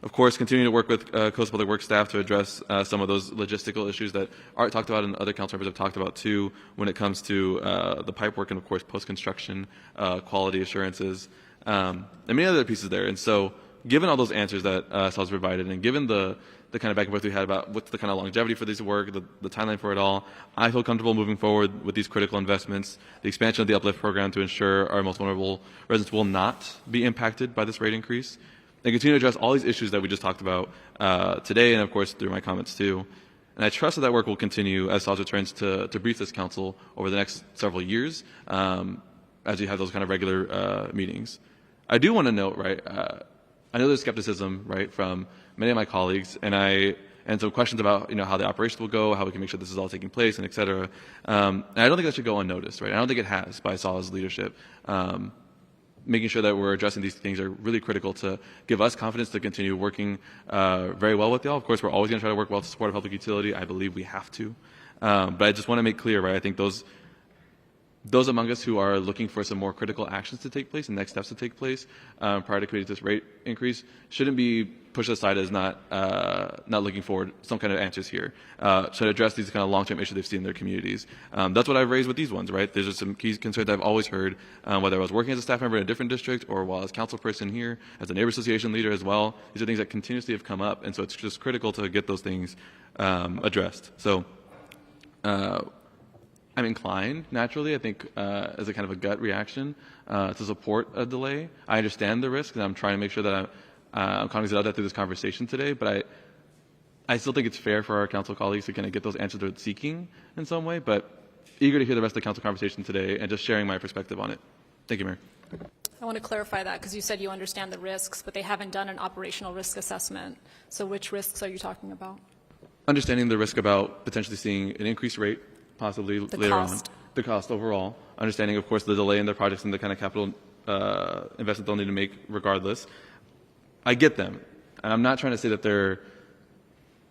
Of course, continue to work with Coastal Public Works staff to address some of those logistical issues that Art talked about and other council members have talked about too when it comes to the pipe work and, of course, post-construction quality assurances and many other pieces there. And so given all those answers that SAWS provided and given the kind of back and forth we had about what's the kind of longevity for this work, the timeline for it all, I feel comfortable moving forward with these critical investments, the expansion of the Uplift program to ensure our most vulnerable residents will not be impacted by this rate increase, and continue to address all these issues that we just talked about today and, of course, through my comments too. And I trust that work will continue as SAWS returns to brief this council over the next several years as we have those kind of regular meetings. I do want to note, right, I know there's skepticism, right, from many of my colleagues, and I And so questions about, how the operations will go, how we can make sure this is all taking place, and et cetera. And I don't think that should go unnoticed, right? I don't think it has by Sal's leadership. Making sure that we're addressing these things are really critical to give us confidence to continue working very well with y'all. Of course, we're always going to try to work well to support a public utility. I believe we have to. But I just want to make clear, right, I think those among us who are looking for some more critical actions to take place and next steps to take place prior to committing to this rate increase shouldn't be pushed aside as not looking forward some kind of answers here. Should address these kind of long-term issues they've seen in their communities. That's what I've raised with these ones, right? There's just some key concerns I've always heard, whether I was working as a staff member in a different district or while as council person here, as a neighbor association leader as well. These are things that continuously have come up, and so it's just critical to get those things addressed. So I'm inclined, naturally, I think, as a kind of a gut reaction, to support a delay. I understand the risk, and I'm trying to make sure that I'm cognizant of that through this conversation today, but I still think it's fair for our council colleagues to kind of get those answers they're seeking in some way, but eager to hear the rest of the council conversation today and just sharing my perspective on it. Thank you, Mayor. I want to clarify that because you said you understand the risks, but they haven't done an operational risk assessment. So which risks are you talking about? Understanding the risk about potentially seeing an increased rate, possibly later on. The cost overall. Understanding, of course, the delay in their projects and the kind of capital investment they'll need to make regardless. I get them. And I'm not trying to say that they're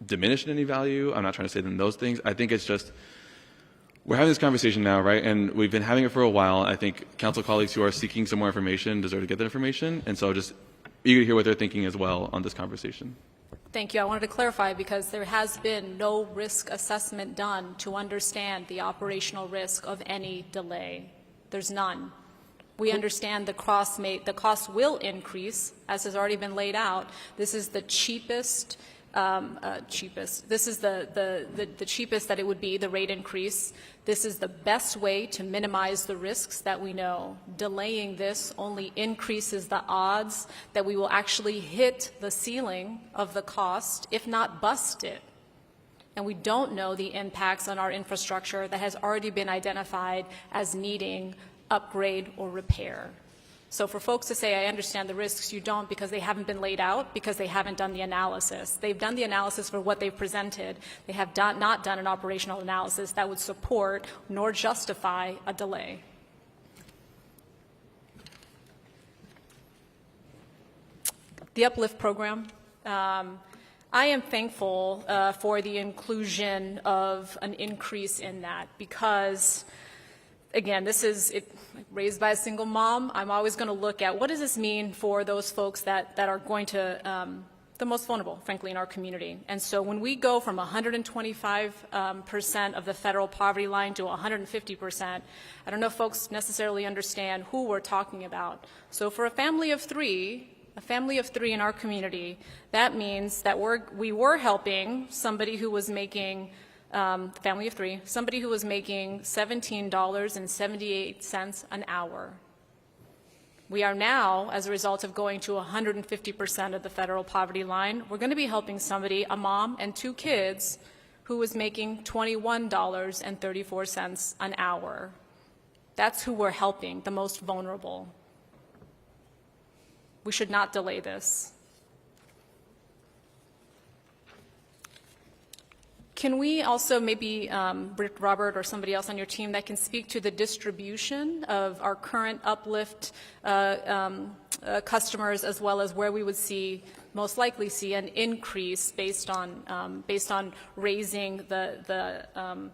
diminished in any value. I'm not trying to say them those things. I think it's just we're having this conversation now, right? And we've been having it for a while. I think council colleagues who are seeking some more information deserve to get that information. And so just eager to hear what they're thinking as well on this conversation. Thank you. I wanted to clarify because there has been no risk assessment done to understand the operational risk of any delay. There's none. We understand the cost will increase, as has already been laid out. This is the cheapest. This is the cheapest that it would be, the rate increase. This is the best way to minimize the risks that we know. Delaying this only increases the odds that we will actually hit the ceiling of the cost, if not bust it. And we don't know the impacts on our infrastructure that has already been identified as needing upgrade or repair. So for folks to say, I understand the risks, you don't, because they haven't been laid out, because they haven't done the analysis. They've done the analysis for what they've presented. They have not done an operational analysis that would support nor justify a delay. The Uplift program. I am thankful for the inclusion of an increase in that because, again, this is raised by a single mom. I'm always going to look at what does this mean for those folks that are going to, the most vulnerable, frankly, in our community. And so when we go from 125% of the federal poverty line to 150%, I don't know if folks necessarily understand who we're talking about. So for a family of three in our community, that means that we were helping somebody who was making family of three, somebody who was making $17.78 an hour. We are now, as a result of going to 150% of the federal poverty line, we're going to be helping somebody, a mom and two kids, who was making $21.34 an hour. That's who we're helping, the most vulnerable. We should not delay this. Can we also maybe, Robert or somebody else on your team that can speak to the distribution of our current Uplift customers as well as where we would most likely see an increase based on raising the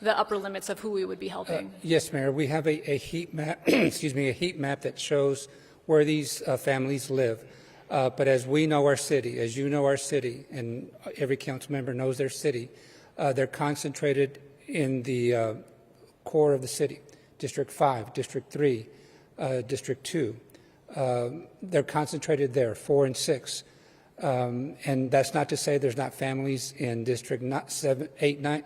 upper limits of who we would be helping? Yes, Mayor. We have a heat map, excuse me, a heat map that shows where these families live. But as we know our city, as you know our city, and every council member knows their city, they're concentrated in the core of the city, District 5, District 3, District 2. They're concentrated there, 4 and 6. And that's not to say there's not families in District 7, 8, 9,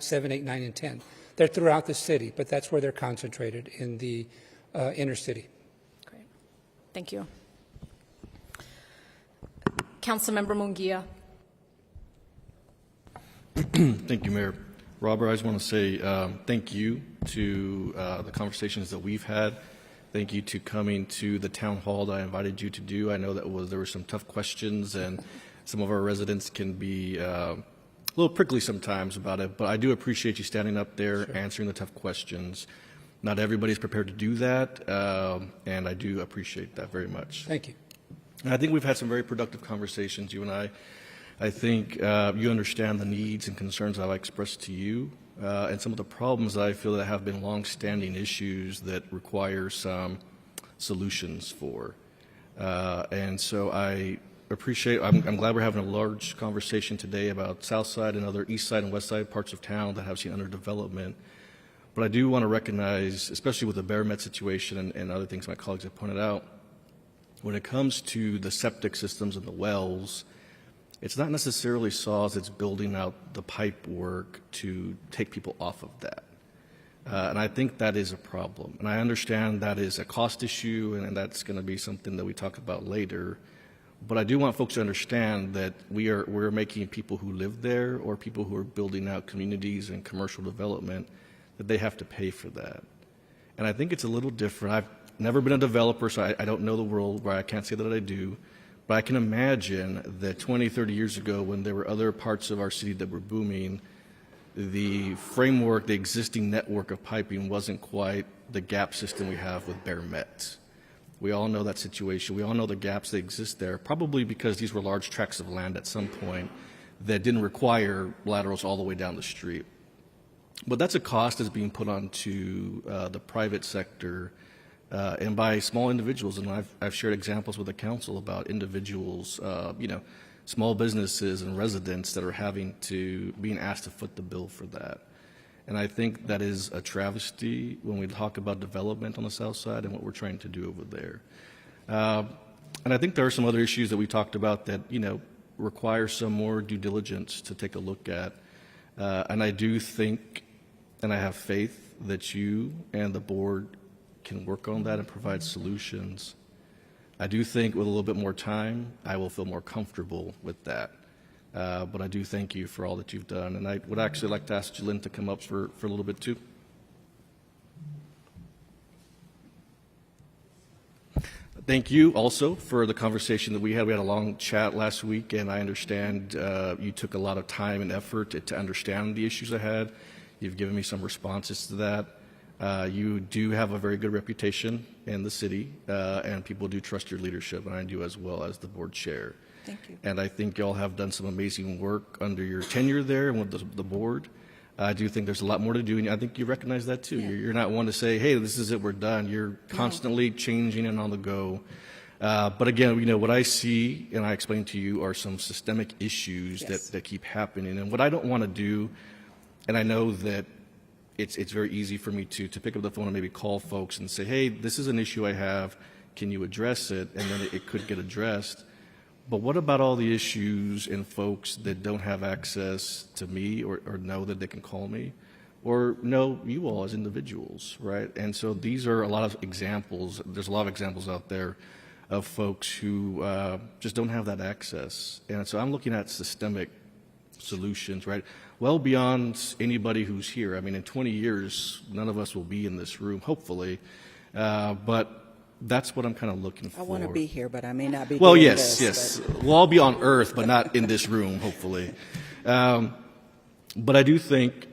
and 10. They're throughout the city, but that's where they're concentrated, in the inner city. Great. Thank you. Councilmember Munguia. Thank you, Mayor. Robert, I just want to say thank you to the conversations that we've had. Thank you to coming to the town hall that I invited you to do. I know that there were some tough questions, and some of our residents can be little prickly sometimes about it, but I do appreciate you standing up there, answering the tough questions. Not everybody's prepared to do that, and I do appreciate that very much. Thank you. And I think we've had some very productive conversations, you and I. I think you understand the needs and concerns I've expressed to you, and some of the problems that I feel that have been long-standing issues that require some solutions for. And so I appreciate, I'm glad we're having a large conversation today about South Side and other East Side and West Side parts of town that have seen underdevelopment. But I do want to recognize, especially with the Bear Met situation and other things my colleagues have pointed out, when it comes to the septic systems and the wells, it's not necessarily SAWS that's building out the pipe work to take people off of that. And I think that is a problem. And I understand that is a cost issue, and that's going to be something that we talk about later. But I do want folks to understand that we're making people who live there or people who are building out communities and commercial development, that they have to pay for that. And I think it's a little different. I've never been a developer, so I don't know the world where I can't say that I do. But I can imagine that 20, 30 years ago, when there were other parts of our city that were booming, the framework, the existing network of piping wasn't quite the gap system we have with Bear Met. We all know that situation. We all know the gaps that exist there, probably because these were large tracts of land at some point that didn't require laterals all the way down the street. But that's a cost that's being put onto the private sector and by small individuals. And I've shared examples with the council about individuals, small businesses and residents that are being asked to foot the bill for that. And I think that is a travesty when we talk about development on the South Side and what we're trying to do over there. And I think there are some other issues that we talked about that, require some more due diligence to take a look at. And I do think, and I have faith that you and the board can work on that and provide solutions. I do think with a little bit more time, I will feel more comfortable with that. But I do thank you for all that you've done. And I would actually like to ask Jalynn to come up for a little bit too. Thank you also for the conversation that we had. We had a long chat last week, and I understand you took a lot of time and effort to understand the issues I had. You've given me some responses to that. You do have a very good reputation in the city, and people do trust your leadership, and I do as well as the board chair. Thank you. And I think y'all have done some amazing work under your tenure there and with the board. I do think there's a lot more to do, and I think you recognize that too. Yeah. You're not one to say, hey, this is it, we're done. You're constantly changing and on the go. But again, what I see, and I explained to you, are some systemic issues that keep happening. And what I don't want to do, and I know that it's very easy for me to pick up the phone and maybe call folks and say, hey, this is an issue I have. Can you address it? And then it could get addressed. But what about all the issues and folks that don't have access to me or know that they can call me or know you all as individuals, right? And so these are a lot of examples. There's a lot of examples out there of folks who just don't have that access. And so I'm looking at systemic solutions, right? Well beyond anybody who's here. I mean, in 20 years, none of us will be in this room, hopefully. But that's what I'm kind of looking for. I want to be here, but I may not be. Well, doing yes, this, yes. We'll all be on Earth, but not in this room, hopefully. But I do think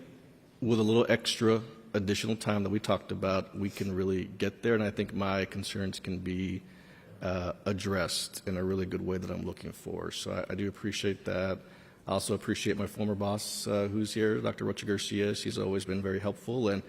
with a little extra additional time that we talked about, we can really get there. And I think my concerns can be addressed in a really good way that I'm looking for. So I do appreciate that. I also appreciate my former boss who's here, Dr. Rocha Garcia. She's always been very helpful and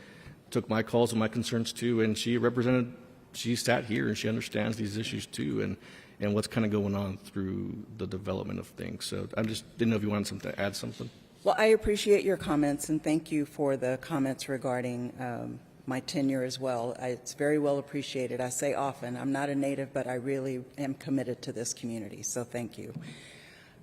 took my calls and my concerns too. And she sat here and she understands these issues too and what's kind of going on through the development of things. So I just didn't know if you wanted to add something. Well, I appreciate your comments, and thank you for the comments regarding my tenure as well. It's very well appreciated. I say often, I'm not a native, but I really am committed to this community, so thank you.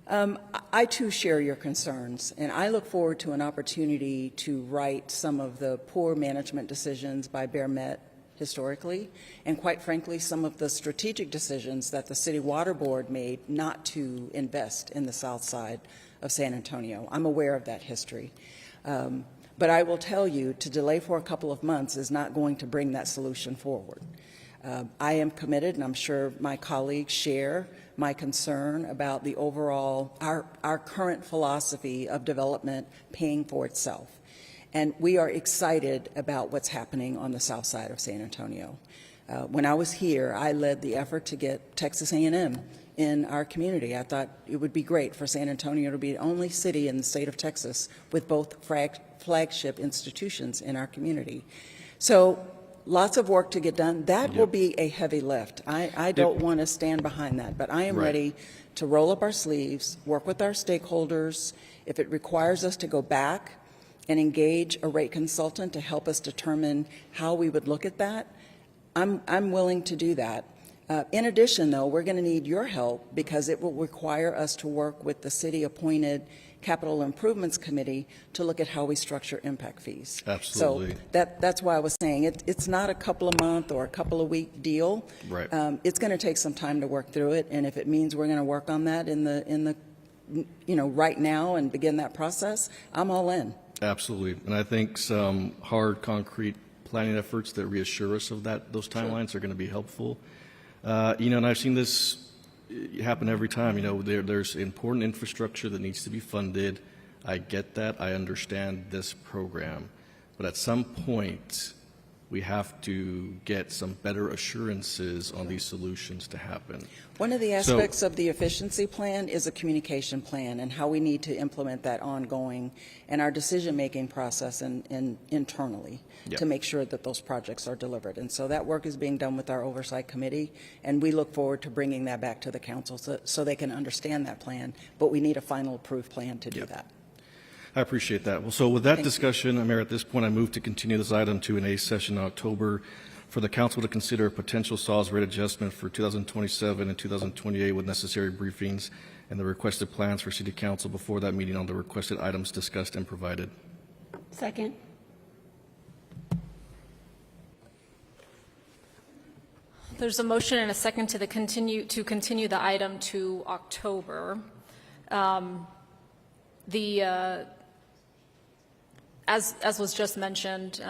I too share your concerns, and I look forward to an opportunity to right some of the poor management decisions by Bear Met historically, and quite frankly, some of the strategic decisions that the City Water Board made not to invest in the south side of San Antonio. I'm aware of that history. But I will tell you, to delay for a couple of months is not going to bring that solution forward. I am committed, and I'm sure my colleagues share my concern about the overall, our current philosophy of development paying for itself. And we are excited about what's happening on the south side of San Antonio. When I was here, I led the effort to get Texas A&M in our community. I thought it would be great for San Antonio to be the only city in the state of Texas with both flagship institutions in our community. So lots of work to get done. That will be a heavy lift. I don't want to stand behind that, but I am ready to roll up our sleeves, work with our stakeholders. If it requires us to go back and engage a rate consultant to help us determine how we would look at that, I'm willing to do that. In addition, though, we're going to need your help because it will require us to work with the city-appointed Capital Improvements Committee to look at how we structure impact fees. Absolutely. So that's why I was saying it's not a couple of month or a couple of week deal. Right. It's going to take some time to work through it, and if it means we're going to work on that in the right now and begin that process, I'm all in. Absolutely. And I think some hard, concrete planning efforts that reassure us of those timelines are going to be helpful. And I've seen this happen every time. There's important infrastructure that needs to be funded. I get that. I understand this program. But at some point, we have to get some better assurances on these solutions to happen. One of the aspects of the efficiency plan is a communication plan and how we need to implement that ongoing in our decision-making process and internally to make sure that those projects are delivered. And so that work is being done with our oversight committee, and we look forward to bringing that back to the council so they can understand that plan, but we need a final approved plan to do that. I appreciate that. Well, so with that discussion, Mayor, at this point, I move to continue this item to an A session in October for the council to consider a potential SAWS rate adjustment for 2027 and 2028 with necessary briefings and the requested plans for City Council before that meeting on the requested items discussed and provided. Second. There's a motion and a second to continue the item to October. As was just mentioned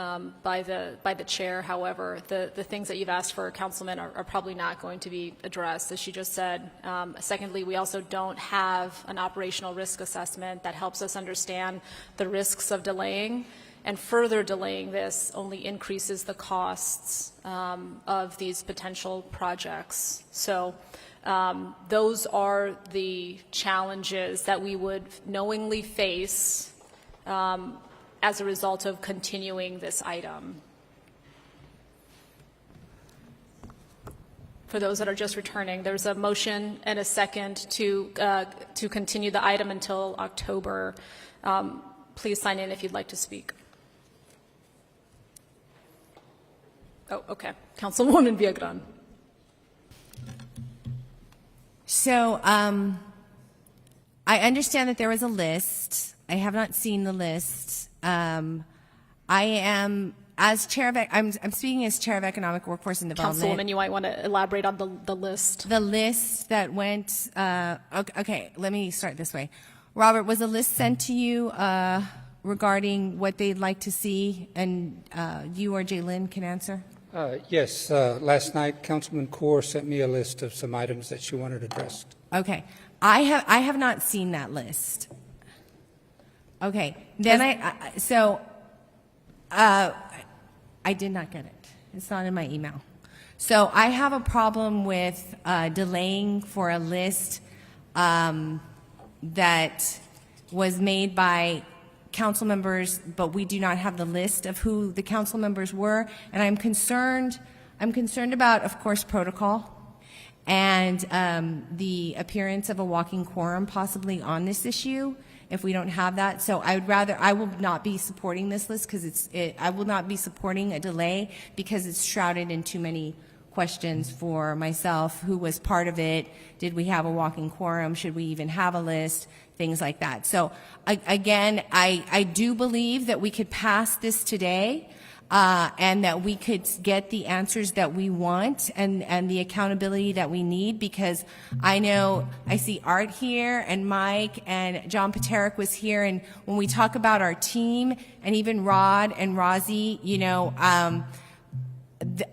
by the chair, however, the things that you've asked for, Councilman, are probably not going to be addressed, as she just said. Secondly, we also don't have an operational risk assessment that helps us understand the risks of delaying, and further delaying this only increases the costs of these potential projects. So those are the challenges that we would knowingly face as a result of continuing this item. For those that are just returning, there's a motion and a second to continue the item until October. Please sign in if you'd like to speak. Oh, okay. Councilwoman Viagran. So I understand that there was a list. I have not seen the list. I am, as chair of, I'm speaking as chair of Economic Workforce and Development. Councilwoman, you might want to elaborate on the list. The list that went, okay, let me start this way. Robert, was a list sent to you regarding what they'd like to see, and you or Jaylyn can answer? Yes, last night Councilman Kaur sent me a list of some items that she wanted addressed. Okay, I have not seen that list. Okay, then I did not get it. It's not in my email. So I have a problem with delaying for a list that was made by council members, but we do not have the list of who the council members were, and I'm concerned about, of course, protocol and the appearance of a walking quorum possibly on this issue if we don't have that. So I will not be supporting this list because I will not be supporting a delay because it's shrouded in too many questions for myself. Who was part of it? Did we have a walking quorum? Should we even have a list? Things like that. So again, I do believe that we could pass this today and that we could get the answers that we want and the accountability that we need, because I know I see Art here and Mike and John Paterick was here, and when we talk about our team and even Rod and Rozzy,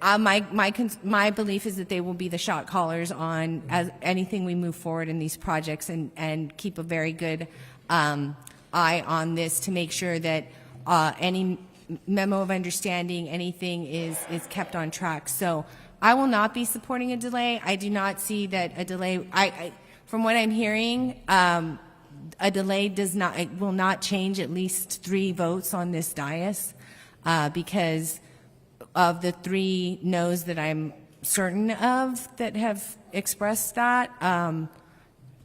My belief is that they will be the shot callers on as anything we move forward in these projects, and keep a very good eye on this to make sure that any memo of understanding, anything is kept on track. So I will not be supporting a delay. I do not see that a delay. From what I'm hearing, a delay will not change at least 3 votes on this dais because of the 3 no's that I'm certain of that have expressed that.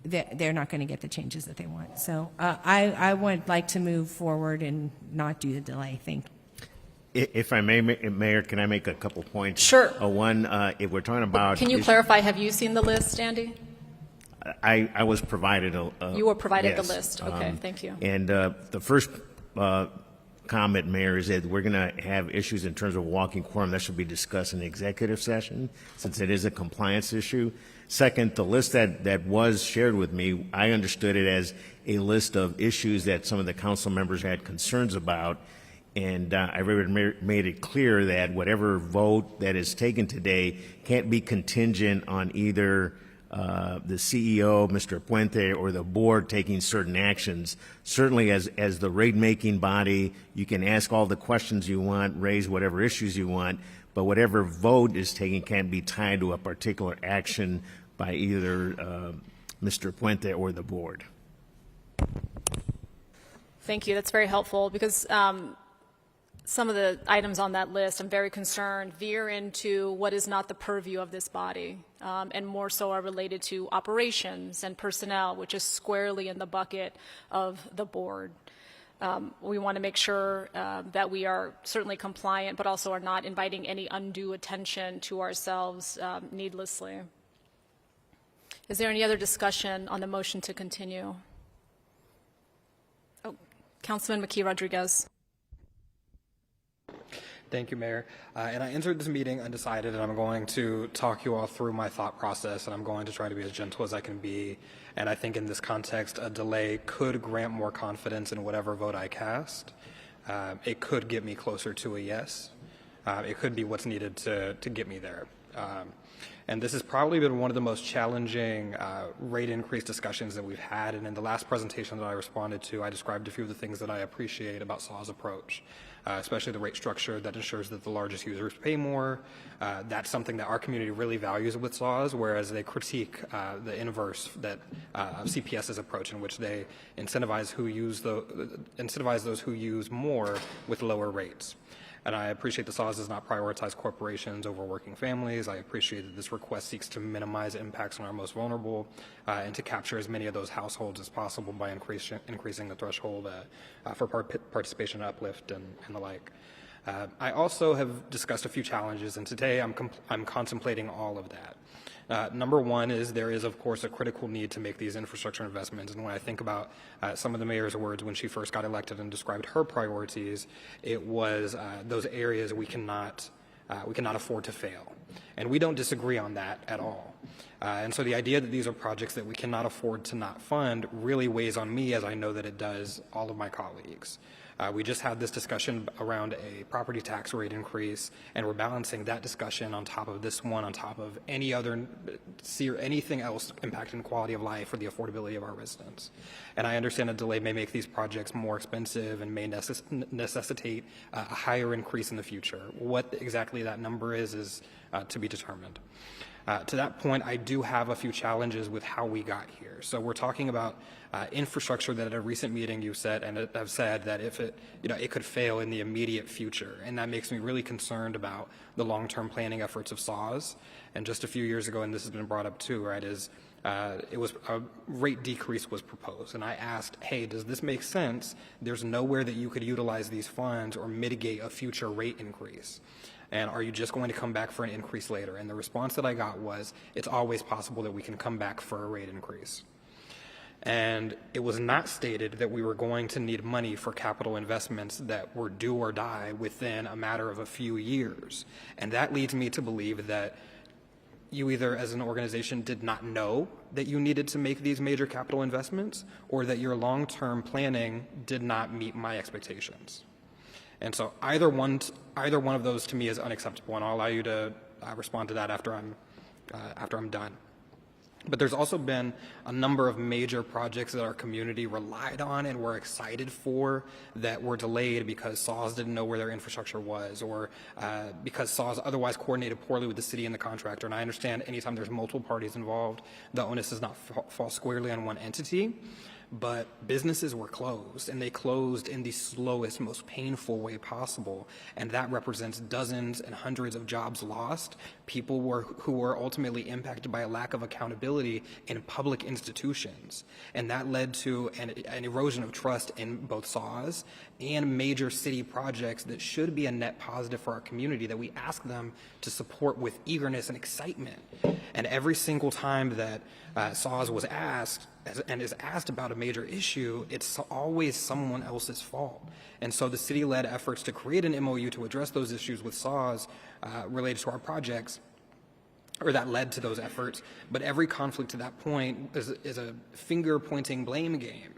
They're not going to get the changes that they want. So I would like to move forward and not do the delay. Thank you. If I may, Mayor, can I make a couple points? Sure. One, if we're talking about... Can you clarify, have you seen the list, Andy? I was provided a... You were provided yes. the list. Okay, thank you. And the first comment, Mayor, is that we're going to have issues in terms of walking quorum. That should be discussed in the executive session, since it is a compliance issue. Second, the list that was shared with me, I understood it as a list of issues that some of the council members had concerns about. And I made it clear that whatever vote that is taken today can't be contingent on either the CEO, Mr. Puente, or the board taking certain actions. Certainly as the rate-making body, you can ask all the questions you want, raise whatever issues you want, but whatever vote is taken can't be tied to a particular action by either Mr. Puente or the board. Thank you. That's very helpful because some of the items on that list, I'm very concerned, veer into what is not the purview of this body, and more so are related to operations and personnel, which is squarely in the bucket of the board. We want to make sure that we are certainly compliant, but also are not inviting any undue attention to ourselves needlessly. Is there any other discussion on the motion to continue? Oh, Councilman McKee Rodriguez. Thank you, Mayor. And I entered this meeting undecided, and I'm going to talk you all through my thought process, and I'm going to try to be as gentle as I can be. And I think in this context, a delay could grant more confidence in whatever vote I cast. It could get me closer to a yes. It could be what's needed to get me there. And this has probably been one of the most challenging rate increase discussions that we've had. And in the last presentation that I responded to, I described a few of the things that I appreciate about SAW's approach, especially the rate structure that ensures that the largest users pay more. That's something that our community really values with SAWs, whereas they critique the inverse that of CPS's approach, in which they incentivize those who use more with lower rates. And I appreciate the SAWs does not prioritize corporations over working families. I appreciate that this request seeks to minimize impacts on our most vulnerable and to capture as many of those households as possible by increasing the threshold for participation uplift and the like. I also have discussed a few challenges, and today I'm contemplating all of that. Number one is there is, of course, a critical need to make these infrastructure investments. And when I think about some of the mayor's words when she first got elected and described her priorities, it was those areas we cannot afford to fail. And we don't disagree on that at all. And so the idea that these are projects that we cannot afford to not fund really weighs on me, as I know that it does all of my colleagues. We just had this discussion around a property tax rate increase, and we're balancing that discussion on top of this one, on top of any other, anything else impacting quality of life or the affordability of our residents. And I understand a delay may make these projects more expensive and may necessitate a higher increase in the future. What exactly that number is to be determined. To that point, I do have a few challenges with how we got here. So we're talking about infrastructure that at a recent meeting you said and have said that if it could fail in the immediate future, and that makes me really concerned about the long-term planning efforts of SAWS. And just a few years ago, and this has been brought up too, right, is it was a rate decrease was proposed, and I asked, hey, does this make sense? There's nowhere that you could utilize these funds or mitigate a future rate increase. And are you just going to come back for an increase later? And the response that I got was, it's always possible that we can come back for a rate increase. And it was not stated that we were going to need money for capital investments that were do or die within a matter of a few years. And that leads me to believe that you either as an organization did not know that you needed to make these major capital investments, or that your long-term planning did not meet my expectations. And so either one of those to me is unacceptable, and I'll allow you to respond to that after I'm done. But there's also been a number of major projects that our community relied on and were excited for that were delayed because SAWS didn't know where their infrastructure was, or because SAWS otherwise coordinated poorly with the city and the contractor. And I understand anytime there's multiple parties involved, the onus does not fall squarely on one entity. But businesses were closed, and they closed in the slowest, most painful way possible, and that represents dozens and hundreds of jobs lost, people who were ultimately impacted by a lack of accountability in public institutions, and that led to an erosion of trust in both SAWS and major city projects that should be a net positive for our community that we ask them to support with eagerness and excitement. And every single time that SAWS was asked and is asked about a major issue, it's always someone else's fault. And so the city led efforts to create an MOU to address those issues with SAWS related to our projects, or that led to those efforts. But every conflict to that point is a finger-pointing blame game.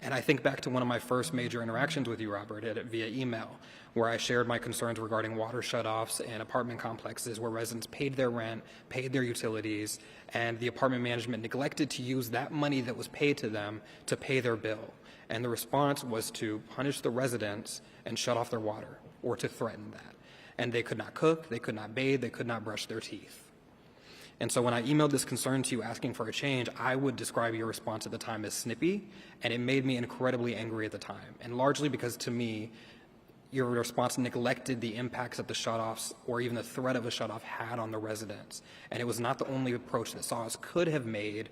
And I think back to one of my first major interactions with you, Robert, via email, where I shared my concerns regarding water shutoffs in apartment complexes where residents paid their rent, paid their utilities, and the apartment management neglected to use that money that was paid to them to pay their bill. And the response was to punish the residents and shut off their water, or to threaten that. And they could not cook, they could not bathe, they could not brush their teeth. And so when I emailed this concern to you asking for a change, I would describe your response at the time as snippy, and it made me incredibly angry at the time. And largely because, to me, your response neglected the impacts that the shutoffs or even the threat of a shutoff had on the residents. And it was not the only approach that SAWS could have made,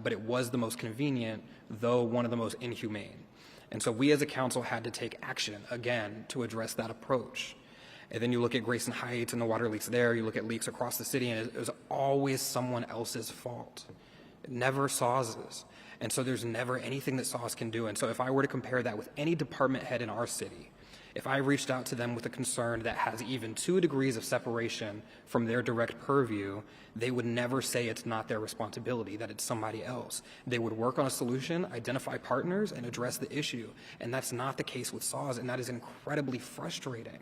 but it was the most convenient, though one of the most inhumane. And so we as a council had to take action, again, to address that approach. And then you look at Grayson Heights and the water leaks there, you look at leaks across the city, and it was always someone else's fault. Never SAWS's. And so there's never anything that SAWS can do. And so if I were to compare that with any department head in our city, if I reached out to them with a concern that has even 2 degrees of separation from their direct purview, they would never say it's not their responsibility, that it's somebody else. They would work on a solution, identify partners, and address the issue. And that's not the case with SAWS, and that is incredibly frustrating.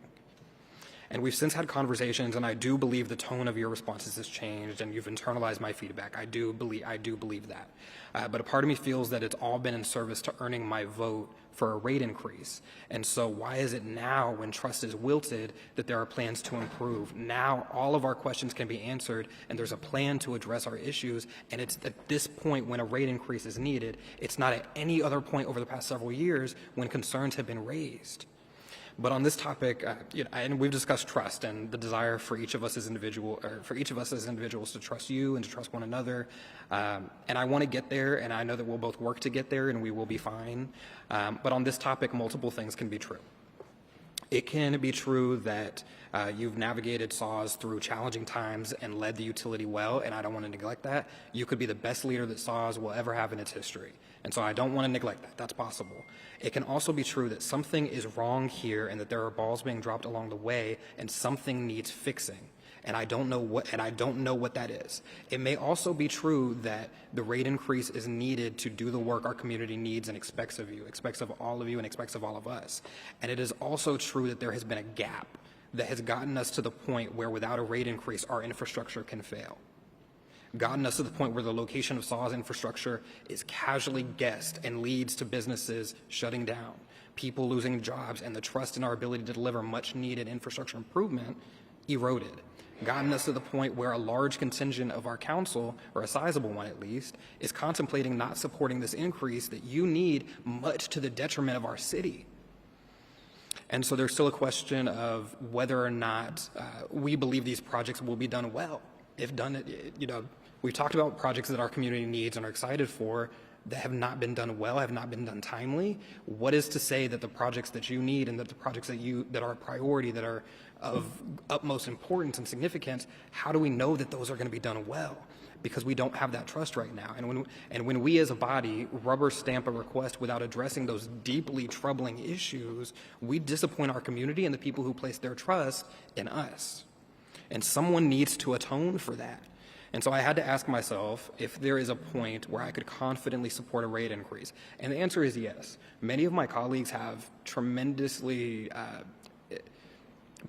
And we've since had conversations, and I do believe the tone of your responses has changed, and you've internalized my feedback. I do believe that. But a part of me feels that it's all been in service to earning my vote for a rate increase. And so why is it now, when trust is wilted, that there are plans to improve? Now all of our questions can be answered, and there's a plan to address our issues, and it's at this point when a rate increase is needed. It's not at any other point over the past several years when concerns have been raised. But on this topic, and we've discussed trust and the desire for each of us as individuals to trust you and to trust one another. And I want to get there, and I know that we'll both work to get there, and we will be fine. But on this topic, multiple things can be true. It can be true that you've navigated SAWS through challenging times and led the utility well, and I don't want to neglect that. You could be the best leader that SAWS will ever have in its history, and so I don't want to neglect that. That's possible. It can also be true that something is wrong here and that there are balls being dropped along the way and something needs fixing. And I don't know what that is. It may also be true that the rate increase is needed to do the work our community needs and expects of you, expects of all of you, and expects of all of us. And it is also true that there has been a gap that has gotten us to the point where without a rate increase, our infrastructure can fail. Gotten us to the point where the location of SAWS infrastructure is casually guessed and leads to businesses shutting down, people losing jobs, and the trust in our ability to deliver much needed infrastructure improvement eroded. Gotten us to the point where a large contingent of our council, or a sizable one at least, is contemplating not supporting this increase that you need, much to the detriment of our city. And so there's still a question of whether or not we believe these projects will be done well. If done, we've talked about projects that our community needs and are excited for that have not been done well, have not been done timely. What is to say that the projects that you need and that the projects that are a priority, that are of utmost importance and significance, how do we know that those are going to be done well? Because we don't have that trust right now. And when we as a body rubber stamp a request without addressing those deeply troubling issues, we disappoint our community and the people who place their trust in us. And someone needs to atone for that. And so I had to ask myself if there is a point where I could confidently support a rate increase. And the answer is yes. Many of my colleagues have tremendously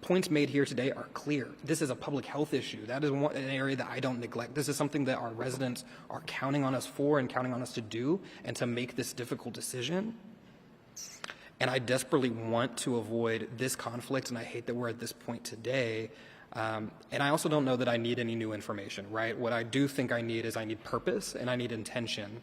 points made here today are clear. This is a public health issue. That is an area that I don't neglect. This is something that our residents are counting on us for and counting on us to do and to make this difficult decision. And I desperately want to avoid this conflict, and I hate that we're at this point today. And I also don't know that I need any new information, right? What I do think I need is I need purpose and I need intention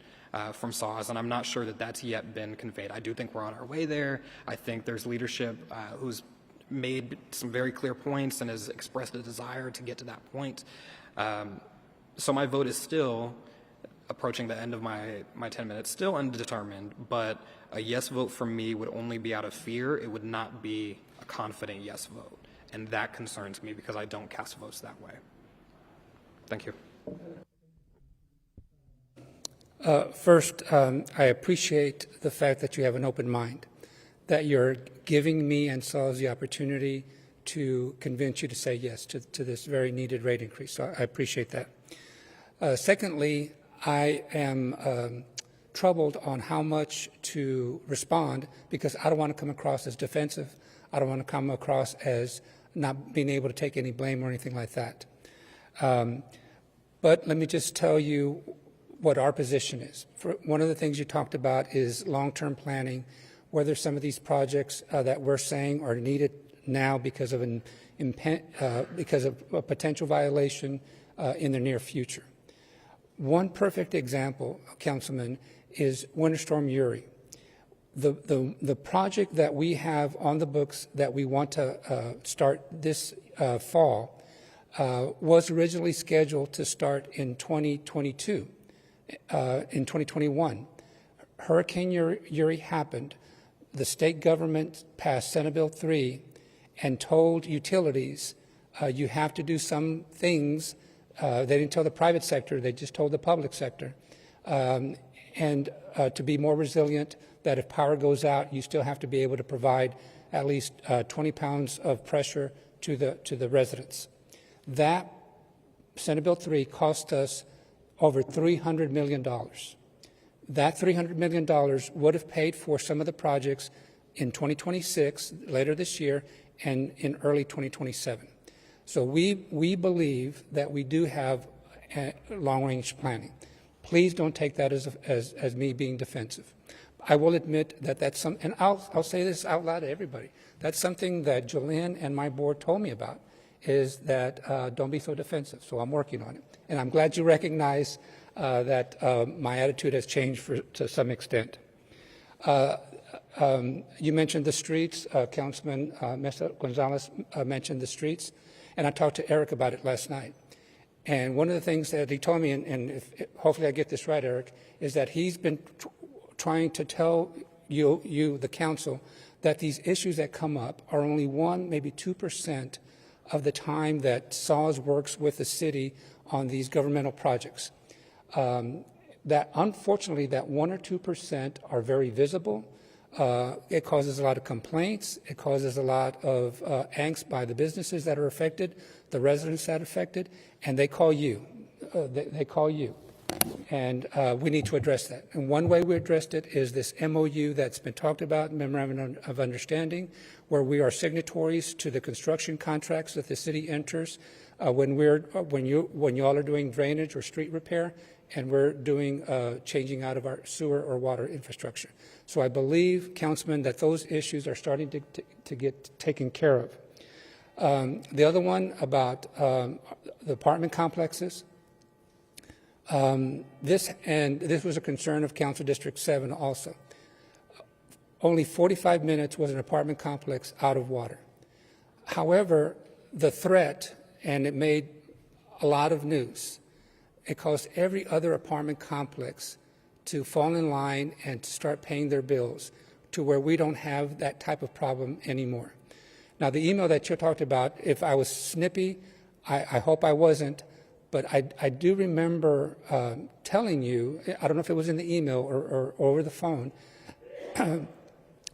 from SAWS, and I'm not sure that that's yet been conveyed. I do think we're on our way there. I think there's leadership who's made some very clear points and has expressed a desire to get to that point. So my vote is still approaching the end of my 10 minutes, still undetermined, but a yes vote for me would only be out of fear. It would not be a confident yes vote. And that concerns me because I don't cast votes that way. Thank you. First, I appreciate the fact that you have an open mind, that you're giving me and SAWS the opportunity to convince you to say yes to this very needed rate increase. So I appreciate that. Secondly, I am troubled on how much to respond because I don't want to come across as defensive. I don't want to come across as not being able to take any blame or anything like that. But let me just tell you what our position is. One of the things you talked about is long-term planning, whether some of these projects that we're saying are needed now because of a potential violation in the near future. One perfect example, Councilman, is Winter Storm Uri. The project that we have on the books that we want to start this fall was originally scheduled to start in 2022, in 2021. Hurricane Uri happened. The state government passed Senate Bill 3 and told utilities, you have to do some things. They didn't tell the private sector, they just told the public sector. And to be more resilient, that if power goes out, you still have to be able to provide at least 20 pounds of pressure to the residents. That Senate Bill 3 cost us over $300 million. That $300 million would have paid for some of the projects in 2026, later this year, and in early 2027. So we believe that we do have long-range planning. Please don't take that as me being defensive. I will admit that that's some, and I'll say this out loud to everybody. That's something that Jolene and my board told me about, is that don't be so defensive. So I'm working on it. And I'm glad you recognize that my attitude has changed to some extent. You mentioned the streets. Councilman Mesa Gonzalez mentioned the streets. And I talked to Eric about it last night. And one of the things that he told me, and hopefully I get this right, Eric, is that he's been trying to tell you, the council, that these issues that come up are only 1%, maybe 2% of the time that SAWS works with the city on these governmental projects. That unfortunately, that 1 or 2% are very visible. It causes a lot of complaints. It causes a lot of angst by the businesses that are affected, the residents that are affected, and they call you. They call you. And we need to address that. And one way we addressed it is this MOU that's been talked about, Memorandum of Understanding, where we are signatories to the construction contracts that the city enters when you all are doing drainage or street repair, and we're doing changing out of our sewer or water infrastructure. So I believe, Councilman, that those issues are starting to get taken care of. The other one about the apartment complexes. This was a concern of Council District 7 also. Only 45 minutes was an apartment complex out of water. However, the threat, and it made a lot of news, it caused every other apartment complex to fall in line and to start paying their bills to where we don't have that type of problem anymore. Now, the email that you talked about, if I was snippy, I hope I wasn't, but I do remember telling you, I don't know if it was in the email or over the phone,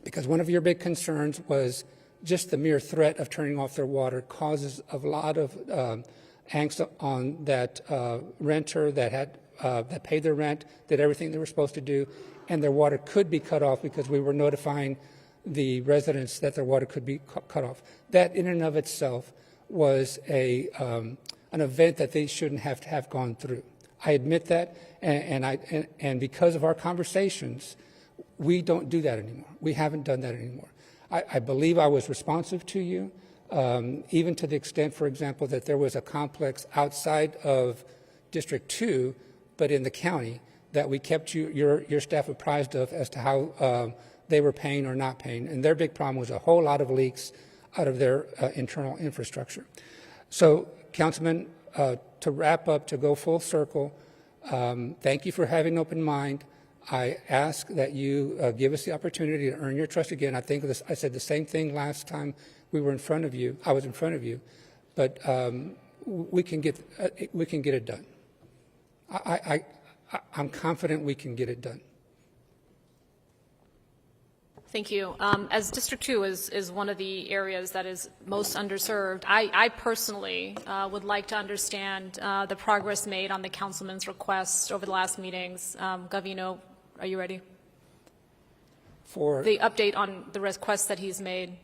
because one of your big concerns was just the mere threat of turning off their water causes a lot of angst on that renter that paid their rent, did everything they were supposed to do, and their water could be cut off because we were notifying the residents that their water could be cut off. That in and of itself was an event that they shouldn't have to have gone through. I admit that, and because of our conversations, we don't do that anymore. We haven't done that anymore. I believe I was responsive to you, even to the extent, for example, that there was a complex outside of District 2, but in the county, that we kept your staff apprised of as to how they were paying or not paying. And their big problem was a whole lot of leaks out of their internal infrastructure. So, Councilman, to wrap up, to go full circle, thank you for having an open mind. I ask that you give us the opportunity to earn your trust again. I think I said the same thing last time we were in front of you. I was in front of you, but we can get it done. I'm confident we can get it done. Thank you. As District 2 is one of the areas that is most underserved, I personally would like to understand the progress made on the councilman's request over the last meetings. Gavino, are you ready? For the update on the requests that he's made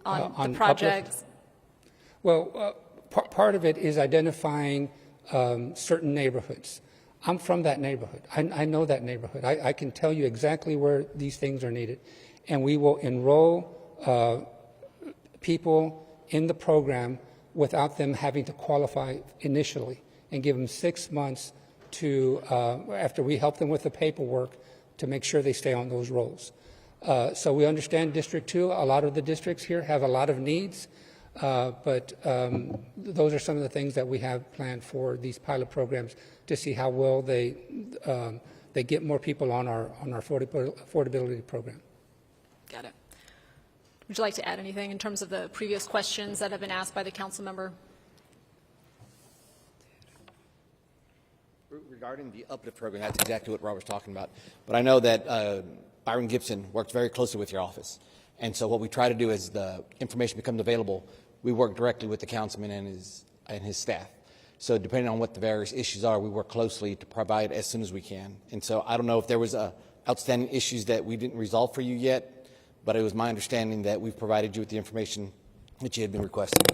on the project. Well, part of it is identifying certain neighborhoods. I'm from that neighborhood. I know that neighborhood. I can tell you exactly where these things are needed. And we will enroll people in the program without them having to qualify initially, and give them 6 months to, after we help them with the paperwork, to make sure they stay on those rolls. So we understand District 2. A lot of the districts here have a lot of needs. But those are some of the things that we have planned for these pilot programs to see how well they get more people on our affordability program. Got it. Would you like to add anything in terms of the previous questions that have been asked by the council member? Regarding the uplift program, that's exactly what Robert's talking about. But I know that Byron Gibson works very closely with your office. And so what we try to do as the information becomes available, we work directly with the councilman and his staff. So depending on what the various issues are, we work closely to provide as soon as we can. And so I don't know if there was outstanding issues that we didn't resolve for you yet, but it was my understanding that we've provided you with the information that you had been requesting.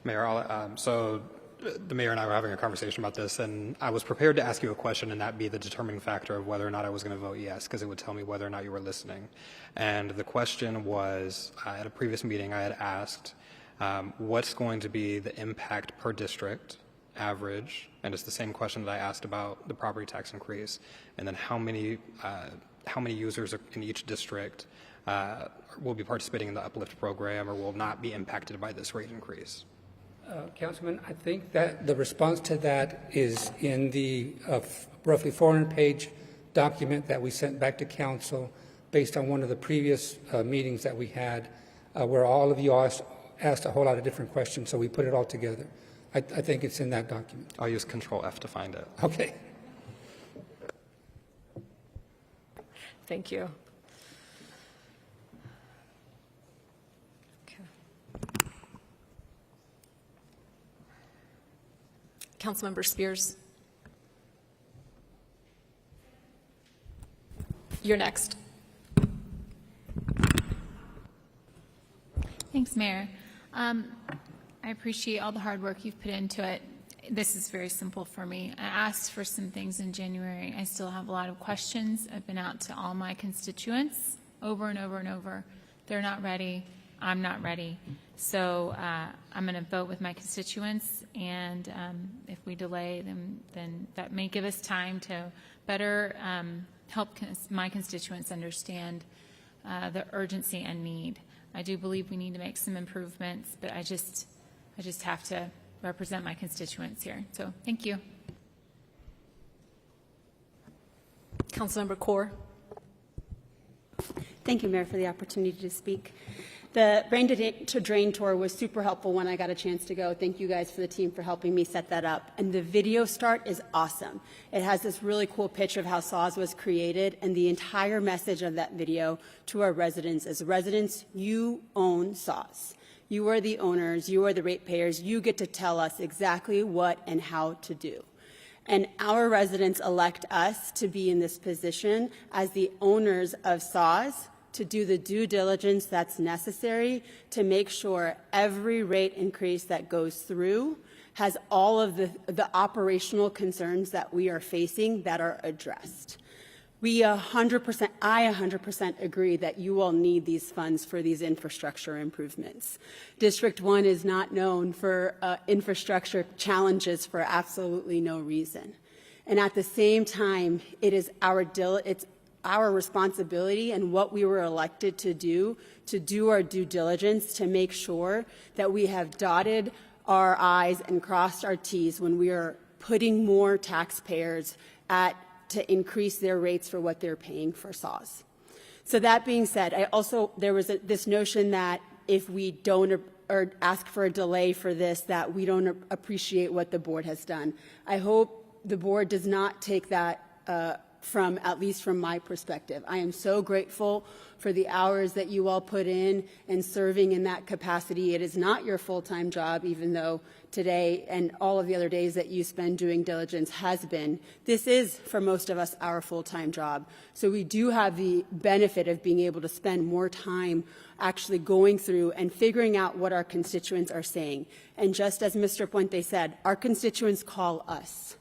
Mayor, so the mayor and I were having a conversation about this, and I was prepared to ask you a question and that be the determining factor of whether or not I was going to vote yes, because it would tell me whether or not you were listening. And the question was, at a previous meeting, I had asked, what's going to be the impact per district average? And it's the same question that I asked about the property tax increase. And then how many users in each district will be participating in the uplift program or will not be impacted by this rate increase? Councilman, I think that the response to that is in the roughly 400-page document that we sent back to council based on one of the previous meetings that we had where all of you asked a whole lot of different questions, so we put it all together. I think it's in that document. I'll use Control F to find it. Okay. Thank you. Councilmember Spears. You're next. Thanks, Mayor. I appreciate all the hard work you've put into it. This is very simple for me. I asked for some things in January. I still have a lot of questions. I've been out to all my constituents over and over and over. They're not ready. I'm not ready. So I'm going to vote with my constituents, and if we delay, then that may give us time to better help my constituents understand the urgency and need. I do believe we need to make some improvements, but I just have to represent my constituents here. So thank you. Councilmember Kaur. Thank you, Mayor, for the opportunity to speak. The Brain to Drain tour was super helpful when I got a chance to go. Thank you guys for the team for helping me set that up. And the video start is awesome. It has this really cool picture of how SAWS was created, and the entire message of that video to our residents is, residents, you own SAWS. You are the owners, you are the ratepayers, you get to tell us exactly what and how to do. And our residents elect us to be in this position as the owners of SAWS to do the due diligence that's necessary to make sure every rate increase that goes through has all of the operational concerns that we are facing that are addressed. I 100% agree that you all need these funds for these infrastructure improvements. District 1 is not known for infrastructure challenges for absolutely no reason. And at the same time, it is it's our responsibility and what we were elected to do our due diligence to make sure that we have dotted our I's and crossed our T's when we are putting more taxpayers to increase their rates for what they're paying for SAWS. So that being said, there was this notion that if we don't or ask for a delay for this, that we don't appreciate what the board has done. I hope the board does not take that at least from my perspective. I am so grateful for the hours that you all put in and serving in that capacity. It is not your full-time job, even though today and all of the other days that you spend doing diligence has been. This is, for most of us, our full-time job. So we do have the benefit of being able to spend more time actually going through and figuring out what our constituents are saying. And just as Mr. Puente said, our constituents call us.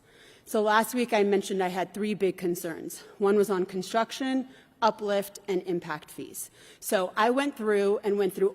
So last week I mentioned I had 3 big concerns. One was on construction, uplift, and impact fees. So I went through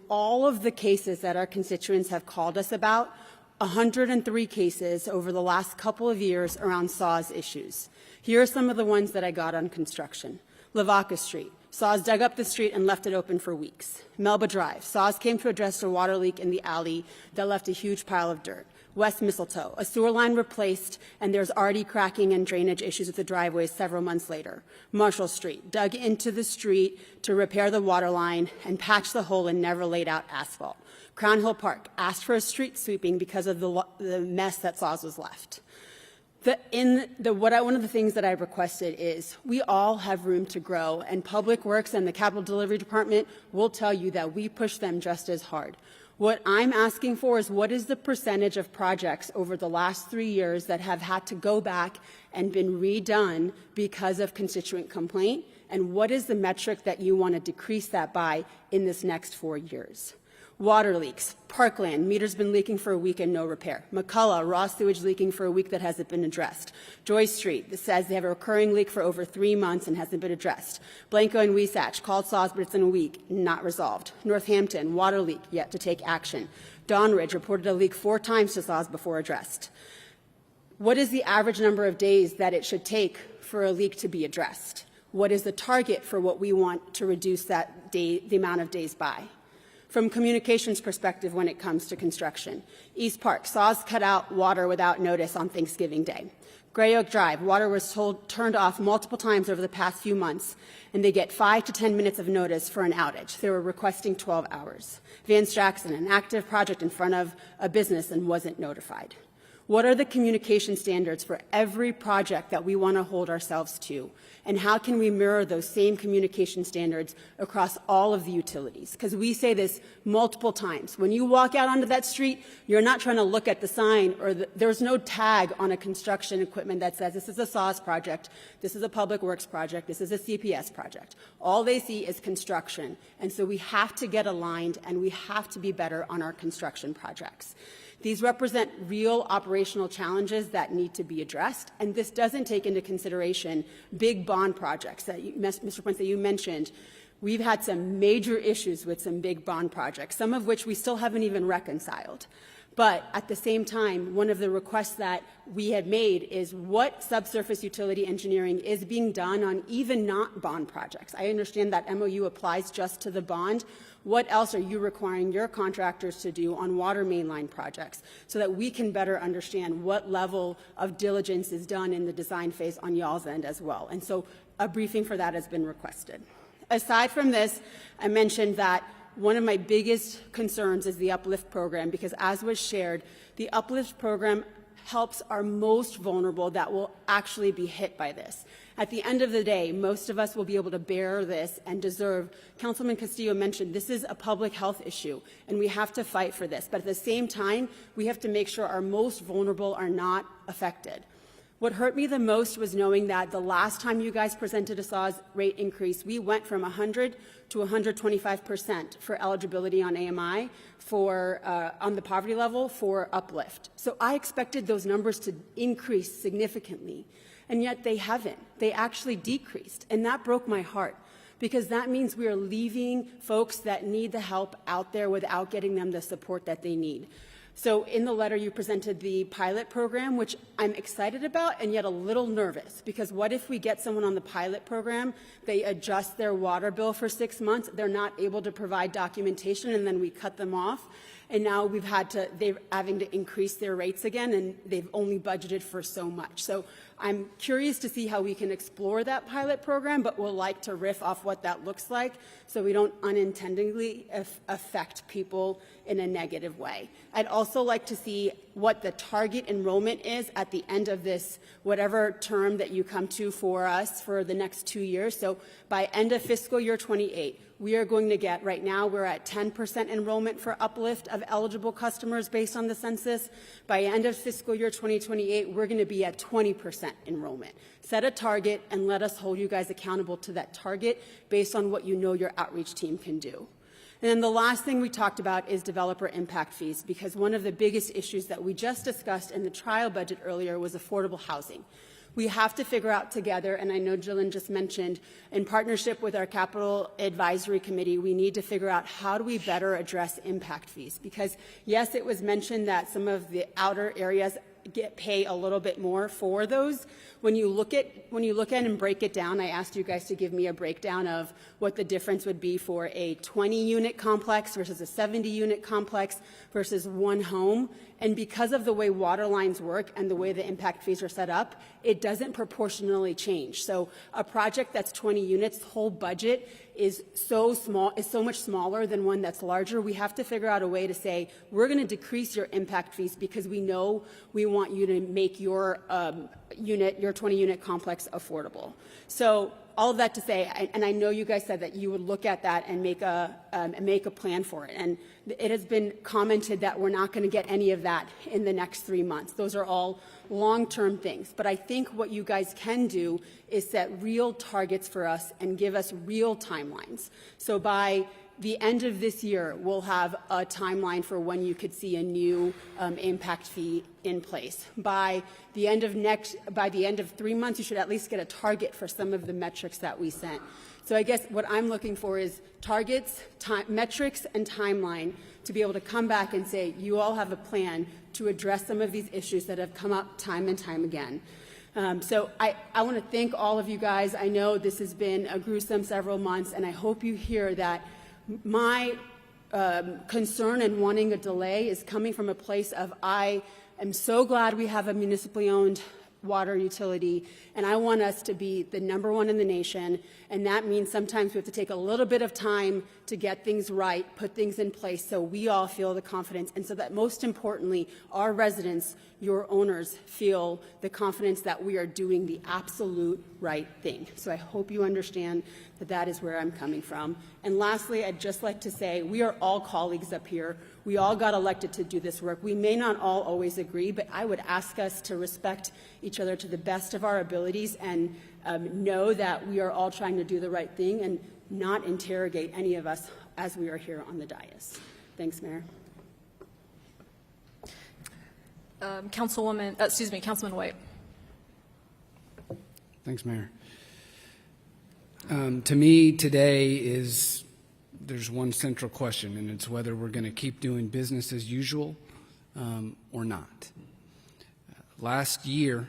all of the cases that our constituents have called us about, 103 cases over the last couple of years around SAWS issues. Here are some of the ones that I got on construction. Lavaca Street. SAWS dug up the street and left it open for weeks. Melba Drive. SAWS came to address a water leak in the alley that left a huge pile of dirt. West Mistletoe, a sewer line replaced, and there's already cracking and drainage issues with the driveways several months later. Marshall Street, dug into the street to repair the water line and patch the hole and never laid out asphalt. Crown Hill Park, asked for a street sweeping because of the mess that SAWS was left. One of the things that I requested is we all have room to grow, and Public Works and the Capital Delivery Department will tell you that we push them just as hard. What I'm asking for is what is the percentage of projects over the last 3 years that have had to go back and been redone because of constituent complaint, and what is the metric that you want to decrease that by in this next 4 years? Water leaks. Parkland, meter's been leaking for a week and no repair. McCullough, raw sewage leaking for a week that hasn't been addressed. Joyce Street, that says they have a recurring leak for over 3 months and hasn't been addressed. Blanco and Weisach, called SAWS, but it's in a week, not resolved. Northampton, water leak, yet to take action. Dawnridge reported a leak 4 times to SAWS before addressed. What is the average number of days that it should take for a leak to be addressed? What is the target for what we want to reduce that the amount of days by? From communications perspective when it comes to construction. East Park, SAWS cut out water without notice on Thanksgiving Day. Gray Oak Drive, water was turned off multiple times over the past few months, and they get 5 to 10 minutes of notice for an outage. They were requesting 12 hours. Vance Jackson, an active project in front of a business and wasn't notified. What are the communication standards for every project that we want to hold ourselves to? And how can we mirror those same communication standards across all of the utilities? Because we say this multiple times. When you walk out onto that street, you're not trying to look at the sign or there's no tag on a construction equipment that says this is a SAWS project, this is a Public Works project, this is a CPS project. All they see is construction. And so we have to get aligned and we have to be better on our construction projects. These represent real operational challenges that need to be addressed, and this doesn't take into consideration big bond projects that Mr. Puente, you mentioned. We've had some major issues with some big bond projects, some of which we still haven't even reconciled. But at the same time, one of the requests that we had made is what subsurface utility engineering is being done on even not bond projects. I understand that MOU applies just to the bond. What else are you requiring your contractors to do on water mainline projects so that we can better understand what level of diligence is done in the design phase on y'all's end as well? And so a briefing for that has been requested. Aside from this, I mentioned that one of my biggest concerns is the Uplift program because, as was shared, the Uplift program helps our most vulnerable that will actually be hit by this. At the end of the day, most of us will be able to bear this and deserve. Councilman Castillo mentioned this is a public health issue, and we have to fight for this. But at the same time, we have to make sure our most vulnerable are not affected. What hurt me the most was knowing that the last time you guys presented a SAWS rate increase, we went from 100 to 125% for eligibility on AMI for on the poverty level for uplift. So I expected those numbers to increase significantly, and yet they haven't. They actually decreased, and that broke my heart, because that means we are leaving folks that need the help out there without getting them the support that they need. So in the letter, you presented the pilot program, which I'm excited about and yet a little nervous, because what if we get someone on the pilot program, they adjust their water bill for 6 months, they're not able to provide documentation, and then we cut them off, and now they're having to increase their rates again, and they've only budgeted for so much. So I'm curious to see how we can explore that pilot program, but we'll like to riff off what that looks like so we don't unintentionally affect people in a negative way. I'd also like to see what the target enrollment is at the end of this, whatever term that you come to for us for the next 2 years. So by end of fiscal year 28, we are going to get, right now we're at 10% enrollment for uplift of eligible customers based on the census. By end of fiscal year 2028, we're going to be at 20% enrollment. Set a target and let us hold you guys accountable to that target based on what you know your outreach team can do. And then the last thing we talked about is developer impact fees, because one of the biggest issues that we just discussed in the trial budget earlier was affordable housing. We have to figure out together, and I know Jillian just mentioned, in partnership with our Capital Advisory Committee, we need to figure out how do we better address impact fees. Because yes, it was mentioned that some of the outer areas pay a little bit more for those. When you look at and break it down, I asked you guys to give me a breakdown of what the difference would be for a 20-unit complex versus a 70-unit complex versus one home. And because of the way water lines work and the way the impact fees are set up, it doesn't proportionally change. So a project that's 20 units, the whole budget is so small, is so much smaller than one that's larger. We have to figure out a way to say, we're going to decrease your impact fees because we know we want you to make your your 20-unit complex affordable. So all of that to say, and I know you guys said that you would look at that and make a plan for it. And it has been commented that we're not going to get any of that in the next 3 months. Those are all long-term things. But I think what you guys can do is set real targets for us and give us real timelines. So by the end of this year, we'll have a timeline for when you could see a new impact fee in place. By the end of 3 months, you should at least get a target for some of the metrics that we sent. So I guess what I'm looking for is targets, metrics, and timeline to be able to come back and say, you all have a plan to address some of these issues that have come up time and time again. So I want to thank all of you guys. I know this has been a gruesome several months, and I hope you hear that my concern and wanting a delay is coming from a place of I am so glad we have a municipally owned water utility, and I want us to be the #1 in the nation, and that means sometimes we have to take a little bit of time to get things right, put things in place so we all feel the confidence, and so that most importantly, our residents, your owners, feel the confidence that we are doing the absolute right thing. So I hope you understand that that is where I'm coming from. And lastly, I'd just like to say we are all colleagues up here. We all got elected to do this work. We may not all always agree, but I would ask us to respect each other to the best of our abilities and know that we are all trying to do the right thing and not interrogate any of us as we are here on the dais. Thanks, Mayor. Councilman White. Thanks, Mayor. To me, today there's one central question, and it's whether we're going to keep doing business as usual or not. Last year,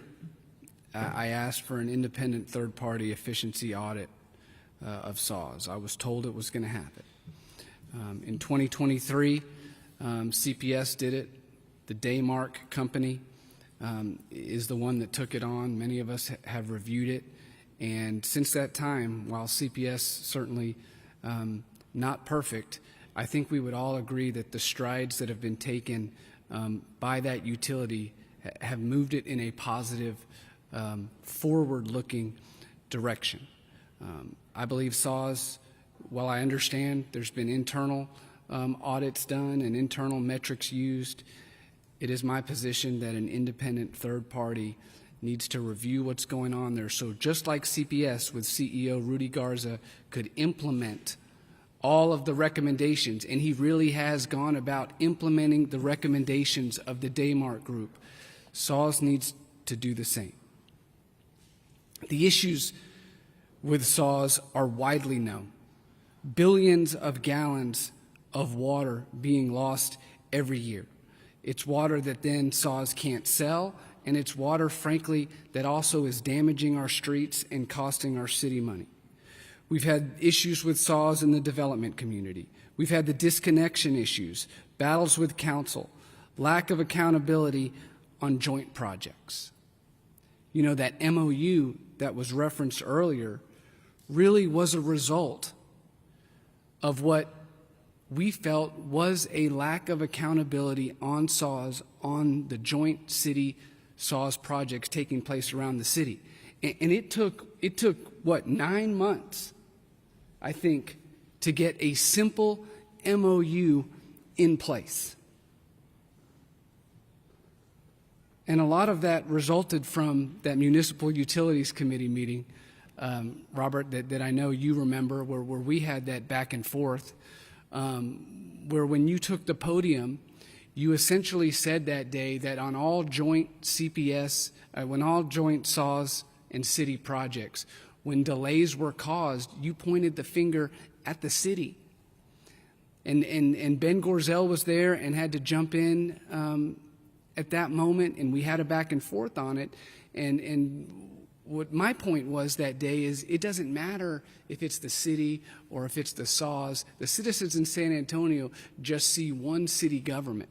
I asked for an independent third-party efficiency audit of SAWS. I was told it was going to happen. In 2023, CPS did it. The Daymark company is the one that took it on. Many of us have reviewed it. And since that time, while CPS certainly not perfect, I think we would all agree that the strides that have been taken by that utility have moved it in a positive, forward-looking direction. I believe SAWS, while I understand there's been internal audits done and internal metrics used, it is my position that an independent third party needs to review what's going on there. So just like CPS with CEO Rudy Garza could implement all of the recommendations, and he really has gone about implementing the recommendations of the Daymark Group, SAWS needs to do the same. The issues with SAWS are widely known. Billions of gallons of water being lost every year. It's water that then SAWS can't sell, and it's water, frankly, that also is damaging our streets and costing our city money. We've had issues with SAWS in the development community. We've had the disconnection issues, battles with council, lack of accountability on joint projects. You know, that MOU that was referenced earlier really was a result of what we felt was a lack of accountability on SAWS, on the joint city SAWS projects taking place around the city. And it took what, 9 months, I think, to get a simple MOU in place. And a lot of that resulted from that Municipal Utilities Committee meeting, Robert, that I know you remember, where we had that back and forth, where when you took the podium, you essentially said that day that on all joint CPS, when all joint SAWS and city projects, when delays were caused, you pointed the finger at the city. And Ben Gorzel was there and had to jump in at that moment, and we had a back and forth on it. And what my point was that day is it doesn't matter if it's the city or if it's the SAWS. The citizens in San Antonio just see one city government.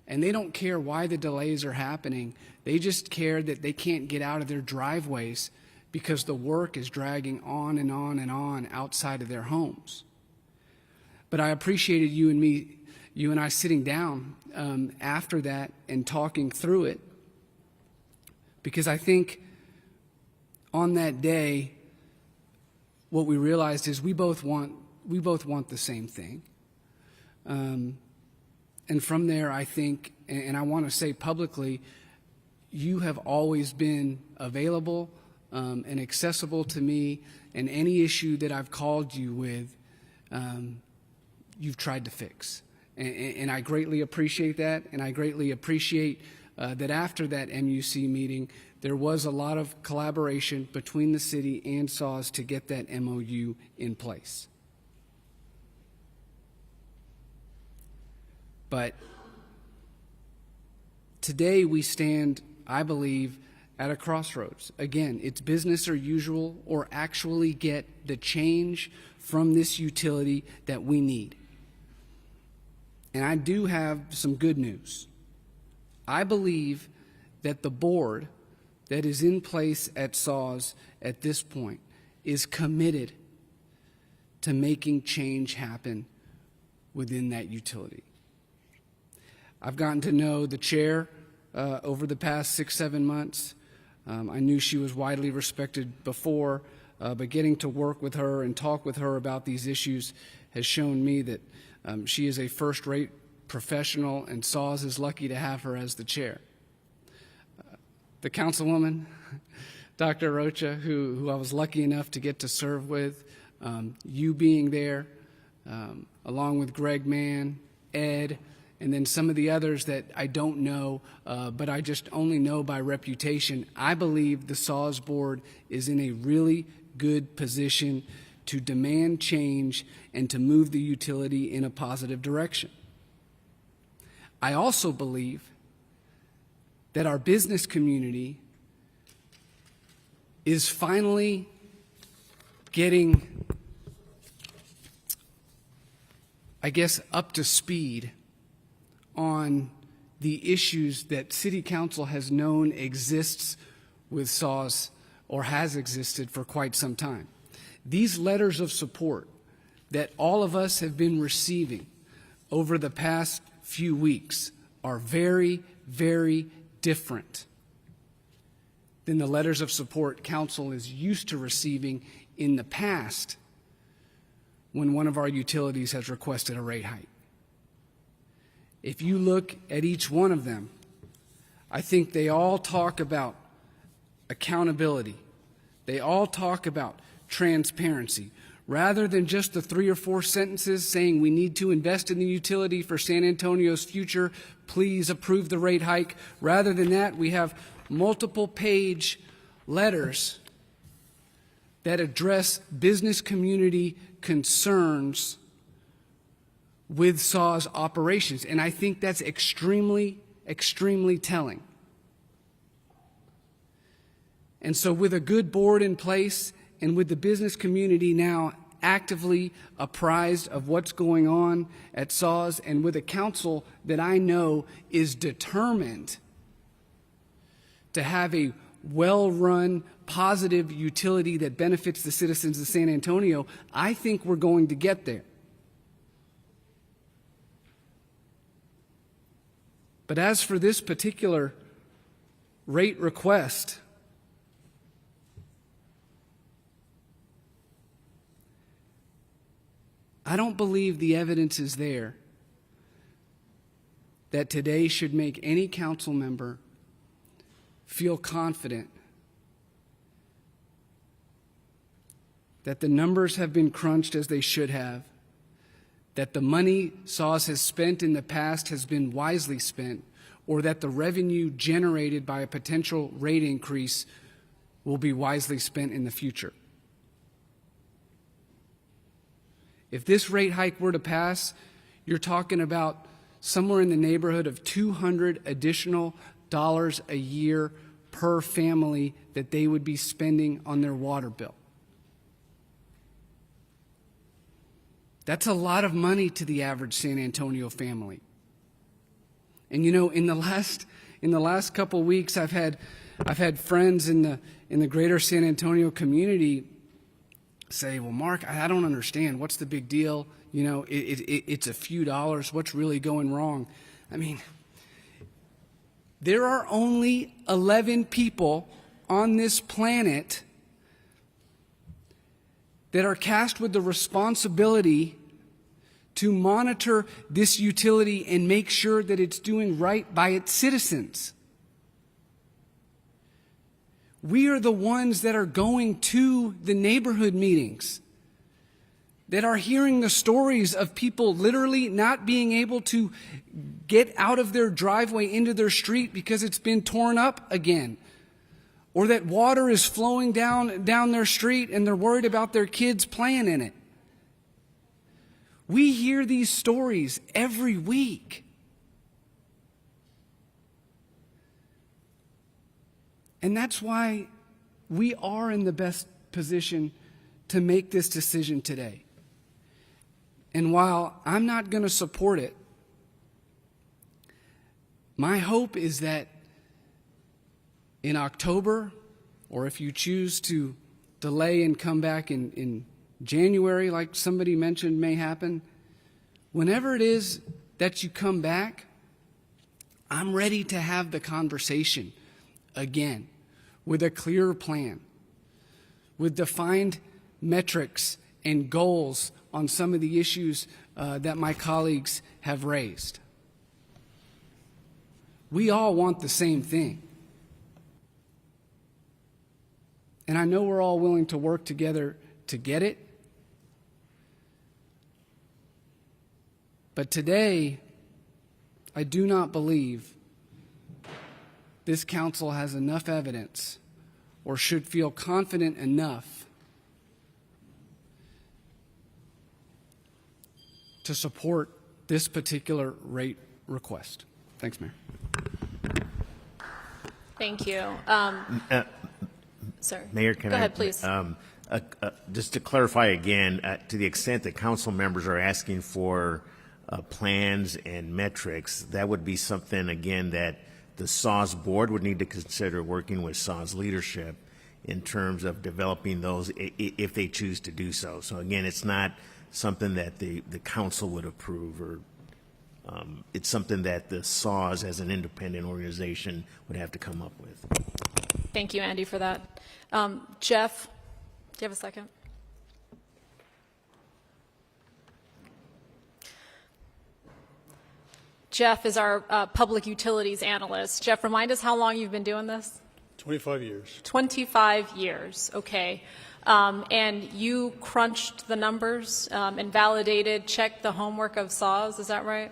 And they don't care why the delays are happening. They just care that they can't get out of their driveways because the work is dragging on and on and on outside of their homes. But I appreciated you and I sitting down after that and talking through it, because I think on that day, what we realized is we both want the same thing. And from there, I think, and I want to say publicly, you have always been available and accessible to me, and any issue that I've called you with, you've tried to fix. And I greatly appreciate that, and I greatly appreciate that after that MUC meeting, there was a lot of collaboration between the city and SAWS to get that MOU in place. But today we stand, I believe, at a crossroads. Again, it's business as usual or actually get the change from this utility that we need. And I do have some good news. I believe that the board that is in place at SAWS at this point is committed to making change happen within that utility. I've gotten to know the chair over the past 6-7 months. I knew she was widely respected before, but getting to work with her and talk with her about these issues has shown me that she is a first-rate professional, and SAWS is lucky to have her as the chair. The councilwoman, Dr. Rocha, who I was lucky enough to get to serve with, you being there, along with Greg Mann, Ed, and then some of the others that I don't know, but I just only know by reputation. I believe the SAWS board is in a really good position to demand change and to move the utility in a positive direction. I also believe that our business community is finally getting, I guess, up to speed on the issues that City Council has known exists with SAWS or has existed for quite some time. These letters of support that all of us have been receiving over the past few weeks are very, very different than the letters of support Council is used to receiving in the past when one of our utilities has requested a rate hike. If you look at each one of them, I think they all talk about accountability. They all talk about transparency. Rather than just the 3 or 4 sentences saying we need to invest in the utility for San Antonio's future, please approve the rate hike. Rather than that, we have multiple page letters that address business community concerns with SAW's operations. And I think that's extremely, extremely telling. And so with a good board in place and with the business community now actively apprised of what's going on at SAWS, and with a council that I know is determined to have a well-run, positive utility that benefits the citizens of San Antonio, I think we're going to get there. But as for this particular rate request, I don't believe the evidence is there that today should make any council member feel confident that the numbers have been crunched as they should have, that the money SAWS has spent in the past has been wisely spent, or that the revenue generated by a potential rate increase will be wisely spent in the future. If this rate hike were to pass, you're talking about somewhere in the neighborhood of $200 additional a year per family that they would be spending on their water bill. That's a lot of money to the average San Antonio family. And you know, in the last couple weeks, I've had friends in the greater San Antonio community say, well, Mark, I don't understand. What's the big deal? You know, it's a few dollars. What's really going wrong? I mean, there are only 11 people on this planet that are tasked with the responsibility to monitor this utility and make sure that it's doing right by its citizens. We are the ones that are going to the neighborhood meetings, that are hearing the stories of people literally not being able to get out of their driveway into their street because it's been torn up again, or that water is flowing down their street and they're worried about their kids playing in it. We hear these stories every week. And that's why we are in the best position to make this decision today. And while I'm not going to support it, my hope is that in October, or if you choose to delay and come back in January, like somebody mentioned may happen, whenever it is that you come back, I'm ready to have the conversation again with a clearer plan, with defined metrics and goals on some of the issues that my colleagues have raised. We all want the same thing. And I know we're all willing to work together to get it. But today, I do not believe this council has enough evidence or should feel confident enough to support this particular rate request. Thanks, Mayor. Thank you. Sir, Mayor, can go I? ahead, please. Just to clarify again, to the extent that council members are asking for plans and metrics, that would be something, again, that the SAWS board would need to consider working with SAWS leadership in terms of developing those if they choose to do so. So again, it's not something that the council would approve, or it's something that the SAWS as an independent organization would have to come up with. Thank you, Andy, for that. Jeff, do you have a second? Jeff is our public utilities analyst. Jeff, remind us how long you've been doing this? 25 years. 25 years, okay. And you crunched the numbers and validated, checked the homework of SAW, is that right?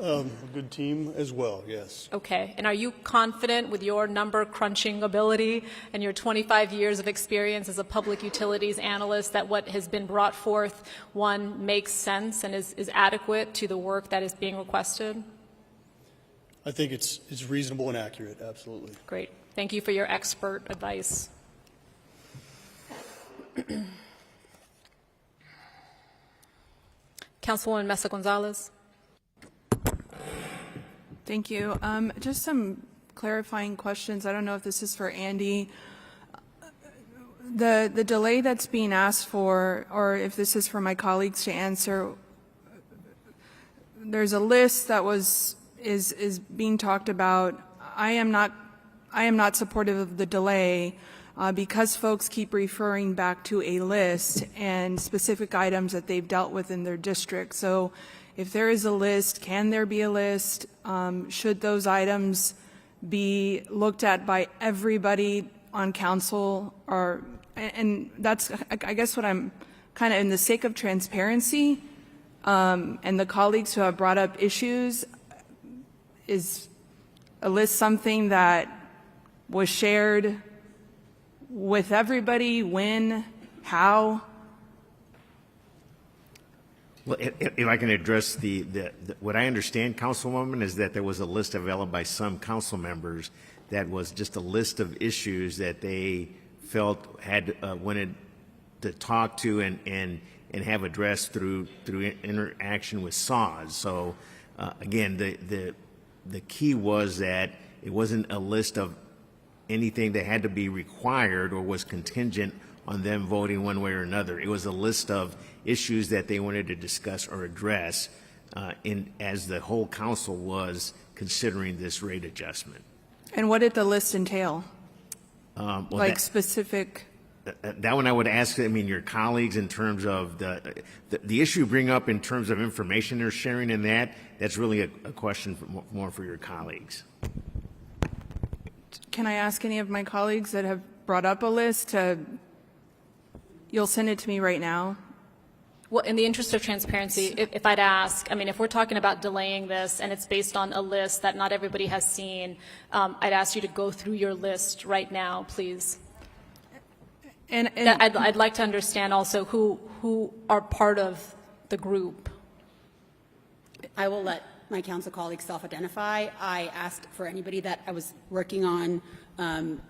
A good team as well, yes. Okay. And are you confident with your number crunching ability and your 25 years of experience as a public utilities analyst that what has been brought forth, one, makes sense and is adequate to the work that is being requested? I think it's reasonable and accurate, absolutely. Great. Thank you for your expert advice. Councilwoman Mesa Gonzalez. Thank you. Just some clarifying questions. I don't know if this is for Andy. The delay that's being asked for, or if this is for my colleagues to answer, there's a list that is being talked about. I am not supportive of the delay because folks keep referring back to a list and specific items that they've dealt with in their district. So if there is a list, can there be a list? Should those items be looked at by everybody on council? And that's, I guess, what I'm kind of, in the sake of transparency, and the colleagues who have brought up issues, is a list something that was shared with everybody? When? How? Well, if I can address what I understand, Councilwoman, is that there was a list developed by some council members that was just a list of issues that they felt had wanted to talk to and have addressed through interaction with SAWS. So again, the key was that it wasn't a list of anything that had to be required or was contingent on them voting one way or another. It was a list of issues that they wanted to discuss or address as the whole council was considering this rate adjustment. And what did the list entail? Well, specific? That one I would ask, your colleagues in terms of the issue you bring up in terms of information they're sharing in that's really a question more for your colleagues. Can I ask any of my colleagues that have brought up a list you'll send it to me right now? Well, in the interest of transparency, if I'd ask, if we're talking about delaying this and it's based on a list that not everybody has seen, I'd ask you to go through your list right now, please. And I'd like to understand also who are part of the group. I will let my council colleagues self-identify. I asked for anybody that I was working on,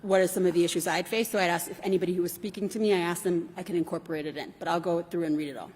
what are some of the issues I'd faced. So I'd asked if anybody who was speaking to me, I asked them, I can incorporate it in, but I'll go through and read it all.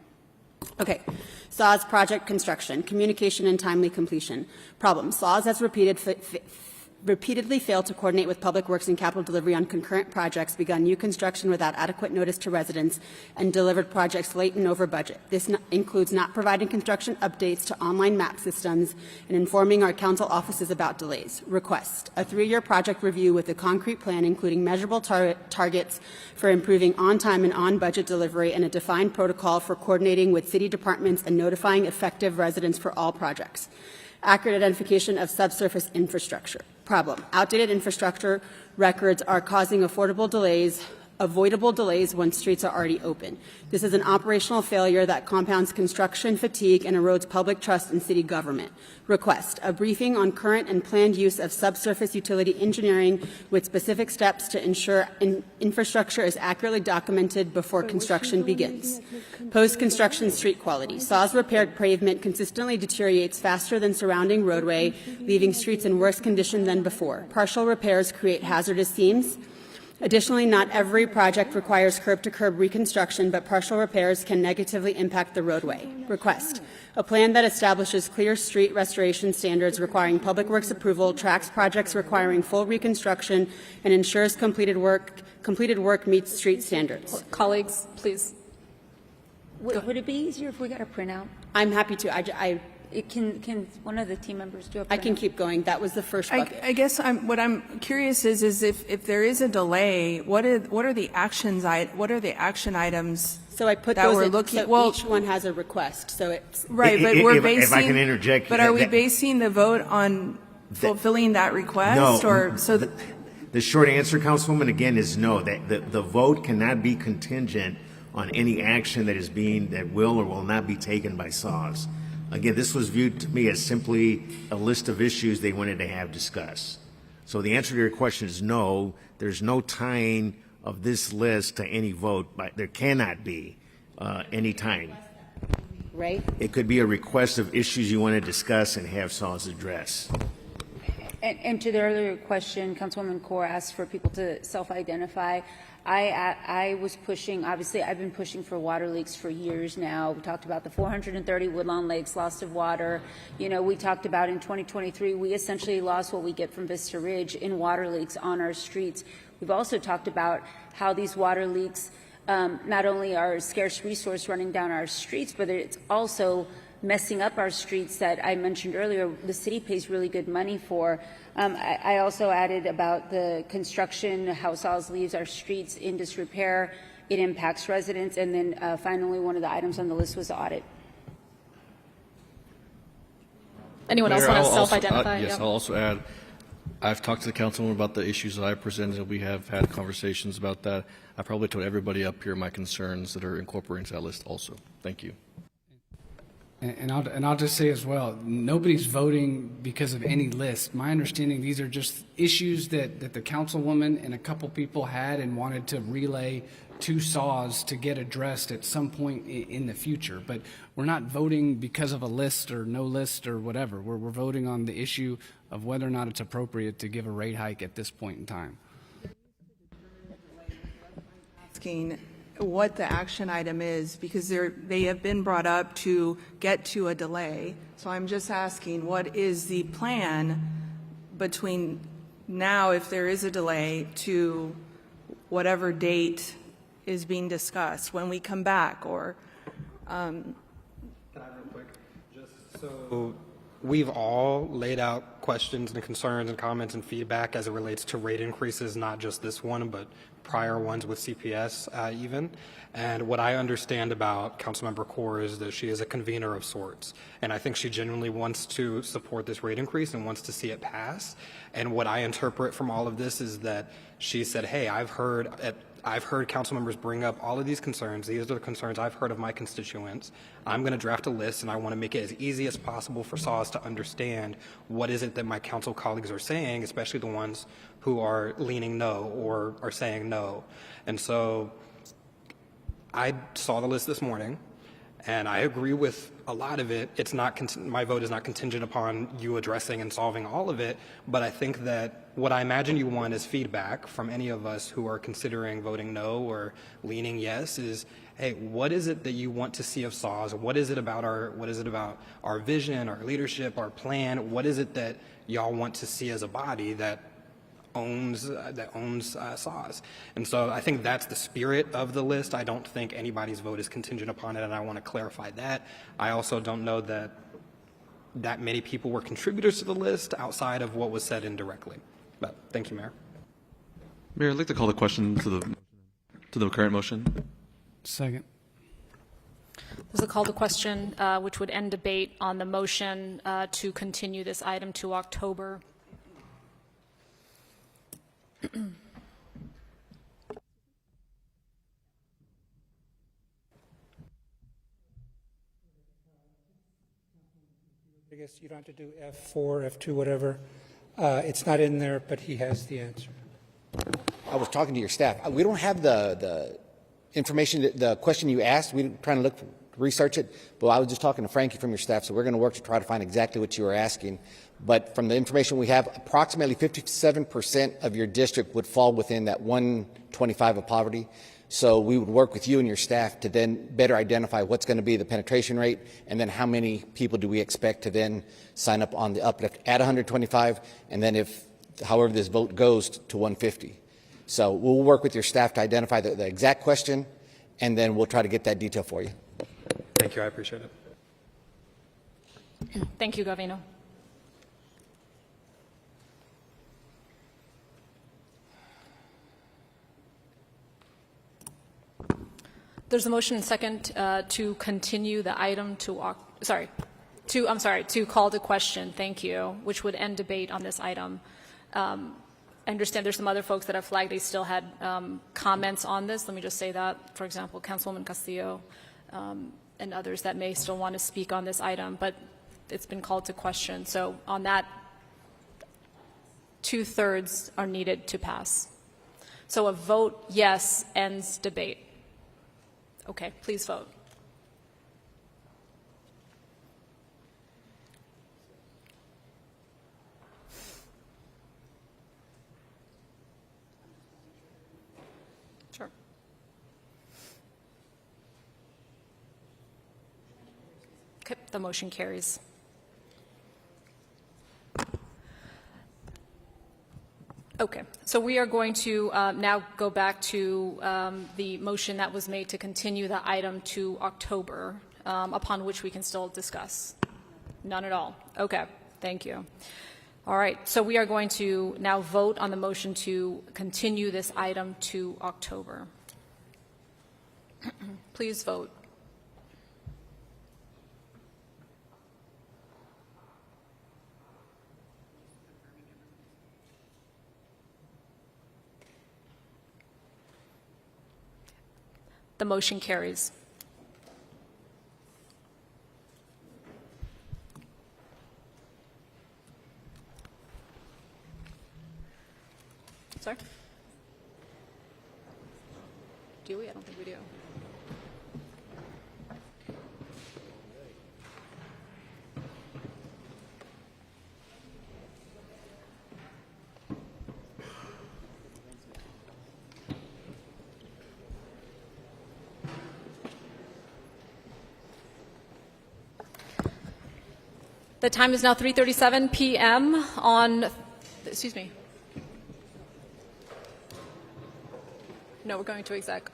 Okay, SAWS project construction, communication and timely completion. Problem, SAWS has repeatedly failed to coordinate with Public Works and Capital Delivery on concurrent projects, begun new construction without adequate notice to residents, and delivered projects late and over budget. This includes not providing construction updates to online map systems and informing our council offices about delays. Request, a 3-year project review with a concrete plan including measurable targets for improving on-time and on-budget delivery and a defined protocol for coordinating with city departments and notifying effective residents for all projects. Accurate identification of subsurface infrastructure. Problem, outdated infrastructure records are causing avoidable delays when streets are already open. This is an operational failure that compounds construction fatigue and erodes public trust in city government. Request, a briefing on current and planned use of subsurface utility engineering with specific steps to ensure infrastructure is accurately documented before construction begins. Post-construction street quality. SAWS repaired pavement consistently deteriorates faster than surrounding roadway, leaving streets in worse condition than before. Partial repairs create hazardous seams. Additionally, not every project requires curb-to-curb reconstruction, but partial repairs can negatively impact the roadway. Request, a plan that establishes clear street restoration standards requiring Public Works approval, tracks projects requiring full reconstruction, and ensures completed work meets street standards. Colleagues, please. Would it be easier if we got a printout? I'm happy to. Can one of the team members do a printout? I can keep going. That was the first bucket. I guess what I'm curious is if there is a delay, what are the action items? So I put that those we're in, looking. so Well, each one has a request. So it's right, but we're basing. If I can interject, but are we basing the vote on fulfilling that request, no, or so? The short answer, Councilwoman, again, is no. That the vote cannot be contingent on any action that will or will not be taken by SAWS. Again, this was viewed to me as simply a list of issues they wanted to have discussed. So the answer to your question is no. There's no tying of this list to any vote. There cannot be any time. Right? It could be a request of issues you want to discuss and have SAWS address. And to the earlier question, Councilwoman Kaur asked for people to self-identify. I was pushing, obviously I've been pushing for water leaks for years now. We talked about the 430 Woodlawn Lakes loss of water. You know, we talked about in 2023, we essentially lost what we get from Vista Ridge in water leaks on our streets. We've also talked about how these water leaks not only are a scarce resource running down our streets, but it's also messing up our streets that I mentioned earlier. The city pays really good money for. I also added about the construction, how SAWS leaves our streets in disrepair. It impacts residents. And then finally, one of the items on the list was the audit. Anyone else Mayor, want to I'll also- self-identify? Yes, Yep. I'll also add, I've talked to the councilwoman about the issues that I presented. We have had conversations about that. I probably told everybody up here my concerns that are incorporated into that list also. Thank you. And I'll just say as well, nobody's voting because of any list. My understanding, these are just issues that the councilwoman and a couple people had and wanted to relay to SAWS to get addressed at some point in the future. But we're not voting because of a list or no list or whatever. We're voting on the issue of whether or not it's appropriate to give a rate hike at this point in time. Asking what the action item is, because they have been brought up to get to a delay. So I'm just asking, what is the plan between now, if there is a delay, to whatever date is being discussed when we come back? Or Can I real quick? Just so we've all laid out questions and concerns and comments and feedback as it relates to rate increases, not just this one, but prior ones with CPS even. And what I understand about Councilmember Kaur is that she is a convener of sorts. And I think she genuinely wants to support this rate increase and wants to see it pass. And what I interpret from all of this is that she said, hey, I've heard council members bring up all of these concerns. These are the concerns I've heard of my constituents. I'm going to draft a list, and I want to make it as easy as possible for SAWS to understand what is it that my council colleagues are saying, especially the ones who are leaning no or are saying no. And so I saw the list this morning, and I agree with a lot of it. It's not my vote is not contingent upon you addressing and solving all of it, but I think that what I imagine you want is feedback from any of us who are considering voting no or leaning yes is, hey, what is it that you want to see of SAWS? What is it about our vision, our leadership, our plan? What is it that y'all want to see as a body that owns SAWS? And so I think that's the spirit of the list. I don't think anybody's vote is contingent upon it, and I want to clarify that. I also don't know that many people were contributors to the list outside of what was said indirectly. But thank you, Mayor. Mayor, I'd like to call the question to the current motion. Second. There's a call to question, which would end debate on the motion to continue this item to October. I guess you don't have to do F4, F2, whatever. It's not in there, but he has the answer. I was talking to your staff. We don't have the information, the question you asked. We're trying to research it, but I was just talking to Frankie from your staff, so we're going to work to try to find exactly what you were asking. But from the information we have, approximately 57% of your district would fall within that 125 of poverty. So we would work with you and your staff to then better identify what's going to be the penetration rate, and then how many people do we expect to then sign up on the uplift at 125, and then however this vote goes to 150. So we'll work with your staff to identify the exact question, and then we'll try to get that detail for you. Thank you. I appreciate it. Thank you, Gavino. There's a motion and second to continue the item to call to question, thank you, which would end debate on this item. I understand there's some other folks that have flagged they still had comments on this. Let me just say that, for example, Councilwoman Castillo and others that may still want to speak on this item, but it's been called to question. So on that, 2/3 are needed to pass. So a vote yes ends debate. Okay, please vote. Sure. Okay, the motion carries. Okay, so we are going to now go back to the motion that was made to continue the item to October, upon which we can still discuss. None at all. Okay, thank you. All right, so we are going to now vote on the motion to continue this item to October. Please vote. The motion carries. Sorry? Do we? I don't think we do. The time is now 3:37 p.m. on, excuse me. No, we're going to exec.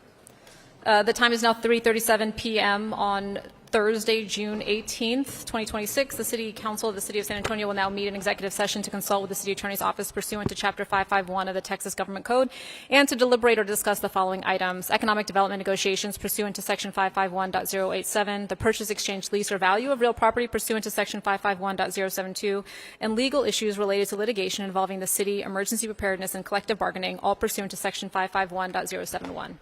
The time is now 3:37 p.m. on Thursday, June 18th, 2026. The City Council of the City of San Antonio will now meet in executive session to consult with the City Attorney's Office pursuant to Chapter 551 of the Texas Government Code and to deliberate or discuss the following items: economic development negotiations pursuant to Section 551.087, the purchase, exchange, lease, or value of real property pursuant to Section 551.072, and legal issues related to litigation involving the city, emergency preparedness, and collective bargaining, all pursuant to Section 551.071.